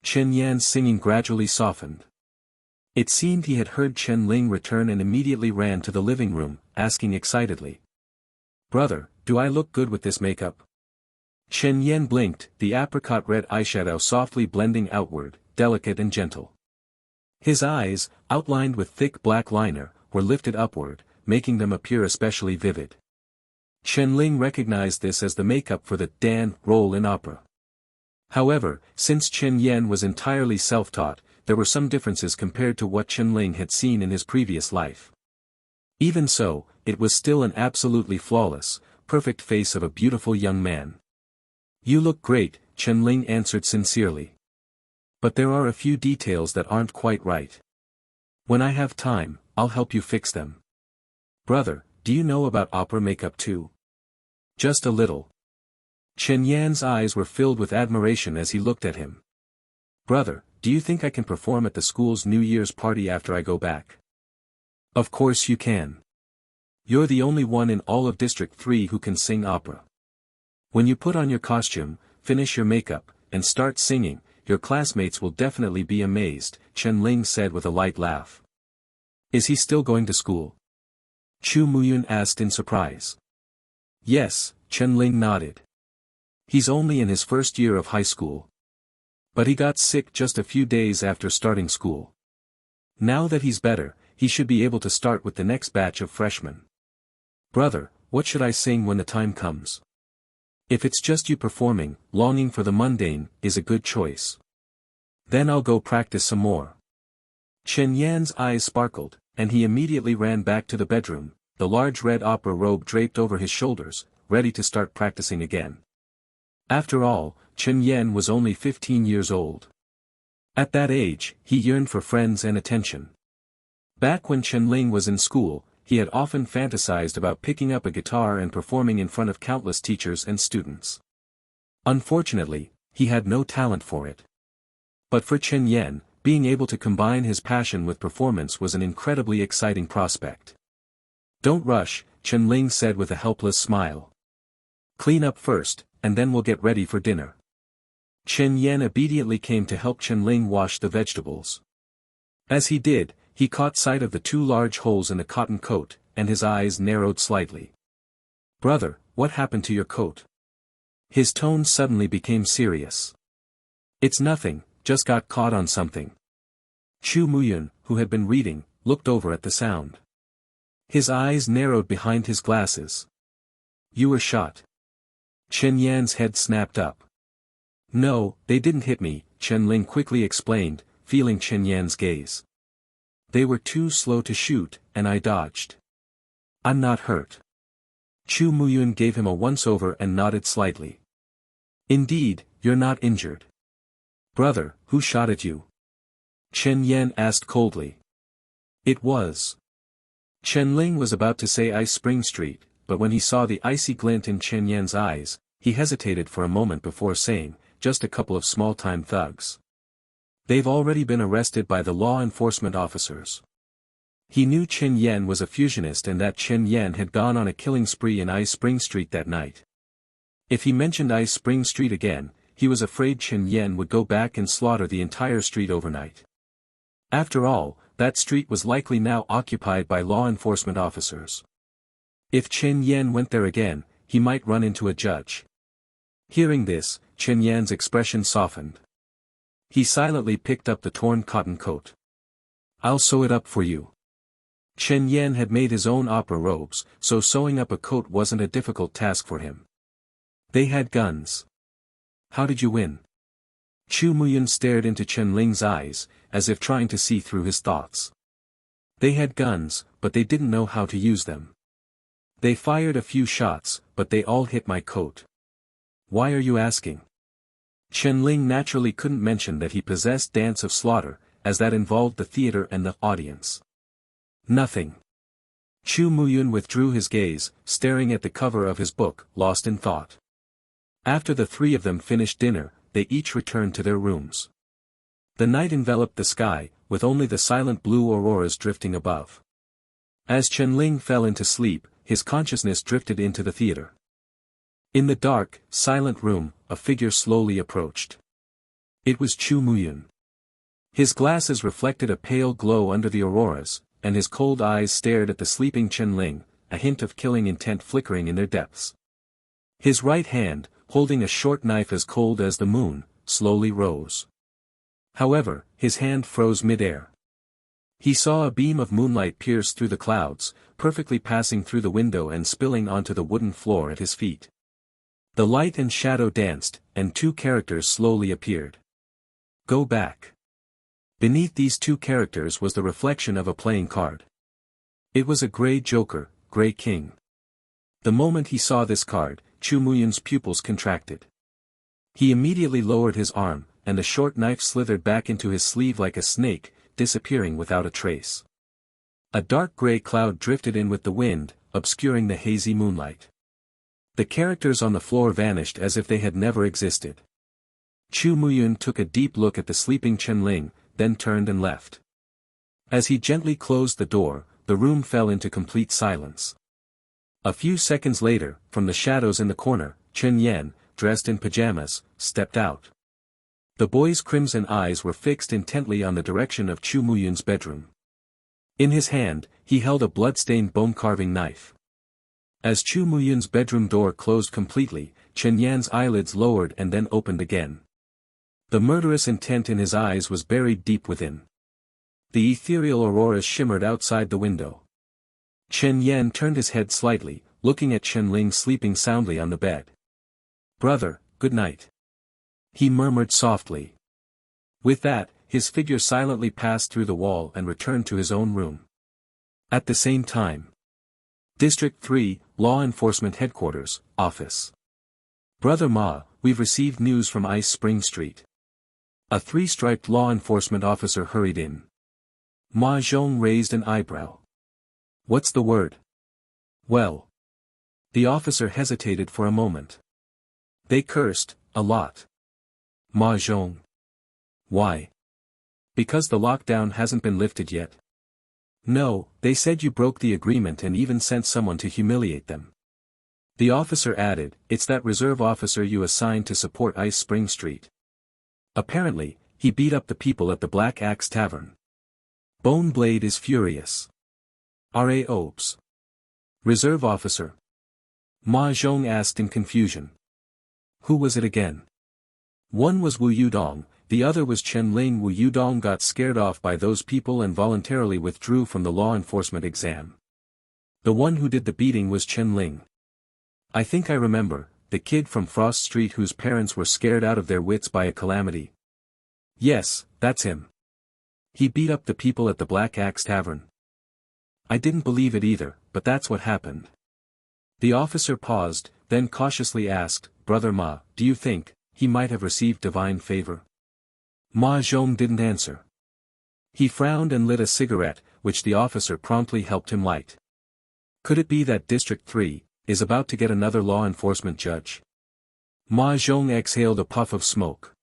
Chen Yan's singing gradually softened. It seemed he had heard Chen Ling return and immediately ran to the living room, asking excitedly. "Brother, do I look good with this makeup?" Chen Yan blinked, the apricot red eyeshadow softly blending outward, delicate and gentle. His eyes, outlined with thick black liner, were lifted upward, making them appear especially vivid. Chen Ling recognized this as the makeup for the Dan role in opera. However, since Chen Yan was entirely self-taught, there were some differences compared to what Chen Ling had seen in his previous life. Even so, it was still an absolutely flawless, perfect face of a beautiful young man. "You look great," Chen Ling answered sincerely. "But there are a few details that aren't quite right. When I have time, I'll help you fix them." "Brother, do you know about opera makeup too?" "Just a little." Chen Yan's eyes were filled with admiration as he looked at him. "Brother, do you think I can perform at the school's New Year's party after I go back?" "Of course you can. You're the only one in all of District 3 who can sing opera. When you put on your costume, finish your makeup, and start singing, your classmates will definitely be amazed," Chen Ling said with a light laugh. "Is he still going to school?" Chu Muyun asked in surprise. "Yes," Chen Ling nodded. "He's only in his first year of high school. But he got sick just a few days after starting school. Now that he's better, he should be able to start with the next batch of freshmen." "Brother, what should I sing when the time comes?" "If it's just you performing, Longing for the Mundane is a good choice. Then I'll go practice some more." Chen Yan's eyes sparkled, and he immediately ran back to the bedroom, the large red opera robe draped over his shoulders, ready to start practicing again. After all, Chen Yan was only 15 years old. At that age, he yearned for friends and attention. Back when Chen Ling was in school, he had often fantasized about picking up a guitar and performing in front of countless teachers and students. Unfortunately, he had no talent for it. But for Chen Yan, being able to combine his passion with performance was an incredibly exciting prospect. "Don't rush," Chen Ling said with a helpless smile. "Clean up first, and then we'll get ready for dinner." Chen Yan obediently came to help Chen Ling wash the vegetables. As he did, he caught sight of the two large holes in the cotton coat, and his eyes narrowed slightly. "Brother, what happened to your coat?" His tone suddenly became serious. "It's nothing, just got caught on something." Chu Muyun, who had been reading, looked over at the sound. His eyes narrowed behind his glasses. "You were shot." Chen Yan's head snapped up. "No, they didn't hit me," Chen Ling quickly explained, feeling Chen Yan's gaze. "They were too slow to shoot, and I dodged. I'm not hurt." Chu Muyun gave him a once-over and nodded slightly. "Indeed, you're not injured." "Brother, who shot at you?" Chen Yan asked coldly. "It was." Chen Ling was about to say Ice Spring Street, but when he saw the icy glint in Chen Yan's eyes, he hesitated for a moment before saying, "Just a couple of small-time thugs. They've already been arrested by the law enforcement officers." He knew Chen Yan was a fusionist and that Chen Yan had gone on a killing spree in Ice Spring Street that night. If he mentioned Ice Spring Street again, he was afraid Chen Yan would go back and slaughter the entire street overnight. After all, that street was likely now occupied by law enforcement officers. If Chen Yan went there again, he might run into a judge. Hearing this, Chen Yan's expression softened. He silently picked up the torn cotton coat. "I'll sew it up for you." Chen Yan had made his own opera robes, so sewing up a coat wasn't a difficult task for him. They had guns. "How did you win?" Chu Muyun stared into Chen Ling's eyes, as if trying to see through his thoughts. "They had guns, but they didn't know how to use them. They fired a few shots, but they all hit my coat." "Why are you asking?" Chen Ling naturally couldn't mention that he possessed Dance of Slaughter, as that involved the theater and the audience. "Nothing." Chu Muyun withdrew his gaze, staring at the cover of his book, lost in thought. After the three of them finished dinner, they each returned to their rooms. The night enveloped the sky, with only the silent blue auroras drifting above. As Chen-Ling fell into sleep, his consciousness drifted into the theater. In the dark, silent room, a figure slowly approached. It was Chu Muyun. His glasses reflected a pale glow under the auroras, and his cold eyes stared at the sleeping Chen-Ling, a hint of killing intent flickering in their depths. His right hand, holding a short knife as cold as the moon, slowly rose. However, his hand froze mid-air. He saw a beam of moonlight pierce through the clouds, perfectly passing through the window and spilling onto the wooden floor at his feet. The light and shadow danced, and two characters slowly appeared. Go back. Beneath these two characters was the reflection of a playing card. It was a gray joker, gray king. The moment he saw this card, Chu Muyun's pupils contracted. He immediately lowered his arm, and the short knife slithered back into his sleeve like a snake, disappearing without a trace. A dark gray cloud drifted in with the wind, obscuring the hazy moonlight. The characters on the floor vanished as if they had never existed. Chu Muyun took a deep look at the sleeping Chen-Ling, then turned and left. As he gently closed the door, the room fell into complete silence. A few seconds later, from the shadows in the corner, Chen Yan, dressed in pajamas, stepped out. The boy's crimson eyes were fixed intently on the direction of Chu Muyun's bedroom. In his hand, he held a blood-stained bone-carving knife. As Chu Muyun's bedroom door closed completely, Chen Yan's eyelids lowered and then opened again. The murderous intent in his eyes was buried deep within. The ethereal auroras shimmered outside the window. Chen Yan turned his head slightly, looking at Chen-Ling sleeping soundly on the bed. "Brother, good night," he murmured softly. With that, his figure silently passed through the wall and returned to his own room. At the same time. District 3, Law Enforcement Headquarters, Office. "Brother Ma, we've received news from Ice Spring Street." A three-striped law enforcement officer hurried in. Ma Zhong raised an eyebrow. "What's the word?" "Well." The officer hesitated for a moment. "They cursed, a lot." Ma Zhong. "Why?" "Because the lockdown hasn't been lifted yet." "No, they said you broke the agreement and even sent someone to humiliate them." The officer added, "It's that reserve officer you assigned to support Ice Spring Street. Apparently, he beat up the people at the Black Axe Tavern. Bone Blade is furious." "R.A. Opes. Reserve officer?" Ma Zhong asked in confusion. "Who was it again?" "One was Wu Yudong, the other was Chen-Ling. Wu Yudong got scared off by those people and voluntarily withdrew from the law enforcement exam. The one who did the beating was Chen-Ling. I think I remember, the kid from Frost Street whose parents were scared out of their wits by a calamity." "Yes, that's him. He beat up the people at the Black Axe Tavern." "I didn't believe it either, but that's what happened." The officer paused, then cautiously asked, "Brother Ma, do you think he might have received divine favor?" Ma Zhong didn't answer. He frowned and lit a cigarette, which the officer promptly helped him light. "Could it be that District 3 is about to get another law enforcement judge?" Ma Zhong exhaled a puff of smoke.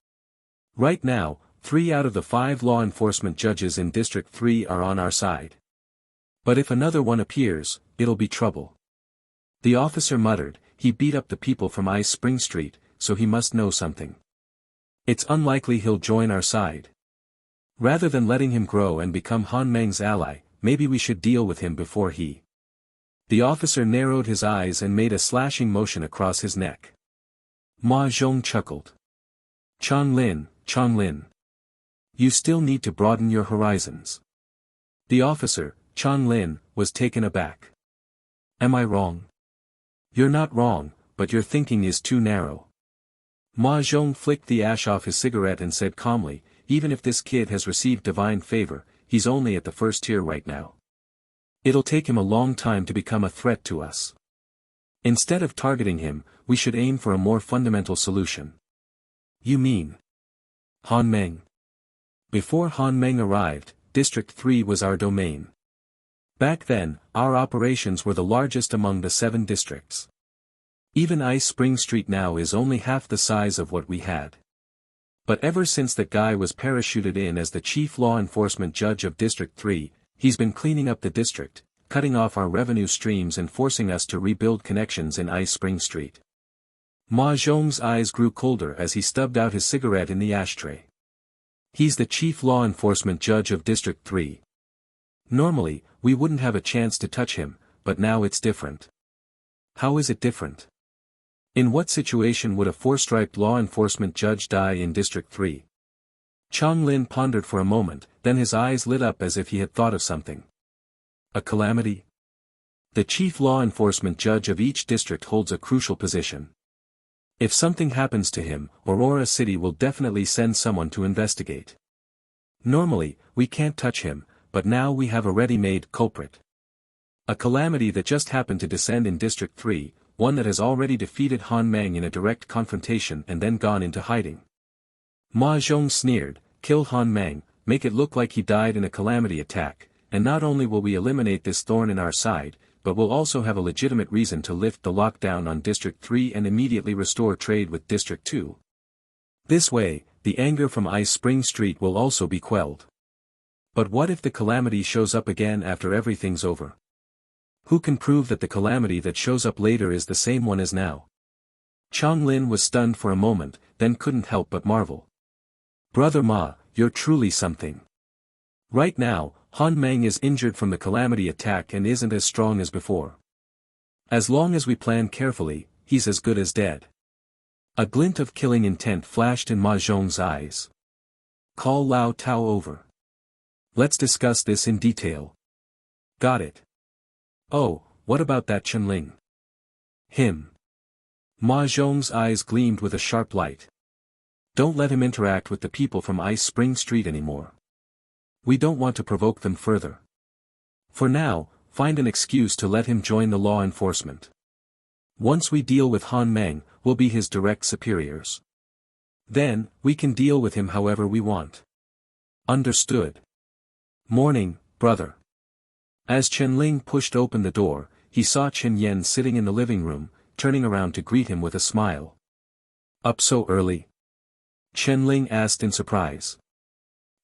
"Right now, 3 out of the 5 law enforcement judges in District 3 are on our side. But if another one appears, it'll be trouble." The officer muttered, "He beat up the people from Ice Spring Street, so he must know something. It's unlikely he'll join our side. Rather than letting him grow and become Han Meng's ally, maybe we should deal with him before he." The officer narrowed his eyes and made a slashing motion across his neck. Ma Zhong chuckled. Chanlin, Chanlin. You still need to broaden your horizons." The officer, Chanlin, was taken aback. "Am I wrong?" "You're not wrong, but your thinking is too narrow." Ma Zhong flicked the ash off his cigarette and said calmly, "Even if this kid has received divine favor, he's only at the first tier right now. It'll take him a long time to become a threat to us. Instead of targeting him, we should aim for a more fundamental solution." "You mean?" "Han Meng. Before Han Meng arrived, District 3 was our domain. Back then, our operations were the largest among the 7 districts. Even Ice Spring Street now is only half the size of what we had. But ever since that guy was parachuted in as the chief law enforcement judge of District 3, he's been cleaning up the district, cutting off our revenue streams and forcing us to rebuild connections in Ice Spring Street. Ma Zhong's eyes grew colder as he stubbed out his cigarette in the ashtray. He's the chief law enforcement judge of District 3. Normally, we wouldn't have a chance to touch him, but now it's different. How is it different? In what situation would a four-striped law enforcement judge die in District 3? Chang Lin pondered for a moment, then his eyes lit up as if he had thought of something. A calamity? The chief law enforcement judge of each district holds a crucial position. If something happens to him, Aurora City will definitely send someone to investigate. Normally, we can't touch him, but now we have a ready-made culprit. A calamity that just happened to descend in District 3, one that has already defeated Han Mang in a direct confrontation and then gone into hiding. Ma Zhong sneered, kill Han Mang, make it look like he died in a calamity attack, and not only will we eliminate this thorn in our side, but we'll also have a legitimate reason to lift the lockdown on District 3 and immediately restore trade with District 2. This way, the anger from Ice Spring Street will also be quelled. But what if the calamity shows up again after everything's over? Who can prove that the calamity that shows up later is the same one as now? Chang Lin was stunned for a moment, then couldn't help but marvel. Brother Ma, you're truly something. Right now, Han Mang is injured from the calamity attack and isn't as strong as before. As long as we plan carefully, he's as good as dead. A glint of killing intent flashed in Ma Zhong's eyes. Call Lao Tao over. Let's discuss this in detail. Got it. Oh, what about that Chenling? Him. Ma Zhong's eyes gleamed with a sharp light. Don't let him interact with the people from Ice Spring Street anymore. We don't want to provoke them further. For now, find an excuse to let him join the law enforcement. Once we deal with Han Mang, we'll be his direct superiors. Then, we can deal with him however we want. Understood. Morning, brother. As Chen Ling pushed open the door, he saw Chen Yen sitting in the living room, turning around to greet him with a smile. Up so early? Chen Ling asked in surprise.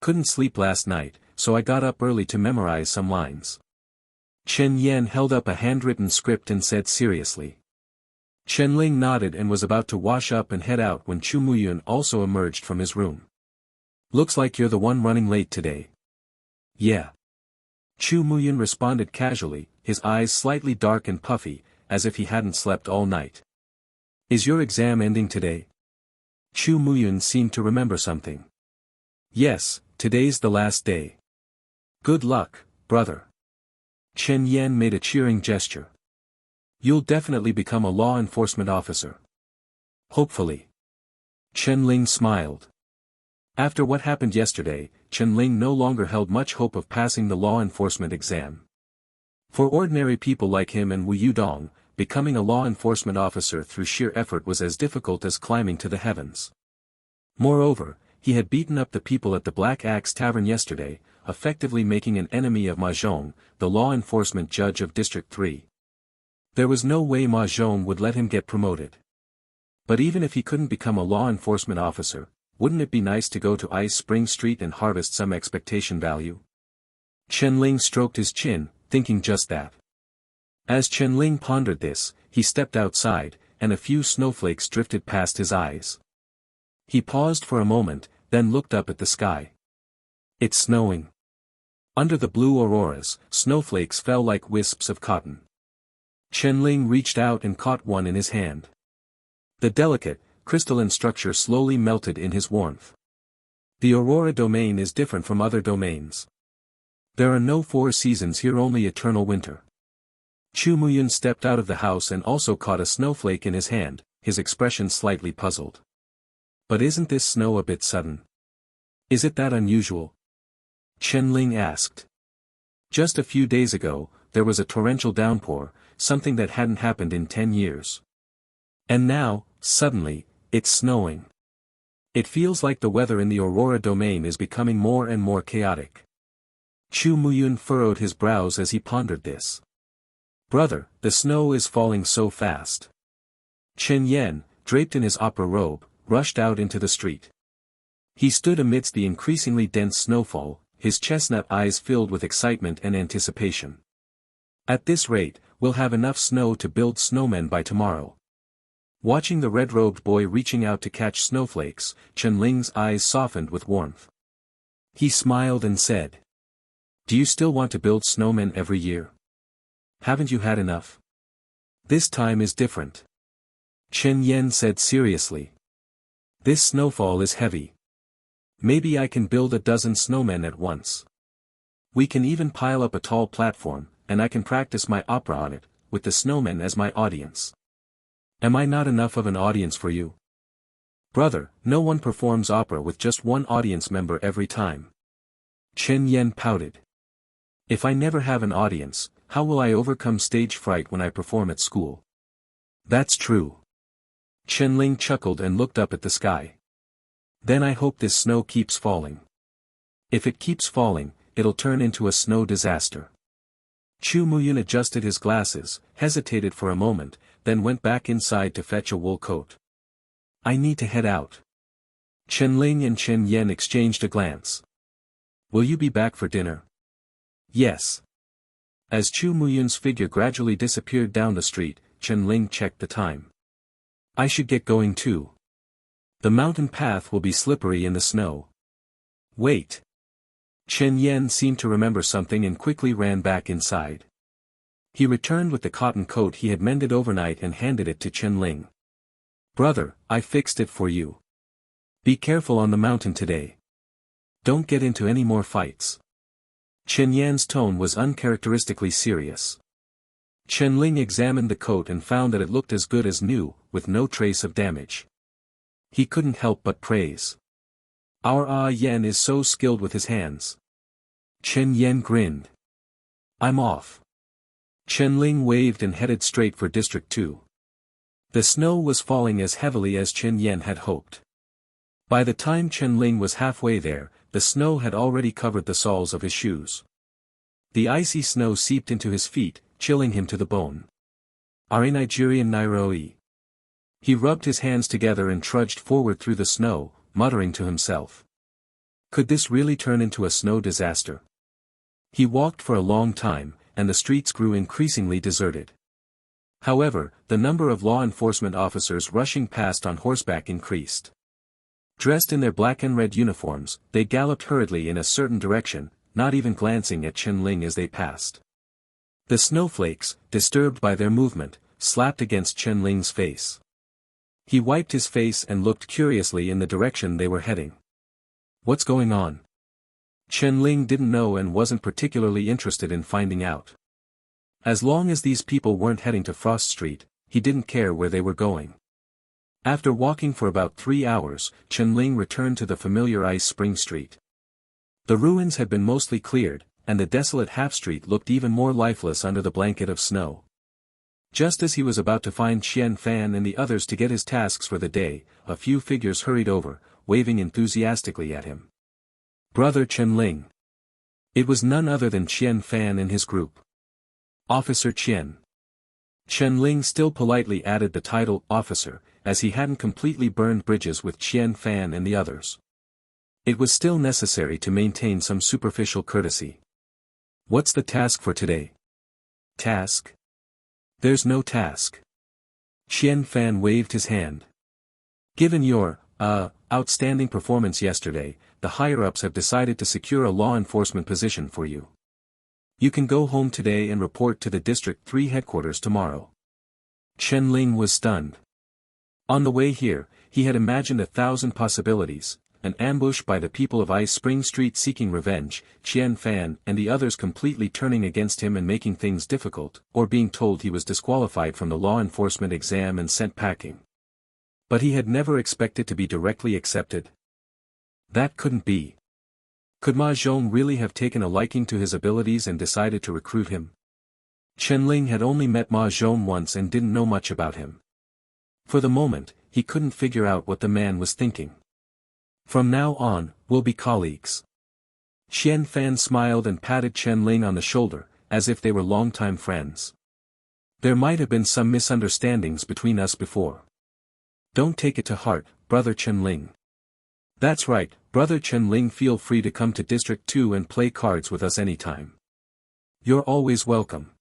Couldn't sleep last night, so I got up early to memorize some lines. Chen Yen held up a handwritten script and said seriously. Chen Ling nodded and was about to wash up and head out when Chu Muyun also emerged from his room. Looks like you're the one running late today. Yeah. Chu Muyun responded casually, his eyes slightly dark and puffy, as if he hadn't slept all night. Is your exam ending today? Chu Muyun seemed to remember something. Yes, today's the last day. Good luck, brother. Chen Yan made a cheering gesture. You'll definitely become a law enforcement officer. Hopefully. Chen Ling smiled. After what happened yesterday, Chen Ling no longer held much hope of passing the law enforcement exam. For ordinary people like him and Wu Yudong, becoming a law enforcement officer through sheer effort was as difficult as climbing to the heavens. Moreover, he had beaten up the people at the Black Axe Tavern yesterday, effectively making an enemy of Ma Zhong, the law enforcement judge of District 3. There was no way Ma Zhong would let him get promoted. But even if he couldn't become a law enforcement officer, wouldn't it be nice to go to Ice Spring Street and harvest some expectation value? Chen Ling stroked his chin, thinking just that. As Chen Ling pondered this, he stepped outside, and a few snowflakes drifted past his eyes. He paused for a moment, then looked up at the sky. It's snowing. Under the blue auroras, snowflakes fell like wisps of cotton. Chen Ling reached out and caught one in his hand. The delicate, crystalline structure slowly melted in his warmth. The Aurora domain is different from other domains. There are no 4 seasons here, only eternal winter. Chu Muyun stepped out of the house and also caught a snowflake in his hand, his expression slightly puzzled. But isn't this snow a bit sudden? Is it that unusual? Chen Ling asked. Just a few days ago, there was a torrential downpour, something that hadn't happened in 10 years. And now, suddenly, it's snowing. It feels like the weather in the Aurora domain is becoming more and more chaotic. Chu Muyun furrowed his brows as he pondered this. Brother, the snow is falling so fast. Chen Yan, draped in his opera robe, rushed out into the street. He stood amidst the increasingly dense snowfall, his chestnut eyes filled with excitement and anticipation. At this rate, we'll have enough snow to build snowmen by tomorrow. Watching the red-robed boy reaching out to catch snowflakes, Chen Ling's eyes softened with warmth. He smiled and said, "Do you still want to build snowmen every year? Haven't you had enough? This time is different." Chen Yan said seriously. "This snowfall is heavy. Maybe I can build a dozen snowmen at once. We can even pile up a tall platform, and I can practice my opera on it, with the snowmen as my audience. Am I not enough of an audience for you?" "Brother, no one performs opera with just one audience member every time." Chen Yan pouted. "If I never have an audience, how will I overcome stage fright when I perform at school?" "That's true." Chen Ling chuckled and looked up at the sky. "Then I hope this snow keeps falling. If it keeps falling, it'll turn into a snow disaster." Chu Muyun adjusted his glasses, hesitated for a moment, then went back inside to fetch a wool coat. "I need to head out." Chen Ling and Chen Yan exchanged a glance. "Will you be back for dinner?" "Yes." As Chu Muyun's figure gradually disappeared down the street, Chen Ling checked the time. "I should get going too. The mountain path will be slippery in the snow." "Wait." Chen Yan seemed to remember something and quickly ran back inside. He returned with the cotton coat he had mended overnight and handed it to Chen Ling. "Brother, I fixed it for you. Be careful on the mountain today. Don't get into any more fights." Chen Yan's tone was uncharacteristically serious. Chen Ling examined the coat and found that it looked as good as new, with no trace of damage. He couldn't help but praise. "Our Yan is so skilled with his hands." Chen Yan grinned. "I'm off." Chen Ling waved and headed straight for District 2. The snow was falling as heavily as Chen Yan had hoped. By the time Chen Ling was halfway there, the snow had already covered the soles of his shoes. The icy snow seeped into his feet, chilling him to the bone. "Are Nigerian Nairoi?" He rubbed his hands together and trudged forward through the snow, muttering to himself. Could this really turn into a snow disaster? He walked for a long time, and the streets grew increasingly deserted. However, the number of law enforcement officers rushing past on horseback increased. Dressed in their black and red uniforms, they galloped hurriedly in a certain direction, not even glancing at Chen Ling as they passed. The snowflakes, disturbed by their movement, slapped against Chen Ling's face. He wiped his face and looked curiously in the direction they were heading. "What's going on?" Chen Ling didn't know and wasn't particularly interested in finding out. As long as these people weren't heading to Frost Street, he didn't care where they were going. After walking for about 3 hours, Chen Ling returned to the familiar Ice Spring Street. The ruins had been mostly cleared, and the desolate half-street looked even more lifeless under the blanket of snow. Just as he was about to find Qian Fan and the others to get his tasks for the day, a few figures hurried over, waving enthusiastically at him. "Brother Chen Ling." It was none other than Qian Fan and his group. "Officer Qian." Chen Ling still politely added the title officer, as he hadn't completely burned bridges with Qian Fan and the others. It was still necessary to maintain some superficial courtesy. "What's the task for today?" "Task? There's no task." Qian Fan waved his hand. "Given your, outstanding performance yesterday, the higher-ups have decided to secure a law enforcement position for you. You can go home today and report to the District 3 headquarters tomorrow." Chen Ling was stunned. On the way here, he had imagined 1,000 possibilities, an ambush by the people of Ice Spring Street seeking revenge, Qian Fan and the others completely turning against him and making things difficult, or being told he was disqualified from the law enforcement exam and sent packing. But he had never expected to be directly accepted. That couldn't be. Could Ma Zhong really have taken a liking to his abilities and decided to recruit him? Chen Ling had only met Ma Zhong once and didn't know much about him. For the moment, he couldn't figure out what the man was thinking. "From now on, we'll be colleagues." Qian Fan smiled and patted Chen Ling on the shoulder, as if they were longtime friends. There might have been some misunderstandings between us before. Don't take it to heart, Brother Chen-Ling. That's right, Brother Chen-Ling, feel free to come to District 2 and play cards with us anytime. You're always welcome.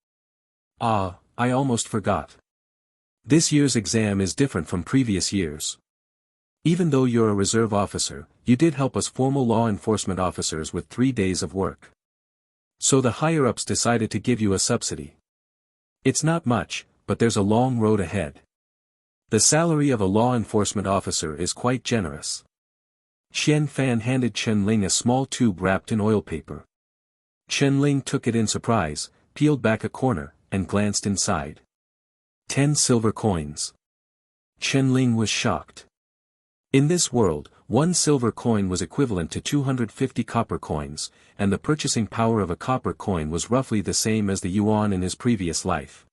Ah, I almost forgot. This year's exam is different from previous years. Even though you're a reserve officer, you did help us formal law enforcement officers with 3 days of work. So the higher-ups decided to give you a subsidy. It's not much, but there's a long road ahead. The salary of a law enforcement officer is quite generous. Qian Fan handed Chen-Ling a small tube wrapped in oil paper. Chen-Ling took it in surprise, peeled back a corner, and glanced inside. 10 silver coins. Chen-Ling was shocked. In this world, 1 silver coin was equivalent to 250 copper coins, and the purchasing power of a copper coin was roughly the same as the yuan in his previous life.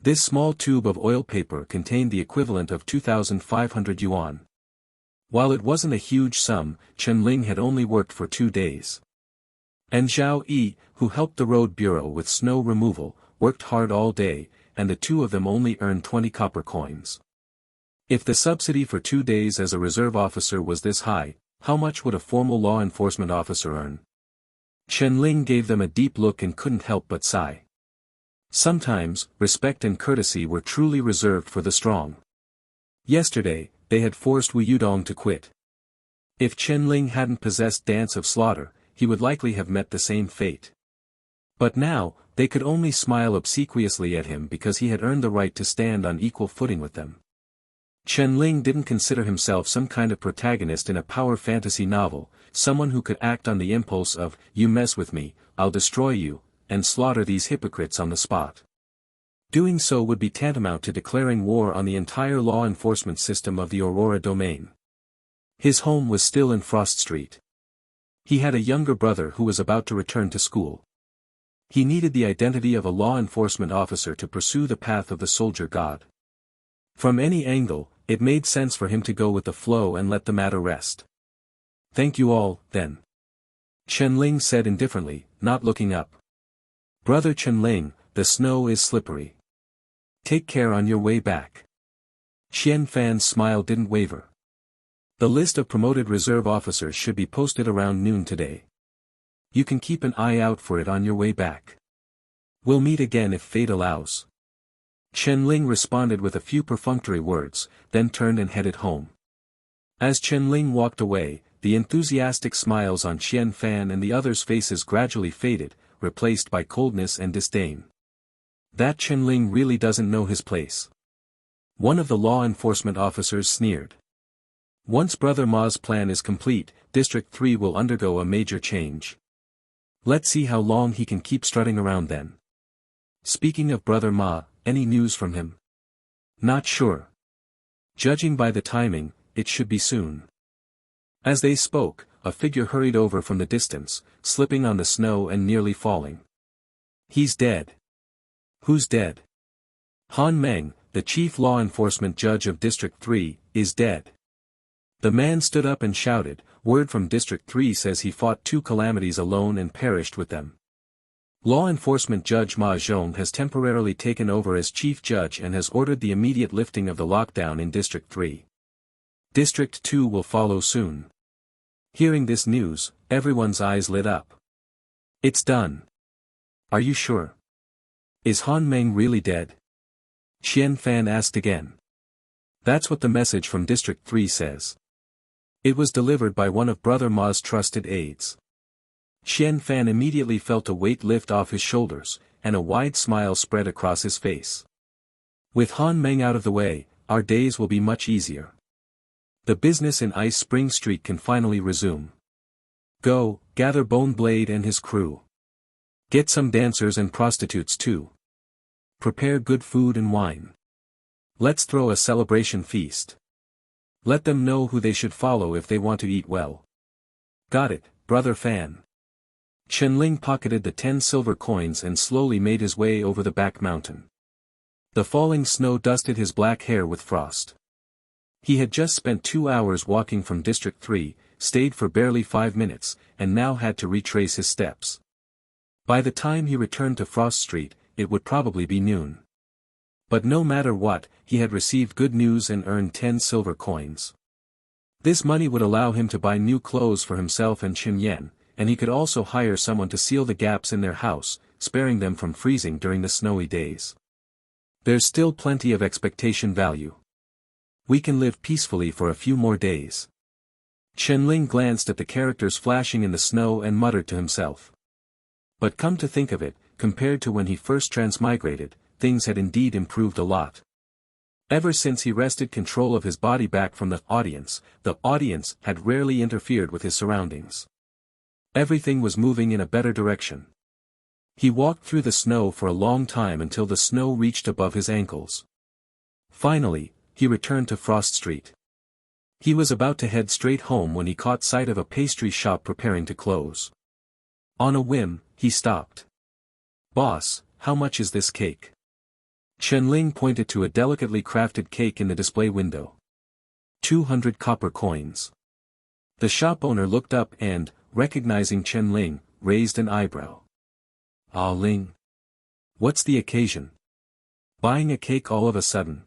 This small tube of oil paper contained the equivalent of 2,500 yuan. While it wasn't a huge sum, Chen-Ling had only worked for 2 days. And Zhao Yi, who helped the road bureau with snow removal, worked hard all day, and the two of them only earned 20 copper coins. If the subsidy for 2 days as a reserve officer was this high, how much would a formal law enforcement officer earn? Chen-Ling gave them a deep look and couldn't help but sigh. Sometimes, respect and courtesy were truly reserved for the strong. Yesterday, they had forced Wu Yudong to quit. If Chen-Ling hadn't possessed Dance of Slaughter, he would likely have met the same fate. But now, they could only smile obsequiously at him because he had earned the right to stand on equal footing with them. Chen-Ling didn't consider himself some kind of protagonist in a power fantasy novel, someone who could act on the impulse of, "You mess with me, I'll destroy you," and slaughter these hypocrites on the spot. Doing so would be tantamount to declaring war on the entire law enforcement system of the Aurora domain. His home was still in Frost Street. He had a younger brother who was about to return to school. He needed the identity of a law enforcement officer to pursue the path of the soldier god. From any angle, it made sense for him to go with the flow and let the matter rest. "Thank you all, then," Chen-Ling said indifferently, not looking up. "Brother Chen-Ling, the snow is slippery. Take care on your way back." Qian Fan's smile didn't waver. The list of promoted reserve officers should be posted around noon today. You can keep an eye out for it on your way back. We'll meet again if fate allows. Chen-Ling responded with a few perfunctory words, then turned and headed home. As Chen-Ling walked away, the enthusiastic smiles on Qian Fan and the others' faces gradually faded, replaced by coldness and disdain. That Chen-Ling really doesn't know his place. One of the law enforcement officers sneered. Once Brother Ma's plan is complete, District 3 will undergo a major change. Let's see how long he can keep strutting around then. Speaking of Brother Ma, any news from him? Not sure. Judging by the timing, it should be soon. As they spoke, a figure hurried over from the distance, slipping on the snow and nearly falling. He's dead. Who's dead? Han Meng, the chief law enforcement judge of District 3, is dead. The man stood up and shouted, "Word from District 3 says he fought 2 calamities alone and perished with them. Law enforcement judge Ma Zhong has temporarily taken over as chief judge and has ordered the immediate lifting of the lockdown in District 3. District 2 will follow soon." Hearing this news, everyone's eyes lit up. It's done. Are you sure? Is Han Meng really dead? Qian Fan asked again. That's what the message from District 3 says. It was delivered by one of Brother Ma's trusted aides. Qian Fan immediately felt a weight lift off his shoulders, and a wide smile spread across his face. With Han Meng out of the way, our days will be much easier. The business in Ice Spring Street can finally resume. Go, gather Bone Blade and his crew. Get some dancers and prostitutes too. Prepare good food and wine. Let's throw a celebration feast. Let them know who they should follow if they want to eat well. Got it, Brother Fan. Chen-Ling pocketed the 10 silver coins and slowly made his way over the back mountain. The falling snow dusted his black hair with frost. He had just spent 2 hours walking from District 3, stayed for barely 5 minutes, and now had to retrace his steps. By the time he returned to Frost Street, it would probably be noon. But no matter what, he had received good news and earned 10 silver coins. This money would allow him to buy new clothes for himself and Chen Yan, and he could also hire someone to seal the gaps in their house, sparing them from freezing during the snowy days. There's still plenty of expectation value. We can live peacefully for a few more days. Chen glanced at the characters flashing in the snow and muttered to himself. But come to think of it, compared to when he first transmigrated, things had indeed improved a lot. Ever since he wrested control of his body back from the audience had rarely interfered with his surroundings. Everything was moving in a better direction. He walked through the snow for a long time until the snow reached above his ankles. Finally, he returned to Frost Street. He was about to head straight home when he caught sight of a pastry shop preparing to close. On a whim, he stopped. "Boss, how much is this cake?" Chen pointed to a delicately crafted cake in the display window. 200 copper coins. The shop owner looked up and, recognizing Chen raised an eyebrow. "Ah Ling. What's the occasion? Buying a cake all of a sudden?"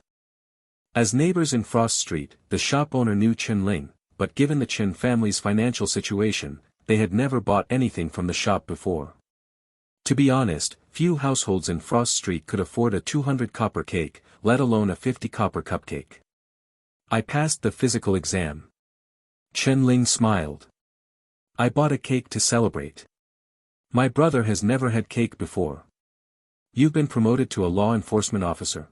As neighbors in Frost Street, the shop owner knew Chen but given the Chen family's financial situation, they had never bought anything from the shop before. To be honest, few households in Frost Street could afford a 200 copper cake, let alone a 50 copper cupcake. "I passed the physical exam." Chen smiled. "I bought a cake to celebrate. My brother has never had cake before." "You've been promoted to a law enforcement officer?"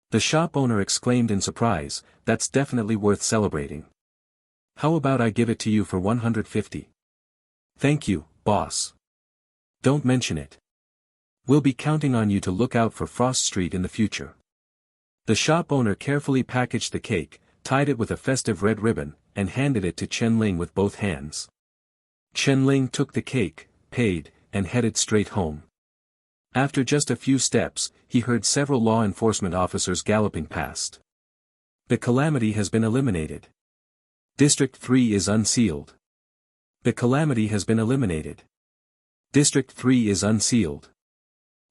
The shop owner exclaimed in surprise. "That's definitely worth celebrating. How about I give it to you for 150? "Thank you, boss. Don't mention it. We'll be counting on you to look out for Frost Street in the future." The shop owner carefully packaged the cake, tied it with a festive red ribbon, and handed it to Chen with both hands. Chen took the cake, paid, and headed straight home. After just a few steps, he heard several law enforcement officers galloping past. "The Calamity has been eliminated. District 3 is unsealed. The Calamity has been eliminated. District 3 is unsealed."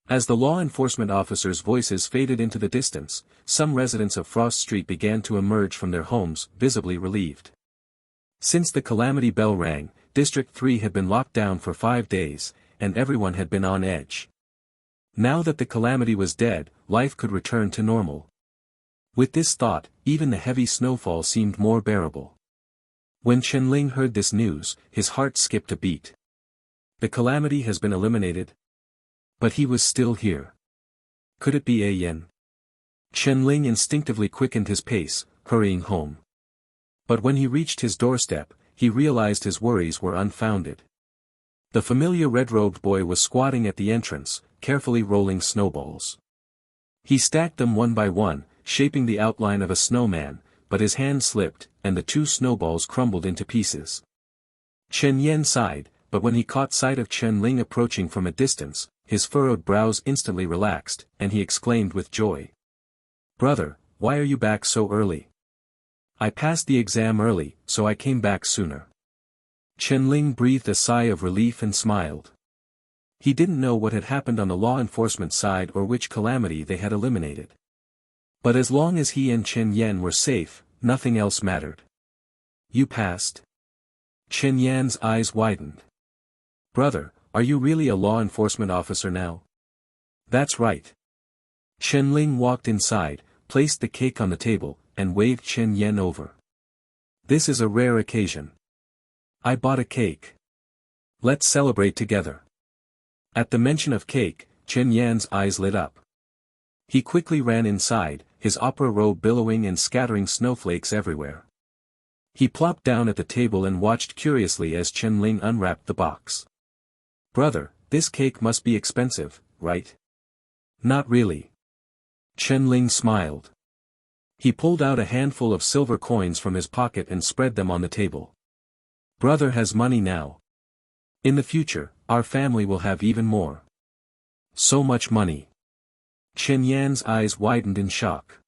As the law enforcement officers' voices faded into the distance, some residents of Frost Street began to emerge from their homes, visibly relieved. Since the Calamity bell rang, District 3 had been locked down for 5 days, and everyone had been on edge. Now that the Calamity was dead, life could return to normal. With this thought, even the heavy snowfall seemed more bearable. When Chen heard this news, his heart skipped a beat. The Calamity has been eliminated? But he was still here. Could it be Yen? Chen instinctively quickened his pace, hurrying home. But when he reached his doorstep, he realized his worries were unfounded. The familiar red-robed boy was squatting at the entrance, carefully rolling snowballs. He stacked them one by one, shaping the outline of a snowman, but his hand slipped, and the 2 snowballs crumbled into pieces. Chen Yen sighed, but when he caught sight of Chen approaching from a distance, his furrowed brows instantly relaxed, and he exclaimed with joy. "Brother, why are you back so early?" "I passed the exam early, so I came back sooner." Chen breathed a sigh of relief and smiled. He didn't know what had happened on the law enforcement side or which Calamity they had eliminated. But as long as he and Chen Yan were safe, nothing else mattered. "You passed?" Chen Yan's eyes widened. "Brother, are you really a law enforcement officer now?" "That's right." Chen walked inside, placed the cake on the table, and waved Chen Yan over. "This is a rare occasion. I bought a cake. Let's celebrate together." At the mention of cake, Chen Yan's eyes lit up. He quickly ran inside, his opera robe billowing and scattering snowflakes everywhere. He plopped down at the table and watched curiously as Chen unwrapped the box. "Brother, this cake must be expensive, right?" "Not really." Chen smiled. He pulled out a handful of silver coins from his pocket and spread them on the table. "Brother has money now. In the future, our family will have even more." "So much money." Chen Yan's eyes widened in shock.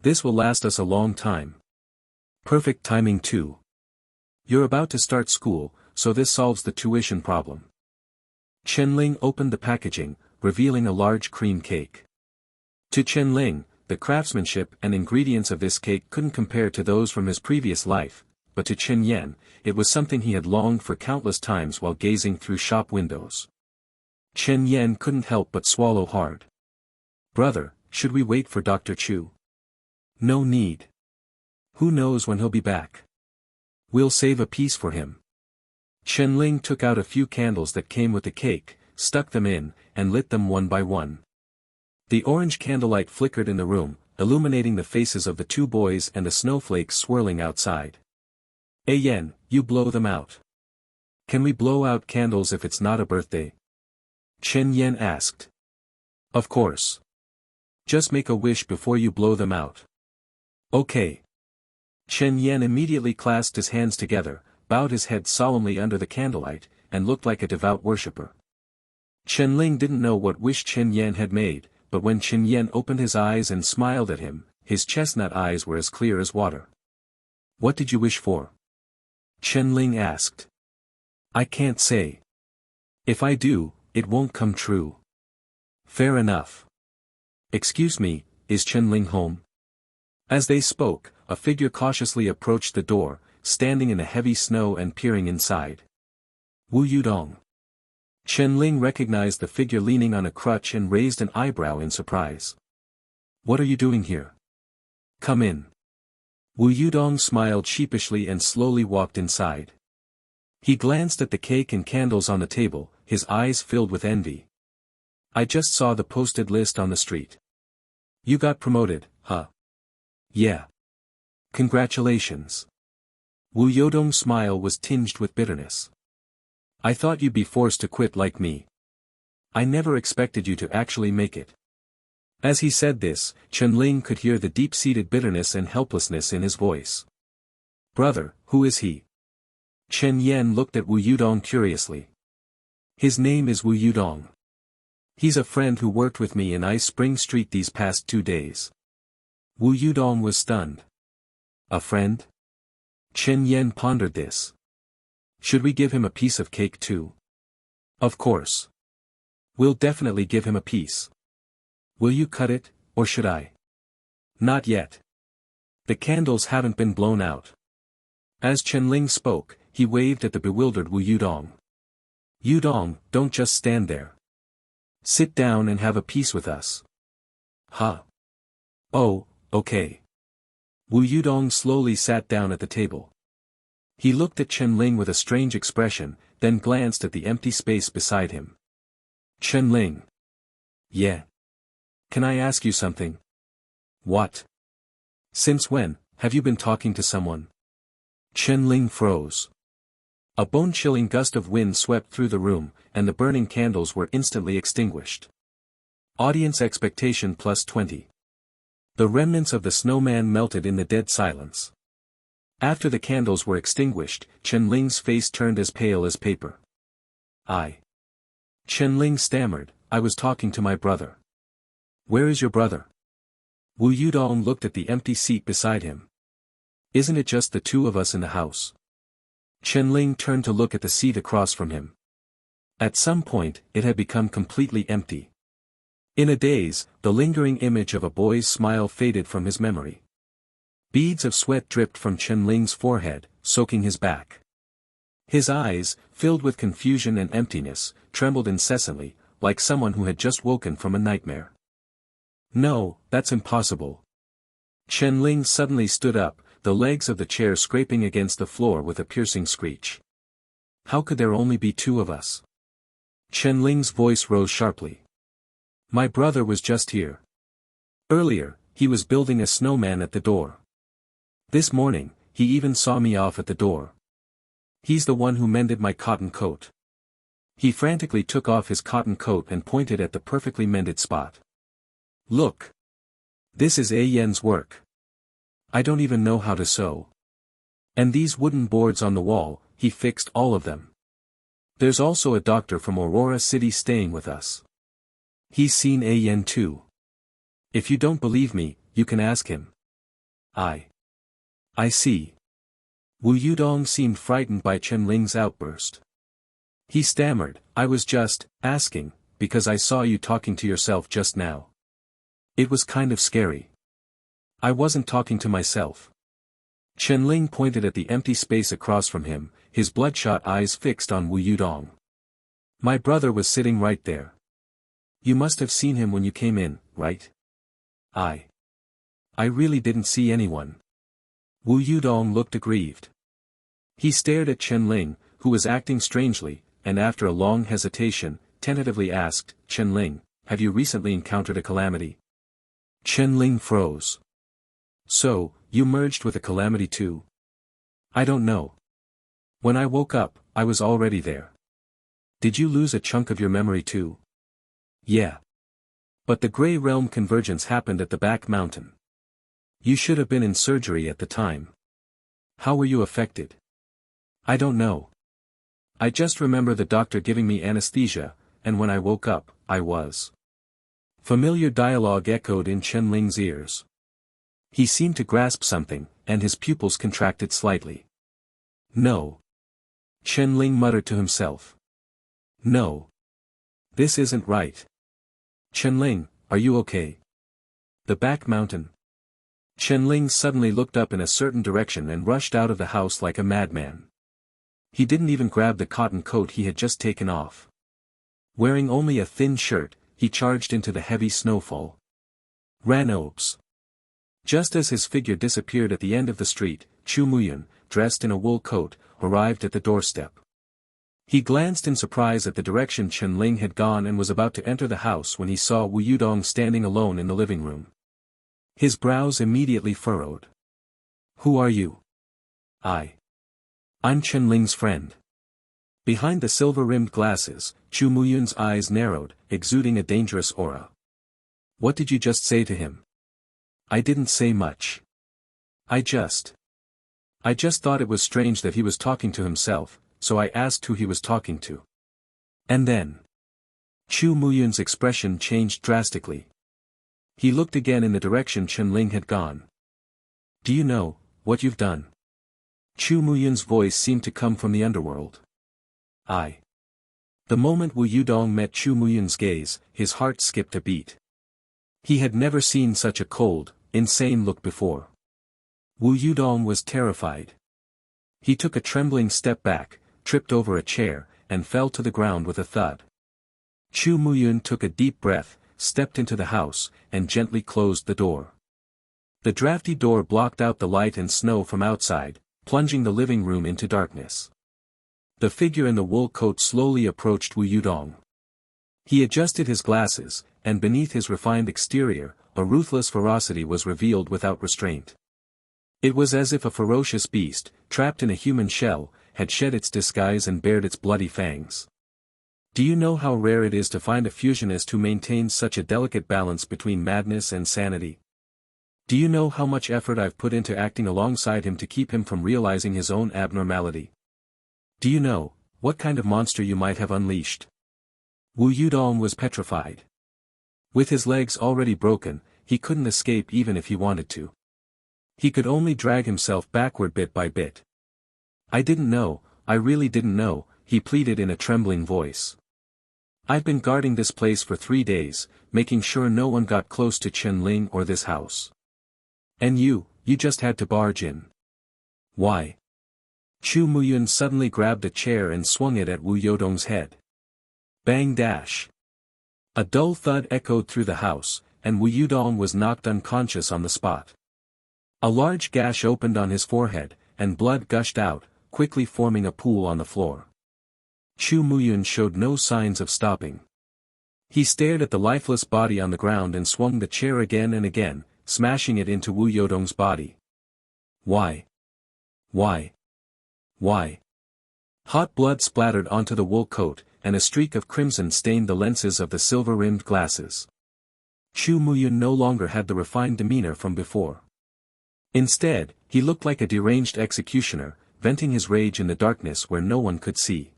"This will last us a long time. Perfect timing too. You're about to start school, so this solves the tuition problem." Chen opened the packaging, revealing a large cream cake. To Chen Ling, the craftsmanship and ingredients of this cake couldn't compare to those from his previous life, but to Chen Yen, it was something he had longed for countless times while gazing through shop windows. Chen Yen couldn't help but swallow hard. Brother, should we wait for Dr. Chu? No need. Who knows when he'll be back? We'll save a piece for him. Chen Ling took out a few candles that came with the cake, stuck them in, and lit them one by one. The orange candlelight flickered in the room, illuminating the faces of the two boys and the snowflakes swirling outside. Yen, you blow them out. Can we blow out candles if it's not a birthday? Chen Yen asked. Of course. Just make a wish before you blow them out. Okay. Chen Yen immediately clasped his hands together, bowed his head solemnly under the candlelight, and looked like a devout worshipper. Chen Ling didn't know what wish Chen Yen had made, but when Chen Yen opened his eyes and smiled at him, his chestnut eyes were as clear as water. What did you wish for? Chen Ling asked. I can't say. If I do, it won't come true. Fair enough. Excuse me, is Chen Ling home? As they spoke, a figure cautiously approached the door, standing in the heavy snow and peering inside. Wu Yudong. Chen Ling recognized the figure leaning on a crutch and raised an eyebrow in surprise. What are you doing here? Come in. Wu Yudong smiled sheepishly and slowly walked inside. He glanced at the cake and candles on the table, his eyes filled with envy. I just saw the posted list on the street. You got promoted, huh? Yeah. Congratulations. Wu Yudong's smile was tinged with bitterness. I thought you'd be forced to quit like me. I never expected you to actually make it. As he said this, Chen Ling could hear the deep-seated bitterness and helplessness in his voice. Brother, who is he? Chen Yen looked at Wu Yudong curiously. His name is Wu Yudong. He's a friend who worked with me in Ice Spring Street these past 2 days. Wu Yudong was stunned. A friend? Chen Yen pondered this. Should we give him a piece of cake too? Of course. We'll definitely give him a piece. Will you cut it, or should I? Not yet. The candles haven't been blown out. As Chen Ling spoke, he waved at the bewildered Wu Yudong. Yudong, don't just stand there. Sit down and have a piece with us. Huh? Oh, okay. Wu Yudong slowly sat down at the table. He looked at Chen Ling with a strange expression, then glanced at the empty space beside him. Chen Ling. Yeah. Can I ask you something? What? Since when have you been talking to someone? Chen Ling froze. A bone-chilling gust of wind swept through the room, and the burning candles were instantly extinguished. Audience expectation plus 20. The remnants of the snowman melted in the dead silence. After the candles were extinguished, Chen Ling's face turned as pale as paper. Chen Ling stammered, I was talking to my brother. Where is your brother? Wu Yudong looked at the empty seat beside him. Isn't it just the two of us in the house? Chen Ling turned to look at the seat across from him. At some point, it had become completely empty. In a daze, the lingering image of a boy's smile faded from his memory. Beads of sweat dripped from Chen Ling's forehead, soaking his back. His eyes, filled with confusion and emptiness, trembled incessantly, like someone who had just woken from a nightmare. No, that's impossible. Chen Ling suddenly stood up, the legs of the chair scraping against the floor with a piercing screech. How could there only be two of us? Chen Ling's voice rose sharply. My brother was just here. Earlier, he was building a snowman at the door. This morning, he even saw me off at the door. He's the one who mended my cotton coat. He frantically took off his cotton coat and pointed at the perfectly mended spot. Look. This is Yen's work. I don't even know how to sew. And these wooden boards on the wall, he fixed all of them. There's also a doctor from Aurora City staying with us. He's seen Yen too. If you don't believe me, you can ask him. I see. Wu Yudong seemed frightened by Chen Ling's outburst. He stammered, I was just asking, because I saw you talking to yourself just now. It was kind of scary. I wasn't talking to myself. Chen-Ling pointed at the empty space across from him, his bloodshot eyes fixed on Wu Yudong. My brother was sitting right there. You must have seen him when you came in, right? I really didn't see anyone. Wu Yudong looked aggrieved. He stared at Chen-Ling, who was acting strangely, and after a long hesitation, tentatively asked, Chen-Ling, have you recently encountered a calamity? Chen-Ling froze. So, you merged with a calamity too? I don't know. When I woke up, I was already there. Did you lose a chunk of your memory too? Yeah. But the Grey Realm convergence happened at the back mountain. You should have been in surgery at the time. How were you affected? I don't know. I just remember the doctor giving me anesthesia, and when I woke up, I was. Familiar dialogue echoed in Chen-Ling's ears. He seemed to grasp something, and his pupils contracted slightly. No. Chen-Ling muttered to himself. No. This isn't right. Chen-Ling, are you okay? The back mountain. Chen-Ling suddenly looked up in a certain direction and rushed out of the house like a madman. He didn't even grab the cotton coat he had just taken off. Wearing only a thin shirt, he charged into the heavy snowfall. Ranobes. Just as his figure disappeared at the end of the street, Chu Muyun, dressed in a wool coat, arrived at the doorstep. He glanced in surprise at the direction Chen-Ling had gone and was about to enter the house when he saw Wu Yudong standing alone in the living room. His brows immediately furrowed. Who are you? I'm Chen-Ling's friend. Behind the silver-rimmed glasses, Chu Muyun's eyes narrowed, exuding a dangerous aura. What did you just say to him? I didn't say much. I just thought it was strange that he was talking to himself, so I asked who he was talking to. And then. Chu Muyun's expression changed drastically. He looked again in the direction Chen-Ling had gone. Do you know what you've done? Chu Muyun's voice seemed to come from the underworld. The moment Wu Yudong met Chu Muyun's gaze, his heart skipped a beat. He had never seen such a cold, insane look before. Wu Yudong was terrified. He took a trembling step back, tripped over a chair, and fell to the ground with a thud. Chu Muyun took a deep breath, stepped into the house, and gently closed the door. The drafty door blocked out the light and snow from outside, plunging the living room into darkness. The figure in the wool coat slowly approached Wu Yudong. He adjusted his glasses, and beneath his refined exterior, a ruthless ferocity was revealed without restraint. It was as if a ferocious beast, trapped in a human shell, had shed its disguise and bared its bloody fangs. Do you know how rare it is to find a fusionist who maintains such a delicate balance between madness and sanity? Do you know how much effort I've put into acting alongside him to keep him from realizing his own abnormality? Do you know what kind of monster you might have unleashed? Wu Yudong was petrified. With his legs already broken, he couldn't escape even if he wanted to. He could only drag himself backward bit by bit. I didn't know, I really didn't know, he pleaded in a trembling voice. I've been guarding this place for 3 days, making sure no one got close to Chen-Ling or this house. And you just had to barge in. Why? Chu Muyun suddenly grabbed a chair and swung it at Wu Yudong's head. Bang dash. A dull thud echoed through the house, and Wu Yudong was knocked unconscious on the spot. A large gash opened on his forehead, and blood gushed out, quickly forming a pool on the floor. Chu Muyun showed no signs of stopping. He stared at the lifeless body on the ground and swung the chair again and again, smashing it into Wu Yudong's body. Why? Why? Why? Hot blood splattered onto the wool coat, and a streak of crimson stained the lenses of the silver-rimmed glasses. Chu Muyun no longer had the refined demeanor from before. Instead, he looked like a deranged executioner, venting his rage in the darkness where no one could see.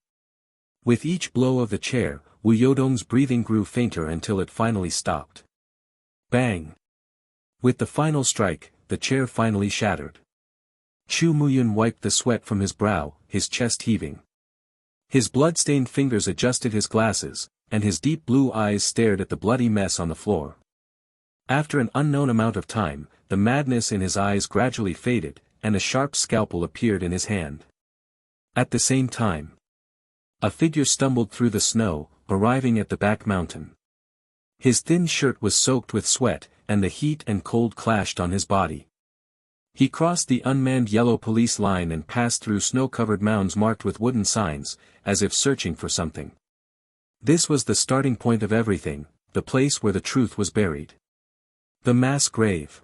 With each blow of the chair, Wu Yudong's breathing grew fainter until it finally stopped. Bang! With the final strike, the chair finally shattered. Chu Muyun wiped the sweat from his brow, his chest heaving. His blood-stained fingers adjusted his glasses, and his deep blue eyes stared at the bloody mess on the floor. After an unknown amount of time, the madness in his eyes gradually faded, and a sharp scalpel appeared in his hand. At the same time, a figure stumbled through the snow, arriving at the back mountain. His thin shirt was soaked with sweat, and the heat and cold clashed on his body. He crossed the unmanned yellow police line and passed through snow-covered mounds marked with wooden signs, as if searching for something. This was the starting point of everything, the place where the truth was buried. The mass grave.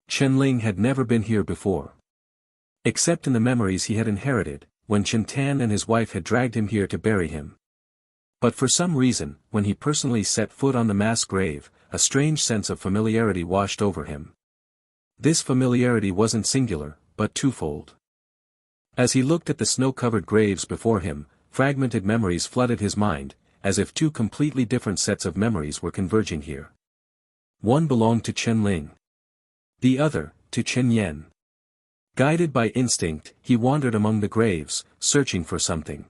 Chen-Ling had never been here before. Except in the memories he had inherited, when Chen-Tan and his wife had dragged him here to bury him. But for some reason, when he personally set foot on the mass grave, a strange sense of familiarity washed over him. This familiarity wasn't singular, but twofold. As he looked at the snow-covered graves before him, fragmented memories flooded his mind, as if two completely different sets of memories were converging here. One belonged to Chen-Ling. The other, to Chen Yen. Guided by instinct, he wandered among the graves, searching for something.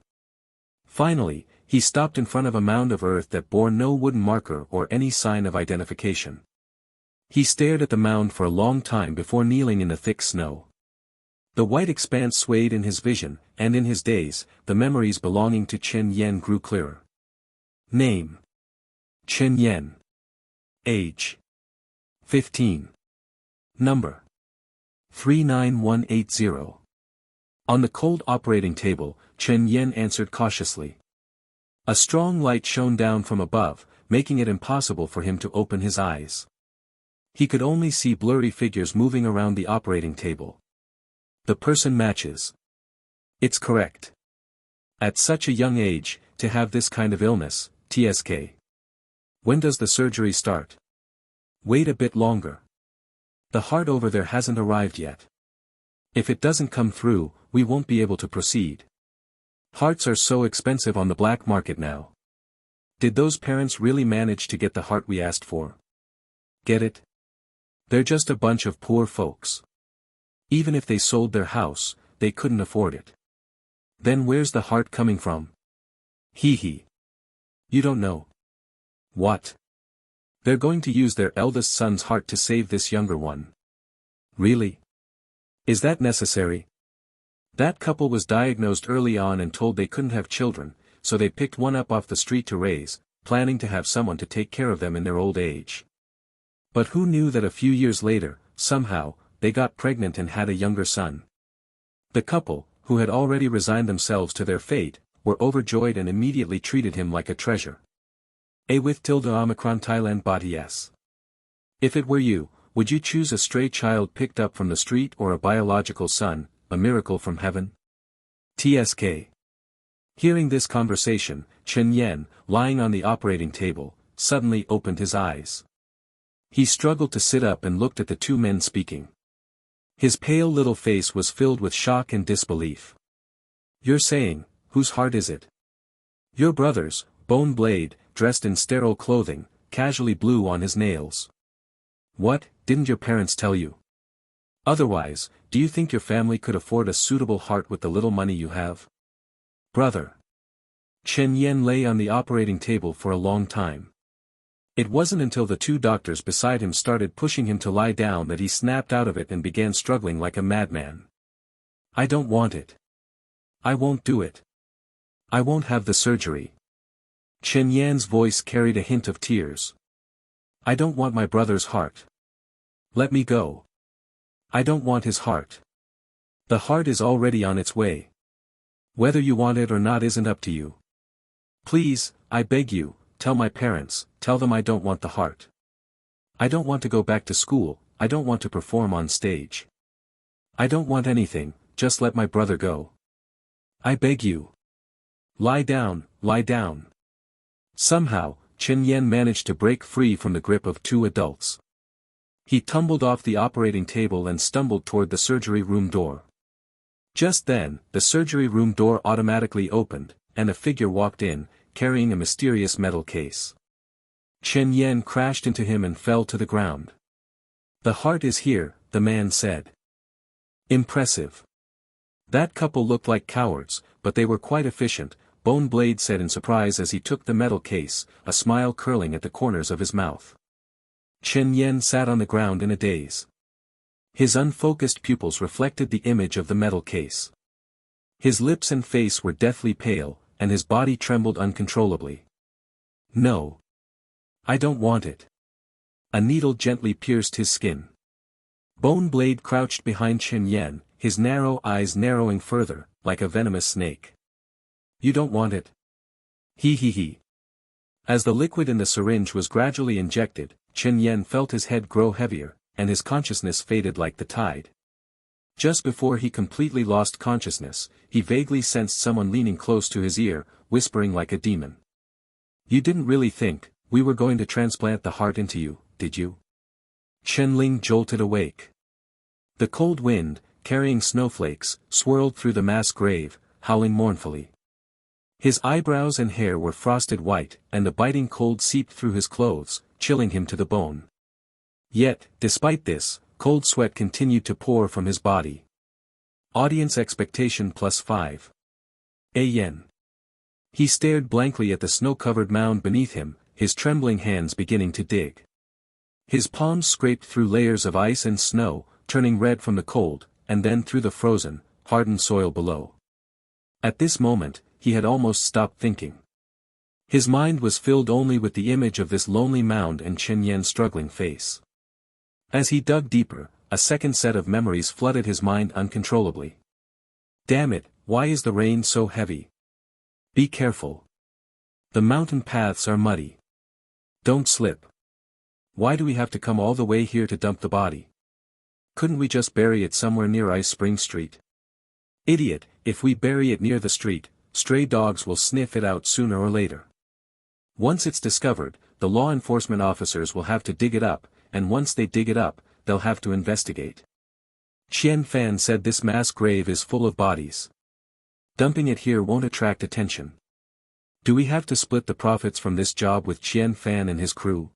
Finally, he stopped in front of a mound of earth that bore no wooden marker or any sign of identification. He stared at the mound for a long time before kneeling in the thick snow. The white expanse swayed in his vision, and in his daze, the memories belonging to Chen Yen grew clearer. Name: Chen Yen. Age: 15. Number: 39180. On the cold operating table, Chen Yen answered cautiously. A strong light shone down from above, making it impossible for him to open his eyes. He could only see blurry figures moving around the operating table. The person matches. It's correct. At such a young age, to have this kind of illness, TSK. When does the surgery start? Wait a bit longer. The heart over there hasn't arrived yet. If it doesn't come through, we won't be able to proceed. Hearts are so expensive on the black market now. Did those parents really manage to get the heart we asked for? Get it? They're just a bunch of poor folks. Even if they sold their house, they couldn't afford it. Then where's the heart coming from? Hee hee. You don't know. What? They're going to use their eldest son's heart to save this younger one. Really? Is that necessary? That couple was diagnosed early on and told they couldn't have children, so they picked one up off the street to raise, planning to have someone to take care of them in their old age. But who knew that a few years later, somehow, they got pregnant and had a younger son. The couple, who had already resigned themselves to their fate, were overjoyed and immediately treated him like a treasure. A with tilde Omicron Thailand bot yes. If it were you, would you choose a stray child picked up from the street or a biological son, a miracle from heaven? TSK. Hearing this conversation, Chen Yen, lying on the operating table, suddenly opened his eyes. He struggled to sit up and looked at the two men speaking. His pale little face was filled with shock and disbelief. You're saying, whose heart is it? Your brother's, Bone Blade, dressed in sterile clothing, casually blew on his nails. What, didn't your parents tell you? Otherwise, do you think your family could afford a suitable heart with the little money you have? Brother. Chen Yen lay on the operating table for a long time. It wasn't until the two doctors beside him started pushing him to lie down that he snapped out of it and began struggling like a madman. I don't want it. I won't do it. I won't have the surgery. Chen Yan's voice carried a hint of tears. I don't want my brother's heart. Let me go. I don't want his heart. The heart is already on its way. Whether you want it or not isn't up to you. Please, I beg you, tell my parents, tell them I don't want the heart. I don't want to go back to school, I don't want to perform on stage. I don't want anything, just let my brother go. I beg you. Lie down, lie down. Somehow, Chen Yen managed to break free from the grip of two adults. He tumbled off the operating table and stumbled toward the surgery room door. Just then, the surgery room door automatically opened, and a figure walked in, carrying a mysterious metal case. Chen Yen crashed into him and fell to the ground. The heart is here, the man said. Impressive. That couple looked like cowards, but they were quite efficient, Bone Blade said in surprise as he took the metal case, a smile curling at the corners of his mouth. Chen Yen sat on the ground in a daze. His unfocused pupils reflected the image of the metal case. His lips and face were deathly pale, and his body trembled uncontrollably. No. I don't want it. A needle gently pierced his skin. Bone Blade crouched behind Chen Yen, his narrow eyes narrowing further, like a venomous snake. You don't want it? He. As the liquid in the syringe was gradually injected, Chen Yen felt his head grow heavier, and his consciousness faded like the tide. Just before he completely lost consciousness, he vaguely sensed someone leaning close to his ear, whispering like a demon. You didn't really think we were going to transplant the heart into you, did you? Chen Ling jolted awake. The cold wind, carrying snowflakes, swirled through the mass grave, howling mournfully. His eyebrows and hair were frosted white, and the biting cold seeped through his clothes, chilling him to the bone. Yet, despite this, cold sweat continued to pour from his body. Audience expectation +5. A yen. He stared blankly at the snow-covered mound beneath him, his trembling hands beginning to dig. His palms scraped through layers of ice and snow, turning red from the cold, and then through the frozen, hardened soil below. At this moment, he had almost stopped thinking. His mind was filled only with the image of this lonely mound and Chen Yen's struggling face. As he dug deeper, a second set of memories flooded his mind uncontrollably. Damn it, why is the rain so heavy? Be careful. The mountain paths are muddy. Don't slip. Why do we have to come all the way here to dump the body? Couldn't we just bury it somewhere near Ice Spring Street? Idiot, if we bury it near the street, stray dogs will sniff it out sooner or later. Once it's discovered, the law enforcement officers will have to dig it up, and once they dig it up, they'll have to investigate. Qian Fan said this mass grave is full of bodies. Dumping it here won't attract attention. Do we have to split the profits from this job with Qian Fan and his crew?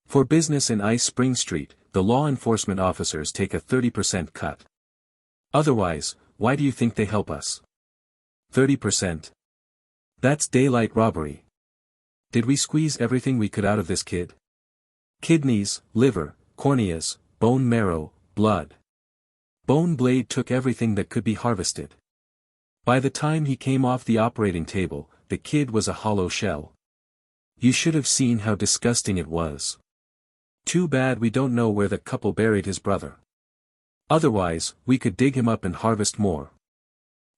For business in Ice Spring Street, the law enforcement officers take a 30% cut. Otherwise, why do you think they help us? 30%. That's daylight robbery. Did we squeeze everything we could out of this kid? Kidneys, liver, corneas, bone marrow, blood. Bone Blade took everything that could be harvested. By the time he came off the operating table, the kid was a hollow shell. You should have seen how disgusting it was. Too bad we don't know where the couple buried his brother. Otherwise, we could dig him up and harvest more.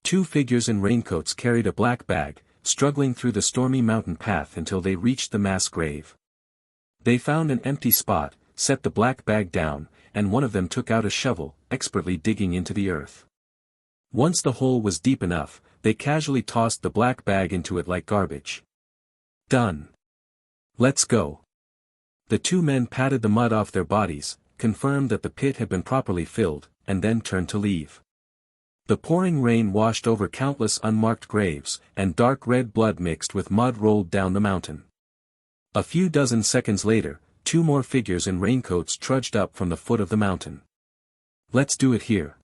Two figures in raincoats carried a black bag, struggling through the stormy mountain path until they reached the mass grave. They found an empty spot, set the black bag down, and one of them took out a shovel, expertly digging into the earth. Once the hole was deep enough, they casually tossed the black bag into it like garbage. Done. Let's go. The two men patted the mud off their bodies, confirmed that the pit had been properly filled, and then turned to leave. The pouring rain washed over countless unmarked graves, and dark red blood mixed with mud rolled down the mountain. A few dozen seconds later, two more figures in raincoats trudged up from the foot of the mountain. Let's do it here.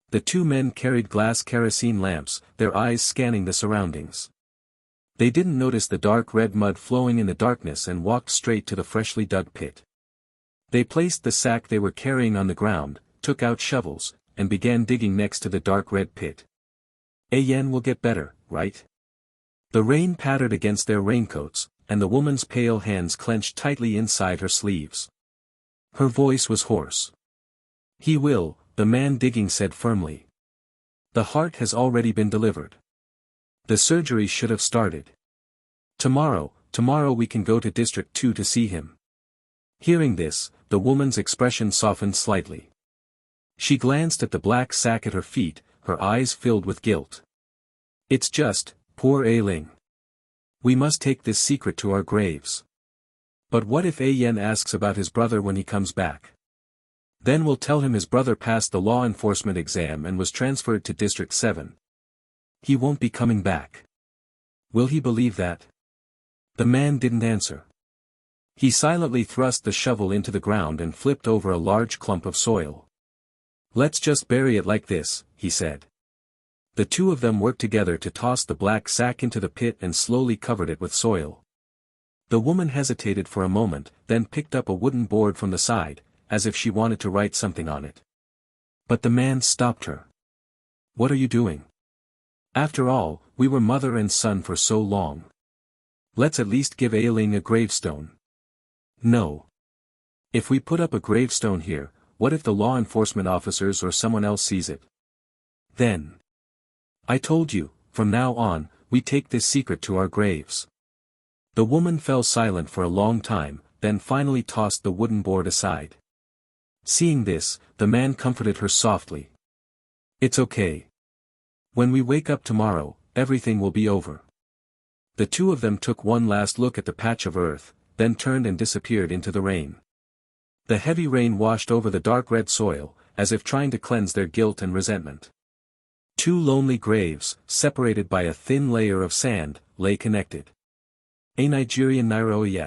The two men carried glass kerosene lamps, their eyes scanning the surroundings. They didn't notice the dark red mud flowing in the darkness and walked straight to the freshly dug pit. They placed the sack they were carrying on the ground, took out shovels, and began digging next to the dark red pit. A yen will get better, right? The rain pattered against their raincoats, and the woman's pale hands clenched tightly inside her sleeves. Her voice was hoarse. He will, the man digging said firmly. The heart has already been delivered. The surgery should have started. Tomorrow we can go to District 2 to see him. Hearing this, the woman's expression softened slightly. She glanced at the black sack at her feet, her eyes filled with guilt. It's just, poor A Ling. We must take this secret to our graves. But what if A Yen asks about his brother when he comes back? Then we'll tell him his brother passed the law enforcement exam and was transferred to District 7. He won't be coming back. Will he believe that? The man didn't answer. He silently thrust the shovel into the ground and flipped over a large clump of soil. Let's just bury it like this, he said. The two of them worked together to toss the black sack into the pit and slowly covered it with soil. The woman hesitated for a moment, then picked up a wooden board from the side, as if she wanted to write something on it. But the man stopped her. "What are you doing? After all, we were mother and son for so long. Let's at least give Ailing a gravestone." "No. If we put up a gravestone here, what if the law enforcement officers or someone else sees it? Then. I told you, from now on, we take this secret to our graves." The woman fell silent for a long time, then finally tossed the wooden board aside. Seeing this, the man comforted her softly. "It's okay. When we wake up tomorrow, everything will be over." The two of them took one last look at the patch of earth, then turned and disappeared into the rain. The heavy rain washed over the dark red soil, as if trying to cleanse their guilt and resentment. Two lonely graves, separated by a thin layer of sand, lay connected. A Nigerian Nairobi.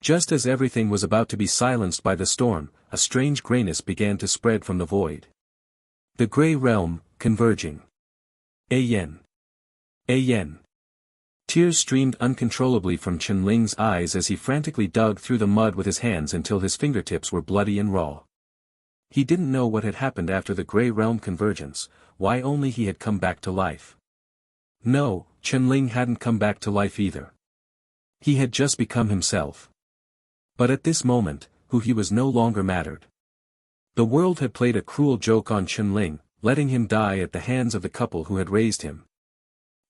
Just as everything was about to be silenced by the storm, a strange grayness began to spread from the void. The grey realm, converging. Ayen. Ayen. Tears streamed uncontrollably from Chen-Ling's eyes as he frantically dug through the mud with his hands until his fingertips were bloody and raw. He didn't know what had happened after the grey realm convergence, why only he had come back to life. No, Chen-Ling hadn't come back to life either. He had just become himself. But at this moment, who he was no longer mattered. The world had played a cruel joke on Chen-Ling, letting him die at the hands of the couple who had raised him.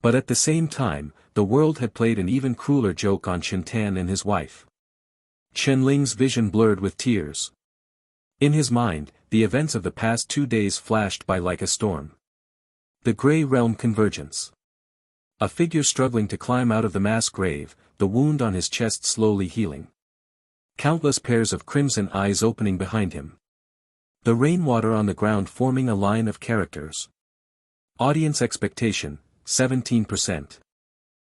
But at the same time, the world had played an even crueler joke on Chen-Tan and his wife. Chen-Ling's vision blurred with tears. In his mind, the events of the past 2 days flashed by like a storm. The grey realm convergence. A figure struggling to climb out of the mass grave, the wound on his chest slowly healing. Countless pairs of crimson eyes opening behind him. The rainwater on the ground forming a line of characters. Audience expectation, 17%.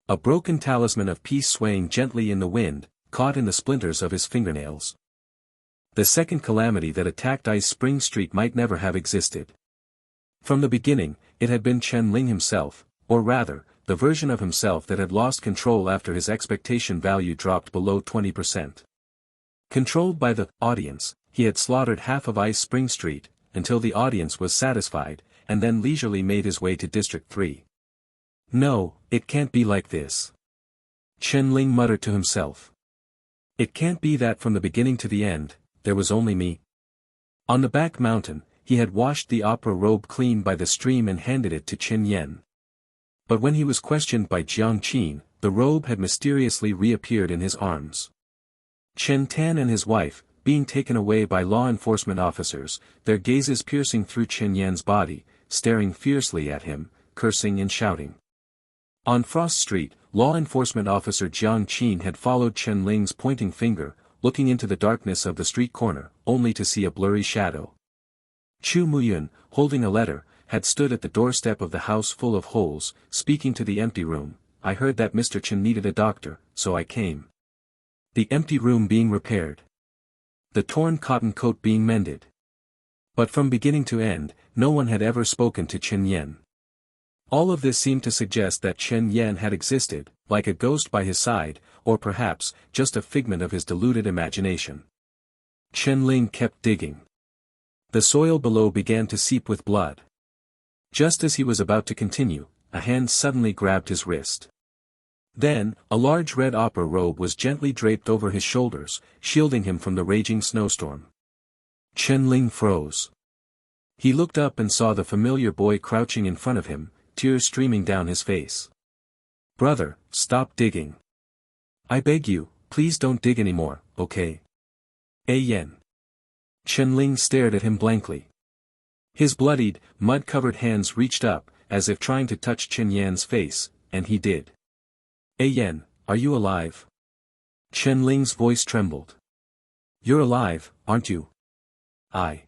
A broken talisman of peace swaying gently in the wind, caught in the splinters of his fingernails. The second calamity that attacked Ice Spring Street might never have existed. From the beginning, it had been Chen-Ling himself, or rather, the version of himself that had lost control after his expectation value dropped below 20%. Controlled by the audience, he had slaughtered half of Ice Spring Street, until the audience was satisfied, and then leisurely made his way to District 3. No, it can't be like this. Chen-Ling muttered to himself. It can't be that from the beginning to the end, there was only me. On the back mountain, he had washed the opera robe clean by the stream and handed it to Qin Yen. But when he was questioned by Jiang Qin, the robe had mysteriously reappeared in his arms. Chen Tan and his wife, being taken away by law enforcement officers, their gazes piercing through Qin Yen's body, staring fiercely at him, cursing and shouting. On Frost Street, law enforcement officer Jiang Qin had followed Chen-Ling's pointing finger, looking into the darkness of the street corner, only to see a blurry shadow. Chu Muyun, holding a letter, had stood at the doorstep of the house full of holes, speaking to the empty room. I heard that Mr. Chen needed a doctor, so I came. The empty room being repaired. The torn cotton coat being mended. But from beginning to end, no one had ever spoken to Chen Yen. All of this seemed to suggest that Chen Yen had existed, like a ghost by his side, or perhaps, just a figment of his deluded imagination. Chen-Ling kept digging. The soil below began to seep with blood. Just as he was about to continue, a hand suddenly grabbed his wrist. Then, a large red opera robe was gently draped over his shoulders, shielding him from the raging snowstorm. Chen-Ling froze. He looked up and saw the familiar boy crouching in front of him, tears streaming down his face. "Brother, stop digging. I beg you, please don't dig anymore, okay?" Yen. Chen-Ling stared at him blankly. His bloodied, mud-covered hands reached up, as if trying to touch Chen Yan's face, and he did. Yen, are you alive?" Chen-Ling's voice trembled. "You're alive, aren't you?" "I."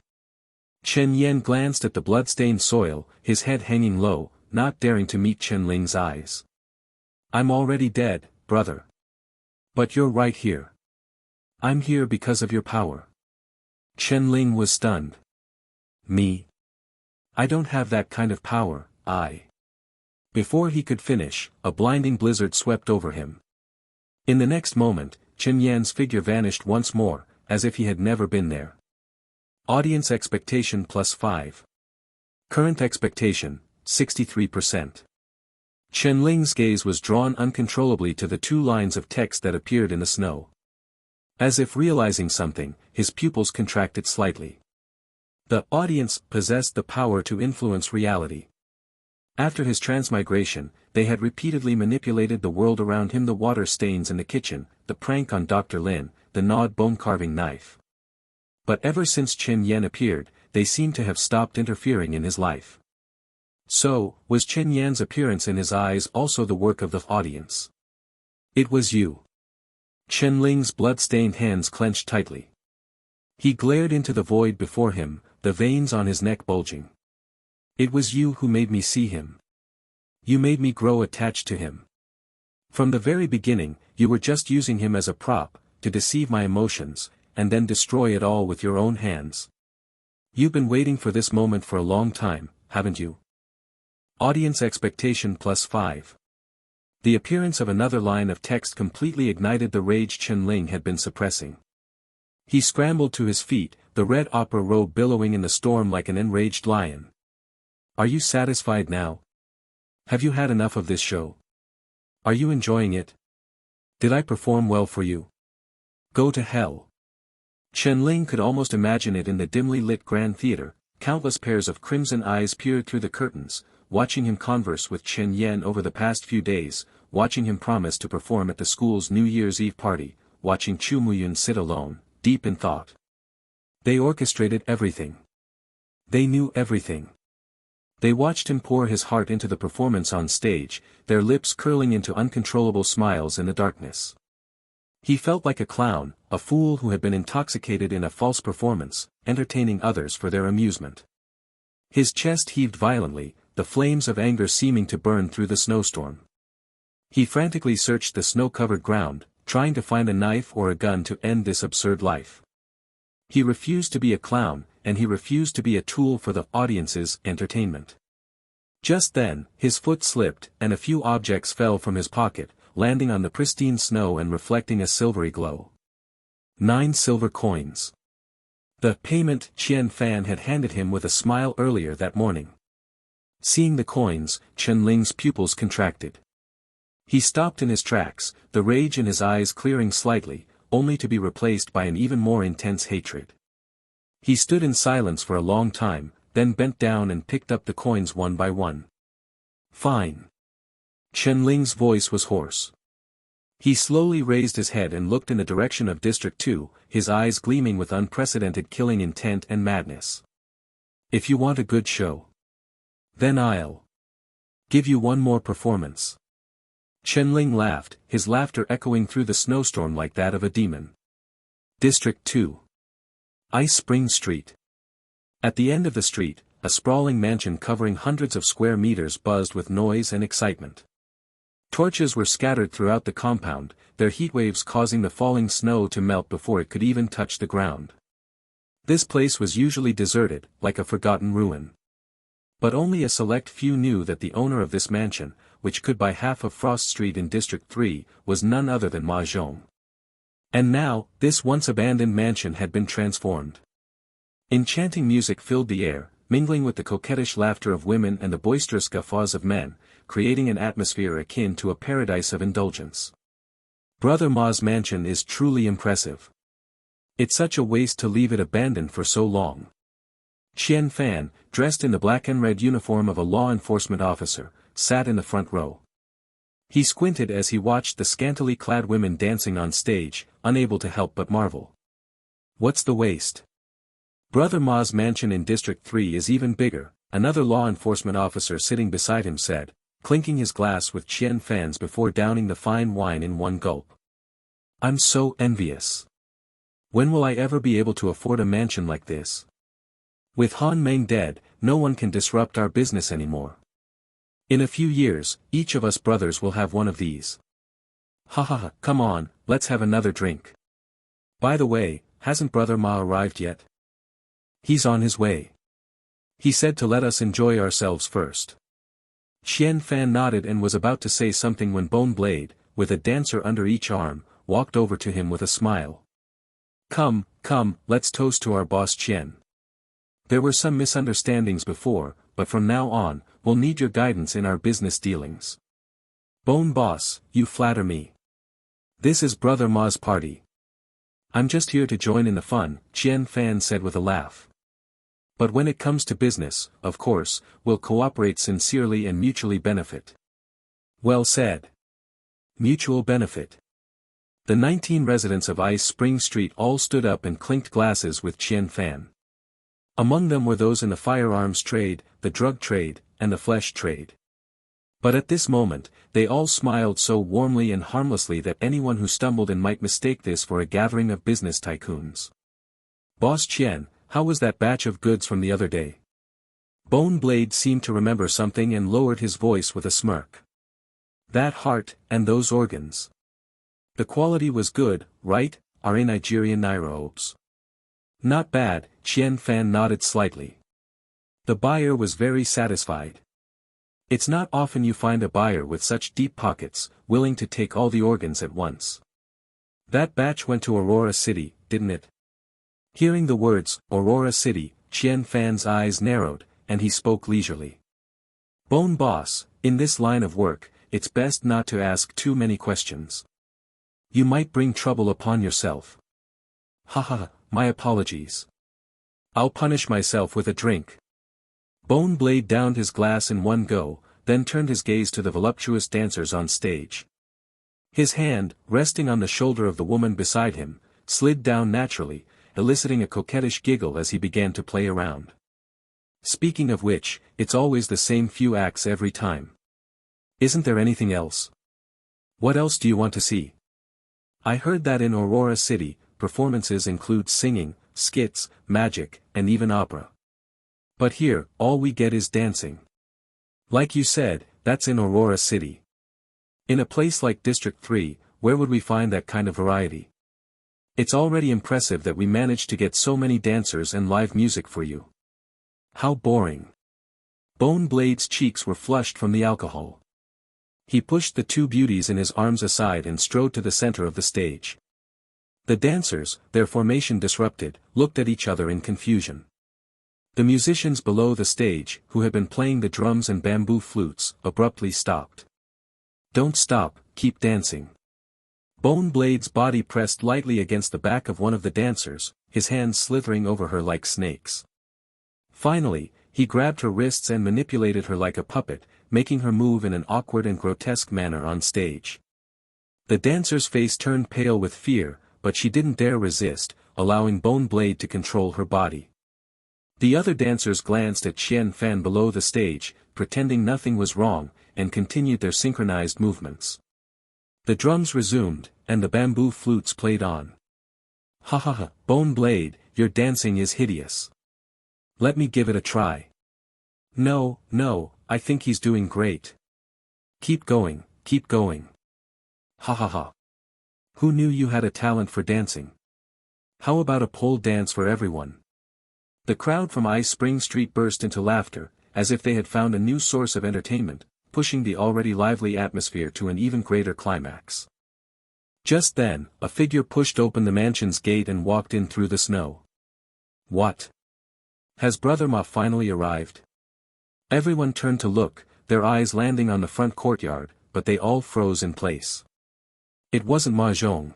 Chen Yan glanced at the blood-stained soil, his head hanging low, not daring to meet Chen-Ling's eyes. "I'm already dead, brother. But you're right here. I'm here because of your power." Chen-Ling was stunned. "Me? I don't have that kind of power, I." Before he could finish, a blinding blizzard swept over him. In the next moment, Chen Yan's figure vanished once more, as if he had never been there. Audience expectation +5. Current expectation, 63%. Chen Ling's gaze was drawn uncontrollably to the 2 lines of text that appeared in the snow. As if realizing something, his pupils contracted slightly. The audience possessed the power to influence reality. After his transmigration, they had repeatedly manipulated the world around him: the water stains in the kitchen, the prank on Dr. Lin, the gnawed bone-carving knife. But ever since Chen Yan appeared, they seemed to have stopped interfering in his life. So, was Chen Yan's appearance in his eyes also the work of the audience? It was you. Chen Ling's blood-stained hands clenched tightly. He glared into the void before him, the veins on his neck bulging. It was you who made me see him. You made me grow attached to him. From the very beginning, you were just using him as a prop, to deceive my emotions, and then destroy it all with your own hands. You've been waiting for this moment for a long time, haven't you? Audience expectation +5. The appearance of another line of text completely ignited the rage Chen Ling had been suppressing. He scrambled to his feet, the red opera robe billowing in the storm like an enraged lion. Are you satisfied now? Have you had enough of this show? Are you enjoying it? Did I perform well for you? Go to hell. Chen Ling could almost imagine it in the dimly lit Grand Theater. Countless pairs of crimson eyes peered through the curtains, watching him converse with Chen Yan over the past few days, watching him promise to perform at the school's New Year's Eve party, watching Chu Muyun sit alone, deep in thought. They orchestrated everything. They knew everything. They watched him pour his heart into the performance on stage, their lips curling into uncontrollable smiles in the darkness. He felt like a clown, a fool who had been intoxicated in a false performance, entertaining others for their amusement. His chest heaved violently, the flames of anger seeming to burn through the snowstorm. He frantically searched the snow-covered ground, trying to find a knife or a gun to end this absurd life. He refused to be a clown, and he refused to be a tool for the audience's entertainment. Just then, his foot slipped, and a few objects fell from his pocket, landing on the pristine snow and reflecting a silvery glow. 9 silver coins. The payment Qian Fan had handed him with a smile earlier that morning. Seeing the coins, Chen Ling's pupils contracted. He stopped in his tracks, the rage in his eyes clearing slightly, only to be replaced by an even more intense hatred. He stood in silence for a long time, then bent down and picked up the coins one by one. Fine. Chen Ling's voice was hoarse. He slowly raised his head and looked in the direction of District 2, his eyes gleaming with unprecedented killing intent and madness. If you want a good show, then I'll give you one more performance. Chen Ling laughed, his laughter echoing through the snowstorm like that of a demon. District 2. Ice Spring Street. At the end of the street, a sprawling mansion covering hundreds of square meters buzzed with noise and excitement. Torches were scattered throughout the compound, their heatwaves causing the falling snow to melt before it could even touch the ground. This place was usually deserted, like a forgotten ruin. But only a select few knew that the owner of this mansion, which could buy half of Frost Street in District 3, was none other than Ma Zhong. And now, this once abandoned mansion had been transformed. Enchanting music filled the air, mingling with the coquettish laughter of women and the boisterous guffaws of men, creating an atmosphere akin to a paradise of indulgence. Brother Ma's mansion is truly impressive. It's such a waste to leave it abandoned for so long. Qian Fan, dressed in the black and red uniform of a law enforcement officer, sat in the front row. He squinted as he watched the scantily clad women dancing on stage, unable to help but marvel. What's the waste? Brother Ma's mansion in District 3 is even bigger, another law enforcement officer sitting beside him said, clinking his glass with Qian Fan's before downing the fine wine in one gulp. I'm so envious. When will I ever be able to afford a mansion like this? With Han Meng dead, no one can disrupt our business anymore. In a few years, each of us brothers will have one of these. Ha ha ha, come on, let's have another drink. By the way, hasn't Brother Ma arrived yet? He's on his way. He said to let us enjoy ourselves first. Qian Fan nodded and was about to say something when Bone Blade, with a dancer under each arm, walked over to him with a smile. Come, come, let's toast to our boss Chen. There were some misunderstandings before, but from now on, we'll need your guidance in our business dealings. Bone boss, you flatter me. This is Brother Ma's party. I'm just here to join in the fun, Qian Fan said with a laugh. But when it comes to business, of course, we'll cooperate sincerely and mutually benefit. Well said. Mutual benefit. The 19 residents of Ice Spring Street all stood up and clinked glasses with Qian Fan. Among them were those in the firearms trade, the drug trade, and the flesh trade. But at this moment, they all smiled so warmly and harmlessly that anyone who stumbled in might mistake this for a gathering of business tycoons. Boss Qian, how was that batch of goods from the other day? Bone Blade seemed to remember something and lowered his voice with a smirk. That heart, and those organs. The quality was good, right, are Nigerian Naira. Not bad, Qian Fan nodded slightly. The buyer was very satisfied. It's not often you find a buyer with such deep pockets, willing to take all the organs at once. That batch went to Aurora City, didn't it? Hearing the words, Aurora City, Qian Fan's eyes narrowed, and he spoke leisurely. Bone boss, in this line of work, it's best not to ask too many questions. You might bring trouble upon yourself. Haha, my apologies. I'll punish myself with a drink. Bone Blade downed his glass in one go, then turned his gaze to the voluptuous dancers on stage. His hand, resting on the shoulder of the woman beside him, slid down naturally, eliciting a coquettish giggle as he began to play around. Speaking of which, it's always the same few acts every time. Isn't there anything else? What else do you want to see? I heard that in Aurora City, performances include singing, skits, magic, and even opera. But here, all we get is dancing. Like you said, that's in Aurora City. In a place like District 3, where would we find that kind of variety? It's already impressive that we managed to get so many dancers and live music for you. How boring. Bone Blade's cheeks were flushed from the alcohol. He pushed the two beauties in his arms aside and strode to the center of the stage. The dancers, their formation disrupted, looked at each other in confusion. The musicians below the stage, who had been playing the drums and bamboo flutes, abruptly stopped. Don't stop, keep dancing. Bone Blade's body pressed lightly against the back of one of the dancers, his hands slithering over her like snakes. Finally, he grabbed her wrists and manipulated her like a puppet, making her move in an awkward and grotesque manner on stage. The dancer's face turned pale with fear, but she didn't dare resist, allowing Bone Blade to control her body. The other dancers glanced at Qian Fan below the stage, pretending nothing was wrong, and continued their synchronized movements. The drums resumed, and the bamboo flutes played on. Ha ha ha, Bone Blade, your dancing is hideous. Let me give it a try. No, no, I think he's doing great. Keep going, keep going. Ha ha ha. Who knew you had a talent for dancing? How about a pole dance for everyone? The crowd from Ice Spring Street burst into laughter, as if they had found a new source of entertainment, pushing the already lively atmosphere to an even greater climax. Just then, a figure pushed open the mansion's gate and walked in through the snow. What? Has Brother Ma finally arrived? Everyone turned to look, their eyes landing on the front courtyard, but they all froze in place. It wasn't Ma Zhong.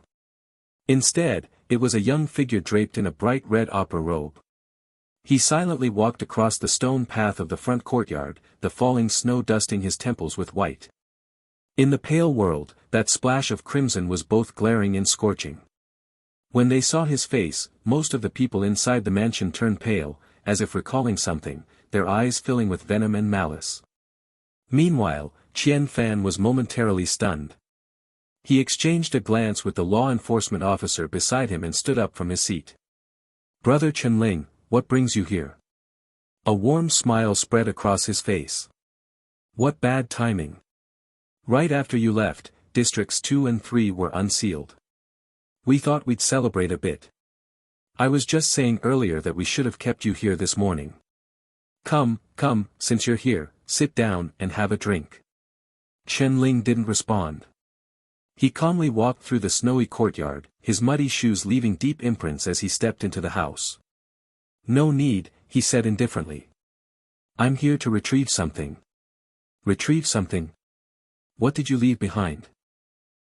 Instead, it was a young figure draped in a bright red opera robe. He silently walked across the stone path of the front courtyard, the falling snow dusting his temples with white. In the pale world, that splash of crimson was both glaring and scorching. When they saw his face, most of the people inside the mansion turned pale, as if recalling something, their eyes filling with venom and malice. Meanwhile, Qian Fan was momentarily stunned. He exchanged a glance with the law enforcement officer beside him and stood up from his seat. Brother Chenling, what brings you here? A warm smile spread across his face. What bad timing. Right after you left, Districts 2 and 3 were unsealed. We thought we'd celebrate a bit. I was just saying earlier that we should have kept you here this morning. Come, come, since you're here, sit down and have a drink. Chenling didn't respond. He calmly walked through the snowy courtyard, his muddy shoes leaving deep imprints as he stepped into the house. "No need," he said indifferently. "I'm here to retrieve something." "Retrieve something? What did you leave behind?"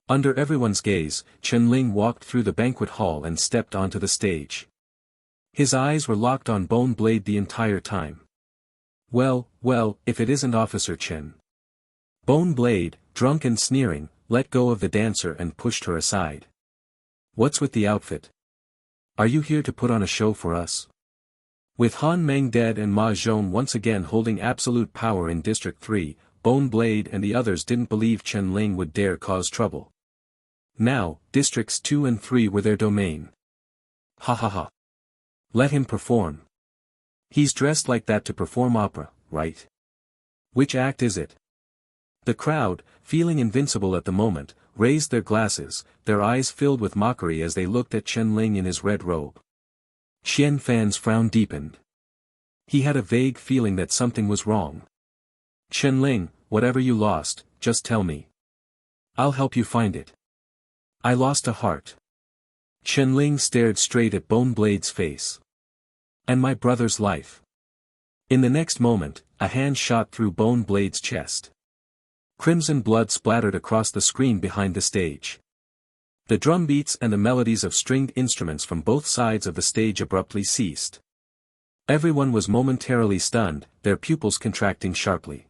Under everyone's gaze, Chen-Ling walked through the banquet hall and stepped onto the stage. His eyes were locked on Bone Blade the entire time. Well, if it isn't Officer Chen." Bone Blade, drunk and sneering, let go of the dancer and pushed her aside. "What's with the outfit? Are you here to put on a show for us?" With Han Meng dead and Ma Zhong once again holding absolute power in District 3, Bone Blade and the others didn't believe Chen-Ling would dare cause trouble. Now, Districts 2 and 3 were their domain. Ha ha ha. Let him perform. He's dressed like that to perform opera, right? Which act is it? The crowd, feeling invincible at the moment, raised their glasses, their eyes filled with mockery as they looked at Chen-Ling in his red robe. Xian Fan's frown deepened. He had a vague feeling that something was wrong. "Chen-Ling, whatever you lost, just tell me. I'll help you find it." "I lost a heart." Chen-Ling stared straight at Bone Blade's face. "And my brother's life." In the next moment, a hand shot through Bone Blade's chest. Crimson blood splattered across the screen behind the stage. The drum beats and the melodies of stringed instruments from both sides of the stage abruptly ceased. Everyone was momentarily stunned, their pupils contracting sharply.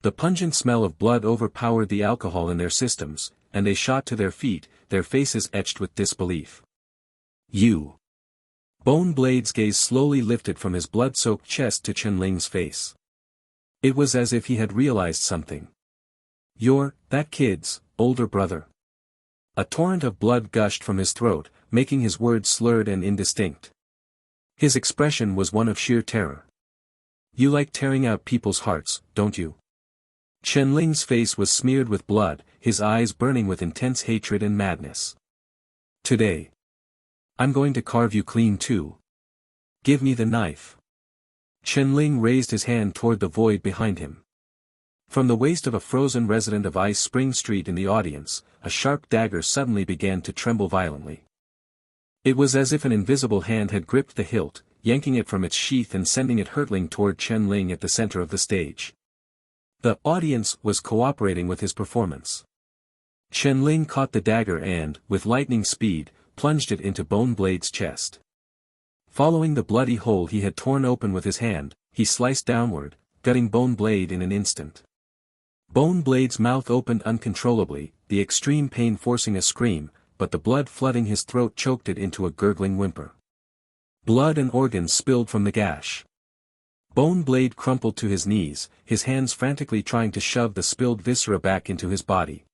The pungent smell of blood overpowered the alcohol in their systems, and they shot to their feet, their faces etched with disbelief. "You." Bone Blade's gaze slowly lifted from his blood-soaked chest to Chen-Ling's face. It was as if he had realized something. "You're that kid's older brother." A torrent of blood gushed from his throat, making his words slurred and indistinct. His expression was one of sheer terror. "You like tearing out people's hearts, don't you?" Chen-Ling's face was smeared with blood, his eyes burning with intense hatred and madness. "Today, I'm going to carve you clean too. Give me the knife." Chen-Ling raised his hand toward the void behind him. From the waist of a frozen resident of Ice Spring Street in the audience, a sharp dagger suddenly began to tremble violently. It was as if an invisible hand had gripped the hilt, yanking it from its sheath and sending it hurtling toward Chen-Ling at the center of the stage. The audience was cooperating with his performance. Chen-Ling caught the dagger and, with lightning speed, plunged it into Bone Blade's chest. Following the bloody hole he had torn open with his hand, he sliced downward, gutting Bone Blade in an instant. Bone Blade's mouth opened uncontrollably, the extreme pain forcing a scream, but the blood flooding his throat choked it into a gurgling whimper. Blood and organs spilled from the gash. Bone Blade crumpled to his knees, his hands frantically trying to shove the spilled viscera back into his body.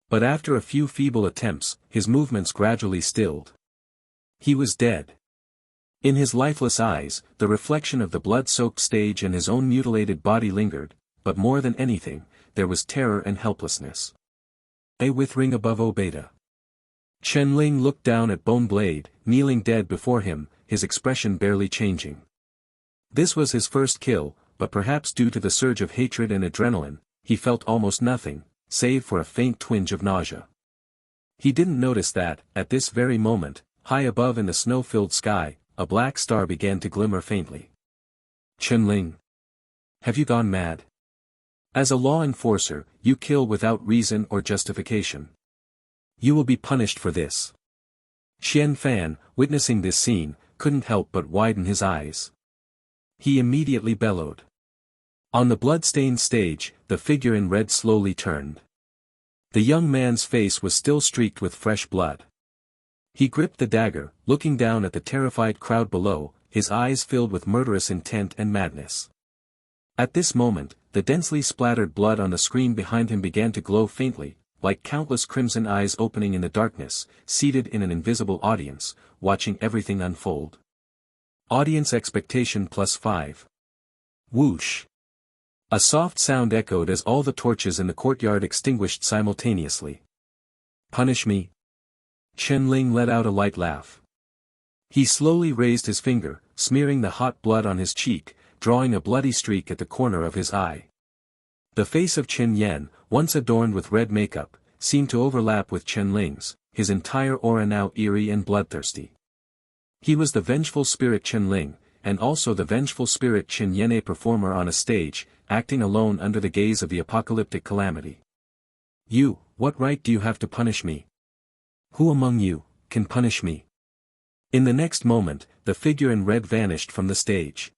But after a few feeble attempts, his movements gradually stilled. He was dead. In his lifeless eyes, the reflection of the blood-soaked stage and his own mutilated body lingered, but more than anything, there was terror and helplessness. A withering above O Beta. Chen-Ling looked down at Bone Blade, kneeling dead before him, his expression barely changing. This was his first kill, but perhaps due to the surge of hatred and adrenaline, he felt almost nothing, save for a faint twinge of nausea. He didn't notice that, at this very moment, high above in the snow-filled sky, a black star began to glimmer faintly. "Chen-Ling. Have you gone mad? As a law enforcer, you kill without reason or justification. You will be punished for this." Xian Fan, witnessing this scene, couldn't help but widen his eyes. He immediately bellowed. On the blood-stained stage, the figure in red slowly turned. The young man's face was still streaked with fresh blood. He gripped the dagger, looking down at the terrified crowd below, his eyes filled with murderous intent and madness. At this moment, the densely splattered blood on the screen behind him began to glow faintly, like countless crimson eyes opening in the darkness, seated in an invisible audience, watching everything unfold. Audience expectation +5. Whoosh. A soft sound echoed as all the torches in the courtyard extinguished simultaneously. "Punish me?" Chen-Ling let out a light laugh. He slowly raised his finger, smearing the hot blood on his cheek, drawing a bloody streak at the corner of his eye. The face of Chen Yan, once adorned with red makeup, seemed to overlap with Chen-Ling's, his entire aura now eerie and bloodthirsty. He was the vengeful spirit Chen-Ling, and also the vengeful spirit Chen Yen, a performer on a stage, acting alone under the gaze of the apocalyptic calamity. You, what right do you have to punish me? Who among you can punish me? In the next moment, the figure in red vanished from the stage.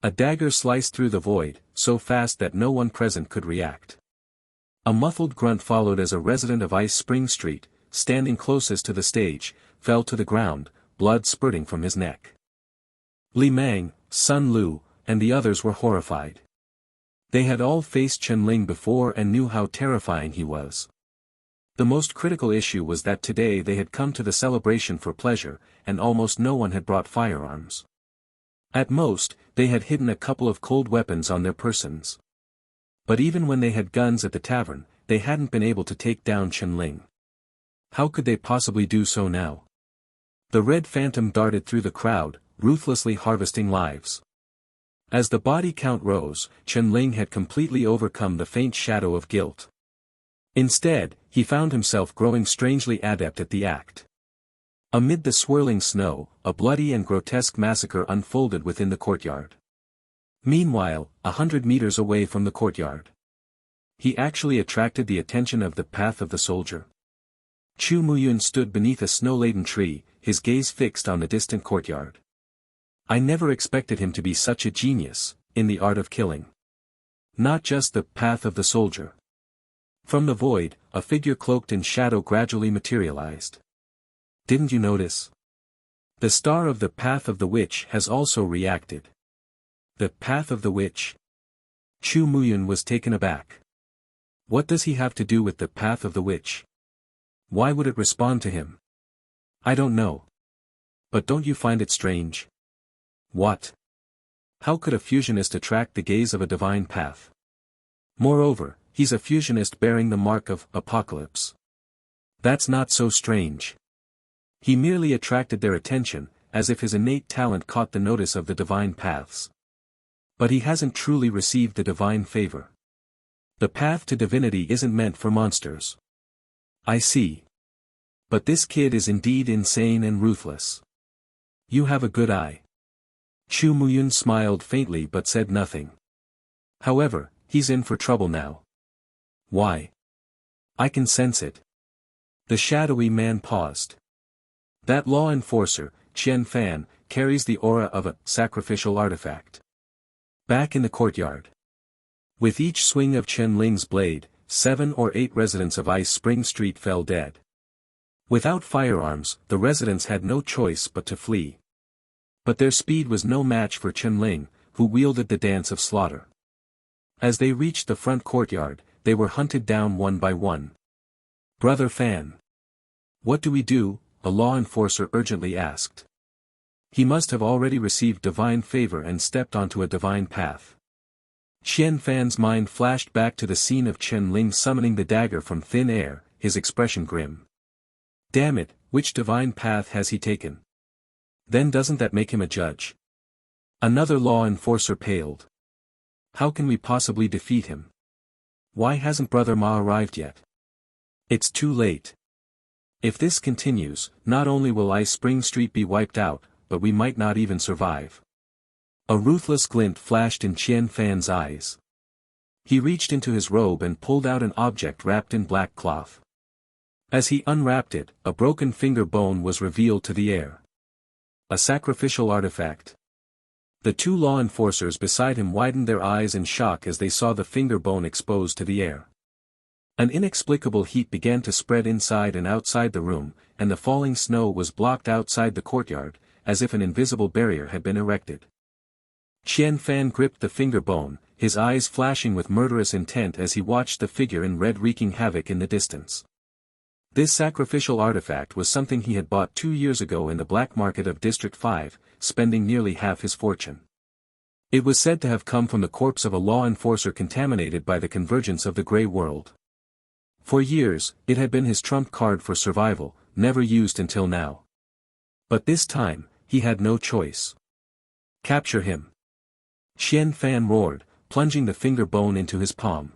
A dagger sliced through the void, so fast that no one present could react. A muffled grunt followed as a resident of Ice Spring Street, standing closest to the stage, fell to the ground, blood spurting from his neck. Li Mang, Sun Lu, and the others were horrified. They had all faced Chen-Ling before and knew how terrifying he was. The most critical issue was that today they had come to the celebration for pleasure, and almost no one had brought firearms. At most, they had hidden a couple of cold weapons on their persons. But even when they had guns at the tavern, they hadn't been able to take down Chen-Ling. How could they possibly do so now? The red phantom darted through the crowd, ruthlessly harvesting lives. As the body count rose, Chen-Ling had completely overcome the faint shadow of guilt. Instead, he found himself growing strangely adept at the act. Amid the swirling snow, a bloody and grotesque massacre unfolded within the courtyard. Meanwhile, 100 meters away from the courtyard, he actually attracted the attention of the Path of the Soldier. Chu Muyun stood beneath a snow-laden tree, his gaze fixed on the distant courtyard. I never expected him to be such a genius, in the art of killing. Not just the Path of the Soldier. From the void, a figure cloaked in shadow gradually materialized. Didn't you notice? The star of the Path of the Witch has also reacted. The Path of the Witch? Chu Muyun was taken aback. What does he have to do with the Path of the Witch? Why would it respond to him? I don't know. But don't you find it strange? What? How could a fusionist attract the gaze of a divine path? Moreover, he's a fusionist bearing the mark of apocalypse. That's not so strange. He merely attracted their attention, as if his innate talent caught the notice of the divine paths. But he hasn't truly received the divine favor. The path to divinity isn't meant for monsters. I see. But this kid is indeed insane and ruthless. You have a good eye. Chu Muyun smiled faintly but said nothing. However, he's in for trouble now. Why? I can sense it. The shadowy man paused. That law enforcer, Qian Fan, carries the aura of a sacrificial artifact. Back in the courtyard. With each swing of Chen-Ling's blade, 7 or 8 residents of Ice Spring Street fell dead. Without firearms, the residents had no choice but to flee. But their speed was no match for Chen-Ling, who wielded the dance of slaughter. As they reached the front courtyard, they were hunted down one by one. Brother Fan. What do we do? A law enforcer urgently asked. He must have already received divine favor and stepped onto a divine path. Qian Fan's mind flashed back to the scene of Chen-Ling summoning the dagger from thin air, his expression grim. Damn it, which divine path has he taken? Then doesn't that make him a judge? Another law enforcer paled. How can we possibly defeat him? Why hasn't Brother Ma arrived yet? It's too late. If this continues, not only will Ice Spring Street be wiped out, but we might not even survive. A ruthless glint flashed in Qian Fan's eyes. He reached into his robe and pulled out an object wrapped in black cloth. As he unwrapped it, a broken finger bone was revealed to the air. A sacrificial artifact. The 2 law enforcers beside him widened their eyes in shock as they saw the finger bone exposed to the air. An inexplicable heat began to spread inside and outside the room, and the falling snow was blocked outside the courtyard, as if an invisible barrier had been erected. Qian Fan gripped the finger bone, his eyes flashing with murderous intent as he watched the figure in red wreaking havoc in the distance. This sacrificial artifact was something he had bought 2 years ago in the black market of District 5, spending nearly half his fortune. It was said to have come from the corpse of a law enforcer contaminated by the convergence of the Grey World. For years, it had been his trump card for survival, never used until now. But this time, he had no choice. Capture him. Qian Fan roared, plunging the finger bone into his palm.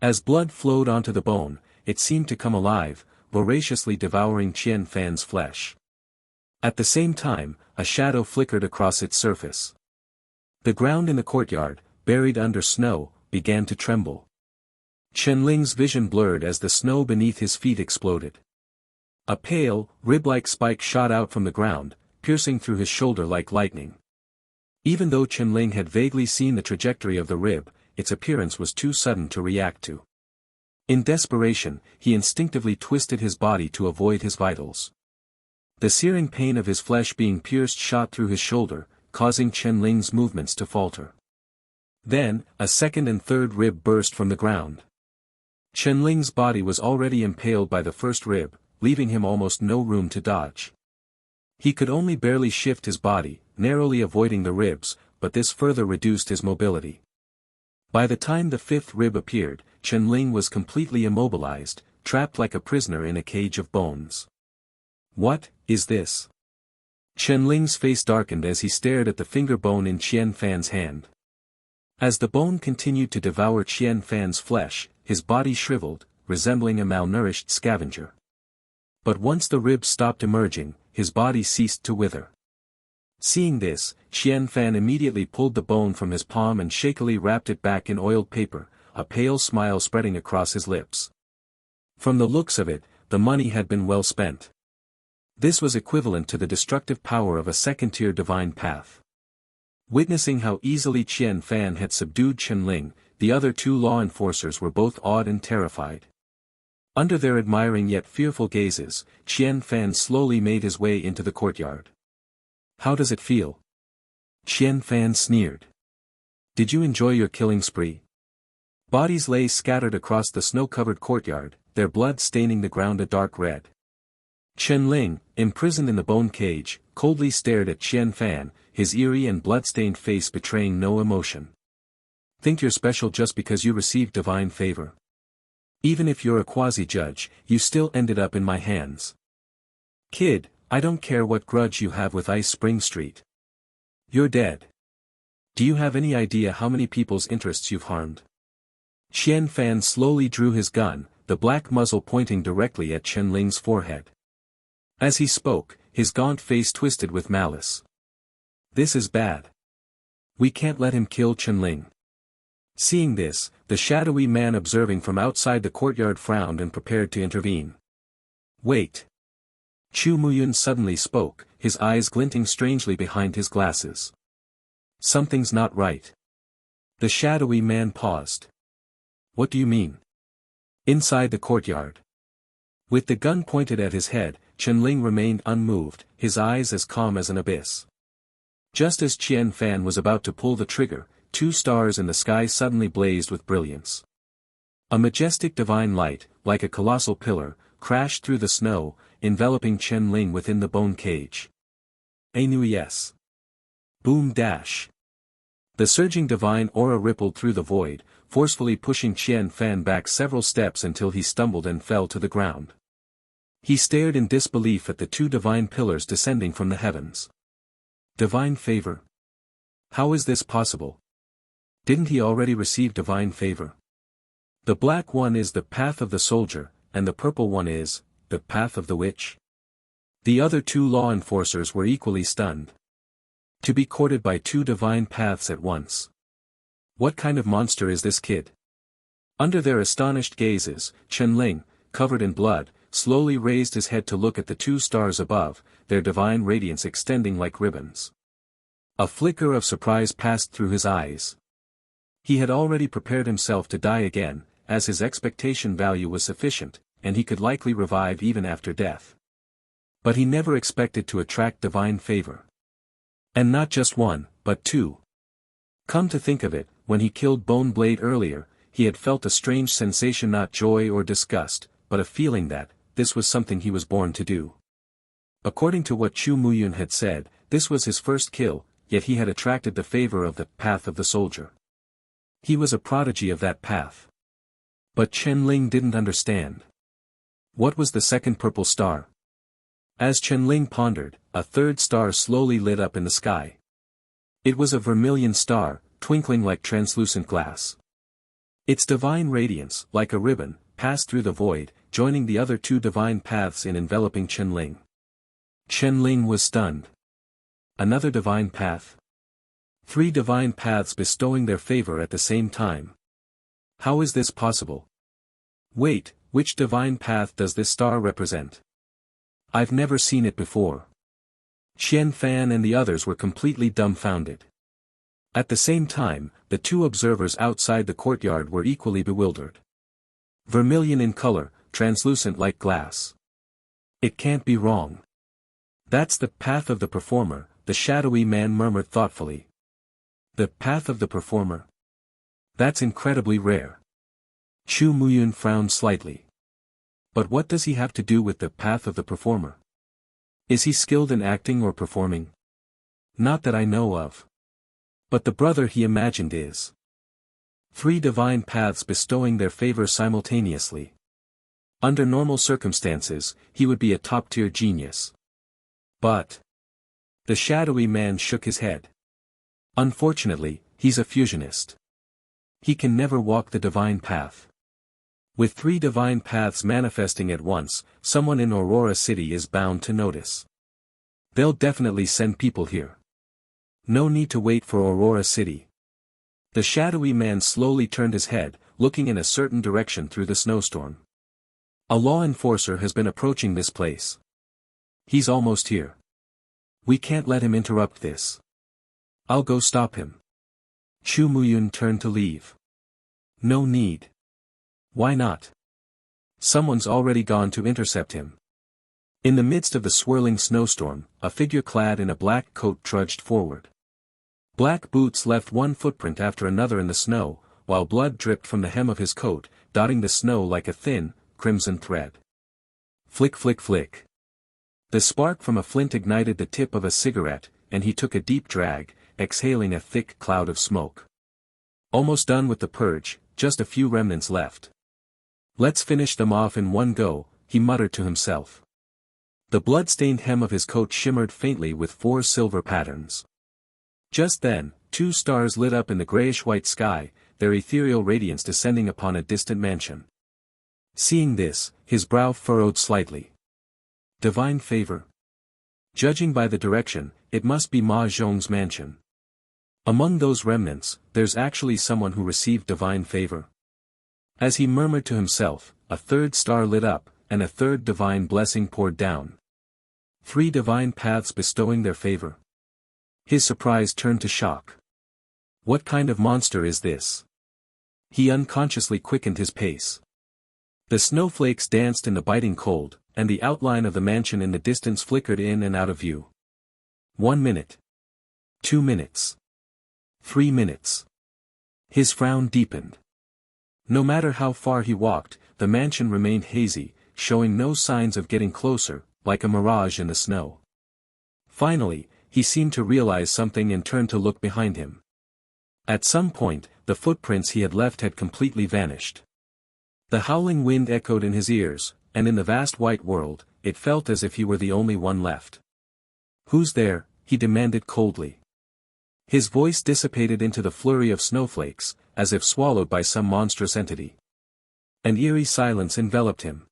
As blood flowed onto the bone, it seemed to come alive, voraciously devouring Qian Fan's flesh. At the same time, a shadow flickered across its surface. The ground in the courtyard, buried under snow, began to tremble. Qianling's vision blurred as the snow beneath his feet exploded. A pale, rib-like spike shot out from the ground, piercing through his shoulder like lightning. Even though Qianling had vaguely seen the trajectory of the rib, its appearance was too sudden to react to. In desperation, he instinctively twisted his body to avoid his vitals. The searing pain of his flesh being pierced shot through his shoulder, causing Qianling's movements to falter. Then, a second and third rib burst from the ground. Qianling's body was already impaled by the first rib, leaving him almost no room to dodge. He could only barely shift his body, narrowly avoiding the ribs, but this further reduced his mobility. By the time the fifth rib appeared, Qianling was completely immobilized, trapped like a prisoner in a cage of bones. What is this? Qianling's face darkened as he stared at the finger bone in Qian Fan's hand. As the bone continued to devour Qian Fan's flesh, his body shriveled, resembling a malnourished scavenger. But once the ribs stopped emerging, his body ceased to wither. Seeing this, Qian Fan immediately pulled the bone from his palm and shakily wrapped it back in oiled paper, a pale smile spreading across his lips. From the looks of it, the money had been well spent. This was equivalent to the destructive power of a second-tier divine path. Witnessing how easily Qian Fan had subdued Qianling, the other two law enforcers were both awed and terrified. Under their admiring yet fearful gazes, Qian Fan slowly made his way into the courtyard. How does it feel? Qian Fan sneered. Did you enjoy your killing spree? Bodies lay scattered across the snow-covered courtyard, their blood staining the ground a dark red. Qianling, imprisoned in the bone cage, coldly stared at Qian Fan, his eerie and blood-stained face betraying no emotion. Think you're special just because you received divine favor? Even if you're a quasi-judge, you still ended up in my hands. Kid, I don't care what grudge you have with Ice Spring Street. You're dead. Do you have any idea how many people's interests you've harmed? Qian Fan slowly drew his gun, the black muzzle pointing directly at Qianling's forehead. As he spoke, his gaunt face twisted with malice. This is bad. We can't let him kill Qianling. Seeing this, the shadowy man observing from outside the courtyard frowned and prepared to intervene. Wait. Chu Muyun suddenly spoke, his eyes glinting strangely behind his glasses. Something's not right. The shadowy man paused. What do you mean? Inside the courtyard. With the gun pointed at his head, Qianling remained unmoved, his eyes as calm as an abyss. Just as Qian Fan was about to pull the trigger, two stars in the sky suddenly blazed with brilliance. A majestic divine light, like a colossal pillar, crashed through the snow, enveloping Qianling within the bone cage. Yes. Boom dash. The surging divine aura rippled through the void, forcefully pushing Qian Fan back several steps until he stumbled and fell to the ground. He stared in disbelief at the two divine pillars descending from the heavens. Divine favor? How is this possible? Didn't he already receive divine favor? The black one is the path of the soldier, and the purple one is, the path of the witch. The other two law enforcers were equally stunned. To be courted by two divine paths at once. What kind of monster is this kid? Under their astonished gazes, Qianling, covered in blood, slowly raised his head to look at the two stars above, their divine radiance extending like ribbons. A flicker of surprise passed through his eyes. He had already prepared himself to die again, as his expectation value was sufficient, and he could likely revive even after death. But he never expected to attract divine favor. And not just one, but two. Come to think of it, when he killed Bone Blade earlier, he had felt a strange sensation, not joy or disgust, but a feeling that, this was something he was born to do. According to what Chu Muyun had said, this was his first kill, yet he had attracted the favor of the path of the soldier. He was a prodigy of that path. But Qianling didn't understand. What was the second purple star? As Qianling pondered, a third star slowly lit up in the sky. It was a vermilion star, twinkling like translucent glass. Its divine radiance, like a ribbon, passed through the void, joining the other two divine paths in enveloping Chen-Ling. Chen-Ling was stunned. Another divine path? 3 divine paths bestowing their favor at the same time. How is this possible? Wait, which divine path does this star represent? I've never seen it before. Qian Fan and the others were completely dumbfounded. At the same time, the 2 observers outside the courtyard were equally bewildered. Vermilion in color, translucent like glass. It can't be wrong. That's the path of the performer, the shadowy man murmured thoughtfully. The path of the performer? That's incredibly rare. Chu Muyun frowned slightly. But what does he have to do with the path of the performer? Is he skilled in acting or performing? Not that I know of. But the brother he imagined is. 3 divine paths bestowing their favor simultaneously. Under normal circumstances, he would be a top-tier genius. But. The shadowy man shook his head. Unfortunately, he's a fusionist. He can never walk the divine path. With 3 divine paths manifesting at once, someone in Aurora City is bound to notice. They'll definitely send people here. No need to wait for Aurora City. The shadowy man slowly turned his head, looking in a certain direction through the snowstorm. A law enforcer has been approaching this place. He's almost here. We can't let him interrupt this. I'll go stop him. Chu Muyun turned to leave. No need. Why not? Someone's already gone to intercept him. In the midst of the swirling snowstorm, a figure clad in a black coat trudged forward. Black boots left one footprint after another in the snow, while blood dripped from the hem of his coat, dotting the snow like a thin, crimson thread. Flick flick flick. The spark from a flint ignited the tip of a cigarette, and he took a deep drag, exhaling a thick cloud of smoke. Almost done with the purge, just a few remnants left. Let's finish them off in one go, he muttered to himself. The blood-stained hem of his coat shimmered faintly with 4 silver patterns. Just then, 2 stars lit up in the grayish-white sky, their ethereal radiance descending upon a distant mansion. Seeing this, his brow furrowed slightly. Divine favor? Judging by the direction, it must be Ma Zhong's mansion. Among those remnants, there's actually someone who received divine favor. As he murmured to himself, a 3rd star lit up, and a 3rd divine blessing poured down. 3 divine paths bestowing their favor. His surprise turned to shock. What kind of monster is this? He unconsciously quickened his pace. The snowflakes danced in the biting cold, and the outline of the mansion in the distance flickered in and out of view. 1 minute. 2 minutes. 3 minutes. His frown deepened. No matter how far he walked, the mansion remained hazy, showing no signs of getting closer, like a mirage in the snow. Finally, he seemed to realize something and turned to look behind him. At some point, the footprints he had left had completely vanished. The howling wind echoed in his ears, and in the vast white world, it felt as if he were the only one left. Who's there? He demanded coldly. His voice dissipated into the flurry of snowflakes, as if swallowed by some monstrous entity. An eerie silence enveloped him.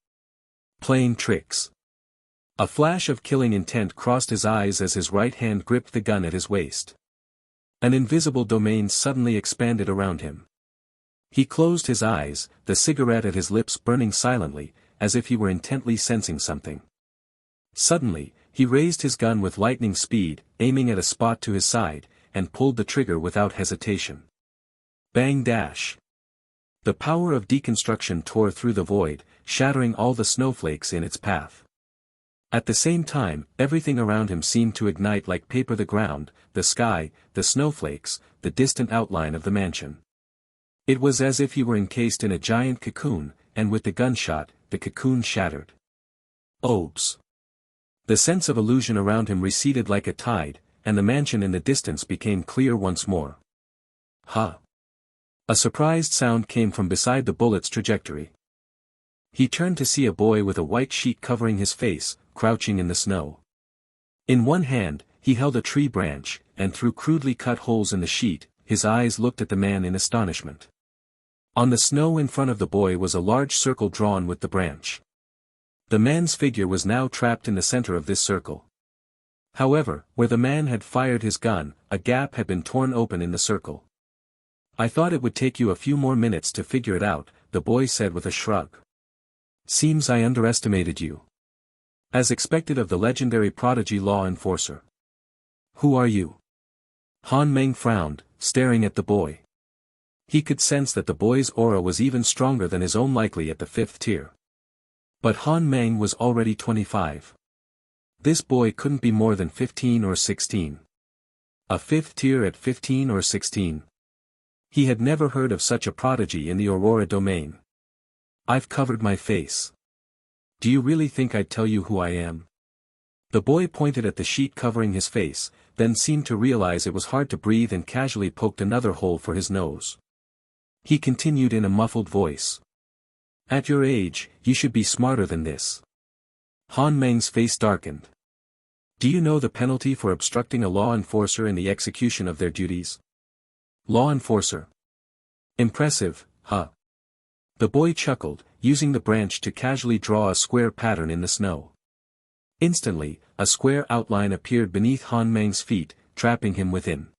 Playing tricks. A flash of killing intent crossed his eyes as his right hand gripped the gun at his waist. An invisible domain suddenly expanded around him. He closed his eyes, the cigarette at his lips burning silently, as if he were intently sensing something. Suddenly, he raised his gun with lightning speed, aiming at a spot to his side, and pulled the trigger without hesitation. Bang dash. The power of deconstruction tore through the void, shattering all the snowflakes in its path. At the same time, everything around him seemed to ignite like paper: the ground, the sky, the snowflakes, the distant outline of the mansion. It was as if he were encased in a giant cocoon, and with the gunshot, the cocoon shattered. Oops. The sense of illusion around him receded like a tide, and the mansion in the distance became clear once more. Huh. A surprised sound came from beside the bullet's trajectory. He turned to see a boy with a white sheet covering his face, crouching in the snow. In one hand, he held a tree branch, and through crudely cut holes in the sheet, his eyes looked at the man in astonishment. On the snow in front of the boy was a large circle drawn with the branch. The man's figure was now trapped in the center of this circle. However, where the man had fired his gun, a gap had been torn open in the circle. "I thought it would take you a few more minutes to figure it out," the boy said with a shrug. "Seems I underestimated you." As expected of the legendary prodigy law enforcer. "Who are you?" Han Meng frowned, staring at the boy. He could sense that the boy's aura was even stronger than his own, likely at the 5th tier. But Han Meng was already 25. This boy couldn't be more than 15 or 16. A 5th tier at 15 or 16. He had never heard of such a prodigy in the Aurora domain. "I've covered my face. Do you really think I'd tell you who I am?" The boy pointed at the sheet covering his face, then seemed to realize it was hard to breathe and casually poked another hole for his nose. He continued in a muffled voice. "At your age, you should be smarter than this." Han Meng's face darkened. "Do you know the penalty for obstructing a law enforcer in the execution of their duties?" "Law enforcer. Impressive, huh?" The boy chuckled, using the branch to casually draw a square pattern in the snow. Instantly, a square outline appeared beneath Han Meng's feet, trapping him within.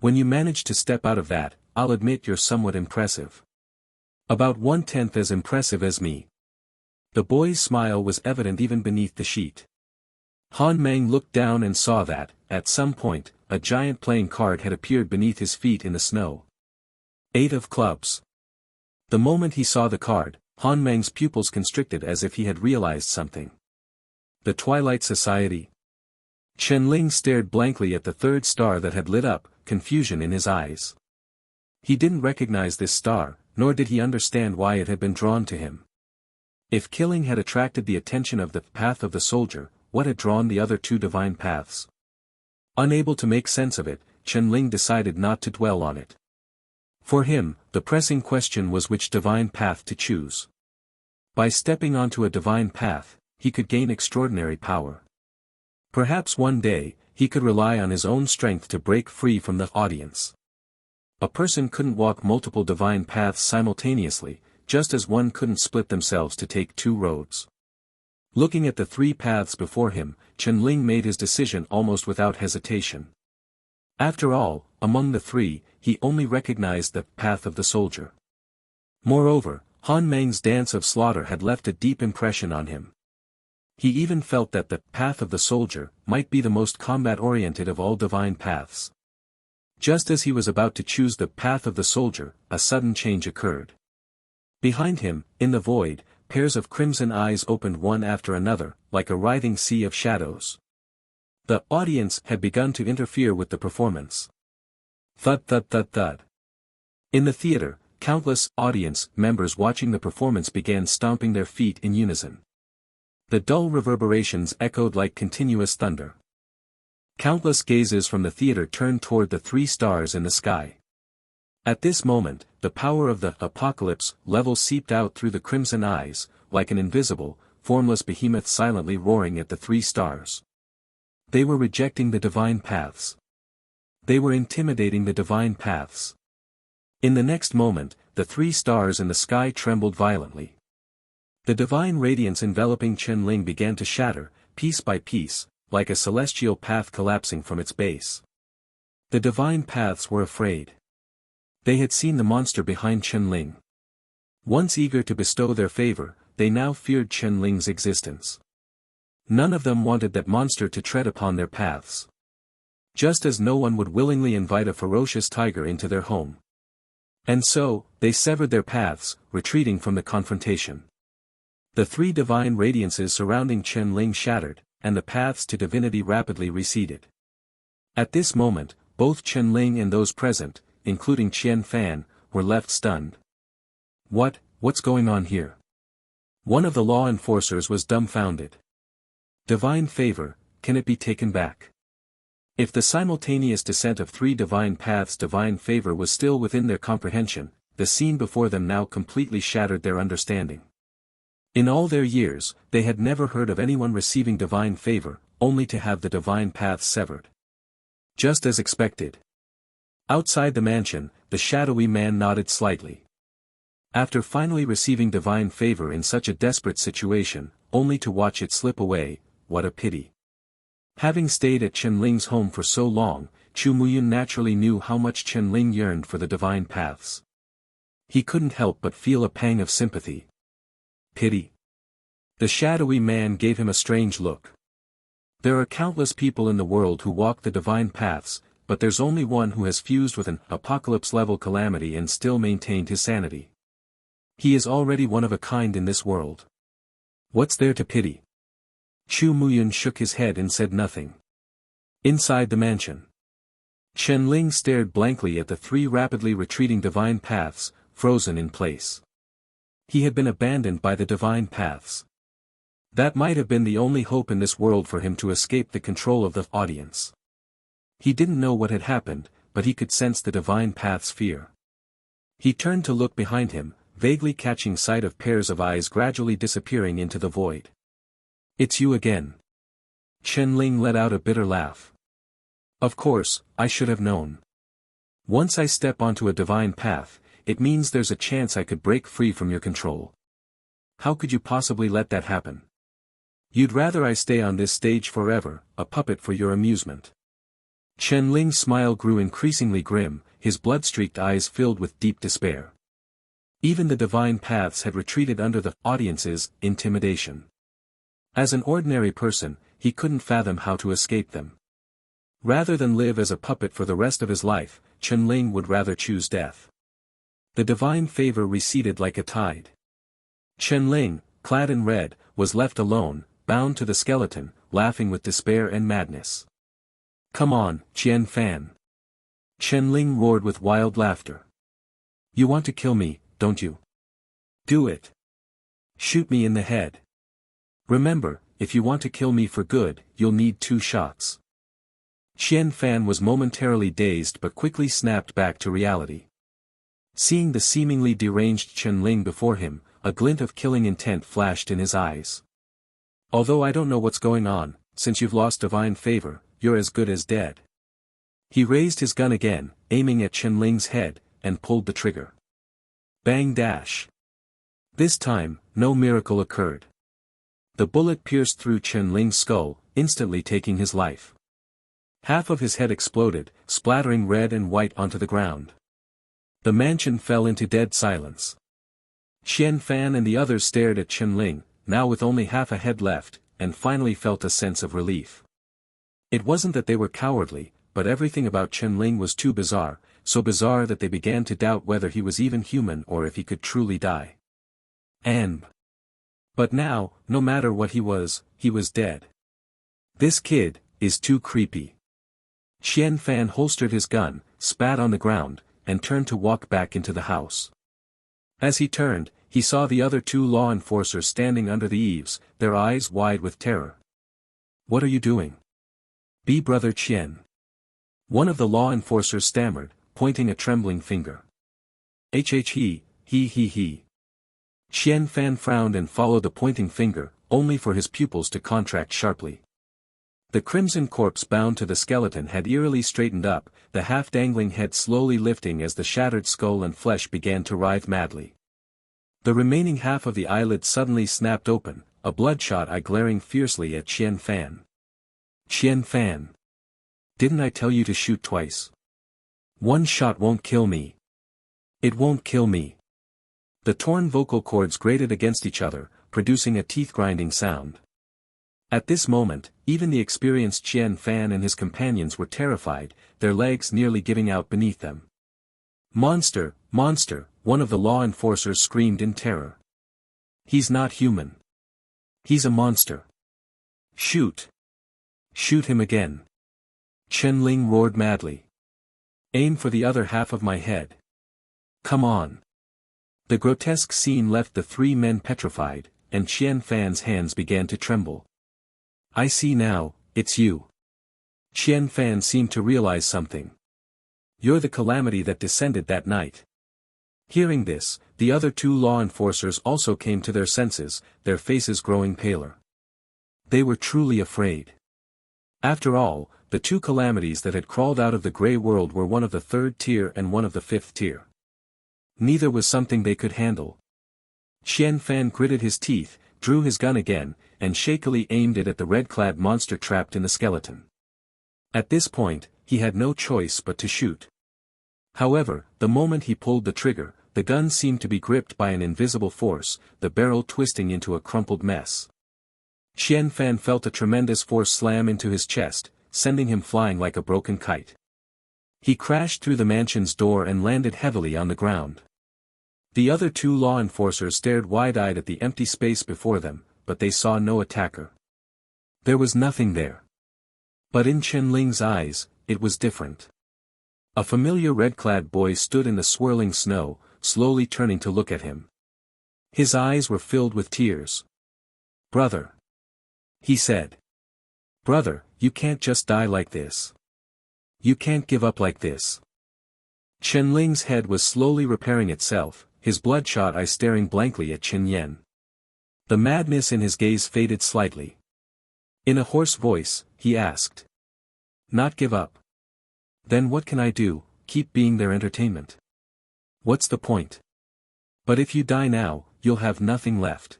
"When you manage to step out of that, I'll admit you're somewhat impressive. About 1/10 as impressive as me." The boy's smile was evident even beneath the sheet. Han Meng looked down and saw that, at some point, a giant playing card had appeared beneath his feet in the snow. 8 of clubs. The moment he saw the card, Han Meng's pupils constricted as if he had realized something. The Twilight Society. Chen Ling stared blankly at the 3rd star that had lit up, confusion in his eyes. He didn't recognize this star, nor did he understand why it had been drawn to him. If killing had attracted the attention of the path of the soldier, what had drawn the other 2 divine paths? Unable to make sense of it, Chen Ling decided not to dwell on it. For him, the pressing question was which divine path to choose. By stepping onto a divine path, he could gain extraordinary power. Perhaps one day, he could rely on his own strength to break free from the audience. A person couldn't walk multiple divine paths simultaneously, just as one couldn't split themselves to take 2 roads. Looking at the 3 paths before him, Chen Ling made his decision almost without hesitation. After all, among the 3, he only recognized the path of the soldier. Moreover, Han Meng's dance of slaughter had left a deep impression on him. He even felt that the path of the soldier might be the most combat-oriented of all divine paths. Just as he was about to choose the path of the soldier, a sudden change occurred. Behind him, in the void, pairs of crimson eyes opened one after another, like a writhing sea of shadows. The audience had begun to interfere with the performance. Thud thud thud thud. In the theater, countless audience members watching the performance began stomping their feet in unison. The dull reverberations echoed like continuous thunder. Countless gazes from the theater turned toward the 3 stars in the sky. At this moment, the power of the apocalypse level seeped out through the crimson eyes, like an invisible, formless behemoth silently roaring at the 3 stars. They were rejecting the divine paths. They were intimidating the divine paths. In the next moment, the 3 stars in the sky trembled violently. The divine radiance enveloping Chen Ling began to shatter, piece by piece, like a celestial path collapsing from its base. The divine paths were afraid. They had seen the monster behind Chen Ling. Once eager to bestow their favor, they now feared Chen Ling's existence. None of them wanted that monster to tread upon their paths. Just as no one would willingly invite a ferocious tiger into their home. And so, they severed their paths, retreating from the confrontation. The 3 divine radiances surrounding Chen Ling shattered, and the paths to divinity rapidly receded. At this moment, both Chen Ling and those present, including Qian Fan, were left stunned. What's going on here? One of the law enforcers was dumbfounded. Divine favor, can it be taken back? If the simultaneous descent of 3 divine paths' divine favor was still within their comprehension, the scene before them now completely shattered their understanding. In all their years, they had never heard of anyone receiving divine favor, only to have the divine paths severed. Just as expected. Outside the mansion, the shadowy man nodded slightly. After finally receiving divine favor in such a desperate situation, only to watch it slip away, what a pity. Having stayed at Chen-Ling's home for so long, Chu Muyun naturally knew how much Chen-Ling yearned for the divine paths. He couldn't help but feel a pang of sympathy. Pity. The shadowy man gave him a strange look. There are countless people in the world who walk the divine paths, but there's only one who has fused with an apocalypse-level calamity and still maintained his sanity. He is already one of a kind in this world. What's there to pity? Chu Muyun shook his head and said nothing. Inside the mansion, Chen-Ling stared blankly at the three rapidly retreating divine paths, frozen in place. He had been abandoned by the divine paths. That might have been the only hope in this world for him to escape the control of the audience. He didn't know what had happened, but he could sense the divine path's fear. He turned to look behind him, vaguely catching sight of pairs of eyes gradually disappearing into the void. It's you again. Chen-Ling let out a bitter laugh. Of course, I should have known. Once I step onto a divine path, it means there's a chance I could break free from your control. How could you possibly let that happen? You'd rather I stay on this stage forever, a puppet for your amusement. Chen-Ling's smile grew increasingly grim, his blood-streaked eyes filled with deep despair. Even the divine paths had retreated under the audience's intimidation. As an ordinary person, he couldn't fathom how to escape them. Rather than live as a puppet for the rest of his life, Chen-Ling would rather choose death. The divine favor receded like a tide. Chen-Ling, clad in red, was left alone, bound to the skeleton, laughing with despair and madness. Come on, Qian Fan. Chen-Ling roared with wild laughter. You want to kill me, don't you? Do it. Shoot me in the head. Remember, if you want to kill me for good, you'll need 2 shots. Qian Fan was momentarily dazed but quickly snapped back to reality. Seeing the seemingly deranged Chen-Ling before him, a glint of killing intent flashed in his eyes. Although I don't know what's going on, since you've lost divine favor, you're as good as dead. He raised his gun again, aiming at Chen-Ling's head, and pulled the trigger. Bang dash. This time, no miracle occurred. The bullet pierced through Chen-Ling's skull, instantly taking his life. Half of his head exploded, splattering red and white onto the ground. The mansion fell into dead silence. Qian Fan and the others stared at Chen-Ling, now with only half a head left, and finally felt a sense of relief. It wasn't that they were cowardly, but everything about Chen-Ling was too bizarre, so bizarre that they began to doubt whether he was even human or if he could truly die. But now, no matter what he was dead. This kid is too creepy. Qian Fan holstered his gun, spat on the ground, and turned to walk back into the house. As he turned, he saw the other 2 law enforcers standing under the eaves, their eyes wide with terror. What are you doing? Be Brother Qian. One of the law enforcers stammered, pointing a trembling finger. He. Qian Fan frowned and followed the pointing finger, only for his pupils to contract sharply. The crimson corpse bound to the skeleton had eerily straightened up, the half-dangling head slowly lifting as the shattered skull and flesh began to writhe madly. The remaining half of the eyelid suddenly snapped open, a bloodshot eye glaring fiercely at Qian Fan. Qian Fan. Didn't I tell you to shoot twice? 1 shot won't kill me. It won't kill me. The torn vocal cords grated against each other, producing a teeth-grinding sound. At this moment, even the experienced Qian Fan and his companions were terrified, their legs nearly giving out beneath them. Monster, monster, one of the law enforcers screamed in terror. He's not human. He's a monster. Shoot. Shoot him again. Chen-Ling roared madly. Aim for the other half of my head. Come on. The grotesque scene left the 3 men petrified, and Qian Fan's hands began to tremble. I see now, it's you. Qian Fan seemed to realize something. You're the calamity that descended that night. Hearing this, the other 2 law enforcers also came to their senses, their faces growing paler. They were truly afraid. After all, the 2 calamities that had crawled out of the gray world were one of the 3rd tier and one of the 5th tier. Neither was something they could handle. Qian Fan gritted his teeth, drew his gun again, and shakily aimed it at the red-clad monster trapped in the skeleton. At this point, he had no choice but to shoot. However, the moment he pulled the trigger, the gun seemed to be gripped by an invisible force, the barrel twisting into a crumpled mess. Qian Fan felt a tremendous force slam into his chest, sending him flying like a broken kite. He crashed through the mansion's door and landed heavily on the ground. The other two law enforcers stared wide-eyed at the empty space before them, but they saw no attacker. There was nothing there. But in Chen Ling's eyes, it was different. A familiar red-clad boy stood in the swirling snow, slowly turning to look at him. His eyes were filled with tears. "Brother," he said. "Brother, you can't just die like this. You can't give up like this." Chen Ling's head was slowly repairing itself, his bloodshot eyes staring blankly at Qin Yan. The madness in his gaze faded slightly. In a hoarse voice, he asked. "Not give up? Then what can I do? Keep being their entertainment? What's the point? But if you die now, you'll have nothing left.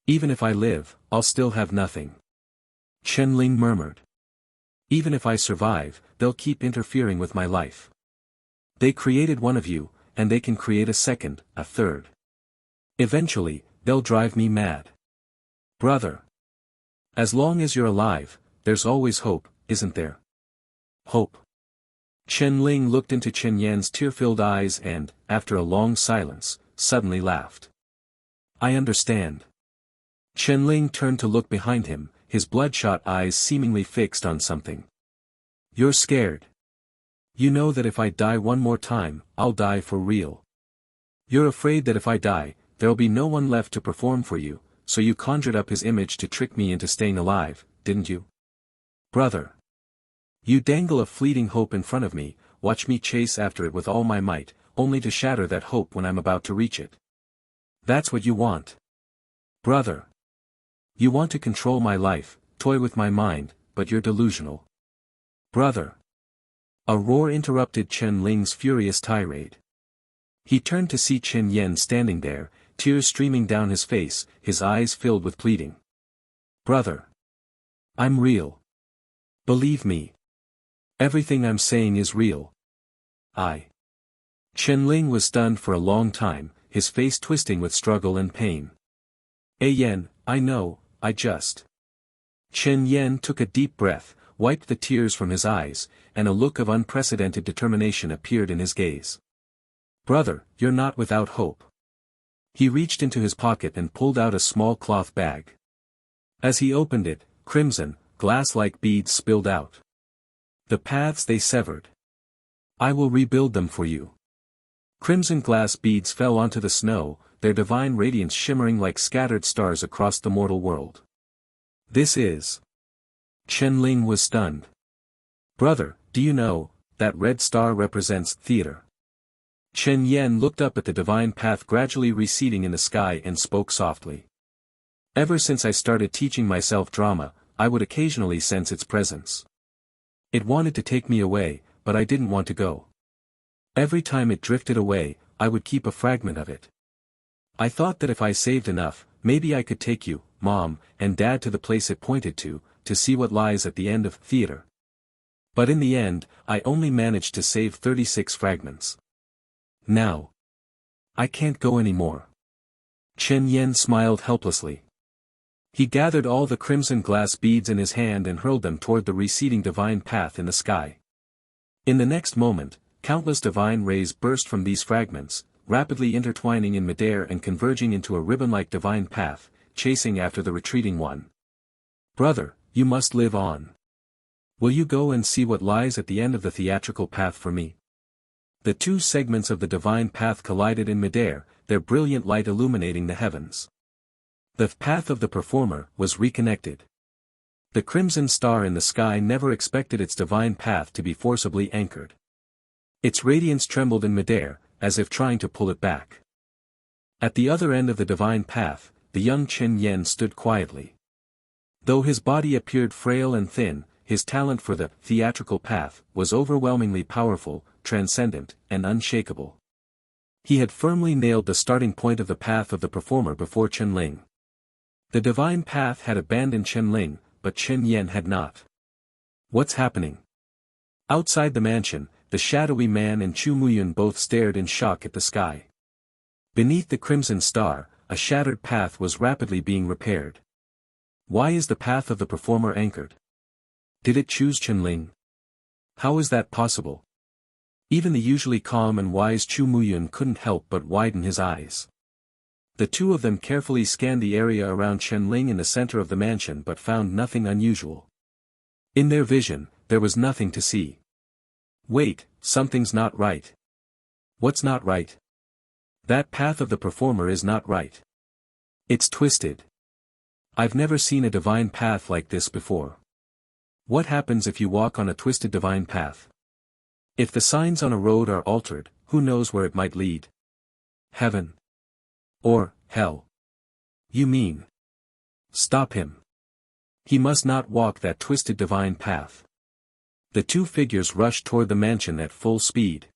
Even if I live, I'll still have nothing." Chen Ling murmured. "Even if I survive, they'll keep interfering with my life. They created one of you, and they can create a second, a third. Eventually, they'll drive me mad. Brother. As long as you're alive, there's always hope, isn't there? Hope." Chen Ling looked into Chen Yan's tear-filled eyes and, after a long silence, suddenly laughed. "I understand." Chen Ling turned to look behind him, his bloodshot eyes seemingly fixed on something. "You're scared. You know that if I die one more time, I'll die for real. You're afraid that if I die, there'll be no one left to perform for you, so you conjured up his image to trick me into staying alive, didn't you? Brother. You dangle a fleeting hope in front of me, watch me chase after it with all my might, only to shatter that hope when I'm about to reach it. That's what you want. Brother. You want to control my life, toy with my mind, but you're delusional. Brother." A roar interrupted Chen Ling's furious tirade. He turned to see Chen Yan standing there, tears streaming down his face, his eyes filled with pleading. "Brother. I'm real. Believe me. Everything I'm saying is real. Chen Ling was stunned for a long time, his face twisting with struggle and pain. Yan, I know, I just. Chen Yan took a deep breath, wiped the tears from his eyes, and a look of unprecedented determination appeared in his gaze. Brother, you're not without hope. He reached into his pocket and pulled out a small cloth bag. As he opened it, crimson, glass-like beads spilled out. The paths they severed. I will rebuild them for you. Crimson glass beads fell onto the snow, their divine radiance shimmering like scattered stars across the mortal world. This is... Chen Ling was stunned. Brother, do you know, that red star represents theater. Chen Yan looked up at the divine path gradually receding in the sky and spoke softly. Ever since I started teaching myself drama, I would occasionally sense its presence. It wanted to take me away, but I didn't want to go. Every time it drifted away, I would keep a fragment of it. I thought that if I saved enough, maybe I could take you, Mom, and Dad to the place it pointed to see what lies at the end of theater. But in the end, I only managed to save 36 fragments. Now. I can't go anymore. Chen Yan smiled helplessly. He gathered all the crimson glass beads in his hand and hurled them toward the receding divine path in the sky. In the next moment, countless divine rays burst from these fragments, rapidly intertwining in midair and converging into a ribbon-like divine path, chasing after the retreating one. Brother, you must live on. Will you go and see what lies at the end of the theatrical path for me? The two segments of the divine path collided in midair, their brilliant light illuminating the heavens. The path of the performer was reconnected. The crimson star in the sky never expected its divine path to be forcibly anchored. Its radiance trembled in midair, as if trying to pull it back. At the other end of the divine path, the young Chen Yan stood quietly. Though his body appeared frail and thin, his talent for the theatrical path was overwhelmingly powerful, transcendent, and unshakable. He had firmly nailed the starting point of the path of the performer before Chen-Ling. The divine path had abandoned Chen-Ling, but Chen Yan had not. What's happening? Outside the mansion, the shadowy man and Chu Muyun both stared in shock at the sky. Beneath the crimson star, a shattered path was rapidly being repaired. Why is the path of the performer anchored? Did it choose Chen-Ling? How is that possible? Even the usually calm and wise Chu Muyun couldn't help but widen his eyes. The two of them carefully scanned the area around Chen-Ling in the center of the mansion but found nothing unusual. In their vision, there was nothing to see. Wait, something's not right. What's not right? That path of the performer is not right. It's twisted. I've never seen a divine path like this before. What happens if you walk on a twisted divine path? If the signs on a road are altered, who knows where it might lead? Heaven? Or, hell? You mean? Stop him. He must not walk that twisted divine path. The two figures rushed toward the mansion at full speed.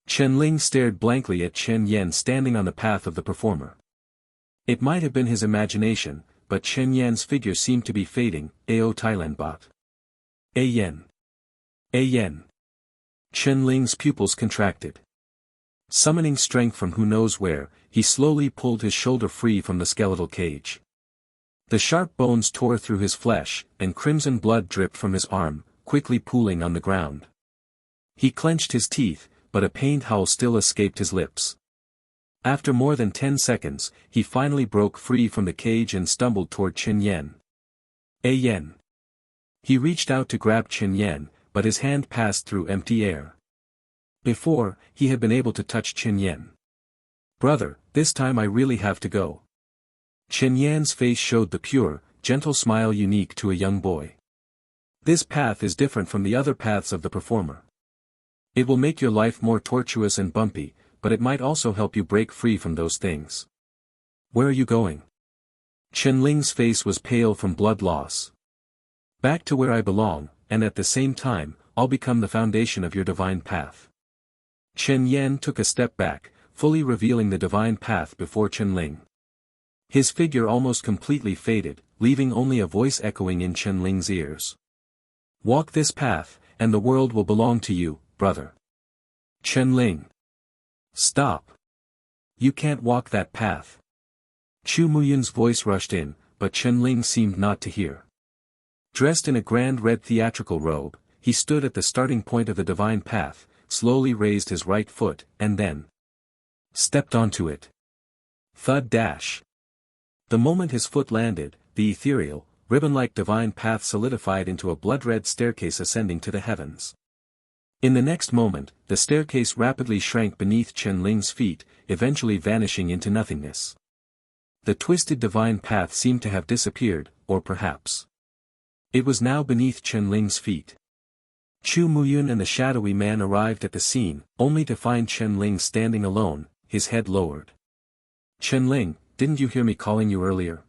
Chen-Ling stared blankly at Chen Yan standing on the path of the performer. It might have been his imagination, but Chen Yan's figure seemed to be fading. Ao Thailand bot. Yan. Yan. Chen-Ling's pupils contracted. Summoning strength from who knows where, he slowly pulled his shoulder free from the skeletal cage. The sharp bones tore through his flesh, and crimson blood dripped from his arm, quickly pooling on the ground. He clenched his teeth, but a pained howl still escaped his lips. After more than 10 seconds, he finally broke free from the cage and stumbled toward Chen Yan. Yan. He reached out to grab Chen Yan, but his hand passed through empty air. Before, he had been able to touch Chen Yan. Brother, this time I really have to go. Chen Yan's face showed the pure, gentle smile unique to a young boy. This path is different from the other paths of the performer. It will make your life more tortuous and bumpy, but it might also help you break free from those things. Where are you going? Chen-Ling's face was pale from blood loss. Back to where I belong, and at the same time, I'll become the foundation of your divine path. Chen Yan took a step back, fully revealing the divine path before Chen-Ling. His figure almost completely faded, leaving only a voice echoing in Chen-Ling's ears. Walk this path, and the world will belong to you, brother. Chen-Ling. Stop. You can't walk that path. Chu Muyun's voice rushed in, but Chen-Ling seemed not to hear. Dressed in a grand red theatrical robe, he stood at the starting point of the divine path, slowly raised his right foot, and then stepped onto it. Thud dash. The moment his foot landed, the ethereal, ribbon-like divine path solidified into a blood-red staircase ascending to the heavens. In the next moment, the staircase rapidly shrank beneath Chen-Ling's feet, eventually vanishing into nothingness. The twisted divine path seemed to have disappeared, or perhaps it was now beneath Chen-Ling's feet. Chu Muyun and the shadowy man arrived at the scene, only to find Chen-Ling standing alone, his head lowered. Chen-Ling, didn't you hear me calling you earlier?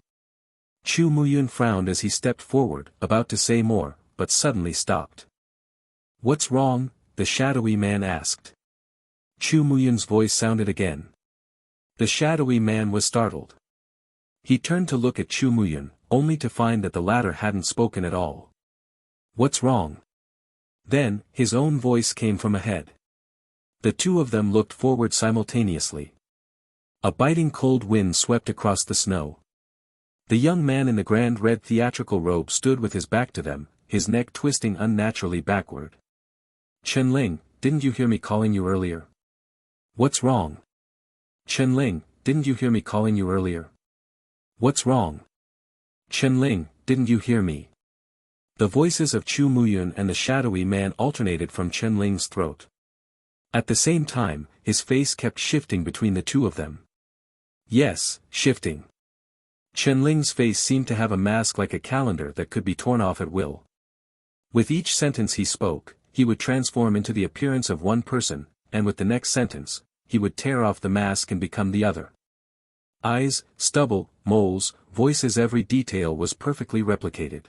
Chu Muyun frowned as he stepped forward, about to say more, but suddenly stopped. What's wrong? The shadowy man asked. Chu Muyun's voice sounded again. The shadowy man was startled. He turned to look at Chu Muyun, only to find that the latter hadn't spoken at all. What's wrong? Then, his own voice came from ahead. The two of them looked forward simultaneously. A biting cold wind swept across the snow. The young man in the grand red theatrical robe stood with his back to them, his neck twisting unnaturally backward. Chen-Ling, didn't you hear me calling you earlier? What's wrong? Chen-Ling, didn't you hear me calling you earlier? What's wrong? Chen-Ling, didn't you hear me? The voices of Chu Muyun and the shadowy man alternated from Chen-Ling's throat. At the same time, his face kept shifting between the two of them. Yes, shifting. Chen-Ling's face seemed to have a mask like a calendar that could be torn off at will. With each sentence he spoke, he would transform into the appearance of one person, and with the next sentence, he would tear off the mask and become the other. Eyes, stubble, moles, voices, every detail was perfectly replicated.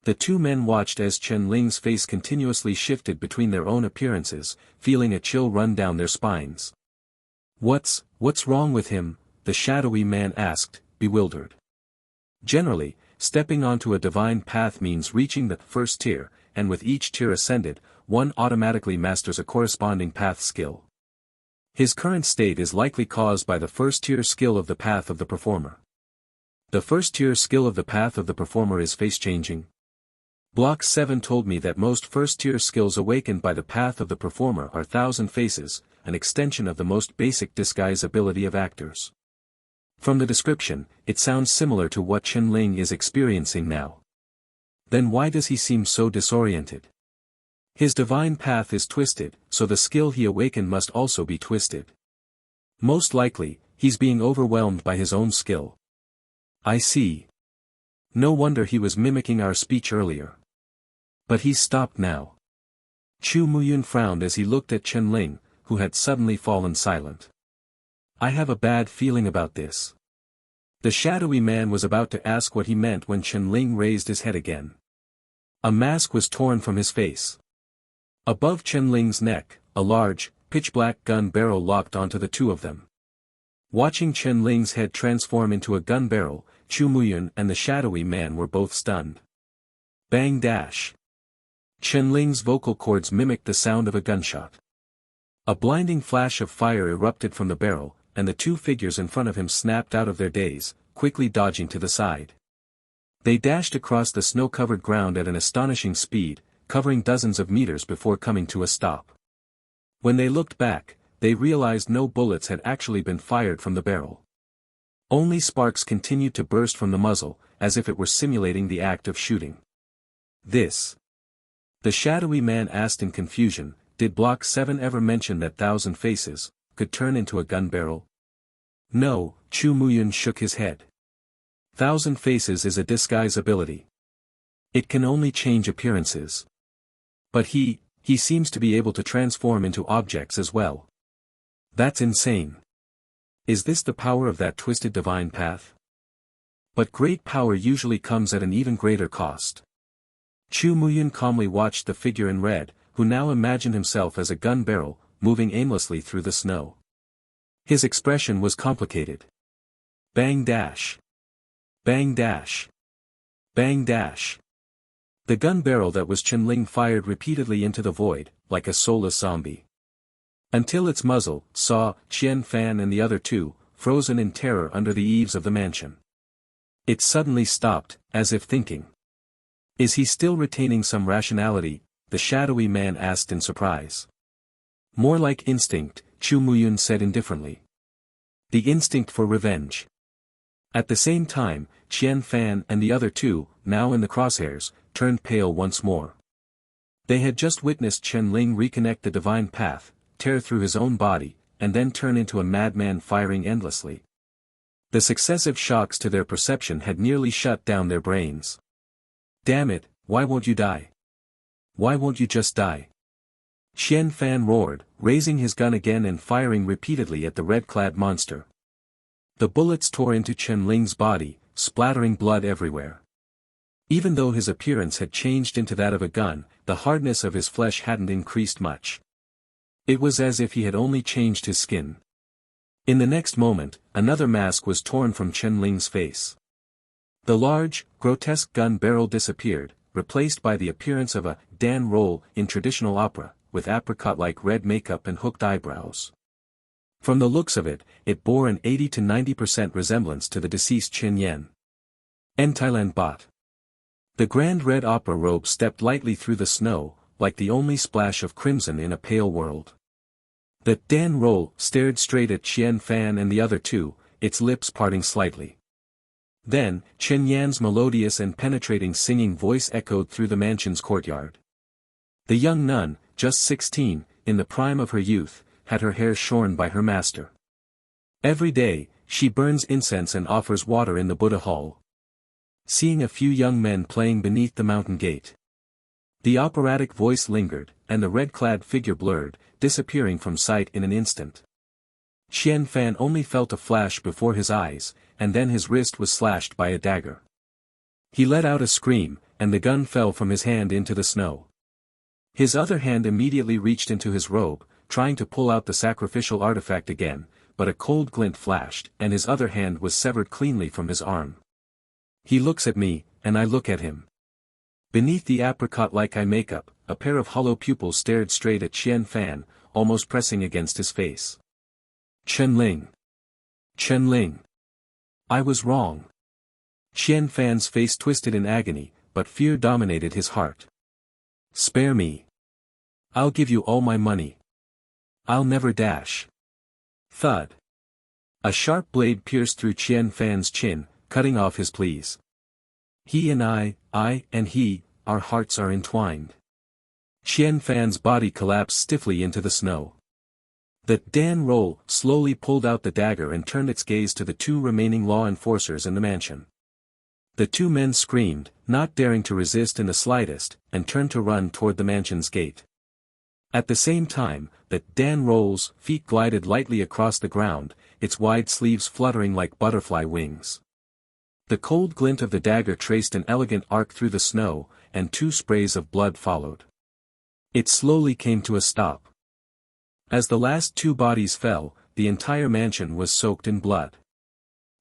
The two men watched as Chen-Ling's face continuously shifted between their own appearances, feeling a chill run down their spines. What's wrong with him?" the shadowy man asked, bewildered. Generally, stepping onto a divine path means reaching the first tier, and with each tier ascended, one automatically masters a corresponding path skill. His current state is likely caused by the first tier skill of the path of the performer. The first tier skill of the path of the performer is face-changing. Block 7 told me that most first-tier skills awakened by the path of the performer are Thousand Faces, an extension of the most basic disguise ability of actors. From the description, it sounds similar to what Chen-Ling is experiencing now. Then why does he seem so disoriented? His divine path is twisted, so the skill he awakened must also be twisted. Most likely, he's being overwhelmed by his own skill. I see. No wonder he was mimicking our speech earlier. But he's stopped now. Chu Muyun frowned as he looked at Chen-Ling, who had suddenly fallen silent. I have a bad feeling about this. The shadowy man was about to ask what he meant when Chen-Ling raised his head again. A mask was torn from his face. Above Chen-Ling's neck, a large, pitch-black gun barrel locked onto the two of them. Watching Chen-Ling's head transform into a gun barrel, Chu Muyun and the shadowy man were both stunned. Bang dash. Chen-Ling's vocal cords mimicked the sound of a gunshot. A blinding flash of fire erupted from the barrel, and the two figures in front of him snapped out of their daze, quickly dodging to the side. They dashed across the snow-covered ground at an astonishing speed, covering dozens of meters before coming to a stop. When they looked back, they realized no bullets had actually been fired from the barrel. Only sparks continued to burst from the muzzle, as if it were simulating the act of shooting. This. The shadowy man asked in confusion, did Block 7 ever mention that Thousand Faces could turn into a gun barrel? No, Chu Muyun shook his head. Thousand Faces is a disguise ability. It can only change appearances. But he seems to be able to transform into objects as well. That's insane. Is this the power of that twisted divine path? But great power usually comes at an even greater cost. Chu Muyun calmly watched the figure in red, who now imagined himself as a gun barrel, moving aimlessly through the snow. His expression was complicated. Bang dash. Bang dash. Bang dash. The gun barrel that was Chen-Ling fired repeatedly into the void, like a soulless zombie. Until its muzzle saw Qian Fan and the other two, frozen in terror under the eaves of the mansion. It suddenly stopped, as if thinking. Is he still retaining some rationality? The shadowy man asked in surprise. More like instinct, Chu Muyun said indifferently. The instinct for revenge. At the same time, Qian Fan and the other two, now in the crosshairs, turned pale once more. They had just witnessed Chen-Ling reconnect the divine path, tear through his own body, and then turn into a madman firing endlessly. The successive shocks to their perception had nearly shut down their brains. Damn it, why won't you die? Why won't you just die? Qian Fan roared, raising his gun again and firing repeatedly at the red-clad monster. The bullets tore into Chen-Ling's body, splattering blood everywhere. Even though his appearance had changed into that of a gun, the hardness of his flesh hadn't increased much. It was as if he had only changed his skin. In the next moment, another mask was torn from Chen-Ling's face. The large, grotesque gun barrel disappeared, replaced by the appearance of a Dan role in traditional opera, with apricot-like red makeup and hooked eyebrows. From the looks of it, it bore an 80 to 90% resemblance to the deceased Qin Yan. Thailand bot. The grand red opera robe stepped lightly through the snow, like the only splash of crimson in a pale world. The Dan role stared straight at Qian Fan and the other two, its lips parting slightly. Then, Chen Yan's melodious and penetrating singing voice echoed through the mansion's courtyard. The young nun, just 16, in the prime of her youth, had her hair shorn by her master. Every day, she burns incense and offers water in the Buddha hall. Seeing a few young men playing beneath the mountain gate. The operatic voice lingered, and the red-clad figure blurred, disappearing from sight in an instant. Qian Fan only felt a flash before his eyes, and then his wrist was slashed by a dagger. He let out a scream, and the gun fell from his hand into the snow. His other hand immediately reached into his robe, trying to pull out the sacrificial artifact again, but a cold glint flashed and his other hand was severed cleanly from his arm. He looks at me, and I look at him. Beneath the apricot-like eye makeup, a pair of hollow pupils stared straight at Qian Fan, almost pressing against his face. Chen Ling. I was wrong. Qian Fan's face twisted in agony, but fear dominated his heart. Spare me. I'll give you all my money. I'll never dash. Thud. A sharp blade pierced through Qian Fan's chin, cutting off his pleas. He and I and he, our hearts are entwined. Qian Fan's body collapsed stiffly into the snow. The Dan Roll slowly pulled out the dagger and turned its gaze to the two remaining law enforcers in the mansion. The two men screamed, not daring to resist in the slightest, and turned to run toward the mansion's gate. At the same time, the Dan Roll's feet glided lightly across the ground, its wide sleeves fluttering like butterfly wings. The cold glint of the dagger traced an elegant arc through the snow, and 2 sprays of blood followed. It slowly came to a stop. As the last 2 bodies fell, the entire mansion was soaked in blood.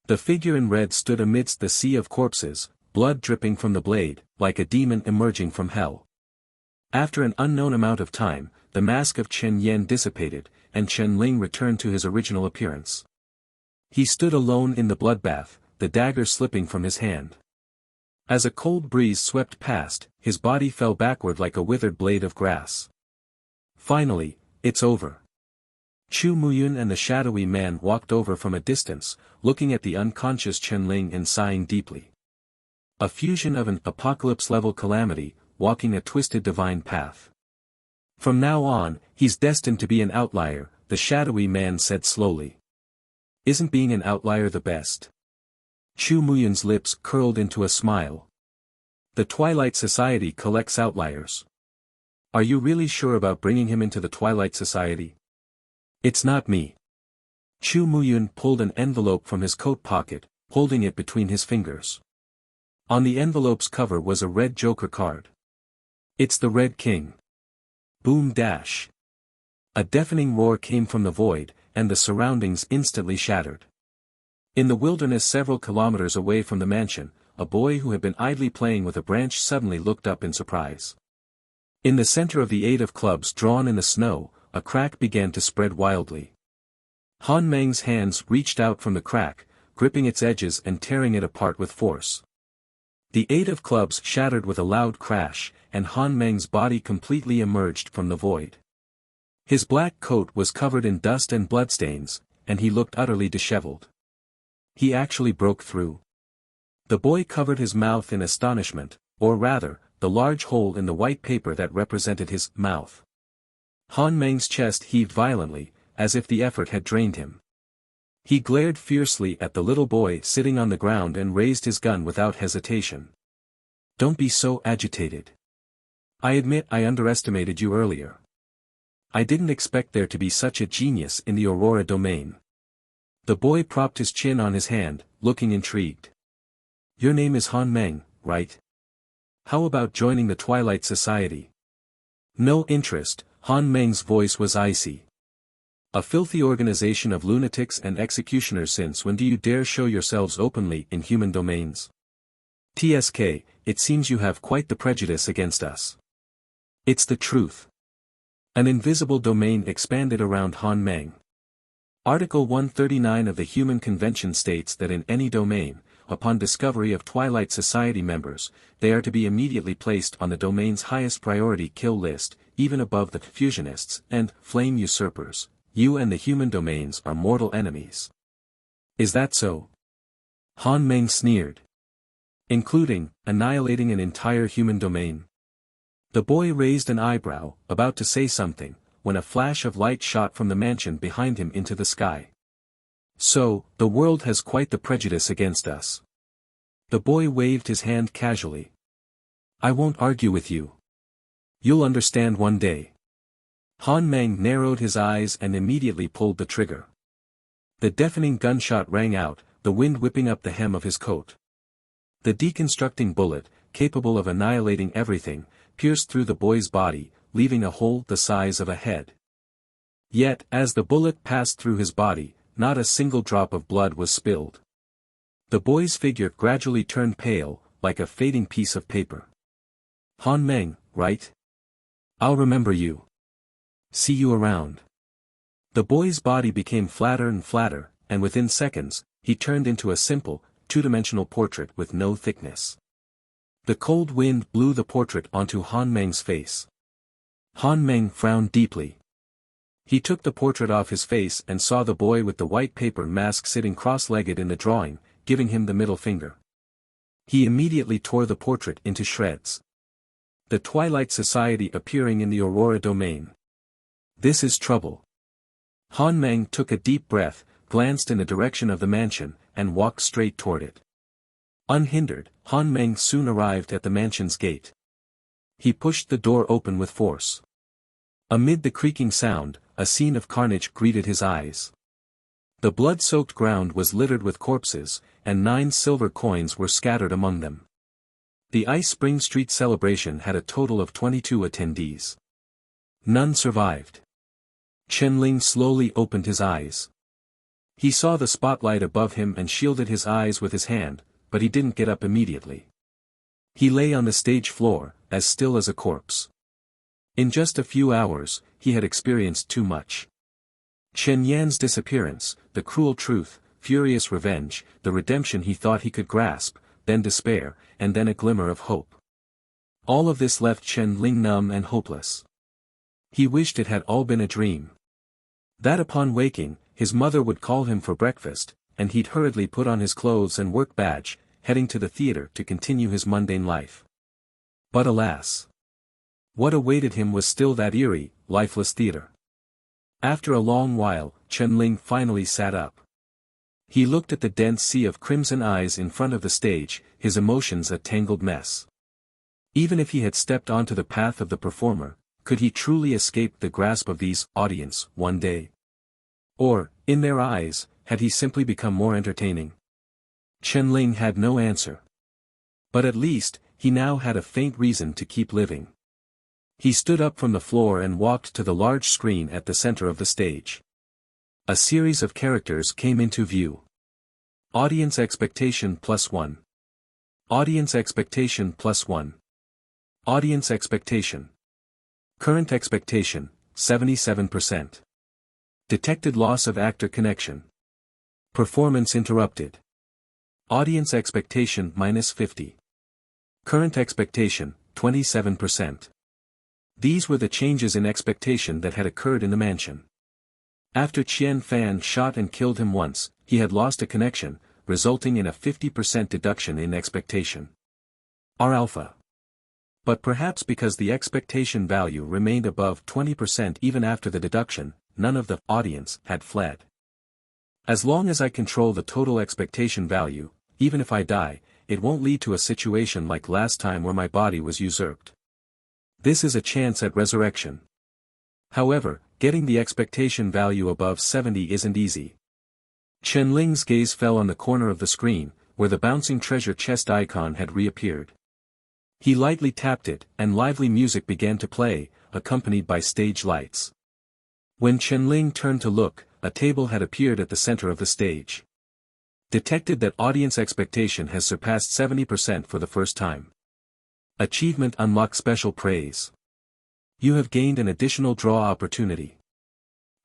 The figure in red stood amidst the sea of corpses, blood dripping from the blade, like a demon emerging from hell. After an unknown amount of time, the mask of Chen Yan dissipated, and Chen Ling returned to his original appearance. He stood alone in the bloodbath, the dagger slipping from his hand. As a cold breeze swept past, his body fell backward like a withered blade of grass. Finally, it's over. Chu Muyun and the shadowy man walked over from a distance, looking at the unconscious Chen Ling and sighing deeply. A fusion of an apocalypse-level calamity, walking a twisted divine path. From now on, he's destined to be an outlier, the shadowy man said slowly. Isn't being an outlier the best? Chu Muyun's lips curled into a smile. The Twilight Society collects outliers. Are you really sure about bringing him into the Twilight Society? It's not me. Chu Muyun pulled an envelope from his coat pocket, holding it between his fingers. On the envelope's cover was a red Joker card. It's the Red King. Boom dash. A deafening roar came from the void, and the surroundings instantly shattered. In the wilderness several kilometers away from the mansion, a boy who had been idly playing with a branch suddenly looked up in surprise. In the center of the 8 of clubs drawn in the snow, a crack began to spread wildly. Han Meng's hands reached out from the crack, gripping its edges and tearing it apart with force. The 8 of clubs shattered with a loud crash, and Han Meng's body completely emerged from the void. His black coat was covered in dust and bloodstains, and he looked utterly disheveled. He actually broke through. The boy covered his mouth in astonishment, or rather, the large hole in the white paper that represented his mouth. Han Meng's chest heaved violently, as if the effort had drained him. He glared fiercely at the little boy sitting on the ground and raised his gun without hesitation. Don't be so agitated. I admit I underestimated you earlier. I didn't expect there to be such a genius in the Aurora domain. The boy propped his chin on his hand, looking intrigued. Your name is Han Meng, right? How about joining the Twilight Society? No interest, Han Meng's voice was icy. A filthy organization of lunatics and executioners. Since when do you dare show yourselves openly in human domains? TSK, it seems you have quite the prejudice against us. It's the truth. An invisible domain expanded around Han Meng. Article 139 of the Human Convention states that in any domain, upon discovery of Twilight Society members, they are to be immediately placed on the domain's highest priority kill list, even above the fusionists and flame usurpers. You and the human domains are mortal enemies. Is that so? Han Meng sneered. Including annihilating an entire human domain. The boy raised an eyebrow, about to say something, when a flash of light shot from the mansion behind him into the sky. So, the world has quite the prejudice against us. The boy waved his hand casually. I won't argue with you. You'll understand one day. Han Meng narrowed his eyes and immediately pulled the trigger. The deafening gunshot rang out, the wind whipping up the hem of his coat. The deconstructing bullet, capable of annihilating everything, pierced through the boy's body, leaving a hole the size of a head. Yet, as the bullet passed through his body, not a single drop of blood was spilled. The boy's figure gradually turned pale, like a fading piece of paper. Han Meng, right? I'll remember you. See you around. The boy's body became flatter and flatter, and within seconds, he turned into a simple, two-dimensional portrait with no thickness. The cold wind blew the portrait onto Han Meng's face. Han Meng frowned deeply. He took the portrait off his face and saw the boy with the white paper mask sitting cross-legged in the drawing, giving him the middle finger. He immediately tore the portrait into shreds. The Twilight Society appearing in the Aurora domain. This is trouble. Han Meng took a deep breath, glanced in the direction of the mansion, and walked straight toward it. Unhindered, Han Meng soon arrived at the mansion's gate. He pushed the door open with force. Amid the creaking sound, a scene of carnage greeted his eyes. The blood-soaked ground was littered with corpses, and 9 silver coins were scattered among them. The Ice Spring Street celebration had a total of 22 attendees. None survived. Chen Ling slowly opened his eyes. He saw the spotlight above him and shielded his eyes with his hand, but he didn't get up immediately. He lay on the stage floor, as still as a corpse. In just a few hours, he had experienced too much. Chen Yan's disappearance, the cruel truth, furious revenge, the redemption he thought he could grasp, then despair, and then a glimmer of hope. All of this left Chen Ling numb and hopeless. He wished it had all been a dream. That upon waking, his mother would call him for breakfast, and he'd hurriedly put on his clothes and work badge, heading to the theater to continue his mundane life. But alas! What awaited him was still that eerie, lifeless theater. After a long while, Chen Ling finally sat up. He looked at the dense sea of crimson eyes in front of the stage, his emotions a tangled mess. Even if he had stepped onto the path of the performer, could he truly escape the grasp of these audience one day? Or, in their eyes, had he simply become more entertaining? Chen Ling had no answer. But at least, he now had a faint reason to keep living. He stood up from the floor and walked to the large screen at the center of the stage. A series of characters came into view. Audience expectation +1. Audience expectation +1. Audience expectation. Current expectation, 77%. Detected loss of actor connection. Performance interrupted. Audience expectation -50. Current expectation, 27%. These were the changes in expectation that had occurred in the mansion. After Qian Fan shot and killed him once, he had lost a connection, resulting in a 50% deduction in expectation. R alpha. But perhaps because the expectation value remained above 20% even after the deduction, none of the audience had fled. As long as I control the total expectation value, even if I die, it won't lead to a situation like last time where my body was usurped. This is a chance at resurrection. However, getting the expectation value above 70 isn't easy. Chen Ling's gaze fell on the corner of the screen, where the bouncing treasure chest icon had reappeared. He lightly tapped it, and lively music began to play, accompanied by stage lights. When Chen Ling turned to look, a table had appeared at the center of the stage. Detected that audience expectation has surpassed 70% for the first time. Achievement unlocked special praise. You have gained an additional draw opportunity.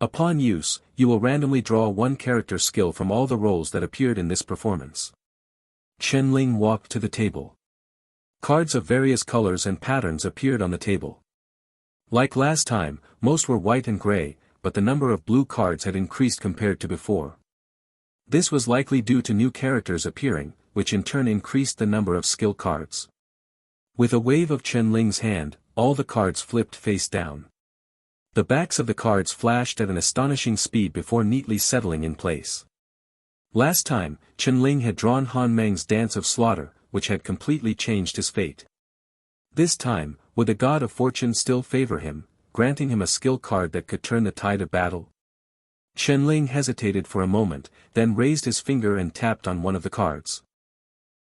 Upon use, you will randomly draw one character skill from all the roles that appeared in this performance. Chen Ling walked to the table. Cards of various colors and patterns appeared on the table. Like last time, most were white and gray, but the number of blue cards had increased compared to before. This was likely due to new characters appearing, which in turn increased the number of skill cards. With a wave of Chen Ling's hand, all the cards flipped face down. The backs of the cards flashed at an astonishing speed before neatly settling in place. Last time, Chen Ling had drawn Han Meng's Dance of Slaughter, which had completely changed his fate. This time, would the god of fortune still favor him, granting him a skill card that could turn the tide of battle? Chen Ling hesitated for a moment, then raised his finger and tapped on one of the cards.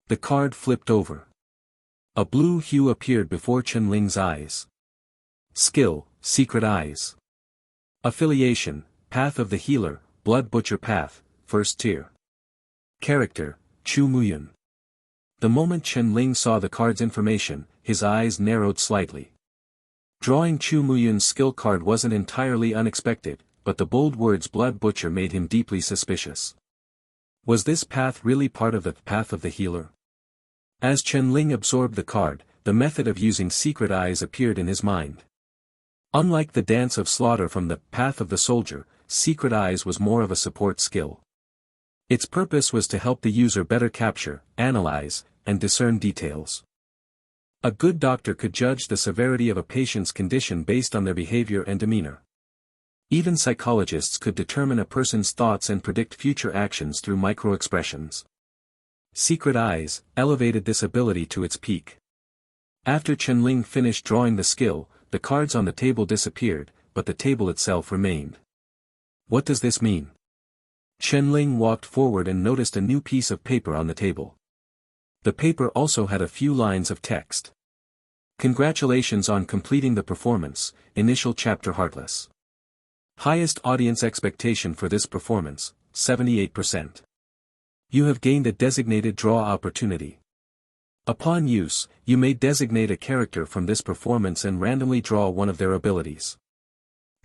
The card flipped over. A blue hue appeared before Chen Ling's eyes. Skill, Secret Eyes. Affiliation, Path of the Healer, Blood Butcher Path, first tier. Character, Chu Muyun. The moment Chen Ling saw the card's information, his eyes narrowed slightly. Drawing Chu Muyun's skill card wasn't entirely unexpected, but the bold words Blood Butcher made him deeply suspicious. Was this path really part of the path of the healer? As Chen Ling absorbed the card, the method of using secret eyes appeared in his mind. Unlike the dance of slaughter from the path of the soldier, secret eyes was more of a support skill. Its purpose was to help the user better capture, analyze, and discern details. A good doctor could judge the severity of a patient's condition based on their behavior and demeanor. Even psychologists could determine a person's thoughts and predict future actions through microexpressions. Secret eyes elevated this ability to its peak. After Chen Ling finished drawing the skill, the cards on the table disappeared, but the table itself remained. What does this mean? Chen Ling walked forward and noticed a new piece of paper on the table. The paper also had a few lines of text. Congratulations on completing the performance, initial chapter Heartless. Highest audience expectation for this performance, 78%. You have gained a designated draw opportunity. Upon use, you may designate a character from this performance and randomly draw one of their abilities.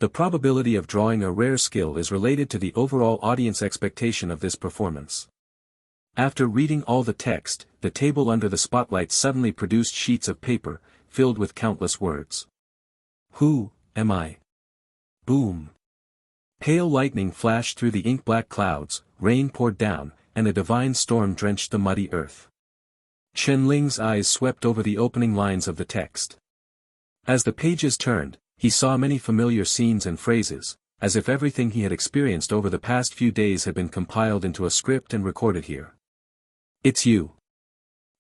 The probability of drawing a rare skill is related to the overall audience expectation of this performance. After reading all the text, the table under the spotlight suddenly produced sheets of paper, filled with countless words. Who am I? Boom. Pale lightning flashed through the ink-black clouds, rain poured down, and a divine storm drenched the muddy earth. Chen Ling's eyes swept over the opening lines of the text. As the pages turned, he saw many familiar scenes and phrases, as if everything he had experienced over the past few days had been compiled into a script and recorded here. It's you.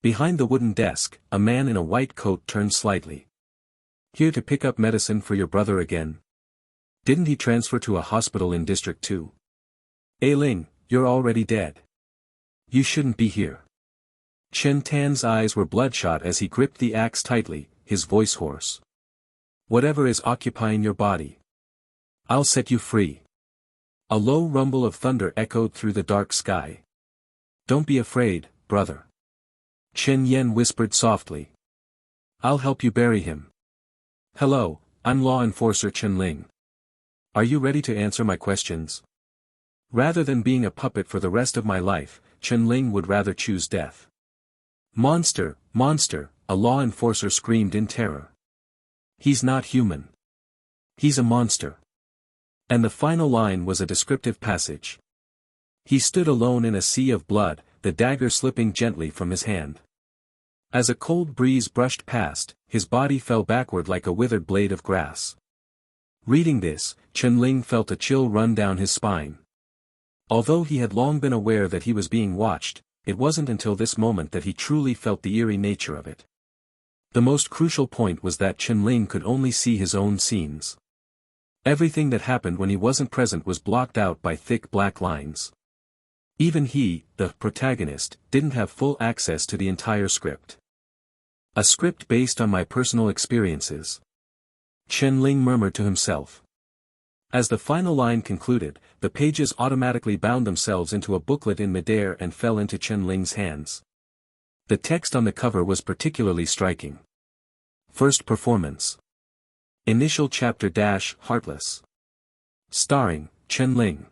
Behind the wooden desk, a man in a white coat turned slightly. Here to pick up medicine for your brother again? Didn't he transfer to a hospital in District 2? Ling, you're already dead. You shouldn't be here. Chen Tan's eyes were bloodshot as he gripped the axe tightly, his voice hoarse. Whatever is occupying your body, I'll set you free. A low rumble of thunder echoed through the dark sky. Don't be afraid, brother. Chen Yen whispered softly. I'll help you bury him. Hello, I'm Law Enforcer Chen Ling. Are you ready to answer my questions? Rather than being a puppet for the rest of my life, Chen Ling would rather choose death. Monster, monster, a law enforcer screamed in terror. He's not human. He's a monster. And the final line was a descriptive passage. He stood alone in a sea of blood, the dagger slipping gently from his hand. As a cold breeze brushed past, his body fell backward like a withered blade of grass. Reading this, Chen Ling felt a chill run down his spine. Although he had long been aware that he was being watched, it wasn't until this moment that he truly felt the eerie nature of it. The most crucial point was that Chen Ling could only see his own scenes. Everything that happened when he wasn't present was blocked out by thick black lines. Even he, the protagonist, didn't have full access to the entire script. A script based on my personal experiences. Chen Ling murmured to himself. As the final line concluded, the pages automatically bound themselves into a booklet in midair and fell into Chen Ling's hands. The text on the cover was particularly striking. First performance. Initial chapter - Heartless. Starring, Chen Ling.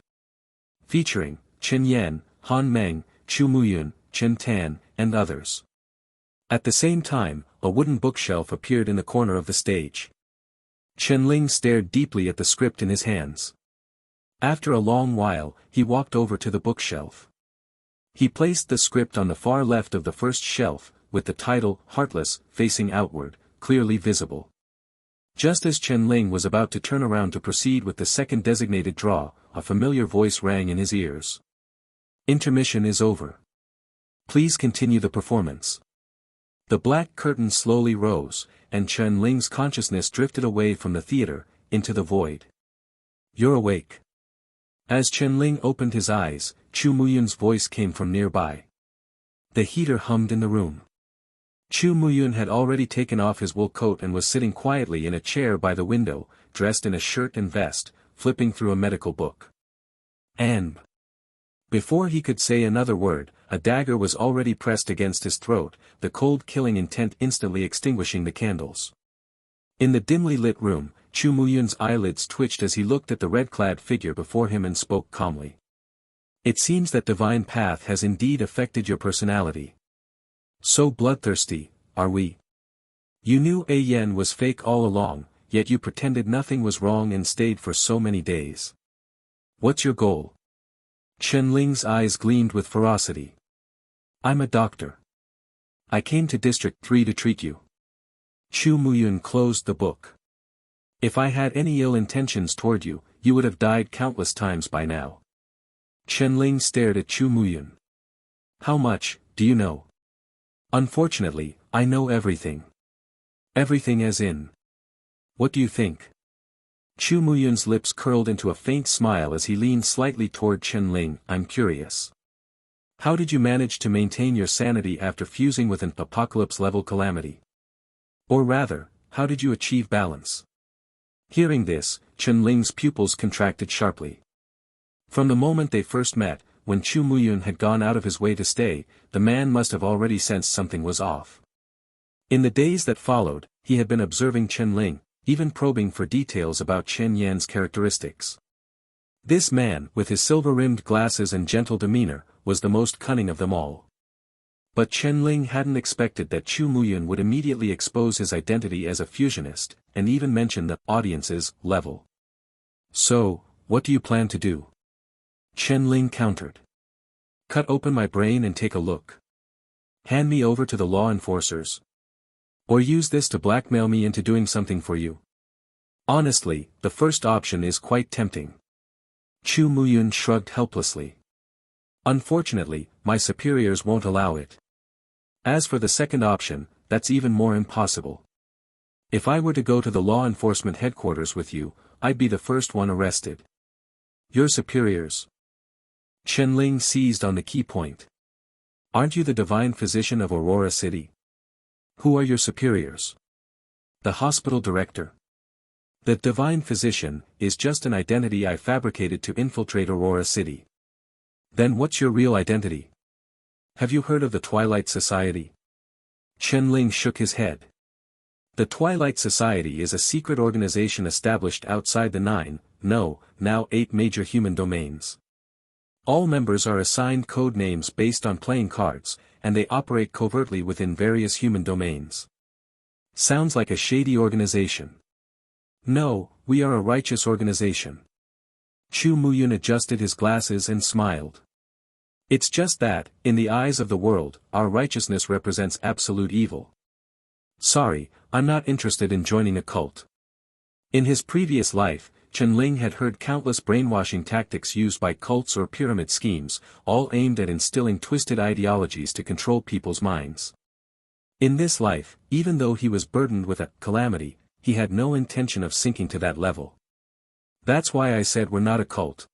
Featuring, Chen Yan, Han Meng, Chu Muyun, Chen Tan, and others. At the same time, a wooden bookshelf appeared in the corner of the stage. Chen Ling stared deeply at the script in his hands. After a long while, he walked over to the bookshelf. He placed the script on the far left of the first shelf, with the title, Heartless, facing outward, clearly visible. Just as Chen Ling was about to turn around to proceed with the second designated draw, a familiar voice rang in his ears. Intermission is over. Please continue the performance. The black curtain slowly rose, and Chen Ling's consciousness drifted away from the theater, into the void. You're awake. As Chen Ling opened his eyes, Chu Muyun's voice came from nearby. The heater hummed in the room. Chu Muyun had already taken off his wool coat and was sitting quietly in a chair by the window, dressed in a shirt and vest, flipping through a medical book. Before he could say another word, a dagger was already pressed against his throat, the cold killing intent instantly extinguishing the candles. In the dimly lit room, Chu Muyun's eyelids twitched as he looked at the red-clad figure before him and spoke calmly. It seems that divine path has indeed affected your personality. So bloodthirsty, are we? You knew A Yen was fake all along, yet you pretended nothing was wrong and stayed for so many days. What's your goal? Chen Ling's eyes gleamed with ferocity. I'm a doctor. I came to District 3 to treat you. Chu Muyun closed the book. If I had any ill intentions toward you, you would have died countless times by now. Chen Ling stared at Chu Muyun. How much, do you know? Unfortunately, I know everything. Everything as in. What do you think? Chu Muyun's lips curled into a faint smile as he leaned slightly toward Chen Ling. I'm curious. How did you manage to maintain your sanity after fusing with an apocalypse-level calamity? Or rather, how did you achieve balance? Hearing this, Chen Ling's pupils contracted sharply. From the moment they first met, when Chu Muyun had gone out of his way to stay, the man must have already sensed something was off. In the days that followed, he had been observing Chen Ling, even probing for details about Chen Yan's characteristics. This man, with his silver-rimmed glasses and gentle demeanor, was the most cunning of them all. But Chen Ling hadn't expected that Chu Muyun would immediately expose his identity as a fusionist, and even mention the audience's level. So, what do you plan to do? Chen Ling countered. Cut open my brain and take a look. Hand me over to the law enforcers. Or use this to blackmail me into doing something for you. Honestly, the first option is quite tempting. Chu Muyun shrugged helplessly. Unfortunately, my superiors won't allow it. As for the second option, that's even more impossible. If I were to go to the law enforcement headquarters with you, I'd be the first one arrested. Your superiors. Chen Ling seized on the key point. Aren't you the divine physician of Aurora City? Who are your superiors? The hospital director. The divine physician is just an identity I fabricated to infiltrate Aurora City. Then what's your real identity? Have you heard of the Twilight Society? Chen Ling shook his head. The Twilight Society is a secret organization established outside the now 8 major human domains. All members are assigned code names based on playing cards, and they operate covertly within various human domains. Sounds like a shady organization. No, we are a righteous organization. Chu Muyun adjusted his glasses and smiled. It's just that, in the eyes of the world, our righteousness represents absolute evil. Sorry, I'm not interested in joining a cult. In his previous life, Chen Ling had heard countless brainwashing tactics used by cults or pyramid schemes, all aimed at instilling twisted ideologies to control people's minds. In this life, even though he was burdened with a calamity, he had no intention of sinking to that level. That's why I said we're not a cult.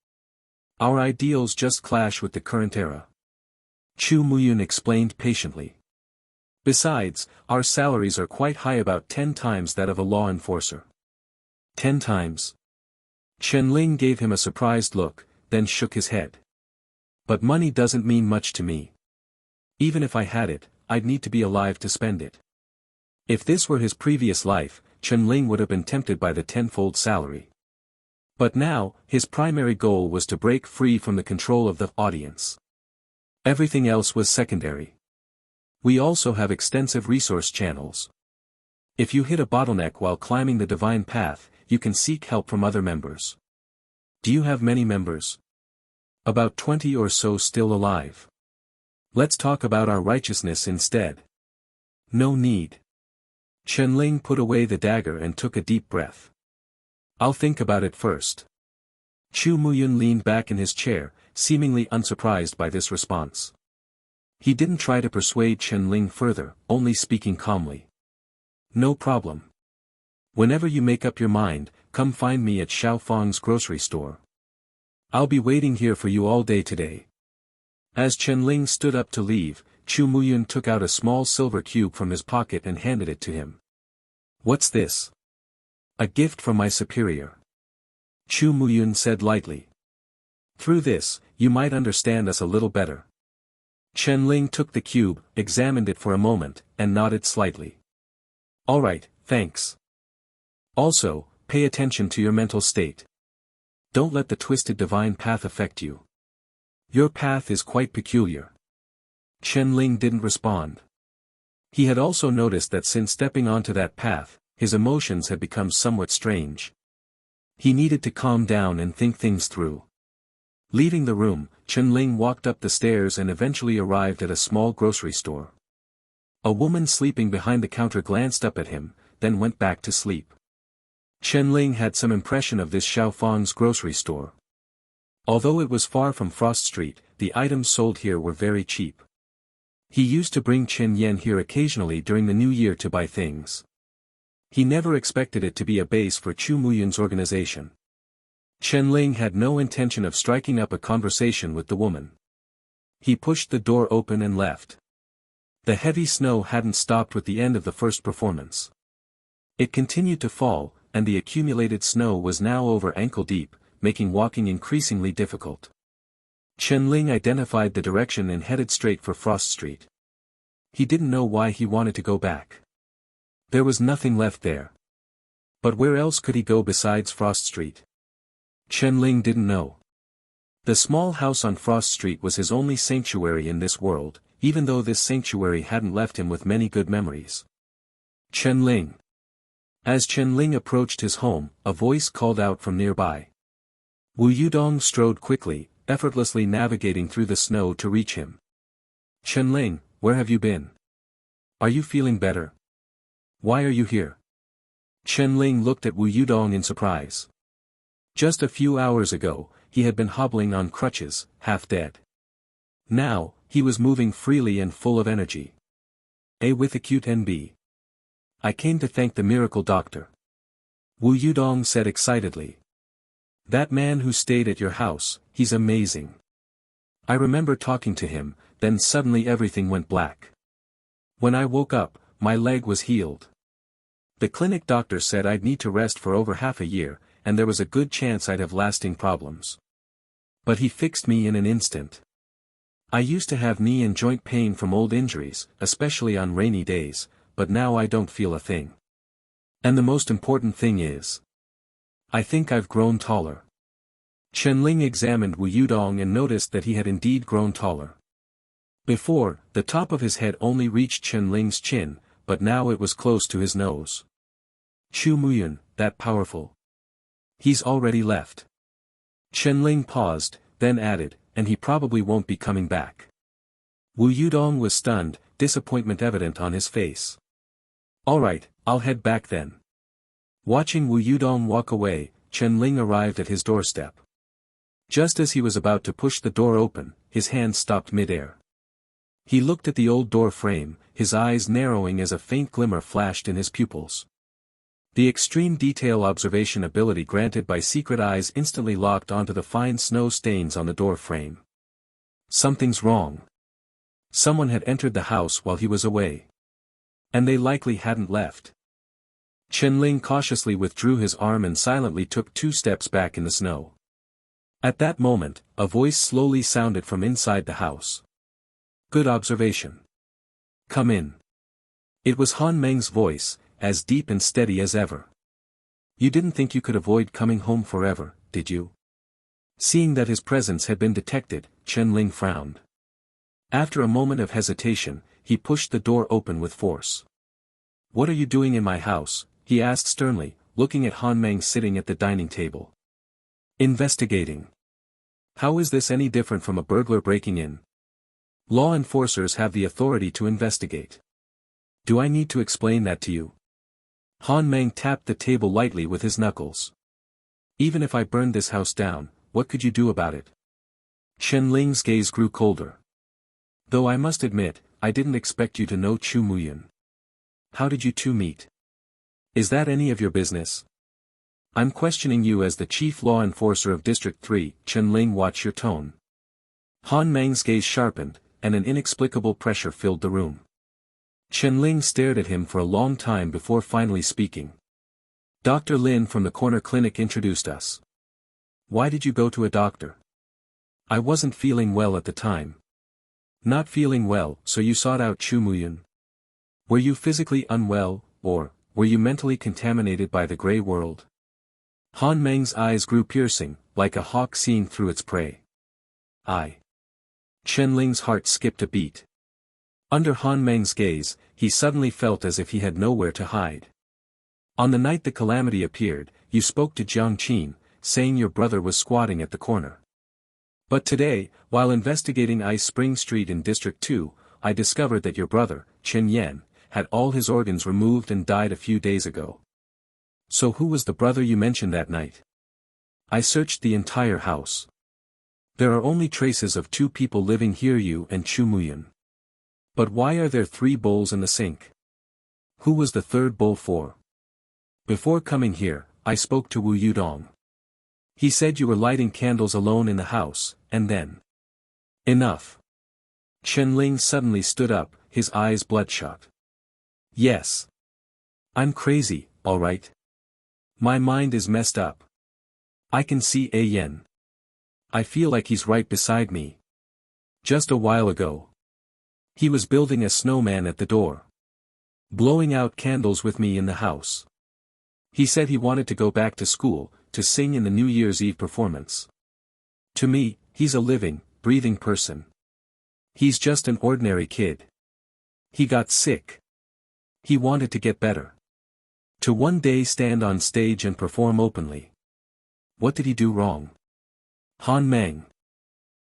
Our ideals just clash with the current era. Chu Muyun explained patiently. Besides, our salaries are quite high, about 10 times that of a law enforcer. 10 times? Chen Ling gave him a surprised look, then shook his head. But money doesn't mean much to me. Even if I had it, I'd need to be alive to spend it. If this were his previous life, Chen Ling would have been tempted by the 10-fold salary. But now, his primary goal was to break free from the control of the audience. Everything else was secondary. We also have extensive resource channels. If you hit a bottleneck while climbing the divine path, you can seek help from other members. Do you have many members? About 20 or so still alive. Let's talk about our righteousness instead. No need. Chen Ling put away the dagger and took a deep breath. I'll think about it first. Chu Muyun leaned back in his chair, seemingly unsurprised by this response. He didn't try to persuade Chen Ling further, only speaking calmly. No problem. Whenever you make up your mind, come find me at Xiaofang's grocery store. I'll be waiting here for you all day today. As Chen Ling stood up to leave, Chu Muyun took out a small silver cube from his pocket and handed it to him. What's this? A gift from my superior. Chu Muyun said lightly. Through this, you might understand us a little better. Chen Ling took the cube, examined it for a moment, and nodded slightly. Alright, thanks. Also, pay attention to your mental state. Don't let the twisted divine path affect you. Your path is quite peculiar. Chen Ling didn't respond. He had also noticed that since stepping onto that path, his emotions had become somewhat strange. He needed to calm down and think things through. Leaving the room, Chen Ling walked up the stairs and eventually arrived at a small grocery store. A woman sleeping behind the counter glanced up at him, then went back to sleep. Chen Ling had some impression of this Xiaofang's grocery store. Although it was far from Frost Street, the items sold here were very cheap. He used to bring Chen Yan here occasionally during the new year to buy things. He never expected it to be a base for Chu Muyun's organization. Chen Ling had no intention of striking up a conversation with the woman. He pushed the door open and left. The heavy snow hadn't stopped with the end of the first performance. It continued to fall, and the accumulated snow was now over ankle deep, making walking increasingly difficult. Chen Ling identified the direction and headed straight for Frost Street. He didn't know why he wanted to go back. There was nothing left there. But where else could he go besides Frost Street? Chen Ling didn't know. The small house on Frost Street was his only sanctuary in this world, even though this sanctuary hadn't left him with many good memories. Chen Ling. As Chen Ling approached his home, a voice called out from nearby. Wu Yudong strode quickly, effortlessly navigating through the snow to reach him. Chen Ling, where have you been? Are you feeling better? Why are you here? Chen Ling looked at Wu Yudong in surprise. Just a few hours ago, he had been hobbling on crutches, half dead. Now, he was moving freely and full of energy. A with acute NB. I came to thank the miracle doctor. Wu Yudong said excitedly. That man who stayed at your house, he's amazing. I remember talking to him, then suddenly everything went black. When I woke up, my leg was healed. The clinic doctor said I'd need to rest for over half a year, and there was a good chance I'd have lasting problems. But he fixed me in an instant. I used to have knee and joint pain from old injuries, especially on rainy days, but now I don't feel a thing. And the most important thing is, I think I've grown taller. Chen Ling examined Wu Yudong and noticed that he had indeed grown taller. Before, the top of his head only reached Chen Ling's chin, but now it was close to his nose. Chu Muyun, that powerful. He's already left. Chen Ling paused, then added, and he probably won't be coming back. Wu Yudong was stunned, disappointment evident on his face. Alright, I'll head back then. Watching Wu Yudong walk away, Chen Ling arrived at his doorstep. Just as he was about to push the door open, his hand stopped midair. He looked at the old door frame, his eyes narrowing as a faint glimmer flashed in his pupils. The extreme detail observation ability granted by secret eyes instantly locked onto the fine snow stains on the door frame. Something's wrong. Someone had entered the house while he was away. And they likely hadn't left. Chen Ling cautiously withdrew his arm and silently took 2 steps back in the snow. At that moment, a voice slowly sounded from inside the house. Good observation. Come in. It was Han Meng's voice, as deep and steady as ever. You didn't think you could avoid coming home forever, did you? Seeing that his presence had been detected, Chen Ling frowned. After a moment of hesitation, he pushed the door open with force. What are you doing in my house? He asked sternly, looking at Han Meng sitting at the dining table. Investigating. How is this any different from a burglar breaking in? Law enforcers have the authority to investigate. Do I need to explain that to you? Han Meng tapped the table lightly with his knuckles. Even if I burned this house down, what could you do about it? Chen Ling's gaze grew colder. Though I must admit, I didn't expect you to know Chu Muyun. How did you two meet? Is that any of your business? I'm questioning you as the chief law enforcer of District 3, Chen Ling, watch your tone. Han Meng's gaze sharpened, and an inexplicable pressure filled the room. Chen Ling stared at him for a long time before finally speaking. Dr. Lin from the corner clinic introduced us. Why did you go to a doctor? I wasn't feeling well at the time. Not feeling well, so you sought out Chumuyan? Were you physically unwell, or were you mentally contaminated by the gray world? Han Meng's eyes grew piercing, like a hawk seeing through its prey. Chen Ling's heart skipped a beat. Under Han Meng's gaze, he suddenly felt as if he had nowhere to hide. On the night the Calamity appeared, you spoke to Jiang Qin, saying your brother was squatting at the corner. But today, while investigating Ice Spring Street in District 2, I discovered that your brother, Chen Yan, had all his organs removed and died a few days ago. So who was the brother you mentioned that night? I searched the entire house. There are only traces of 2 people living here, you and Chu Muyan. But why are there 3 bowls in the sink? Who was the 3rd bowl for? Before coming here, I spoke to Wu Yudong. He said you were lighting candles alone in the house, and then... Enough. Chen Ling suddenly stood up, his eyes bloodshot. Yes. I'm crazy, alright. My mind is messed up. I can see A Yen. I feel like he's right beside me. Just a while ago. He was building a snowman at the door. Blowing out candles with me in the house. He said he wanted to go back to school, to sing in the New Year's Eve performance. To me, he's a living, breathing person. He's just an ordinary kid. He got sick. He wanted to get better. To one day stand on stage and perform openly. What did he do wrong? Han Meng.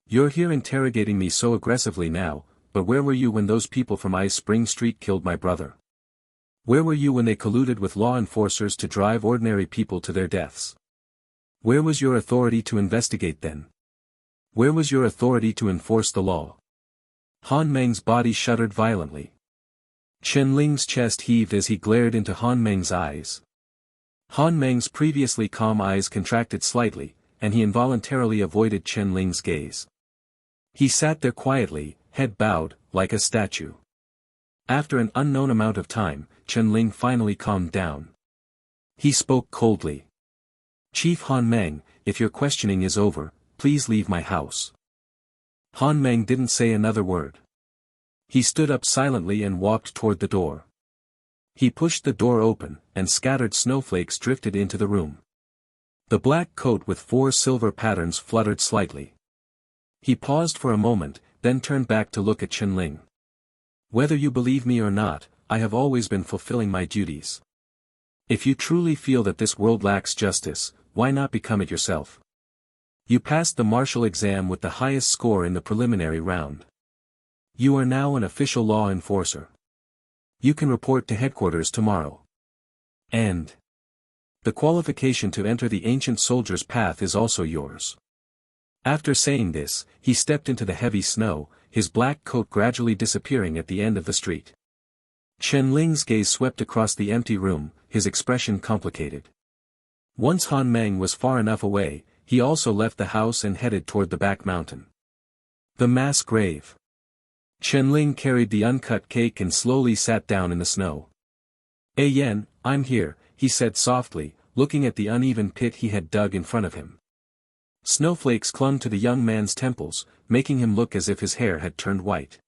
You're here interrogating me so aggressively now, but where were you when those people from Ice Spring Street killed my brother? Where were you when they colluded with law enforcers to drive ordinary people to their deaths? Where was your authority to investigate then? Where was your authority to enforce the law? Han Meng's body shuddered violently. Chen Ling's chest heaved as he glared into Han Meng's eyes. Han Meng's previously calm eyes contracted slightly, and he involuntarily avoided Chen Ling's gaze. He sat there quietly, head bowed, like a statue. After an unknown amount of time, Chen Ling finally calmed down. He spoke coldly. Chief Han Meng, if your questioning is over, please leave my house. Han Meng didn't say another word. He stood up silently and walked toward the door. He pushed the door open, and scattered snowflakes drifted into the room. The black coat with 4 silver patterns fluttered slightly. He paused for a moment, then turned back to look at Chen Ling. Whether you believe me or not, I have always been fulfilling my duties. If you truly feel that this world lacks justice, why not become it yourself? You passed the martial exam with the highest score in the preliminary round. You are now an official law enforcer. You can report to headquarters tomorrow. And the qualification to enter the ancient soldier's path is also yours. After saying this, he stepped into the heavy snow, his black coat gradually disappearing at the end of the street. Chen Ling's gaze swept across the empty room, his expression complicated. Once Han Meng was far enough away, he also left the house and headed toward the back mountain. The mass grave. Chen Ling carried the uncut cake and slowly sat down in the snow. "A Yen, I'm here," he said softly, looking at the uneven pit he had dug in front of him. Snowflakes clung to the young man's temples, making him look as if his hair had turned white.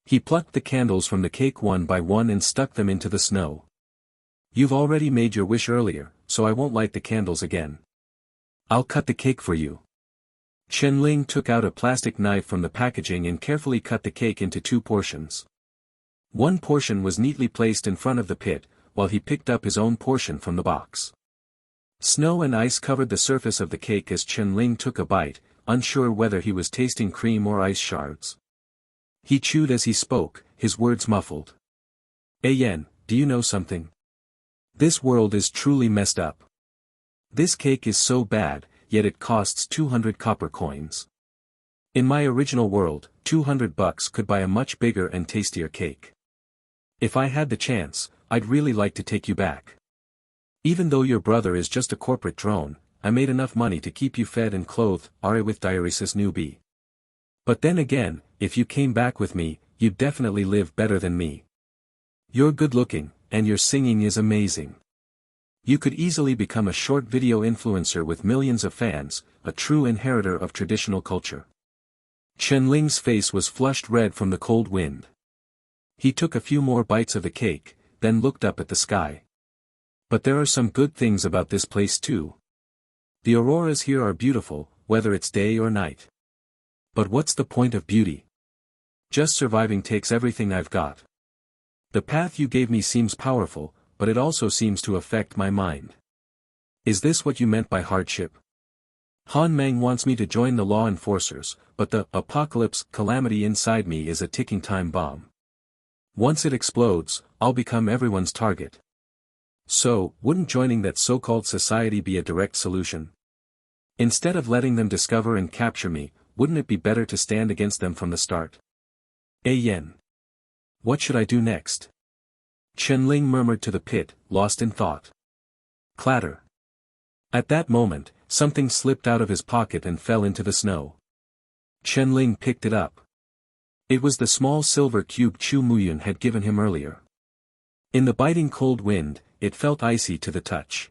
He plucked the candles from the cake one by one and stuck them into the snow. "You've already made your wish earlier, so I won't light the candles again. I'll cut the cake for you." Chen Ling took out a plastic knife from the packaging and carefully cut the cake into 2 portions. One portion was neatly placed in front of the pit, while he picked up his own portion from the box. Snow and ice covered the surface of the cake as Chen Ling took a bite, unsure whether he was tasting cream or ice shards. He chewed as he spoke, his words muffled. "A Yen, do you know something? This world is truly messed up. This cake is so bad, yet it costs 200 copper coins. In my original world, $200 could buy a much bigger and tastier cake. If I had the chance, I'd really like to take you back. Even though your brother is just a corporate drone, I made enough money to keep you fed and clothed, with diuresis newbie. But then again, if you came back with me, you'd definitely live better than me. You're good looking, and your singing is amazing. You could easily become a short video influencer with millions of fans, a true inheritor of traditional culture. Chen Ling's face was flushed red from the cold wind. He took a few more bites of the cake, then looked up at the sky. But there are some good things about this place too. The auroras here are beautiful, whether it's day or night. But what's the point of beauty? Just surviving takes everything I've got. The path you gave me seems powerful, but it also seems to affect my mind. Is this what you meant by hardship? Han Meng wants me to join the law enforcers, but the apocalypse calamity inside me is a ticking time bomb. Once it explodes, I'll become everyone's target. So, wouldn't joining that so-called society be a direct solution? Instead of letting them discover and capture me, wouldn't it be better to stand against them from the start? Yen. What should I do next? Chen Ling murmured to the pit, lost in thought. Clatter. At that moment, something slipped out of his pocket and fell into the snow. Chen Ling picked it up. It was the small silver cube Chu Muyun had given him earlier. In the biting cold wind, it felt icy to the touch.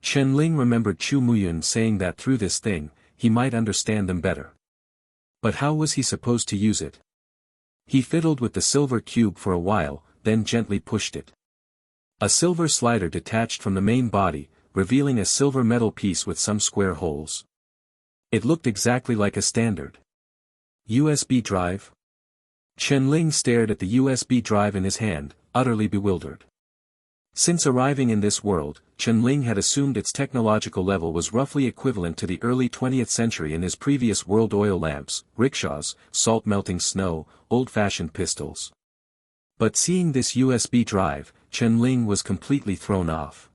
Chen Ling remembered Chu Muyun saying that through this thing, he might understand them better. But how was he supposed to use it? He fiddled with the silver cube for a while, then gently pushed it. A silver slider detached from the main body, revealing a silver metal piece with some square holes. It looked exactly like a standard USB drive. Chen Ling stared at the USB drive in his hand, utterly bewildered. Since arriving in this world, Chen Ling had assumed its technological level was roughly equivalent to the early 20th century in his previous world: oil lamps, rickshaws, salt-melting snow, old-fashioned pistols. But seeing this USB drive, Chen Ling was completely thrown off.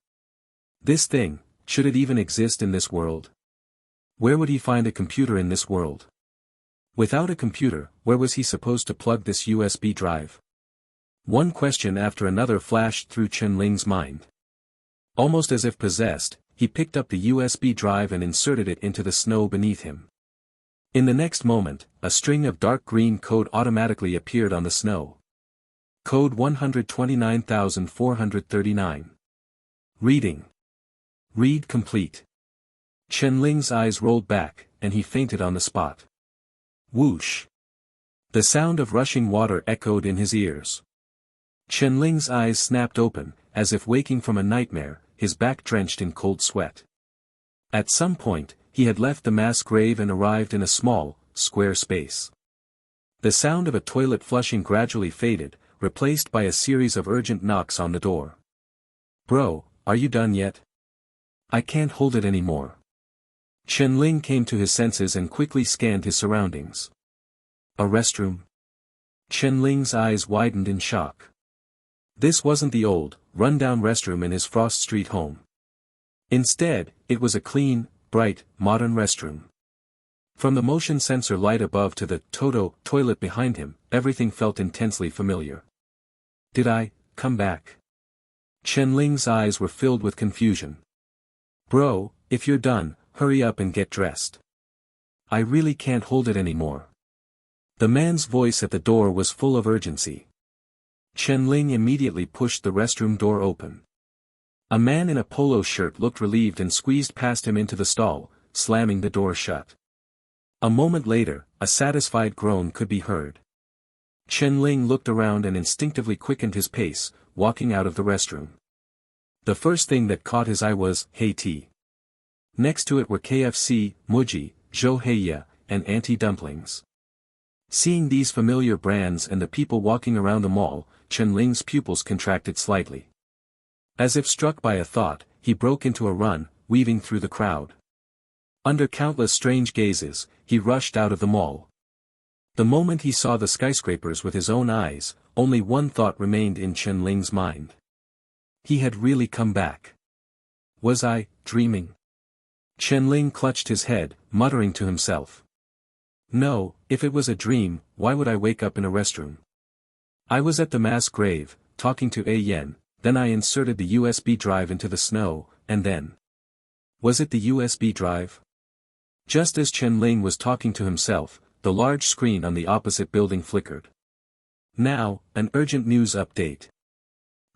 This thing, should it even exist in this world? Where would he find a computer in this world? Without a computer, where was he supposed to plug this USB drive? One question after another flashed through Chen Ling's mind. Almost as if possessed, he picked up the USB drive and inserted it into the snow beneath him. In the next moment, a string of dark green code automatically appeared on the snow. Code 129,439. Reading. Read complete. Chen Ling's eyes rolled back, and he fainted on the spot. Whoosh. The sound of rushing water echoed in his ears. Chen Ling's eyes snapped open, as if waking from a nightmare, his back drenched in cold sweat. At some point, he had left the mass grave and arrived in a small, square space. The sound of a toilet flushing gradually faded, replaced by a series of urgent knocks on the door. Bro, are you done yet? I can't hold it anymore. Chen Ling came to his senses and quickly scanned his surroundings. A restroom? Chen Ling's eyes widened in shock. This wasn't the old, run-down restroom in his Frost Street home. Instead, it was a clean, bright, modern restroom. From the motion sensor light above to the Toto toilet behind him, everything felt intensely familiar. Did I come back? Chen Ling's eyes were filled with confusion. Bro, if you're done, hurry up and get dressed. I really can't hold it anymore. The man's voice at the door was full of urgency. Chen Ling immediately pushed the restroom door open. A man in a polo shirt looked relieved and squeezed past him into the stall, slamming the door shut. A moment later, a satisfied groan could be heard. Chen Ling looked around and instinctively quickened his pace, walking out of the restroom. The first thing that caught his eye was Haiti. Next to it were KFC, Muji, Zhou Heiya, and Auntie Dumplings. Seeing these familiar brands and the people walking around the mall, Chen Ling's pupils contracted slightly. As if struck by a thought, he broke into a run, weaving through the crowd. Under countless strange gazes, he rushed out of the mall. The moment he saw the skyscrapers with his own eyes, only one thought remained in Chen Ling's mind. He had really come back. Was I dreaming? Chen Ling clutched his head, muttering to himself. No, if it was a dream, why would I wake up in a restroom? I was at the mass grave, talking to Yen, then I inserted the USB drive into the snow, and then... Was it the USB drive? Just as Chen Ling was talking to himself, the large screen on the opposite building flickered. Now, an urgent news update.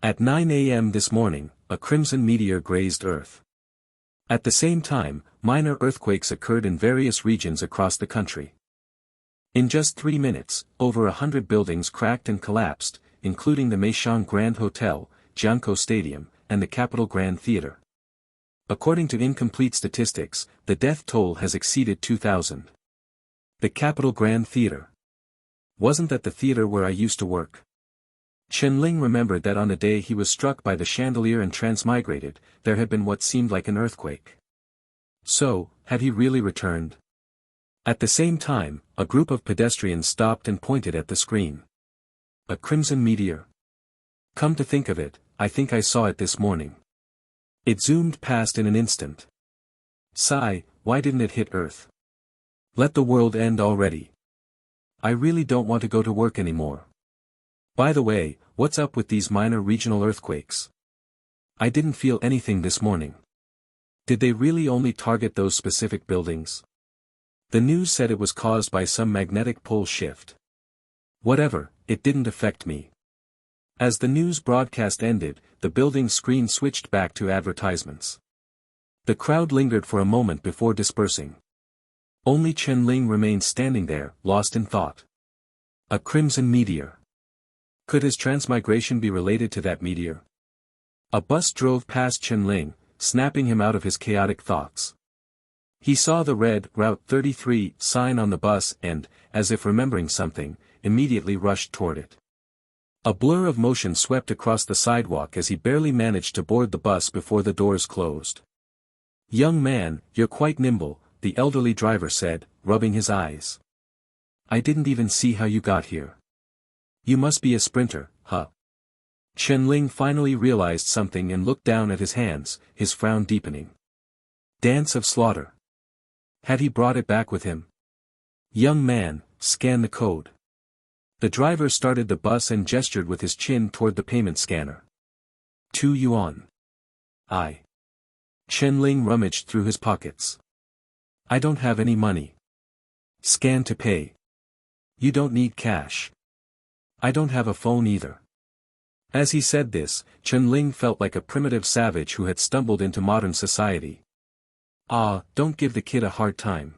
At 9 a.m. this morning, a crimson meteor grazed Earth. At the same time, minor earthquakes occurred in various regions across the country. In just 3 minutes, over 100 buildings cracked and collapsed, including the Meishan Grand Hotel, Jiankou Stadium, and the Capitol Grand Theater. According to incomplete statistics, the death toll has exceeded 2,000. The Capitol Grand Theater. Wasn't that the theater where I used to work? Chen-Ling remembered that on the day he was struck by the chandelier and transmigrated, there had been what seemed like an earthquake. So, had he really returned? At the same time, a group of pedestrians stopped and pointed at the screen. A crimson meteor. Come to think of it, I think I saw it this morning. It zoomed past in an instant. Sigh, why didn't it hit Earth? Let the world end already. I really don't want to go to work anymore. By the way, what's up with these minor regional earthquakes? I didn't feel anything this morning. Did they really only target those specific buildings? The news said it was caused by some magnetic pole shift. Whatever, it didn't affect me. As the news broadcast ended, the building's screen switched back to advertisements. The crowd lingered for a moment before dispersing. Only Chen-Ling remained standing there, lost in thought. A crimson meteor. Could his transmigration be related to that meteor? A bus drove past Chen-Ling, snapping him out of his chaotic thoughts. He saw the red Route 33 sign on the bus and, as if remembering something, immediately rushed toward it. A blur of motion swept across the sidewalk as he barely managed to board the bus before the doors closed. Young man, you're quite nimble, the elderly driver said, rubbing his eyes. I didn't even see how you got here. You must be a sprinter, huh? Chen-Ling finally realized something and looked down at his hands, his frown deepening. Dance of slaughter. Had he brought it back with him? Young man, scan the code. The driver started the bus and gestured with his chin toward the payment scanner. 2 yuan. Chen-Ling rummaged through his pockets. I don't have any money. Scan to pay. You don't need cash. I don't have a phone either. As he said this, Chen-Ling felt like a primitive savage who had stumbled into modern society. Ah, don't give the kid a hard time.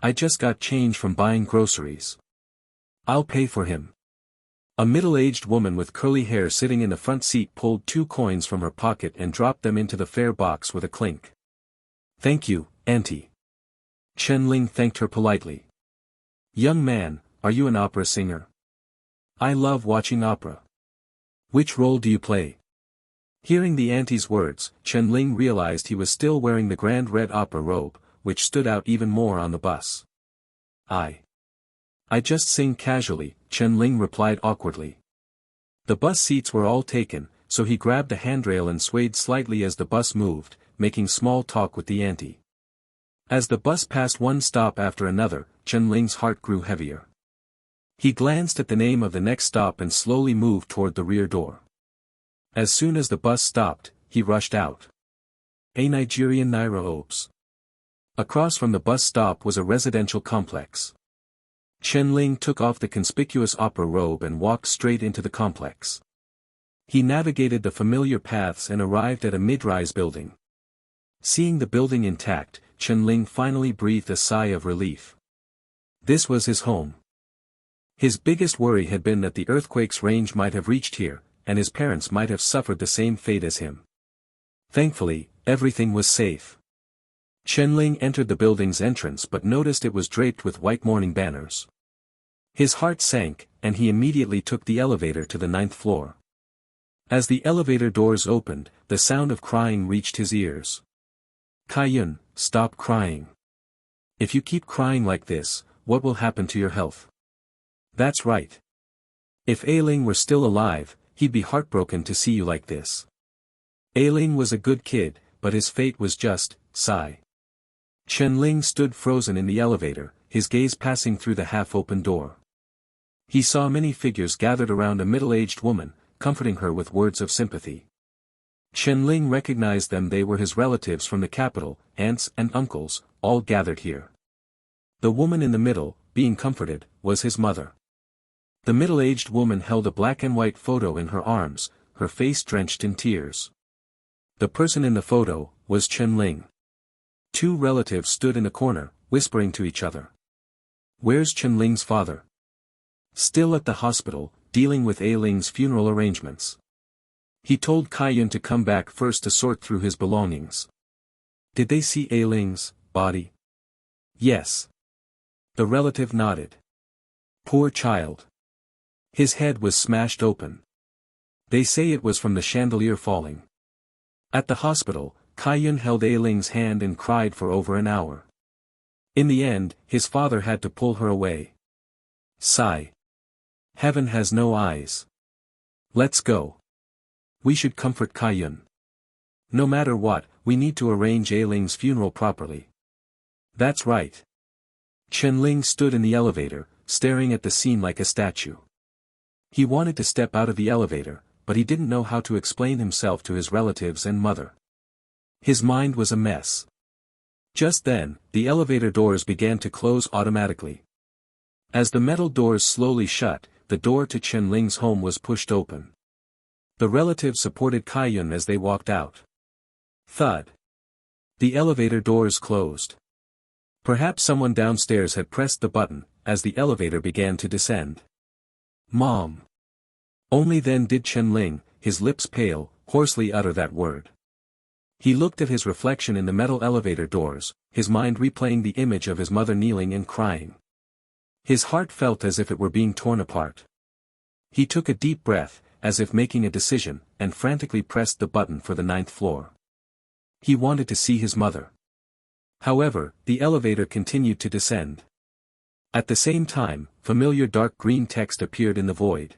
I just got change from buying groceries. I'll pay for him. A middle-aged woman with curly hair sitting in the front seat pulled 2 coins from her pocket and dropped them into the fare box with a clink. Thank you, auntie. Chen-Ling thanked her politely. Young man, are you an opera singer? I love watching opera. Which role do you play? Hearing the auntie's words, Chen-Ling realized he was still wearing the grand red opera robe, which stood out even more on the bus. I just sing casually, Chen-Ling replied awkwardly. The bus seats were all taken, so he grabbed a handrail and swayed slightly as the bus moved, making small talk with the auntie. As the bus passed one stop after another, Chen-Ling's heart grew heavier. He glanced at the name of the next stop and slowly moved toward the rear door. As soon as the bus stopped, he rushed out. A Nigerian Naira Obes. Across from the bus stop was a residential complex. Chen-Ling took off the conspicuous opera robe and walked straight into the complex. He navigated the familiar paths and arrived at a mid-rise building. Seeing the building intact, Chen-Ling finally breathed a sigh of relief. This was his home. His biggest worry had been that the earthquake's range might have reached here, and his parents might have suffered the same fate as him. Thankfully, everything was safe. Chen-Ling entered the building's entrance but noticed it was draped with white mourning banners. His heart sank, and he immediately took the elevator to the 9th floor. As the elevator doors opened, the sound of crying reached his ears. Kai-yun, stop crying. If you keep crying like this, what will happen to your health? That's right. If Ailing were still alive, he'd be heartbroken to see you like this. Ailing was a good kid, but his fate was just, sigh. Chen-Ling stood frozen in the elevator, his gaze passing through the half-open door. He saw many figures gathered around a middle-aged woman, comforting her with words of sympathy. Chen-Ling recognized them. They were his relatives from the capital, aunts and uncles, all gathered here. The woman in the middle, being comforted, was his mother. The middle-aged woman held a black-and-white photo in her arms, her face drenched in tears. The person in the photo was Chen Ling. Two relatives stood in a corner, whispering to each other. Where's Chen Ling's father? Still at the hospital, dealing with A Ling's funeral arrangements. He told Kai Yun to come back first to sort through his belongings. Did they see A Ling's body? Yes. The relative nodded. Poor child. His head was smashed open. They say it was from the chandelier falling. At the hospital, Kai Yun held A Ling's hand and cried for over an hour. In the end, his father had to pull her away. Sigh. Heaven has no eyes. Let's go. We should comfort Kai Yun. No matter what, we need to arrange A Ling's funeral properly. That's right. Chen Ling stood in the elevator, staring at the scene like a statue. He wanted to step out of the elevator, but he didn't know how to explain himself to his relatives and mother. His mind was a mess. Just then, the elevator doors began to close automatically. As the metal doors slowly shut, the door to Chen Ling's home was pushed open. The relatives supported Kai Yun as they walked out. Thud. The elevator doors closed. Perhaps someone downstairs had pressed the button, as the elevator began to descend. Mom. Only then did Chen Ling, his lips pale, hoarsely utter that word. He looked at his reflection in the metal elevator doors, his mind replaying the image of his mother kneeling and crying. His heart felt as if it were being torn apart. He took a deep breath, as if making a decision, and frantically pressed the button for the 9th floor. He wanted to see his mother. However, the elevator continued to descend. At the same time, familiar dark green text appeared in the void.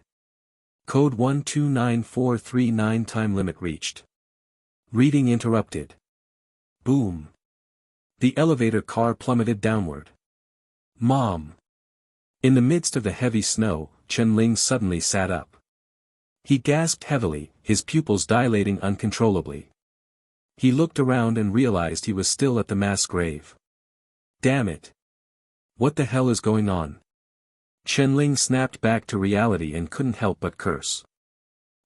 Code 129439 time limit reached. Reading interrupted. Boom. The elevator car plummeted downward. Mom. In the midst of the heavy snow, Chen Ling suddenly sat up. He gasped heavily, his pupils dilating uncontrollably. He looked around and realized he was still at the mass grave. Damn it. What the hell is going on? Chen Ling snapped back to reality and couldn't help but curse.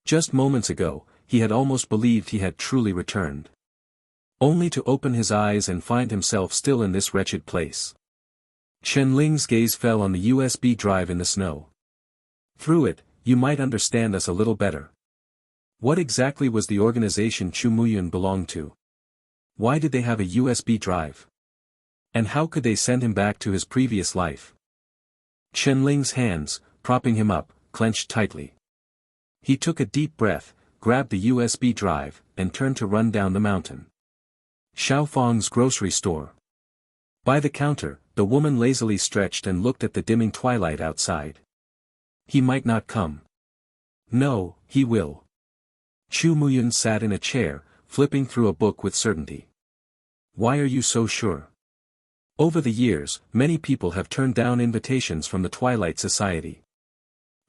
Just moments ago, he had almost believed he had truly returned. Only to open his eyes and find himself still in this wretched place. Chen Ling's gaze fell on the USB drive in the snow. Through it, you might understand us a little better. What exactly was the organization Chu Muyun belonged to? Why did they have a USB drive? And how could they send him back to his previous life? Chen Ling's hands, propping him up, clenched tightly. He took a deep breath, grabbed the USB drive, and turned to run down the mountain. Xiaofang's grocery store. By the counter, the woman lazily stretched and looked at the dimming twilight outside. He might not come. No, he will. Chu Muyun sat in a chair, flipping through a book with certainty. Why are you so sure? Over the years, many people have turned down invitations from the Twilight Society.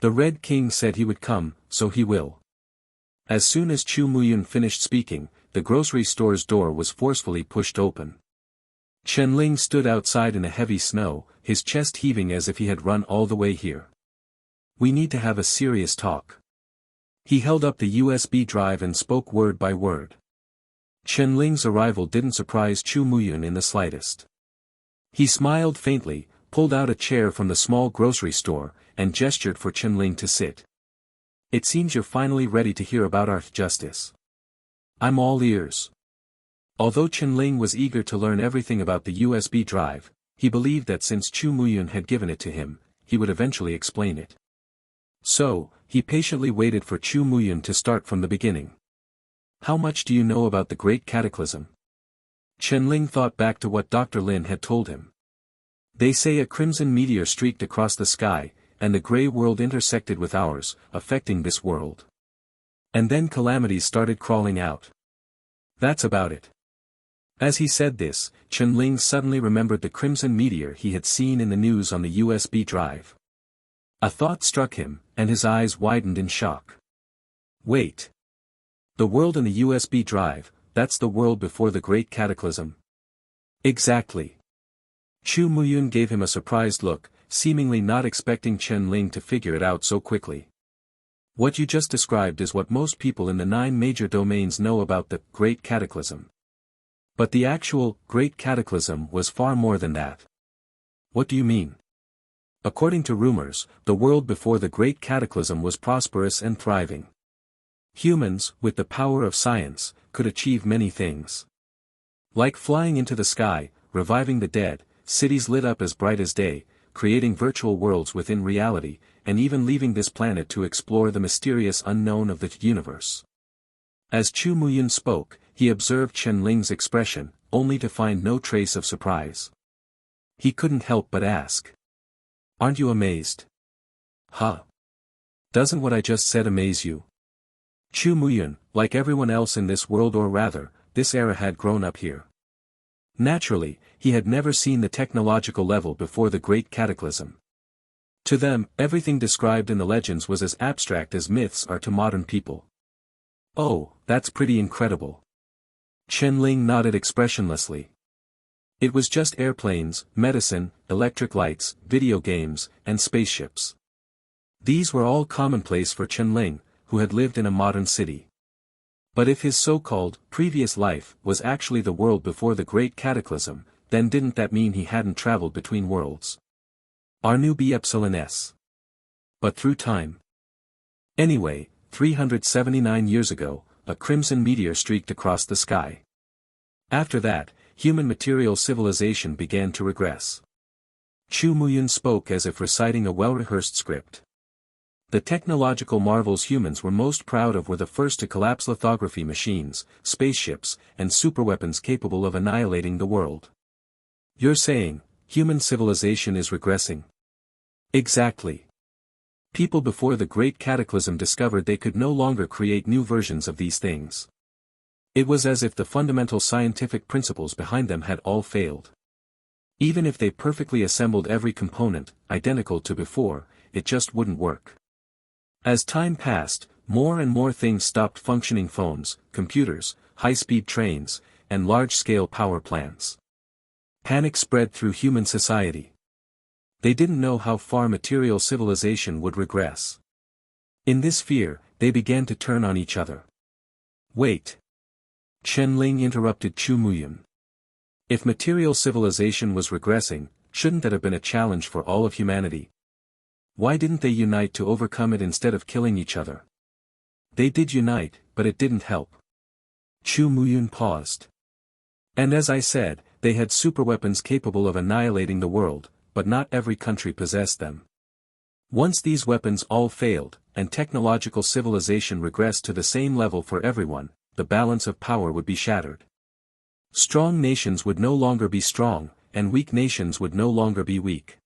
The Red King said he would come, so he will. As soon as Chu Muyun finished speaking, the grocery store's door was forcefully pushed open. Chen Ling stood outside in the heavy snow, his chest heaving as if he had run all the way here. We need to have a serious talk. He held up the USB drive and spoke word by word. Chen Ling's arrival didn't surprise Chu Muyun in the slightest. He smiled faintly, pulled out a chair from the small grocery store, and gestured for Chen Ling to sit. It seems you're finally ready to hear about our justice. I'm all ears. Although Chen Ling was eager to learn everything about the USB drive, he believed that since Chu Muyun had given it to him, he would eventually explain it. So, he patiently waited for Chu Muyun to start from the beginning. How much do you know about the Great Cataclysm? Chen Ling thought back to what Dr. Lin had told him. They say a crimson meteor streaked across the sky, and the gray world intersected with ours, affecting this world. And then calamities started crawling out. That's about it. As he said this, Chen Ling suddenly remembered the crimson meteor he had seen in the news on the USB drive. A thought struck him, and his eyes widened in shock. Wait. The world in the USB drive, that's the world before the Great Cataclysm. Exactly. Chu Muyun gave him a surprised look, seemingly not expecting Chen Ling to figure it out so quickly. What you just described is what most people in the 9 major domains know about the Great Cataclysm. But the actual Great Cataclysm was far more than that. What do you mean? According to rumors, the world before the Great Cataclysm was prosperous and thriving. Humans, with the power of science, could achieve many things. Like flying into the sky, reviving the dead, cities lit up as bright as day, creating virtual worlds within reality, and even leaving this planet to explore the mysterious unknown of the universe. As Chu Muyun spoke, he observed Chen Ling's expression, only to find no trace of surprise. He couldn't help but ask. Aren't you amazed? Huh? Doesn't what I just said amaze you? Chu Muyun, like everyone else in this world, or rather, this era, had grown up here. Naturally, he had never seen the technological level before the Great Cataclysm. To them, everything described in the legends was as abstract as myths are to modern people. Oh, that's pretty incredible. Chen Ling nodded expressionlessly. It was just airplanes, medicine, electric lights, video games, and spaceships. These were all commonplace for Chen Ling, who had lived in a modern city. But if his so-called previous life was actually the world before the Great Cataclysm, then didn't that mean he hadn't traveled between worlds? Arnu but through time. Anyway, 379 years ago, a crimson meteor streaked across the sky. After that, human material civilization began to regress. Chu Muyun spoke as if reciting a well-rehearsed script. The technological marvels humans were most proud of were the first to collapse lithography machines, spaceships, and superweapons capable of annihilating the world. You're saying, human civilization is regressing? Exactly. People before the Great Cataclysm discovered they could no longer create new versions of these things. It was as if the fundamental scientific principles behind them had all failed. Even if they perfectly assembled every component, identical to before, it just wouldn't work. As time passed, more and more things stopped functioning: phones, computers, high-speed trains, and large-scale power plants. Panic spread through human society. They didn't know how far material civilization would regress. In this fear, they began to turn on each other. Wait. Chen Ling interrupted Chu Muyun. If material civilization was regressing, shouldn't that have been a challenge for all of humanity? Why didn't they unite to overcome it instead of killing each other? They did unite, but it didn't help. Chu Muyun paused. And as I said, they had superweapons capable of annihilating the world, but not every country possessed them. Once these weapons all failed, and technological civilization regressed to the same level for everyone, the balance of power would be shattered. Strong nations would no longer be strong, and weak nations would no longer be weak.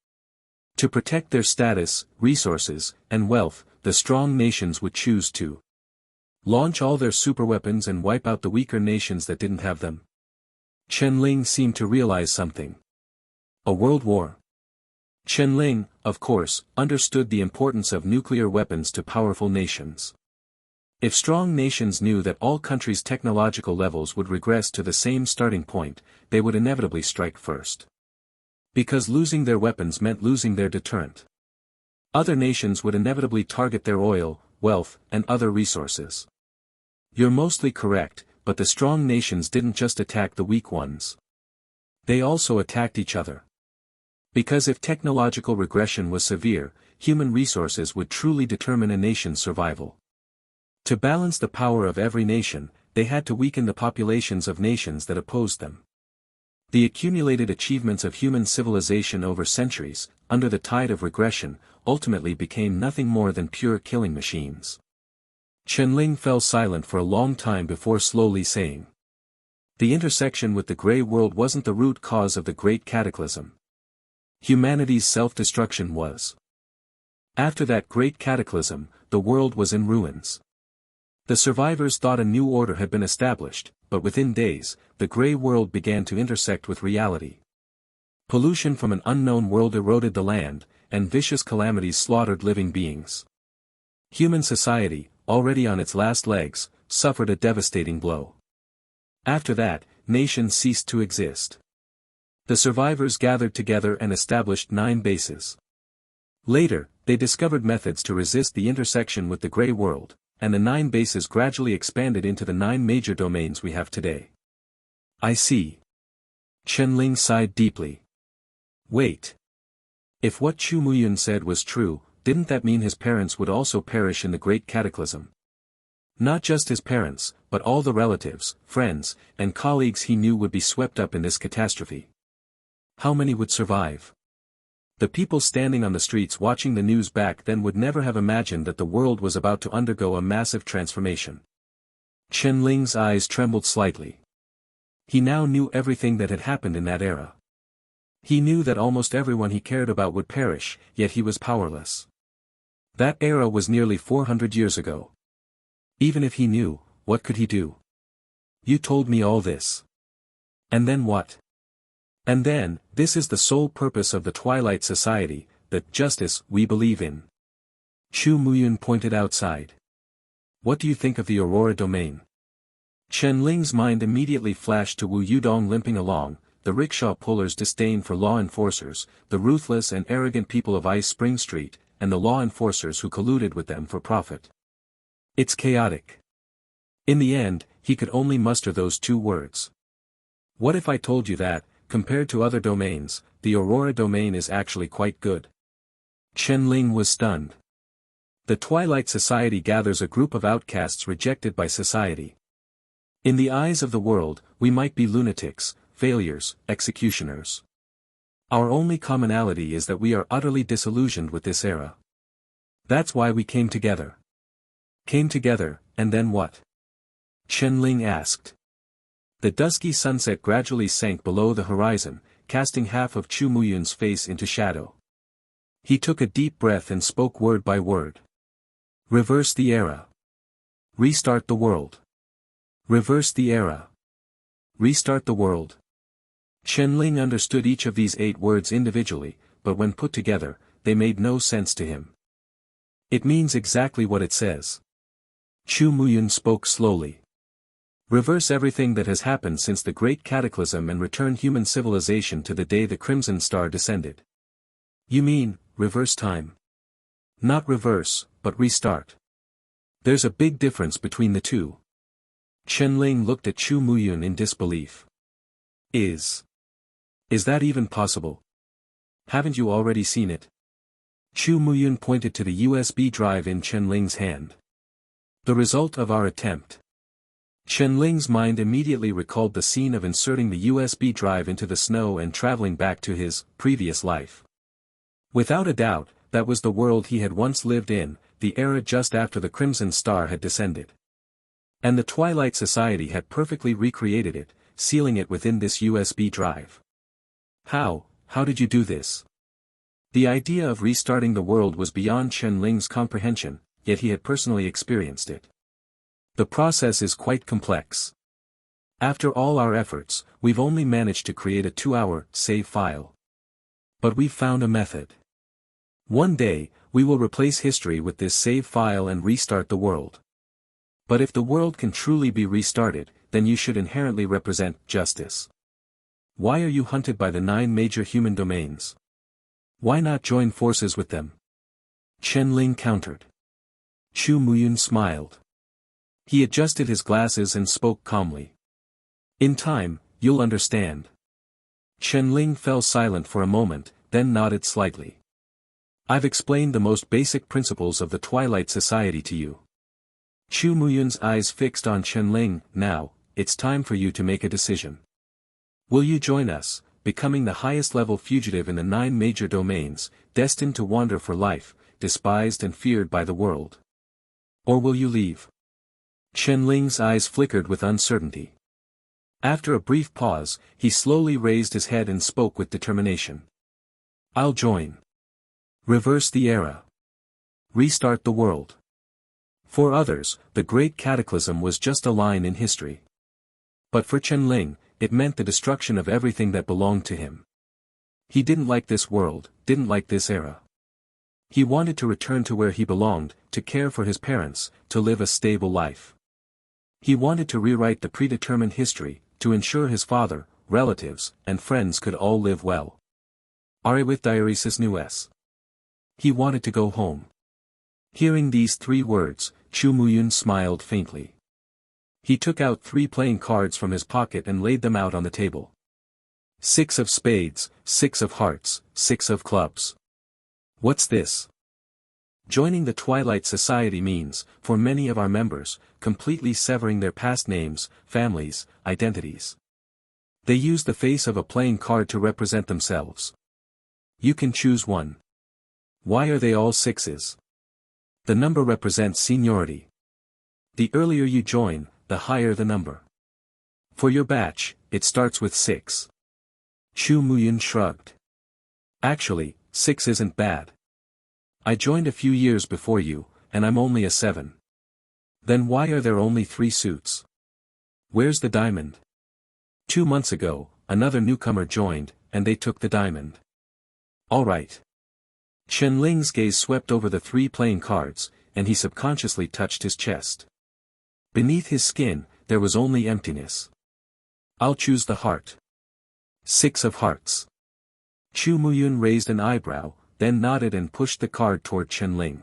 To protect their status, resources, and wealth, the strong nations would choose to launch all their superweapons and wipe out the weaker nations that didn't have them. Chen Ling seemed to realize something. A world war. Chen Ling, of course, understood the importance of nuclear weapons to powerful nations. If strong nations knew that all countries' technological levels would regress to the same starting point, they would inevitably strike first. Because losing their weapons meant losing their deterrent. Other nations would inevitably target their oil, wealth, and other resources. You're mostly correct, but the strong nations didn't just attack the weak ones. They also attacked each other. Because if technological regression was severe, human resources would truly determine a nation's survival. To balance the power of every nation, they had to weaken the populations of nations that opposed them. The accumulated achievements of human civilization over centuries, under the tide of regression, ultimately became nothing more than pure killing machines. Chen Ling fell silent for a long time before slowly saying. The intersection with the Grey World wasn't the root cause of the Great Cataclysm. Humanity's self-destruction was. After that Great Cataclysm, the world was in ruins. The survivors thought a new order had been established, but within days, the Grey World began to intersect with reality. Pollution from an unknown world eroded the land, and vicious calamities slaughtered living beings. Human society, already on its last legs, suffered a devastating blow. After that, nations ceased to exist. The survivors gathered together and established 9 bases. Later, They discovered methods to resist the intersection with the gray world, and the 9 bases gradually expanded into the 9 major domains we have today. I see. Chen-Ling sighed deeply. Wait. If what Chu Muyun said was true, didn't that mean his parents would also perish in the Great Cataclysm? Not just his parents, but all the relatives, friends, and colleagues he knew would be swept up in this catastrophe. How many would survive? The people standing on the streets watching the news back then would never have imagined that the world was about to undergo a massive transformation. Chen-Ling's eyes trembled slightly. He now knew everything that had happened in that era. He knew that almost everyone he cared about would perish, yet he was powerless. That era was nearly 400 years ago. Even if he knew, what could he do? You told me all this. And then what? And then, this is the sole purpose of the Twilight Society, the justice we believe in. Chu Muyun pointed outside. What do you think of the Aurora domain? Chen-Ling's mind immediately flashed to Wu Yudong limping along, the rickshaw pullers' disdain for law enforcers, the ruthless and arrogant people of Ice Spring Street, and the law enforcers who colluded with them for profit. It's chaotic. In the end, he could only muster those 2 words. What if I told you that, compared to other domains, the Aurora domain is actually quite good? Chen-Ling was stunned. The Twilight Society gathers a group of outcasts rejected by society. In the eyes of the world, we might be lunatics, failures, executioners. Our only commonality is that we are utterly disillusioned with this era. That's why we came together. Came together, and then what? Chen-Ling asked. The dusky sunset gradually sank below the horizon, casting half of Chu Muyun's face into shadow. He took a deep breath and spoke word by word. Reverse the era. Restart the world. Reverse the era. Restart the world. Chen-Ling understood each of these 8 words individually, but when put together, they made no sense to him. It means exactly what it says. Chu Muyun spoke slowly. Reverse everything that has happened since the Great Cataclysm and return human civilization to the day the Crimson Star descended. You mean, reverse time? Not reverse, but restart. There's a big difference between the two. Chen-Ling looked at Chu Muyun in disbelief. Is that even possible? Haven't you already seen it? Chu Muyun pointed to the USB drive in Chen-Ling's hand. The result of our attempt. Chen-Ling's mind immediately recalled the scene of inserting the USB drive into the snow and traveling back to his previous life. Without a doubt, that was the world he had once lived in, the era just after the Crimson Star had descended. And the Twilight Society had perfectly recreated it, sealing it within this USB drive. How did you do this? The idea of restarting the world was beyond Chen-Ling's comprehension, yet he had personally experienced it. The process is quite complex. After all our efforts, we've only managed to create a 2-hour save file. But we've found a method. One day, we will replace history with this save file and restart the world. But if the world can truly be restarted, then you should inherently represent justice. Why are you hunted by the 9 major human domains? Why not join forces with them? Chen-Ling countered. Chu Muyun smiled. He adjusted his glasses and spoke calmly. In time, you'll understand. Chen-Ling fell silent for a moment, then nodded slightly. I've explained the most basic principles of the Twilight Society to you. Chu Muyun's eyes fixed on Chen-Ling. Now, it's time for you to make a decision. Will you join us, becoming the highest level fugitive in the 9 major domains, destined to wander for life, despised and feared by the world? Or will you leave? Chen-Ling's eyes flickered with uncertainty. After a brief pause, he slowly raised his head and spoke with determination. I'll join. Reverse the era. Restart the world. For others, the Great Cataclysm was just a line in history. But for Chen-Ling, it meant the destruction of everything that belonged to him. He didn't like this world, didn't like this era. He wanted to return to where he belonged, to care for his parents, to live a stable life. He wanted to rewrite the predetermined history, to ensure his father, relatives, and friends could all live well. Are with diaresis nues. He wanted to go home. Hearing these 3 words, Chu Muyun smiled faintly. He took out 3 playing cards from his pocket and laid them out on the table. 6 of spades, 6 of hearts, 6 of clubs. What's this? Joining the Twilight Society means, for many of our members, completely severing their past names, families, identities. They use the face of a playing card to represent themselves. You can choose one. Why are they all 6s? The number represents seniority. The earlier you join, the higher the number. For your batch, it starts with 6. Chu Muyun shrugged. Actually, 6 isn't bad. I joined a few years before you, and I'm only a 7. Then why are there only 3 suits? Where's the diamond? 2 months ago, another newcomer joined, and they took the diamond. Alright. Chen Ling's gaze swept over the 3 playing cards, and he subconsciously touched his chest. Beneath his skin, there was only emptiness. I'll choose the heart. 6 of hearts. Chu Muyun raised an eyebrow, then nodded and pushed the card toward Chen Ling.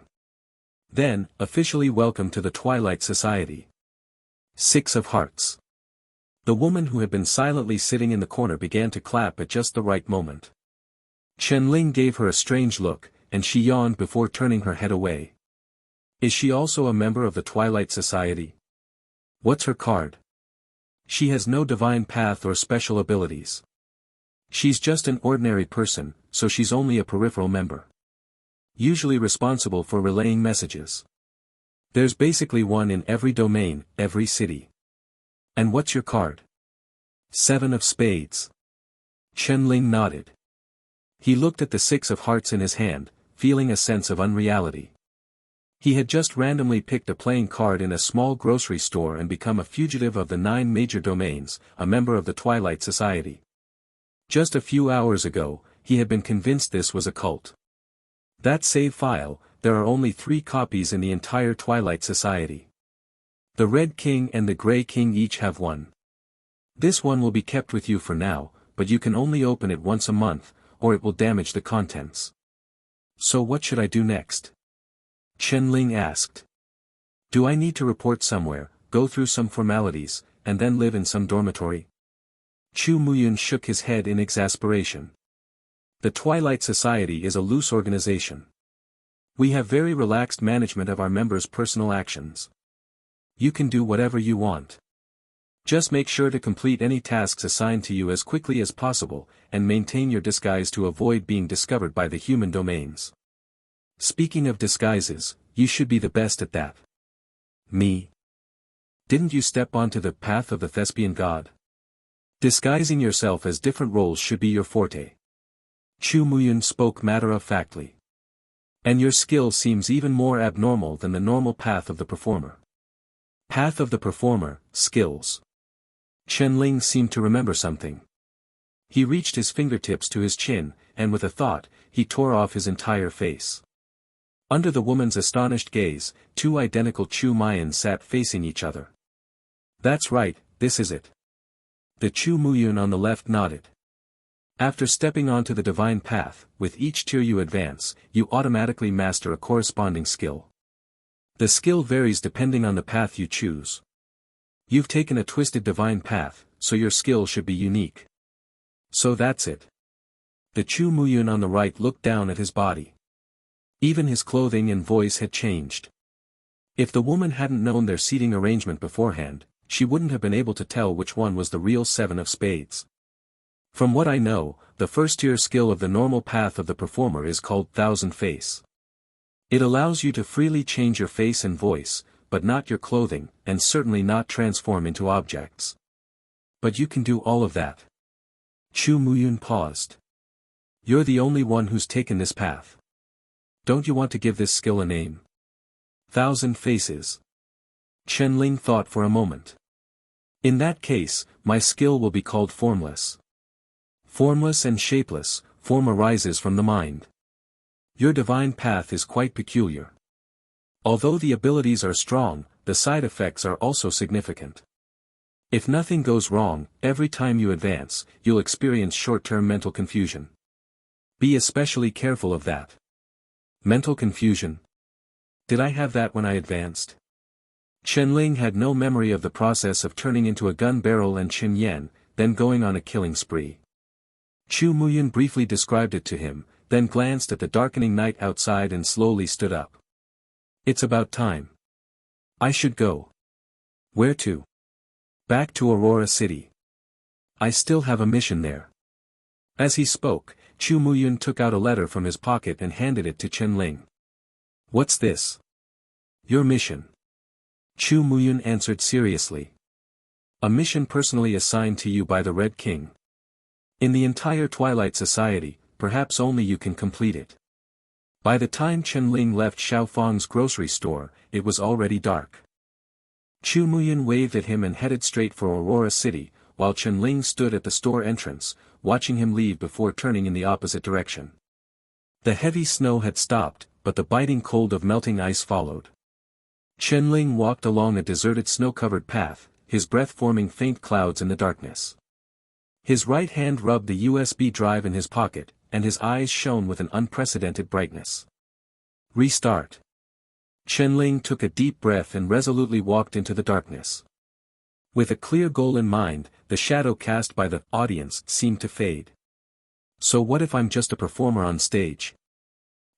Then, officially welcome to the Twilight Society. 6 of hearts. The woman who had been silently sitting in the corner began to clap at just the right moment. Chen Ling gave her a strange look, and she yawned before turning her head away. Is she also a member of the Twilight Society? What's her card? She has no divine path or special abilities. She's just an ordinary person, so she's only a peripheral member. Usually responsible for relaying messages. There's basically one in every domain, every city. And what's your card? 7 of spades. Chen Ling nodded. He looked at the 6 of hearts in his hand, feeling a sense of unreality. He had just randomly picked a playing card in a small grocery store and become a fugitive of the 9 major domains, a member of the Twilight Society. Just a few hours ago, he had been convinced this was a cult. That save file, there are only 3 copies in the entire Twilight Society. The Red King and the Grey King each have one. This one will be kept with you for now, but you can only open it once a month, or it will damage the contents. So what should I do next? Chen Ling asked. Do I need to report somewhere, go through some formalities, and then live in some dormitory? Chu Muyun shook his head in exasperation. The Twilight Society is a loose organization. We have very relaxed management of our members' personal actions. You can do whatever you want. Just make sure to complete any tasks assigned to you as quickly as possible, and maintain your disguise to avoid being discovered by the human domains. Speaking of disguises, you should be the best at that. Me? Didn't you step onto the path of the thespian god? Disguising yourself as different roles should be your forte. Chu Muyun spoke matter-of-factly. And your skill seems even more abnormal than the normal path of the performer. Path of the performer, skills. Chen Ling seemed to remember something. He reached his fingertips to his chin, and with a thought, he tore off his entire face. Under the woman's astonished gaze, 2 identical Chu Mayans sat facing each other. That's right, this is it. The Chu Muyun on the left nodded. After stepping onto the divine path, with each tier you advance, you automatically master a corresponding skill. The skill varies depending on the path you choose. You've taken a twisted divine path, so your skill should be unique. So that's it. The Chu Muyun on the right looked down at his body. Even his clothing and voice had changed. If the woman hadn't known their seating arrangement beforehand, she wouldn't have been able to tell which one was the real 7 of spades. From what I know, the first tier skill of the normal path of the performer is called Thousand Face. It allows you to freely change your face and voice, but not your clothing, and certainly not transform into objects. But you can do all of that. Chu Muyun paused. You're the only one who's taken this path. Don't you want to give this skill a name? Thousand Faces. Chen Ling thought for a moment. In that case, my skill will be called Formless. Formless and shapeless, form arises from the mind. Your divine path is quite peculiar. Although the abilities are strong, the side effects are also significant. If nothing goes wrong, every time you advance, you'll experience short-term mental confusion. Be especially careful of that. Mental confusion. Did I have that when I advanced? Chen-Ling had no memory of the process of turning into a gun barrel and Chen-Yen, then going on a killing spree. Chu Muyun briefly described it to him, then glanced at the darkening night outside and slowly stood up. It's about time. I should go. Where to? Back to Aurora City. I still have a mission there. As he spoke, Chu Muyun took out a letter from his pocket and handed it to Chen-Ling. What's this? Your mission. Chu Muyun answered seriously. A mission personally assigned to you by the Red King. In the entire Twilight Society, perhaps only you can complete it. By the time Chen-Ling left Xiaofang's grocery store, it was already dark. Chu Muyun waved at him and headed straight for Aurora City, while Chen-Ling stood at the store entrance, watching him leave before turning in the opposite direction. The heavy snow had stopped, but the biting cold of melting ice followed. Chen-Ling walked along a deserted snow-covered path, his breath forming faint clouds in the darkness. His right hand rubbed the USB drive in his pocket, and his eyes shone with an unprecedented brightness. Restart. Chen-Ling took a deep breath and resolutely walked into the darkness. With a clear goal in mind, the shadow cast by the audience seemed to fade. So what if I'm just a performer on stage?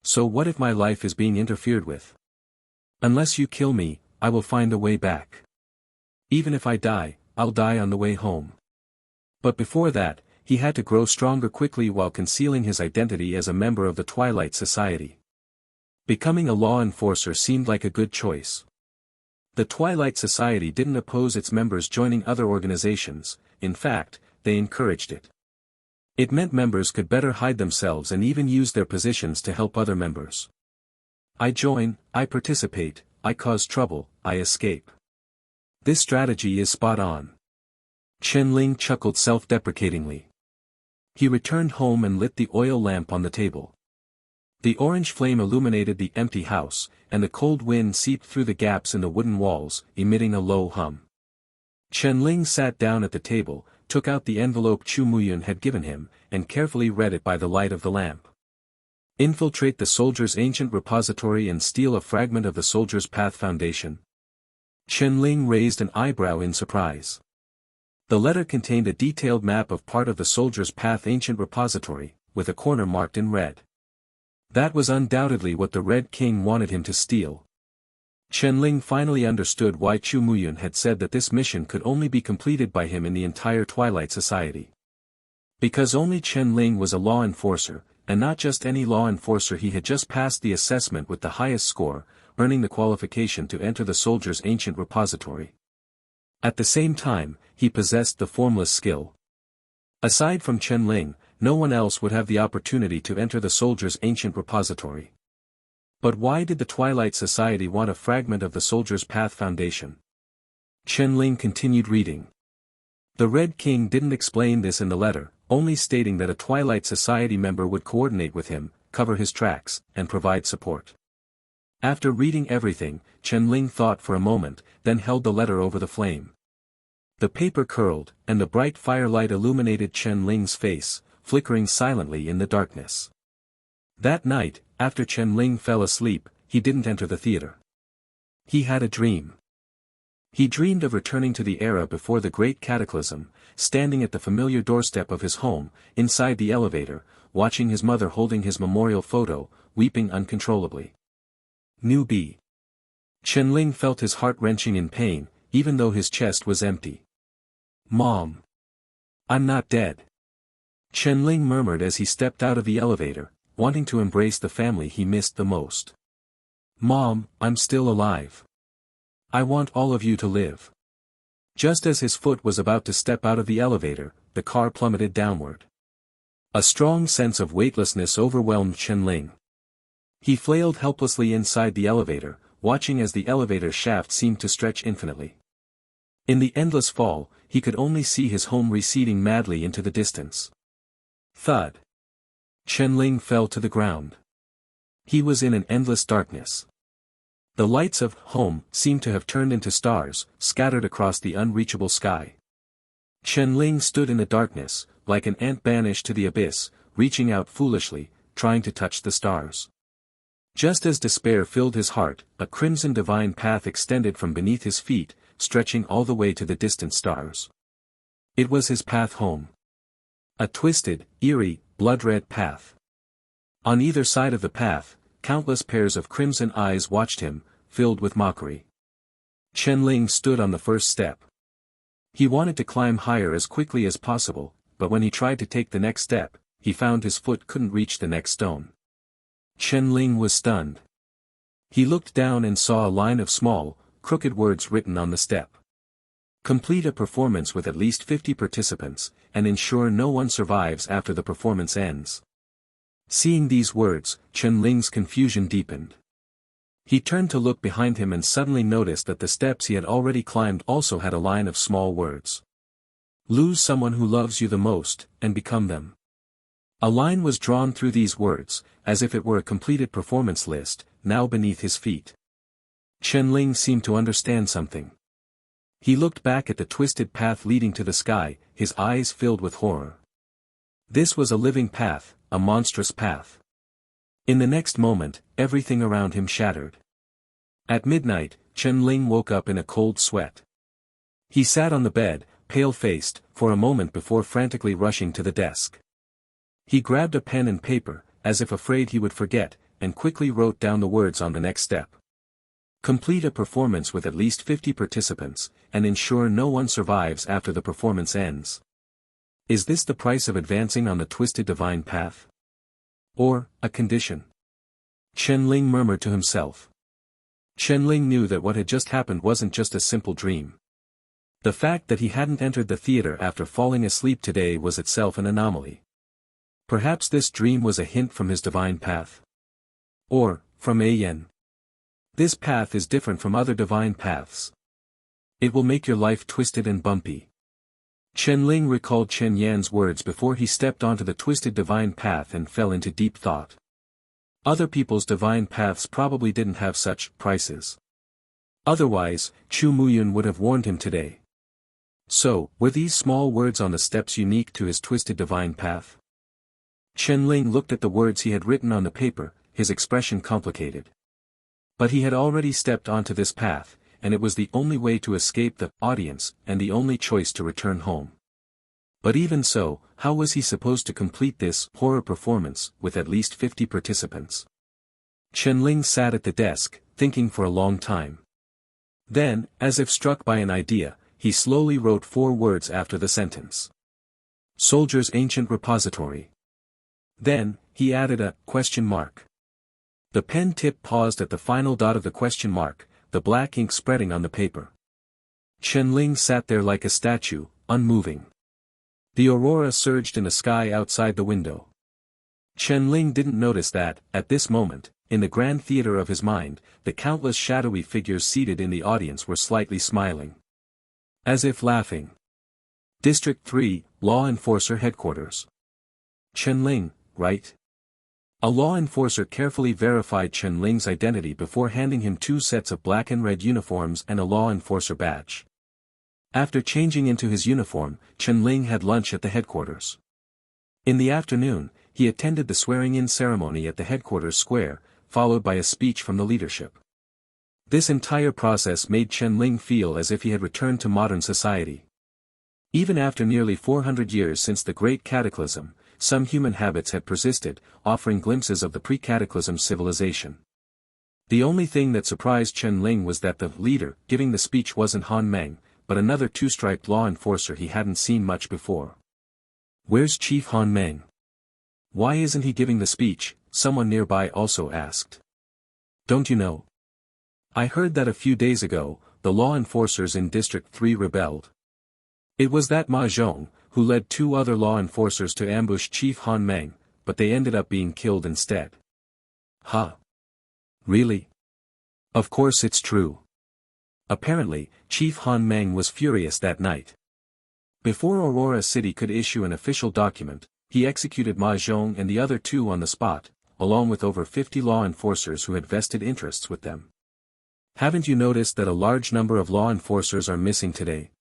So what if my life is being interfered with? Unless you kill me, I will find a way back. Even if I die, I'll die on the way home. But before that, he had to grow stronger quickly while concealing his identity as a member of the Twilight Society. Becoming a law enforcer seemed like a good choice. The Twilight Society didn't oppose its members joining other organizations, in fact, they encouraged it. It meant members could better hide themselves and even use their positions to help other members. I join, I participate, I cause trouble, I escape. This strategy is spot on. Chen-Ling chuckled self-deprecatingly. He returned home and lit the oil lamp on the table. The orange flame illuminated the empty house, and the cold wind seeped through the gaps in the wooden walls, emitting a low hum. Chen-Ling sat down at the table, took out the envelope Chu Muyun had given him, and carefully read it by the light of the lamp. Infiltrate the soldier's ancient repository and steal a fragment of the soldier's path foundation. Chen-Ling raised an eyebrow in surprise. The letter contained a detailed map of part of the soldier's path ancient repository, with a corner marked in red. That was undoubtedly what the Red King wanted him to steal. Chen-Ling finally understood why Chu Muyun had said that this mission could only be completed by him in the entire Twilight Society. Because only Chen-Ling was a law enforcer, and not just any law enforcer. He had just passed the assessment with the highest score, earning the qualification to enter the soldier's ancient repository. At the same time, he possessed the formless skill. Aside from Chen-Ling, no one else would have the opportunity to enter the soldier's ancient repository. But why did the Twilight Society want a fragment of the soldier's path foundation? Chen-Ling continued reading. The Red King didn't explain this in the letter, only stating that a Twilight Society member would coordinate with him, cover his tracks, and provide support. After reading everything, Chen-Ling thought for a moment, then held the letter over the flame. The paper curled, and the bright firelight illuminated Chen-Ling's face, flickering silently in the darkness. That night, after Chen-Ling fell asleep, he didn't enter the theater. He had a dream. He dreamed of returning to the era before the Great Cataclysm, standing at the familiar doorstep of his home, inside the elevator, watching his mother holding his memorial photo, weeping uncontrollably. New B. Chen-Ling felt his heart wrenching in pain, even though his chest was empty. Mom. I'm not dead. Chen-Ling murmured as he stepped out of the elevator, wanting to embrace the family he missed the most. Mom, I'm still alive. I want all of you to live. Just as his foot was about to step out of the elevator, the car plummeted downward. A strong sense of weightlessness overwhelmed Chen-Ling. He flailed helplessly inside the elevator, watching as the elevator shaft seemed to stretch infinitely. In the endless fall, he could only see his home receding madly into the distance. Thud. Chen-Ling fell to the ground. He was in an endless darkness. The lights of home seemed to have turned into stars, scattered across the unreachable sky. Chen-Ling stood in the darkness, like an ant banished to the abyss, reaching out foolishly, trying to touch the stars. Just as despair filled his heart, a crimson divine path extended from beneath his feet, stretching all the way to the distant stars. It was his path home. A twisted, eerie, blood-red path. On either side of the path, countless pairs of crimson eyes watched him, filled with mockery. Chen-Ling stood on the first step. He wanted to climb higher as quickly as possible, but when he tried to take the next step, he found his foot couldn't reach the next stone. Chen-Ling was stunned. He looked down and saw a line of small, crooked words written on the step. Complete a performance with at least 50 participants, and ensure no one survives after the performance ends. Seeing these words, Chen-Ling's confusion deepened. He turned to look behind him and suddenly noticed that the steps he had already climbed also had a line of small words. Lose someone who loves you the most, and become them. A line was drawn through these words, as if it were a completed performance list, now beneath his feet. Chen-Ling seemed to understand something. He looked back at the twisted path leading to the sky, his eyes filled with horror. This was a living path, a monstrous path. In the next moment, everything around him shattered. At midnight, Chen-Ling woke up in a cold sweat. He sat on the bed, pale-faced, for a moment before frantically rushing to the desk. He grabbed a pen and paper, as if afraid he would forget, and quickly wrote down the words on the next step. Complete a performance with at least 50 participants, and ensure no one survives after the performance ends. Is this the price of advancing on the twisted divine path? Or, a condition? Chen-Ling murmured to himself. Chen-Ling knew that what had just happened wasn't just a simple dream. The fact that he hadn't entered the theater after falling asleep today was itself an anomaly. Perhaps this dream was a hint from his divine path. Or, from Yen. This path is different from other divine paths. It will make your life twisted and bumpy. Chen-Ling recalled Chen Yan's words before he stepped onto the twisted divine path and fell into deep thought. Other people's divine paths probably didn't have such prices. Otherwise, Chu Muyun would have warned him today. So, were these small words on the steps unique to his twisted divine path? Chen-Ling looked at the words he had written on the paper, his expression complicated. But he had already stepped onto this path, and it was the only way to escape the audience and the only choice to return home. But even so, how was he supposed to complete this horror performance with at least 50 participants? Chen-Ling sat at the desk, thinking for a long time. Then, as if struck by an idea, he slowly wrote 4 words after the sentence. Soldier's ancient repository. Then, he added a question mark. The pen tip paused at the final dot of the question mark, the black ink spreading on the paper. Chen-Ling sat there like a statue, unmoving. The aurora surged in the sky outside the window. Chen-Ling didn't notice that, at this moment, in the grand theater of his mind, the countless shadowy figures seated in the audience were slightly smiling. As if laughing. District 3, Law Enforcer Headquarters. Chen-Ling, right? A law enforcer carefully verified Chen-Ling's identity before handing him 2 sets of black and red uniforms and a law enforcer badge. After changing into his uniform, Chen-Ling had lunch at the headquarters. In the afternoon, he attended the swearing-in ceremony at the headquarters square, followed by a speech from the leadership. This entire process made Chen-Ling feel as if he had returned to modern society. Even after nearly 400 years since the Great Cataclysm, some human habits had persisted, offering glimpses of the pre-cataclysm civilization. The only thing that surprised Chen-Ling was that the leader giving the speech wasn't Han Meng, but another 2-striped law enforcer he hadn't seen much before. Where's Chief Han Meng? Why isn't he giving the speech? Someone nearby also asked. Don't you know? I heard that a few days ago, the law enforcers in District 3 rebelled. It was that Ma Zhong, who led 2 other law enforcers to ambush Chief Han Meng, but they ended up being killed instead. Huh? Really? Of course it's true. Apparently, Chief Han Meng was furious that night. Before Aurora City could issue an official document, he executed Ma Zhong and the other 2 on the spot, along with over 50 law enforcers who had vested interests with them. Haven't you noticed that a large number of law enforcers are missing today?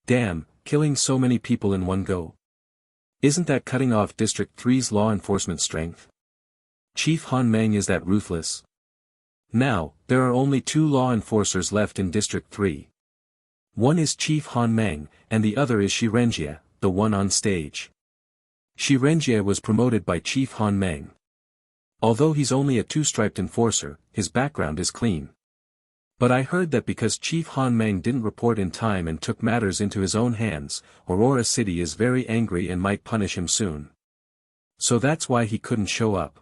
Damn, killing so many people in one go. Isn't that cutting off District 3's law enforcement strength? Chief Han Meng is that ruthless? Now, there are only 2 law enforcers left in District 3. One is Chief Han Meng, and the other is Shirenjia, the one on stage. Shirenjia was promoted by Chief Han Meng. Although he's only a 2-striped enforcer, his background is clean. But I heard that because Chief Han Meng didn't report in time and took matters into his own hands, Aurora City is very angry and might punish him soon. So that's why he couldn't show up.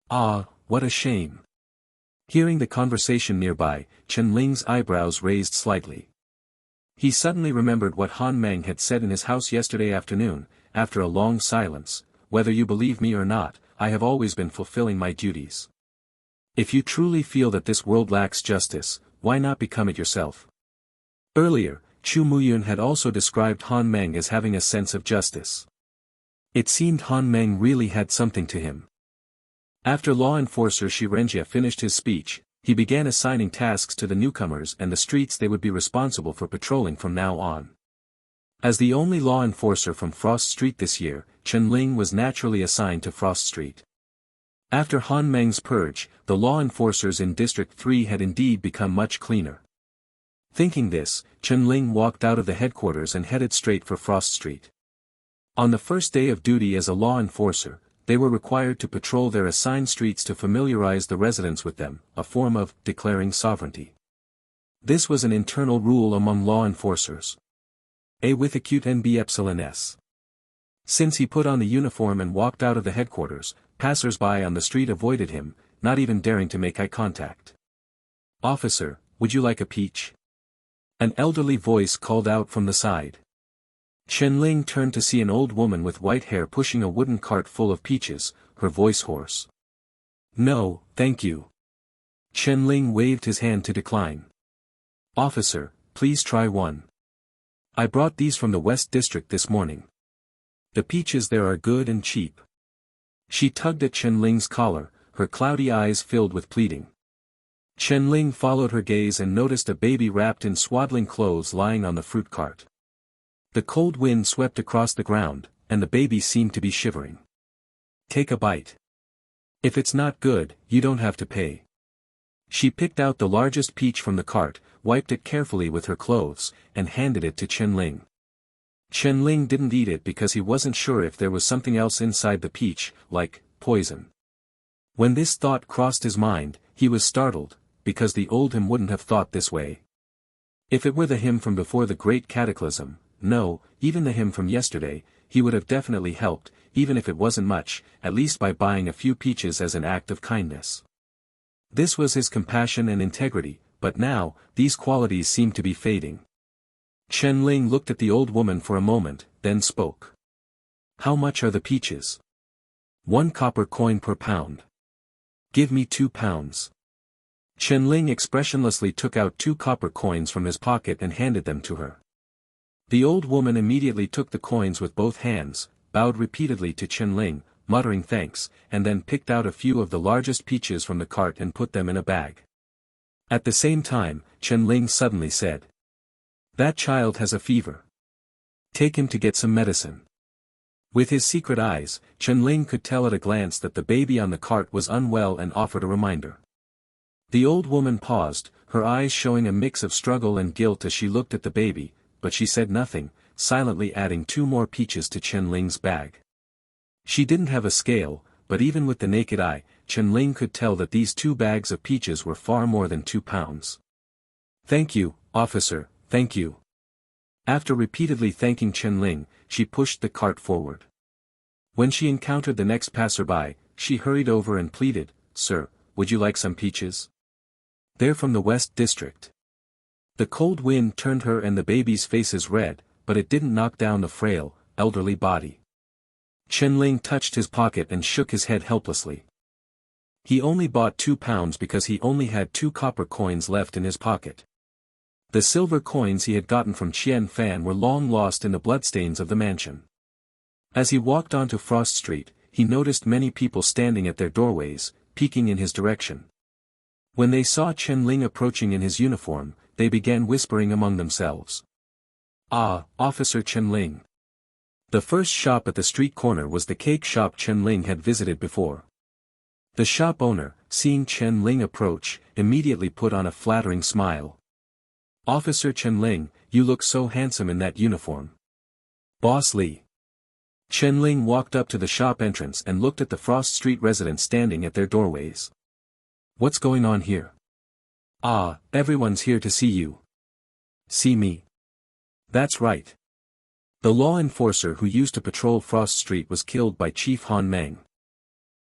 Ah, what a shame. Hearing the conversation nearby, Chen Ling's eyebrows raised slightly. He suddenly remembered what Han Meng had said in his house yesterday afternoon, after a long silence: "Whether you believe me or not, I have always been fulfilling my duties. If you truly feel that this world lacks justice, why not become it yourself?" Earlier, Chu Muyun had also described Han Meng as having a sense of justice. It seemed Han Meng really had something to him. After law enforcer Shirenjia finished his speech, he began assigning tasks to the newcomers and the streets they would be responsible for patrolling from now on. As the only law enforcer from Frost Street this year, Chen Ling was naturally assigned to Frost Street. After Han Meng's purge, the law enforcers in District 3 had indeed become much cleaner. Thinking this, Chen Ling walked out of the headquarters and headed straight for Frost Street. On the first day of duty as a law enforcer, they were required to patrol their assigned streets to familiarize the residents with them, a form of declaring sovereignty. This was an internal rule among law enforcers. A with acute NB epsilon S. Since he put on the uniform and walked out of the headquarters, passers-by on the street avoided him, not even daring to make eye contact. "Officer, would you like a peach?" An elderly voice called out from the side. Chen Ling turned to see an old woman with white hair pushing a wooden cart full of peaches, her voice hoarse. "No, thank you." Chen Ling waved his hand to decline. "Officer, please try one. I brought these from the West District this morning. The peaches there are good and cheap." She tugged at Chen Ling's collar, her cloudy eyes filled with pleading. Chen Ling followed her gaze and noticed a baby wrapped in swaddling clothes lying on the fruit cart. The cold wind swept across the ground, and the baby seemed to be shivering. "Take a bite. If it's not good, you don't have to pay." She picked out the largest peach from the cart, wiped it carefully with her clothes, and handed it to Chen Ling. Chen Ling didn't eat it because he wasn't sure if there was something else inside the peach, like poison. When this thought crossed his mind, he was startled, because the old him wouldn't have thought this way. If it were the him from before the Great Cataclysm, no, even the him from yesterday, he would have definitely helped, even if it wasn't much, at least by buying a few peaches as an act of kindness. This was his compassion and integrity, but now, these qualities seemed to be fading. Chen Ling looked at the old woman for a moment, then spoke. "How much are the peaches?" "1 copper coin per pound." "Give me 2 pounds. Chen Ling expressionlessly took out 2 copper coins from his pocket and handed them to her. The old woman immediately took the coins with both hands, bowed repeatedly to Chen Ling, muttering thanks, and then picked out a few of the largest peaches from the cart and put them in a bag. At the same time, Chen Ling suddenly said, "That child has a fever. Take him to get some medicine." With his secret eyes, Chen Ling could tell at a glance that the baby on the cart was unwell and offered a reminder. The old woman paused, her eyes showing a mix of struggle and guilt as she looked at the baby, but she said nothing, silently adding 2 more peaches to Chen Ling's bag. She didn't have a scale, but even with the naked eye, Chen Ling could tell that these 2 bags of peaches were far more than 2 pounds. "Thank you, officer, thank you." After repeatedly thanking Chen Ling, she pushed the cart forward. When she encountered the next passerby, she hurried over and pleaded, "Sir, would you like some peaches? They're from the West District." The cold wind turned her and the baby's faces red, but it didn't knock down the frail, elderly body. Chen Ling touched his pocket and shook his head helplessly. He only bought 2 pounds because he only had 2 copper coins left in his pocket. The silver coins he had gotten from Qian Fan were long lost in the bloodstains of the mansion. As he walked onto Frost Street, he noticed many people standing at their doorways, peeking in his direction. When they saw Chen Ling approaching in his uniform, they began whispering among themselves. "Ah, Officer Chen Ling." The first shop at the street corner was the cake shop Chen Ling had visited before. The shop owner, seeing Chen Ling approach, immediately put on a flattering smile. "Officer Chen Ling, you look so handsome in that uniform." "Boss Li." Chen Ling walked up to the shop entrance and looked at the Frost Street residents standing at their doorways. "What's going on here?" "Ah, everyone's here to see you." "See me?" "That's right. The law enforcer who used to patrol Frost Street was killed by Chief Han Meng.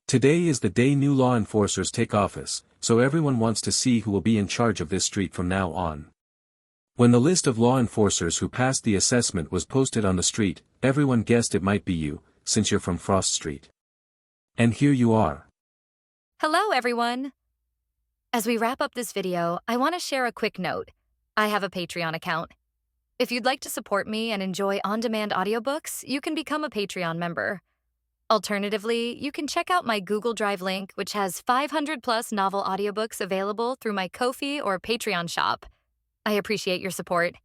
Today is the day new law enforcers take office, so everyone wants to see who will be in charge of this street from now on." When the list of law enforcers who passed the assessment was posted on the street, everyone guessed it might be you, since you're from Frost Street. And here you are. Hello, everyone. As we wrap up this video, I want to share a quick note. I have a Patreon account. If you'd like to support me and enjoy on-demand audiobooks, you can become a Patreon member. Alternatively, you can check out my Google Drive link, which has 500+ novel audiobooks available through my Ko-fi or Patreon shop. I appreciate your support.